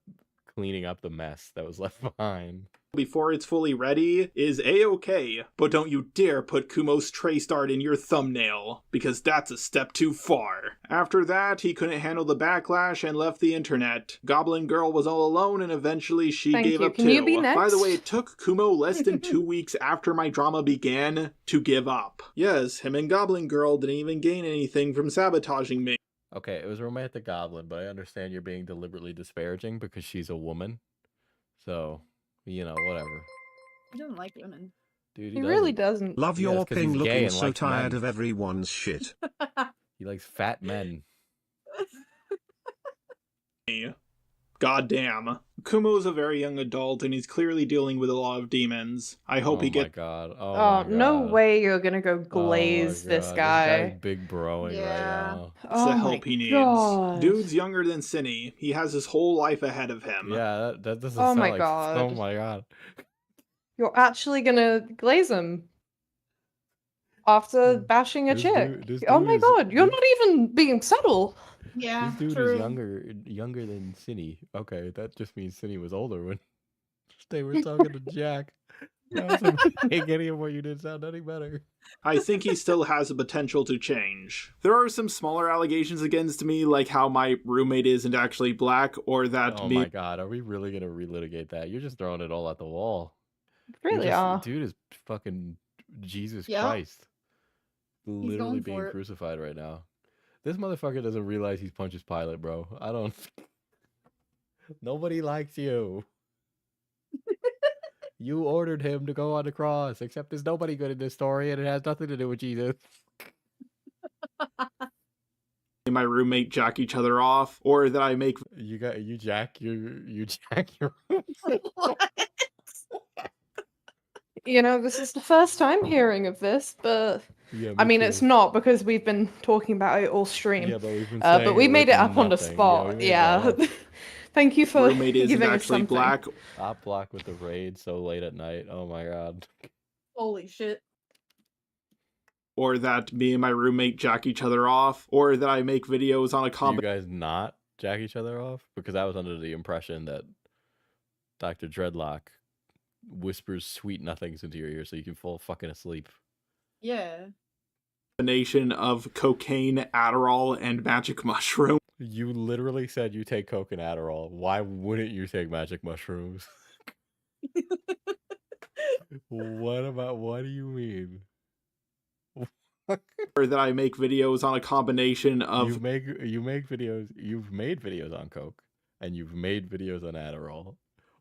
cleaning up the mess that was left behind. before it's fully ready is A-okay, but don't you dare put Kumo's traced art in your thumbnail, because that's a step too far. After that, he couldn't handle the backlash and left the internet. Goblin Girl was all alone and eventually she Thank gave you. up Can too. you be By the way, next? it took Kumo less than 2 weeks after my drama began to give up. Yes, him and Goblin Girl didn't even gain anything from sabotaging me. Okay, it was Romantic Goblin, but I understand you're being deliberately disparaging because she's a woman. So, you know, whatever. He doesn't like women. Dude, He really doesn't. Love Yeah, your it's 'cause he's ping gay looking and so likes tired men. of everyone's shit. He likes fat men. Goddamn. Kumo's a very young adult and he's clearly dealing with a lot of demons. I hope he gets. God. Oh, no way you're gonna go glaze this guy. This guy's big broing right now. Oh the my help he needs. God. Dude's younger than Cinny. He has his whole life ahead of him. Yeah, that doesn't Oh sound my like. God. Oh my god. You're actually gonna glaze him after bashing a This chick. dude Oh my is- god, you're not even being subtle. Yeah, This dude true. is younger than Cinny. Okay, that just means Cinny was older when they were talking to Jack. That doesn't make any of what you did sound any better. I think he still has the potential to change. There are some smaller allegations against me, like how my roommate isn't actually black, or that Oh my god, are we really gonna relitigate that? You're just throwing it all at the wall. Really are. Dude is fucking Jesus Yep. Christ. going Literally for being it. crucified right now. This motherfucker doesn't realize he's Pontius Pilate, bro. I don't. Nobody likes you. You ordered him to go on the cross, except there's nobody good in this story, and it has nothing to do with Jesus. my roommate jack each other off, or that I make you jack your You know, this is the first time hearing of this, but Yeah, I me mean, too. it's not because we've been talking about it all stream. Yeah, but we've been but saying we it made like it up on the nothing. Yeah, spot. we made Yeah. that up. Thank you for roommate isn't giving us actually something. black. Stop block with the raid so late at night. Oh my god. Holy shit. Or that me and my roommate jack each other off, or that I make videos on a Do you combo. guys not jack each other off? Because I was under the impression that Dr. Dreadlock whispers sweet nothings into your ear so you can fall fucking asleep. Yeah. Combination of cocaine, Adderall, and magic mushroom. You literally said you take coke and Adderall. Why wouldn't you take magic mushrooms? What do you mean? Or that I make videos on a combination of You've made videos on coke and you've made videos on Adderall.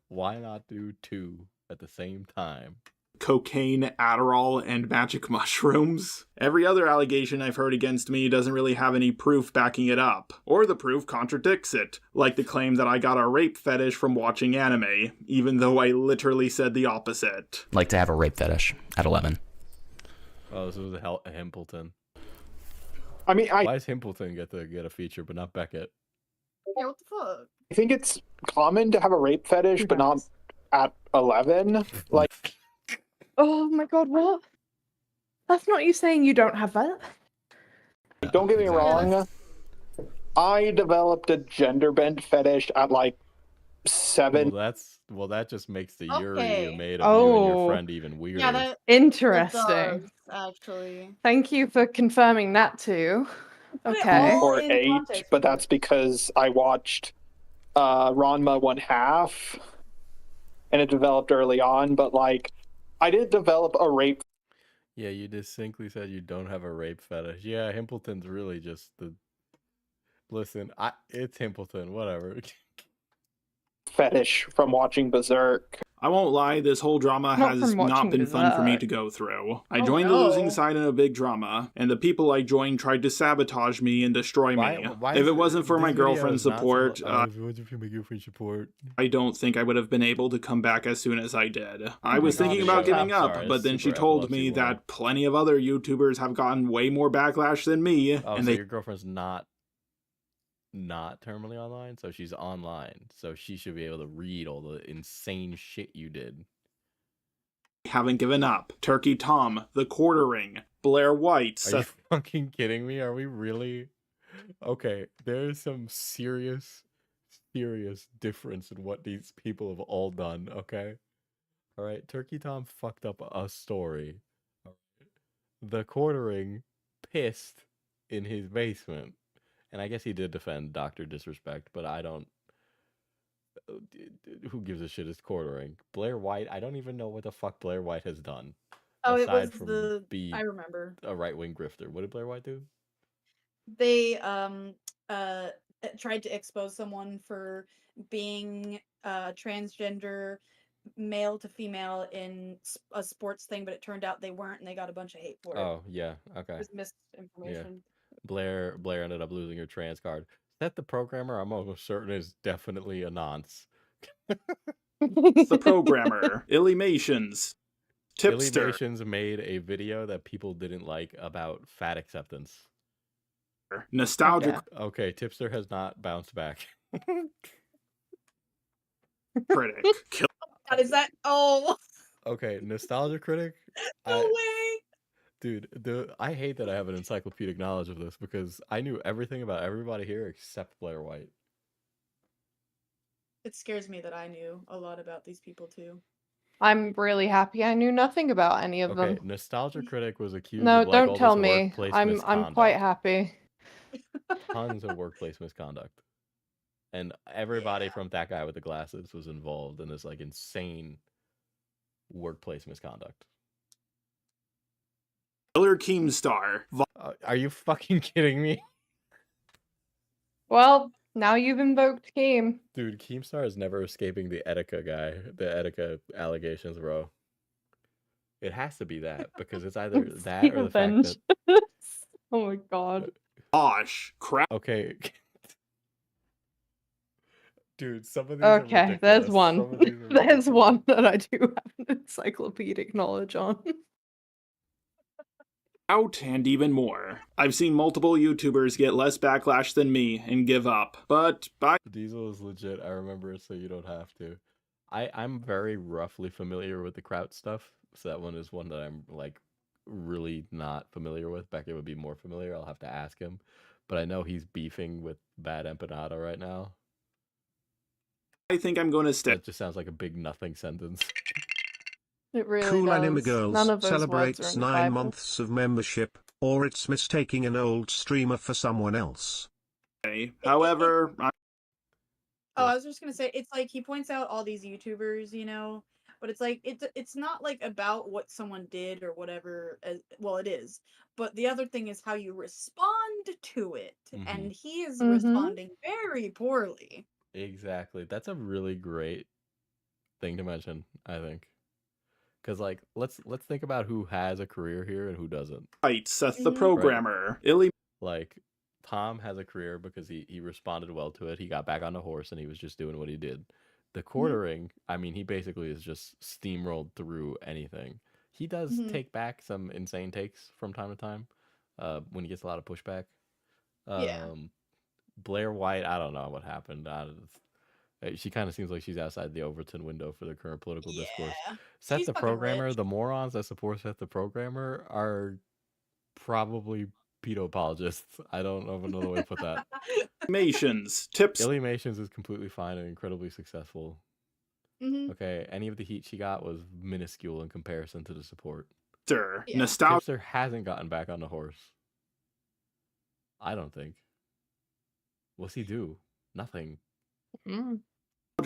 Why not do two at the same time? cocaine, Adderall, and magic mushrooms. Every other allegation I've heard against me doesn't really have any proof backing it up, or the proof contradicts it, like the claim that I got a rape fetish from watching anime, even though I literally said the opposite. Like to have a rape fetish at 11. Oh, this was a Himpleton. I mean, Why does Himpleton get a feature, but not Beckett? Yeah, what the fuck? I think it's common to have a rape fetish, but not at 11. Like, Oh my god, what? That's not you saying you don't have that. don't get me wrong. I developed a gender bent fetish at like 7. Well, well, that just makes the Yuri you Okay. made of you and your Oh, friend even weirder. Yeah, that interesting. does, actually. Thank you for confirming that too. Put it Okay. all Or in 8, context, but people. that's because I watched Ranma 1/2, and it developed early on. But like, I didn't develop a rape. Yeah, you distinctly said you don't have a rape fetish. Yeah, Himpleton's really just the. Listen, it's Himpleton. Whatever. Fetish from watching Berserk. I won't lie, this whole drama Not has from not watching been fun for me Berserk. to go through. I Oh, joined the losing no. side in a big drama, and the people I joined tried to sabotage me and destroy me. If it wasn't for my girlfriend's support, I don't think I would have been able to come back as soon as I did. I was thinking about giving up, but then she told me that plenty of other YouTubers have gotten way more backlash than me, Oh, and so they your girlfriend's not terminally online, so she's online, so she should be able to read all the insane shit you did. haven't given up. Turkey Tom, The Quartering, Blair White, Are you fucking kidding me? Are we really? Okay, there's some serious difference in what these people have all done, okay? Alright, Turkey Tom fucked up a story. The Quartering pissed in his basement. And I guess he did defend Dr. Disrespect, but I don't... Who gives a shit? It's Quartering. Blair White, I don't even know what the fuck Blair White has done. Oh, it was aside from the. be I remember. a right-wing grifter. What did Blair White do? They tried to expose someone for being transgender male to female in a sports thing, but it turned out they weren't, and they got a bunch of hate for it. Oh, yeah, okay. It was misinformation. Blair ended up losing her trans card. That the programmer, I'm almost certain, is definitely a nonce. The Programmer, Illuminations, Tipster. Illuminations made a video that people didn't like about fat acceptance. Nostalgia Okay, Tipster has not bounced back. Critic. God, is that? Oh. Okay, Nostalgia Critic. No way. Dude, I hate that I have an encyclopedic knowledge of this because I knew everything about everybody here except Blair White. It scares me that I knew a lot about these people too. I'm really happy I knew nothing about any of Okay, them. Nostalgia Critic was accused No, of like don't all tell this me. workplace I'm misconduct. quite happy. Tons of workplace misconduct. And everybody from that guy with the glasses was involved in this like insane workplace misconduct. Killer Keemstar. Are you fucking kidding me? Well, now you've invoked Keem. Dude, Keemstar is never escaping the Etika guy, the Etika allegations, bro. It has to be that because it's either that or the fact that. Oh my god. Gosh, crap. Okay. Dude, some of these Okay, are ridiculous. there's Some one. of these are There's ridiculous. one that I do have an encyclopedic knowledge on. Out and even more. I've seen multiple YouTubers get less backlash than me and give up, but Diesel is legit. I remember it, so you don't have to. I'm very roughly familiar with the Kraut stuff, so that one is one that I'm like really not familiar with. Beckett would be more familiar. I'll have to ask him, but I know he's beefing with Bad Empanada right now. I think I'm going to stay. That just sounds like a big nothing sentence. It really Cool does. Anime None Girls of those words are celebrates in the 9 Bible. months of membership, or it's mistaking an old streamer for someone else. However, Oh, I was just gonna say, it's like he points out all these YouTubers, you know, but it's like it's not like about what someone did or whatever. Well, it is, but the other thing is how you respond to it, and he is responding very poorly. Exactly. That's a really great thing to mention, I think. Because like let's think about who has a career here and who doesn't. Right, Seth the Programmer. Like Tom has a career because he responded well to it. He got back on the horse and he was just doing what he did. The Quartering, I mean, he basically is just steamrolled through anything. He does take back some insane takes from time to time when he gets a lot of pushback. Blair White, I don't know what happened. She kind of seems like she's outside the Overton window for the current political discourse. Seth She's the fucking Programmer, rich. the morons that support Seth the Programmer are probably pedo apologists. I don't know another way to put that. Illuminations, tips. Illuminations is completely fine and incredibly successful. Okay, any of the heat she got was minuscule in comparison to the support. Sir, Yeah. nostalgia Tipster hasn't gotten back on the horse. I don't think. What's he do? Nothing.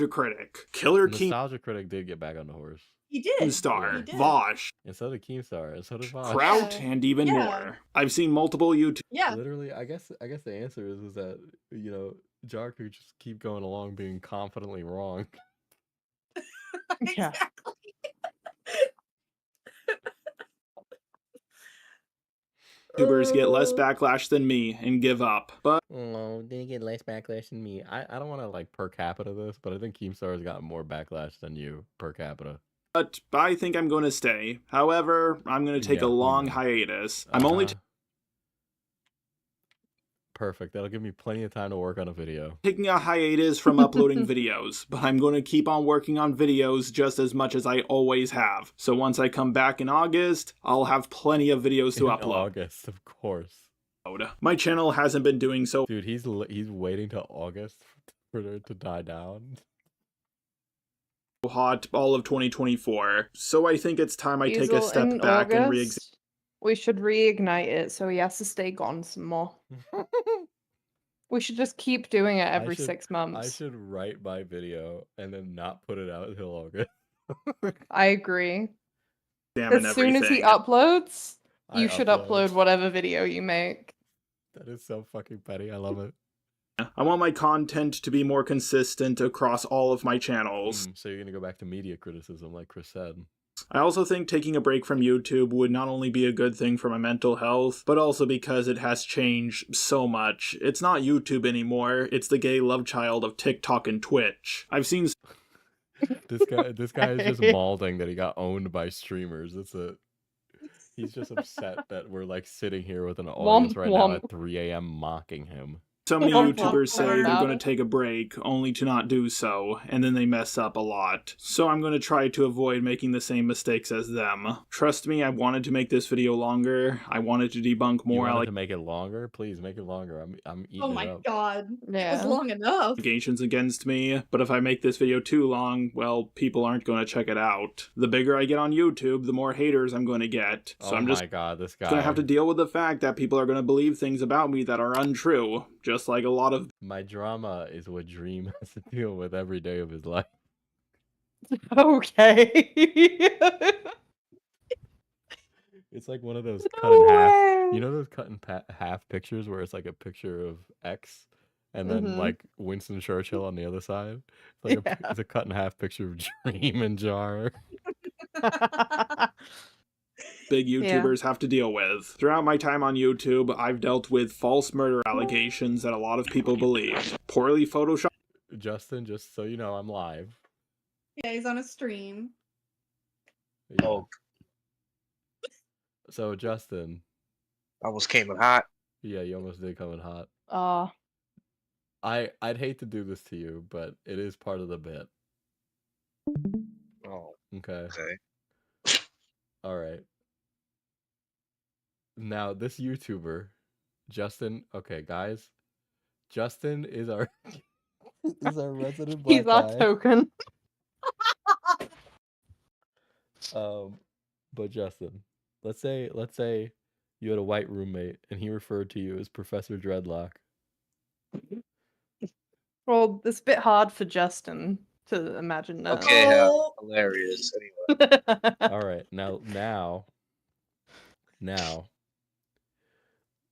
critic, Killer Nostalgia Critic did get back on the horse. He did. Keemstar, He did. Vosh, And so did Keemstar, and so did Vosh. Kraut, Yeah. and even Yeah. more. I've seen multiple YouTube. Yeah. Literally, I guess the answer is that, you know, Jarku just keep going along being confidently wrong. Yeah. YouTubers get less backlash than me and give up. But Oh, they get less backlash than me. I don't want to like per capita this, but I think Keemstar has gotten more backlash than you per capita. I think I'm going to stay. However, I'm going to take Yeah, a long yeah. hiatus. I'm only Perfect. That'll give me plenty of time to work on a video. taking a hiatus from uploading videos, but I'm going to keep on working on videos just as much as I always have. So once I come back in August, I'll have plenty of videos to In upload. August, of course. My channel hasn't been doing so. Dude, he's waiting till August for it to die down. Hot all of 2024. So I think it's time I take a Diesel step in back and re-examine. August, we should reignite it so he has to stay gone some more. We should just keep doing it every 6 months. I should write my video and then not put it out until August. I agree. Examine As soon as he everything. uploads, I you should upload. upload whatever video you make. That is so fucking petty. I love it. I want my content to be more consistent across all of my channels. So you're gonna go back to media criticism, like Chris said. I also think taking a break from YouTube would not only be a good thing for my mental health, but also because it has changed so much. It's not YouTube anymore, it's the gay love child of TikTok and Twitch. I've seen This guy is just malding that he got owned by streamers. He's just upset that we're like sitting here with an audience right now at 3 a.m. mocking him. so many Womp YouTubers womp say they're womp. going to take a break, only to not do so, and then they mess up a lot. So I'm going to try to avoid making the same mistakes as them. Trust me, I wanted to make this video longer. I wanted to debunk You more wanted to make it longer? Please make it longer. I'm eating Oh it my up. god. Yeah. That was long enough. allegations against me, but if I make this video too long, well, people aren't going to check it out. The bigger I get on YouTube, the more haters I'm going to get. So Oh I'm just my god, this guy. going to have to deal with the fact that people are going to believe things about me that are untrue, just like a lot of My drama is what Dream has to deal with every day of his life. Okay. It's like one of those No cut in half. way. You know those cut in half pictures where it's like a picture of X and then like Winston Churchill on the other side? It's like it's a cut in half picture of Dream and Jar. big YouTubers have to deal with. Throughout my time on YouTube, I've dealt with false murder allegations that a lot of people believed. Poorly photoshopped. Justin, just so you know, I'm live. Yeah, he's on a stream. Oh. So Justin. Almost came in hot. Yeah, you almost did come in hot. I'd hate to do this to you, but it is part of the bit. Oh. Okay. Okay. All right. Now, this YouTuber, Justin. Okay, guys. Justin is our resident black He's our guy. token. But Justin, let's say you had a white roommate and he referred to you as Professor Dreadlock. Well, it's a bit hard for Justin to imagine that. Okay, hilarious. Anyway. All right, now.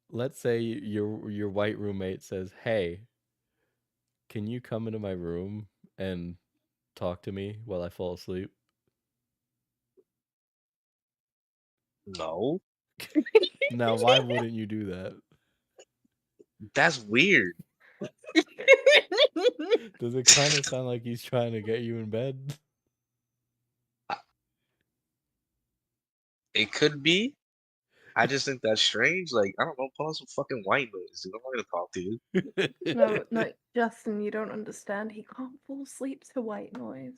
Let's say your white roommate says, "Hey, can you come into my room and talk to me while I fall asleep?" No. Now, why wouldn't you do that? That's weird. Does it kind of sound like he's trying to get you in bed? It could be. I just think that's strange. Like, I don't know, put on some fucking white noise, dude. I'm not gonna talk to you. No, Justin, you don't understand. He can't fall asleep to white noise.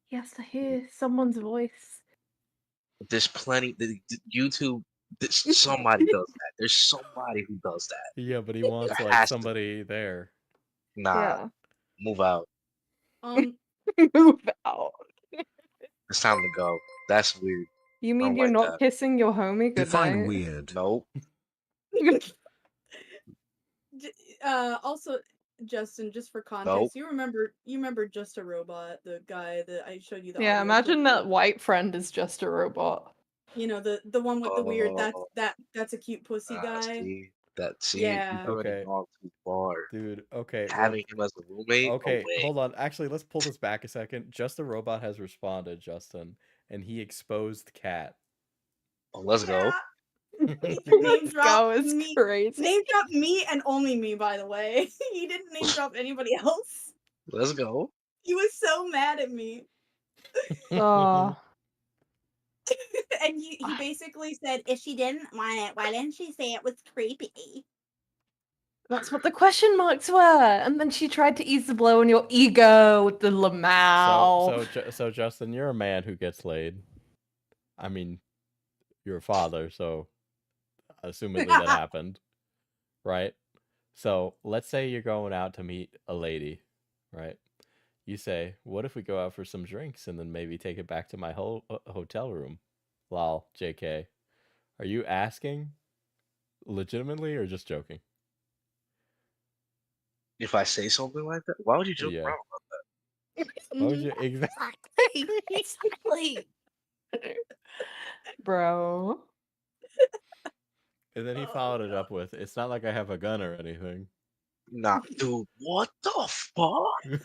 He has to hear someone's voice. There's plenty. YouTube. Somebody does that. There's somebody who does that. Yeah, but he wants There like has to somebody there. Nah. Yeah. Move out. Move Wow. It's time to go. That's weird. You I mean don't you're like not that. kissing your homie Define goodnight? weird. Nope. Also, Justin, just for Nope. context, you remember Just a Robot, the guy that I showed you the Yeah, audio imagine clip that white friend is just a robot. You know, the one with the weird Oh, that's a cute pussy guy. see, you've Yeah. already Okay. gone too far. Dude, okay. Well, Having him as a roommate? No okay, way. hold on. Actually, let's pull this back a second. Just the Robot has responded, Justin, and he exposed Cat. Oh, let's go. Name Let's drop go, it's me. crazy. Name drop me and only me, by the way. He didn't name drop anybody else. Let's go. He was so mad at me. Oh. And he basically said, if she didn't want it, why didn't she say it was creepy? That's what the question marks were. And then she tried to ease the blow on your ego with the Lamau. So Justin, you're a man who gets laid. I mean, you're a father, so assumedly that happened, right? So let's say you're going out to meet a lady, right? You say, "What if we go out for some drinks and then maybe take it back to my hotel room?" Lol, JK. Are you asking legitimately or just joking? If I say something like that, why would you joke Yeah. around about that? Why would you Exactly. Bro. And then he followed it up with, "It's not like I have a gun or anything." Nah, dude, what the fuck?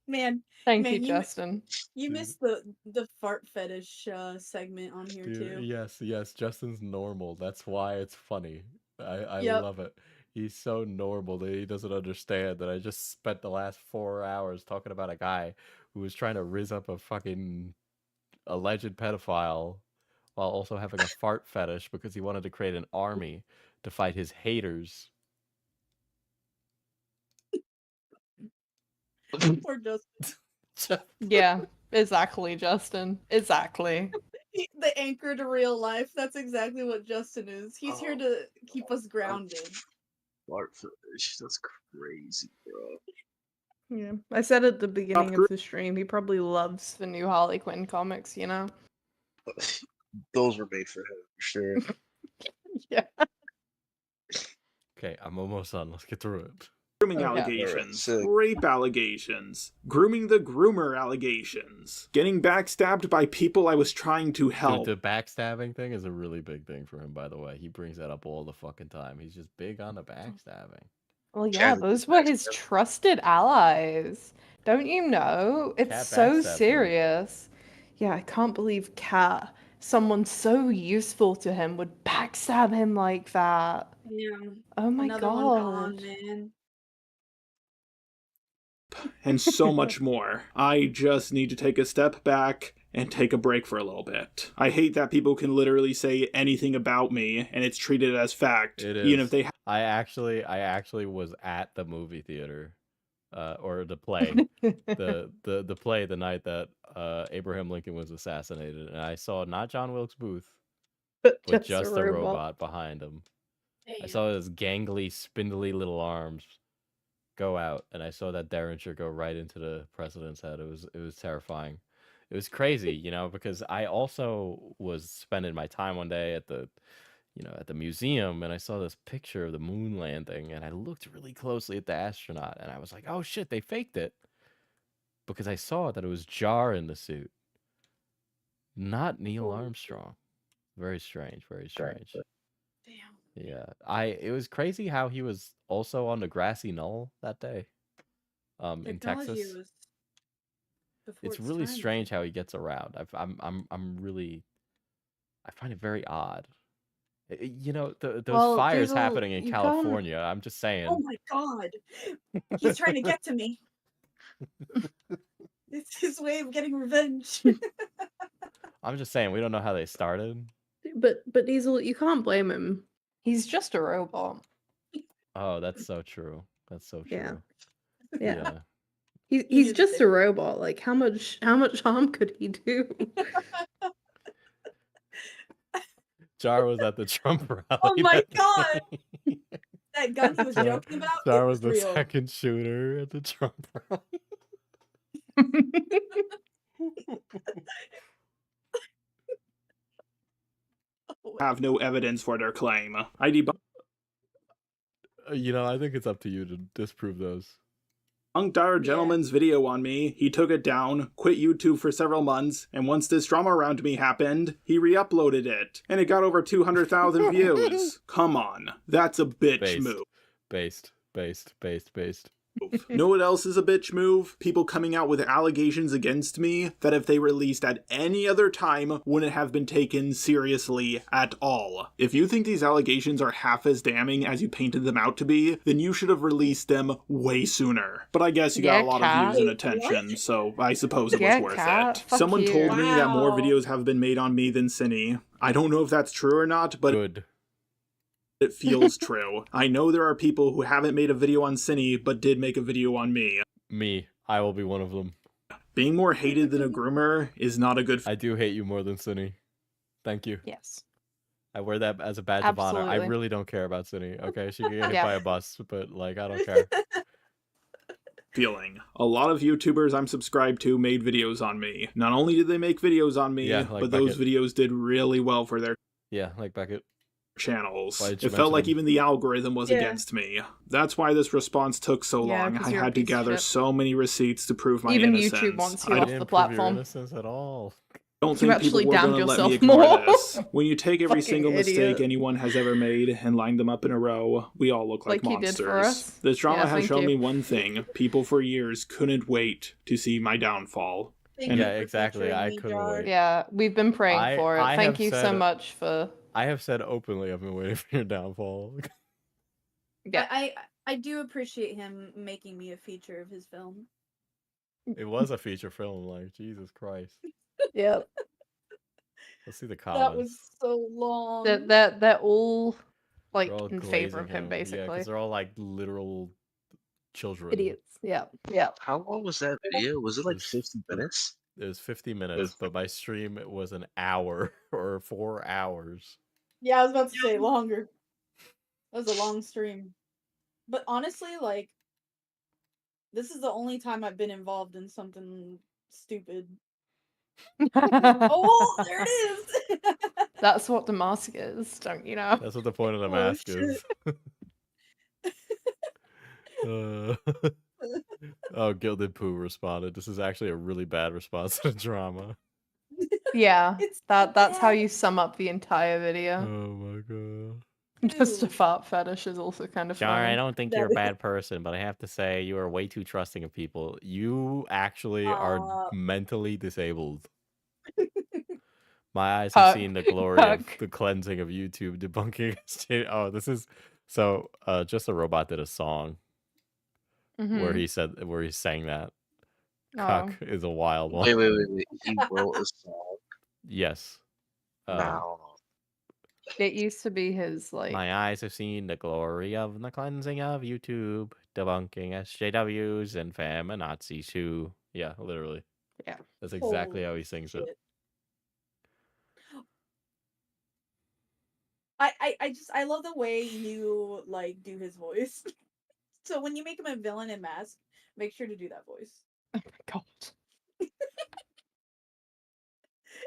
Man, Thank you, man, Justin. You missed the fart fetish segment on here Dude, too. yes, Justin's normal. That's why it's funny. I Yep. love it. He's so normal that he doesn't understand that I just spent the last 4 hours talking about a guy who was trying to rizz up a fucking alleged pedophile while also having a fart fetish because he wanted to create an army to fight his haters. Poor Justin. Yeah, exactly, Justin. Exactly. The anchor to real life. That's exactly what Justin is. He's here to keep us grounded. Fart fetish, that's crazy, bro. Yeah. I said at the beginning of the stream, he probably loves the new Harley Quinn comics, you know? Those were made for him, for sure. Yeah. Okay, I'm almost done. Let's get through it. Grooming Okay. allegations, Alright, sick. rape allegations, grooming the groomer allegations, getting backstabbed by people I was trying to help. Dude, the backstabbing thing is a really big thing for him, by the way. He brings that up all the fucking time. He's just big on the backstabbing. Well, yeah, those were his trusted allies. Don't you know? It's Cat so backstabs him. serious. Yeah, I can't believe Cat, someone so useful to him, would backstab him like that. Yeah. Oh my Another one gone, god. man. And so much more. I just need to take a step back and take a break for a little bit. I hate that people can literally say anything about me and it's treated as fact, It is. even if they I actually was at the movie theater, or the play, the play the night that Abraham Lincoln was assassinated, and I saw not John Wilkes Booth, but just a robot behind him. I saw his gangly, spindly little arms go out, and I saw that Derringer go right into the president's head. It was terrifying. It was crazy, you know, because I also was spending my time one day at the museum, and I saw this picture of the moon landing, and I looked really closely at the astronaut, and I was like, oh shit, they faked it. Because I saw that it was Jar in the suit, not Neil Armstrong. Very strange, very strange. Damn. Yeah, it was crazy how he was also on the grassy knoll that day, in Technology Texas. was before It's its really time, strange how he gets around. I'm really, I find it very odd. You know, those Well, fires Diesel, happening in you can't- California. I'm just saying. Oh my god. He's trying to get to me. It's his way of getting revenge. I'm just saying we don't know how they started. But Diesel, you can't blame him. He's just a robot. Oh, that's so true. That's so true. Yeah. Yeah. Yeah. He's just a robot. Like how much harm could he do? Jar was at the Trump rally. Oh my that god. day. That gun he was Jar- joking about. Jar it was the real. second shooter at the Trump rally. Have no evidence for their claim. I debunked You know, I think it's up to you to disprove those. our gentleman's video on me. He took it down, quit YouTube for several months, and once this drama around me happened, he re-uploaded it, and it got over 200,000 views. Come on, that's a bitch move. Based. Know what else is a bitch move? People coming out with allegations against me that if they released at any other time wouldn't have been taken seriously at all. If you think these allegations are half as damning as you painted them out to be, then you should have released them way sooner. But I guess you got a lot of views and attention, so I suppose it was worth it. Someone told me that more videos have been made on me than Cinny. I don't know if that's true or not, but it feels true. I know there are people who haven't made a video on Cinny, but did make a video on me. Me. I will be one of them. Being more hated than a groomer is not a good... I do hate you more than Cinny. Thank you. Yes. I wear that as a badge of honor. I really don't care about Cinny, okay? She can get hit by a bus, but, like, I don't care. Feeling. A lot of YouTubers I'm subscribed to made videos on me. Not only did they make videos on me, but those videos did really well for their... Yeah, like Beckett. Channels. It felt like even the algorithm was against me. That's why this response took so long. I had to gather so many receipts to prove my innocence. YouTube wants you I off didn't the prove your platform. innocence at all. Don't think people were going to let me ignore this. When you take every single mistake anyone has ever made and line them up in a row, we all look like monsters. You did for us. This drama has shown me one thing. People for years couldn't wait to see my downfall. Yeah, exactly. I couldn't wait. Yeah, we've been praying for it. Thank you so much for... I have said openly I've been waiting for your downfall. Yeah, I do appreciate him making me a feature of his film. It was a feature film, like, Jesus Christ. Yep. Let's see the comments. That was so long. They're all, like, all in favor of him, Yeah, basically. because they're all, like, literal children. Idiots. Yeah. Yeah. How long was that video? Was it like 50 minutes? It was 50 minutes, but my stream it was an hour or 4 hours. Yeah, I was about to say longer. That was a long stream. But honestly, like, this is the only time I've been involved in something stupid. Oh, there it is! That's what the mask is, don't you know? That's what the point of the mask is. Oh, Gilded Pooh responded. This is actually a really bad response to the drama. Yeah, that's how you sum up the entire video. Oh my god. Just a fart fetish is also kind of Jar, funny. I don't think you're a bad person, but I have to say you are way too trusting of people. You actually are mentally disabled. My eyes have seen the glory of the cleansing of YouTube debunking. Oh, this is so. Just a Robot did a song where he sang that. Cuck is a wild one. Wait. He wrote a song. Yes. No. It used to be his, like... My eyes have seen the glory of the cleansing of YouTube, debunking SJWs and feminazis too. Yeah, literally. Yeah. That's exactly how he sings it. I love the way you, like, do his voice. So when you make him a villain in Mask, make sure to do that voice. Oh my god.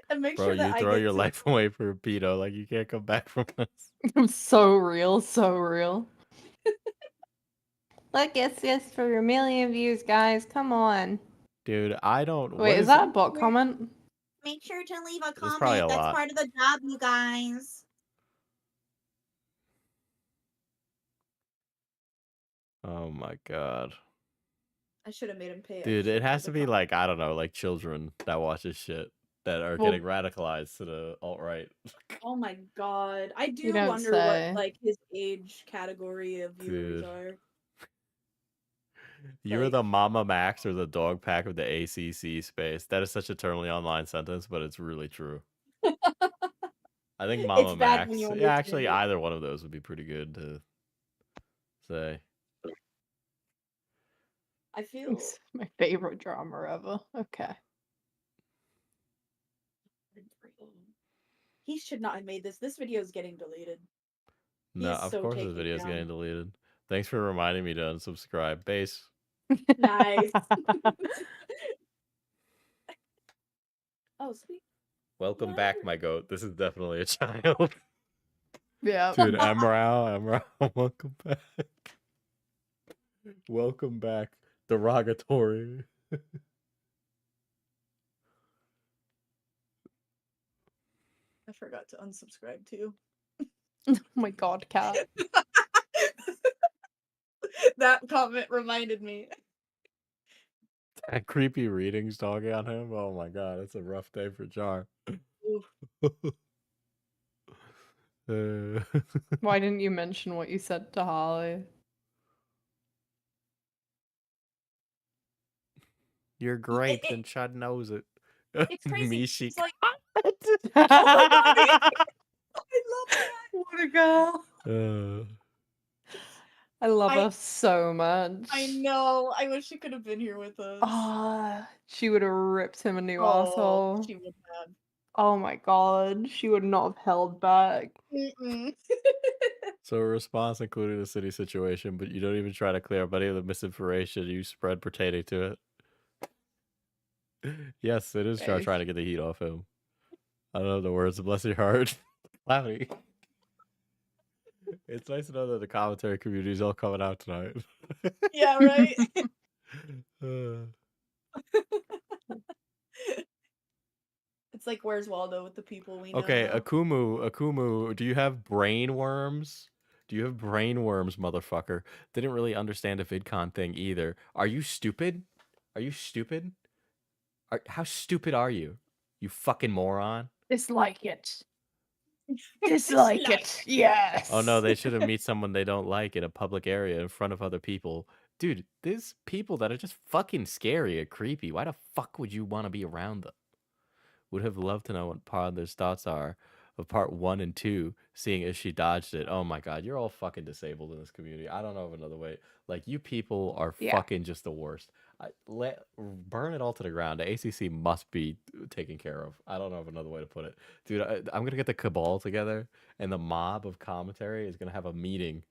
And make Bro, sure that you I throw get your to... life away for a pedo, like you can't come back from this. I'm so real, so real. Look, it's just for a million views, guys. Come on. Dude, I don't... Wait, is that a bot comment? Make sure to leave a There's probably comment. a That's lot. part of the job, you guys. Oh my god. I should have made him pay. Dude, it has to be like, I don't know, like children that watch this shit that are getting radicalized to the alt-right. Oh my god. I do You don't wonder say. what, like, his age category of viewers Dude. are. You're the Mama Max or the dog pack of the ACC space. That is such a terminally online sentence, but it's really true. I think Mama It's bad Max. when you Yeah, understand actually, it. either one of those would be pretty good to say. I feel It's my favorite drama ever. Okay. he should not have made this. This video is getting deleted. No, is of so course this taken video is down. getting deleted. Thanks for reminding me to unsubscribe. Base. Nice. Oh, sweet. Welcome back, my goat. This is definitely a child. Yeah. Dude, Emerald, welcome back. Welcome back. Derogatory. I forgot to unsubscribe too. Oh my god, Cat. That comment reminded me. That creepy readings talking on him. Oh my god, it's a rough day for Jar. Why didn't you mention what you said to Harley? You're great, and Chud knows it. It's crazy. Mishi. It's like, oh my god, I love that. What a girl. I love I- her so much. I know. I wish she could have been here with us. Ah, she would have ripped him a new Oh, asshole. she would have. Oh my god, she would not have held back. Mm-mm. So a response included the city situation, but you don't even try to clear up any of the misinformation you spread pertaining to it. Yes, it is Jar trying to get the heat off him. I don't know the words. Bless your heart. Cloudy. It's nice to know that the commentary community is all coming out tonight. Yeah, right? It's like, where's Waldo with the people we know? Okay, now? Akumu, do you have brain worms? Do you have brain worms, motherfucker? Didn't really understand the VidCon thing either. Are you stupid? Are you stupid? How stupid are you? You fucking moron. Dislike it. Dislike it. Yes. Oh no, they shouldn't meet someone they don't like in a public area in front of other people. Dude, there's people that are just fucking scary or creepy. Why the fuck would you want to be around them? Would have loved to know what part of their thoughts are of part 1 and 2, seeing as she dodged it. Oh my god, you're all fucking disabled in this community. I don't know of another way. Like, you people are fucking just the worst. Burn it all to the ground. The ACC must be taken care of. I don't know of another way to put it. Dude, I'm going to get the cabal together, and the mob of commentary is going to have a meeting,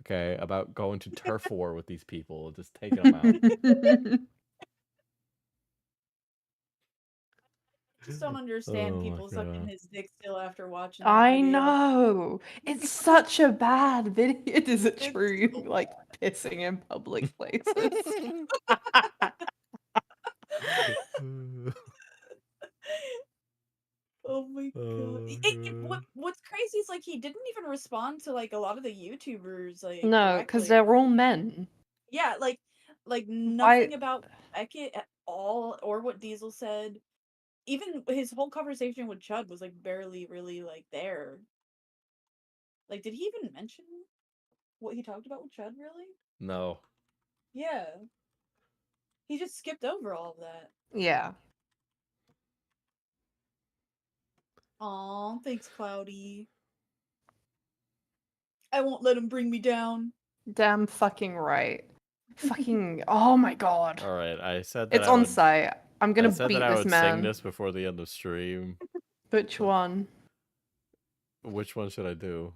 okay, about going to turf war with these people and just taking them out. I just don't understand Oh my people sucking God. his dick still after watching that I video. know. It's such a bad video. It is a true, like, pissing in public places. Oh my god. What's crazy is, like, he didn't even respond to, like, a lot of the YouTubers, like, No, because directly. they're all men. Yeah, like nothing about Beckett at all, or what Diesel said. Even his whole conversation with Chud was, like, barely really, like, there. Like, did he even mention what he talked about with Chud, really? No. Yeah. He just skipped over all of that. Yeah. Aw, thanks, Cloudy. I won't let him bring me down. Damn fucking right. Fucking, oh my god. All right, I said that It's I on would- site. I'm gonna I said beat that I this would man. sing this before the end of stream. Which one? Which one should I do?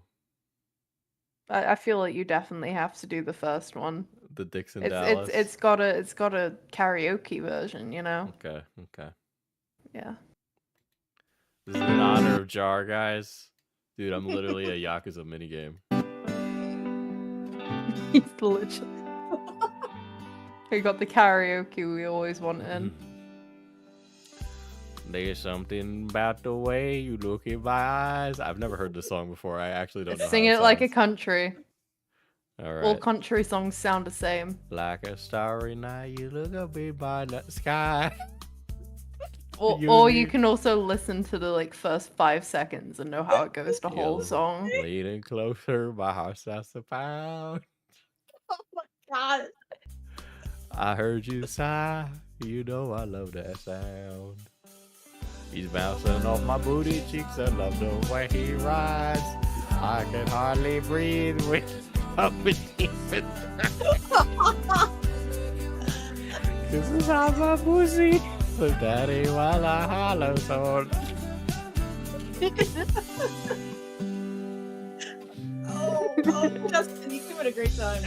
I feel like you definitely have to do the first one. The Dixon It's Dallas? it's got a karaoke version, you know? Okay. Yeah. This is in honor of Jar, guys. Dude, I'm literally a Yakuza minigame. He's delicious. We got the karaoke we always wanted. There's something about the way you look in my eyes. I've never heard this song before. I actually don't know. Sing how it like a sounds. country. All right. All country songs sound the same. Like a starry night, you look up in my sky. Or you can also listen to the like first 5 seconds and know how it goes the whole song. Leaning closer, my heart starts to pound. Oh my god. I heard you sigh, you know I love that sound. He's bouncing off my booty cheeks, I love the way he rides. I can hardly breathe with up deep in This is how my pussy, but daddy while I hollow on. Oh, Justin, you doing a great time.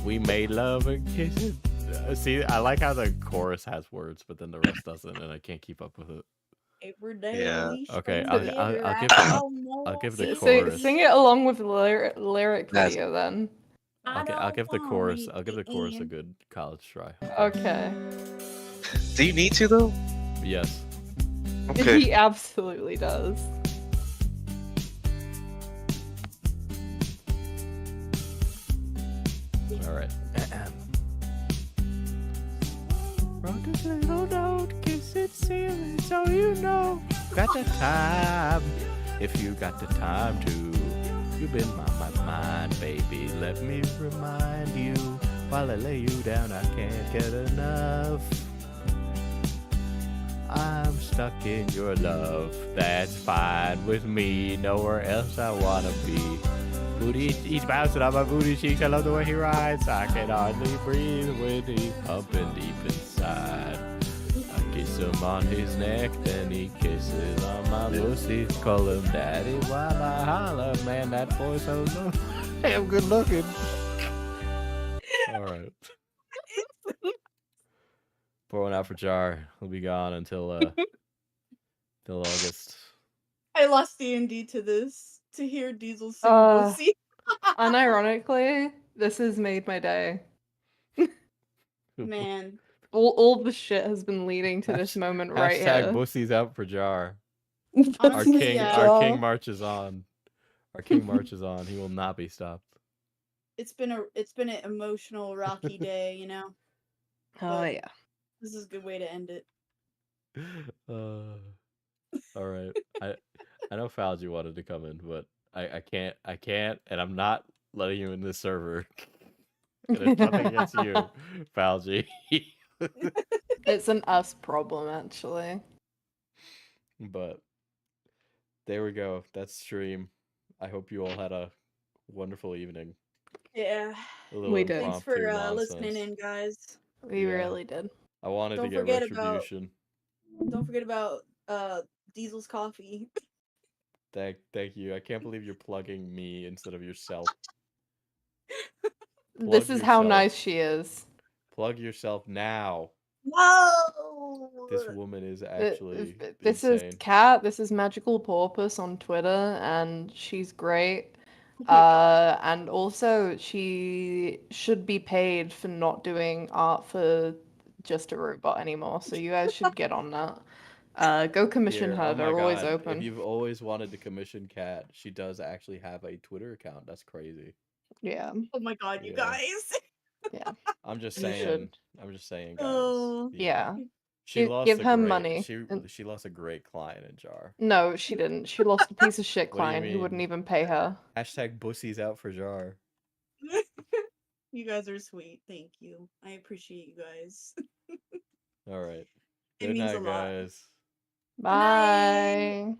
We made love and kisses. See, I like how the chorus has words, but then the rest doesn't, and I can't keep up with it. Every day Yeah. we Okay, spend together, I'll give the Sing, chorus. sing it along with the lyric That's- video then. I'll give the chorus. I'll give the chorus a good college try. Okay. Do you need to though? Yes. Okay. He absolutely does. All right. Wrote this little note, kiss it, seal it, so you know. Got the time, if you got the time to. You've been on my mind, baby. Let me remind you. While I lay you down, I can't get enough. I'm stuck in your love. That's fine with me. Nowhere else I wanna be. Booty, he's bouncing on my booty cheeks. I love the way he rides. I can hardly breathe when he's pumping deep inside. I kiss him on his neck, then he kisses on my pussy. Call him daddy while I holler. Man, that boy's so low. Damn good looking. All right. Pour one out for Jar. He'll be gone until till August. I lost D&D to this to hear Diesel sing Uh, Lucy. Unironically, this has made my day. Man, All the shit has been leading to this moment right Hashtag here. Bussy's out for Jar. Our honestly, king, yeah. our king marches on. Our king marches on. He will not be stopped. It's been an emotional, rocky day, you know. Oh yeah. This is a good way to end it. All right. I know Falgi wanted to come in, but I can't, and I'm not letting you in this server. And it's nothing against you, Falgi. It's an us problem, actually. But there we go. That's stream. I hope you all had a wonderful evening. Yeah. A little We did. Thanks for impromptu listening nonsense. in, guys. We Yeah. really did. I wanted to Don't get forget about retribution. don't forget about Diesel's coffee. Thank you. I can't believe you're plugging me instead of yourself. This Plug is how yourself. nice she is. Plug yourself now. No. This woman is actually This insane. is Kat. This is Magical Porpoise on Twitter, and she's great. And also, she should be paid for not doing art for Just a Robot anymore. So you guys should get on that. Go commission Here, her. oh my They're always God. open. If you've always wanted to commission Kat, she does actually have a Twitter account. That's crazy. Yeah. Oh my god, you Yeah. guys. Yeah. I'm just You saying. should. I'm just saying, guys. Oh. Yeah. She lost Give a her great, money. She lost a great client in Jar. No, she didn't. She lost a piece of shit What do you client who wouldn't mean? even pay her. Hashtag Bussy's out for Jar. You guys are sweet. Thank you. I appreciate you guys. All right. It Good means night, a lot. guys. Bye.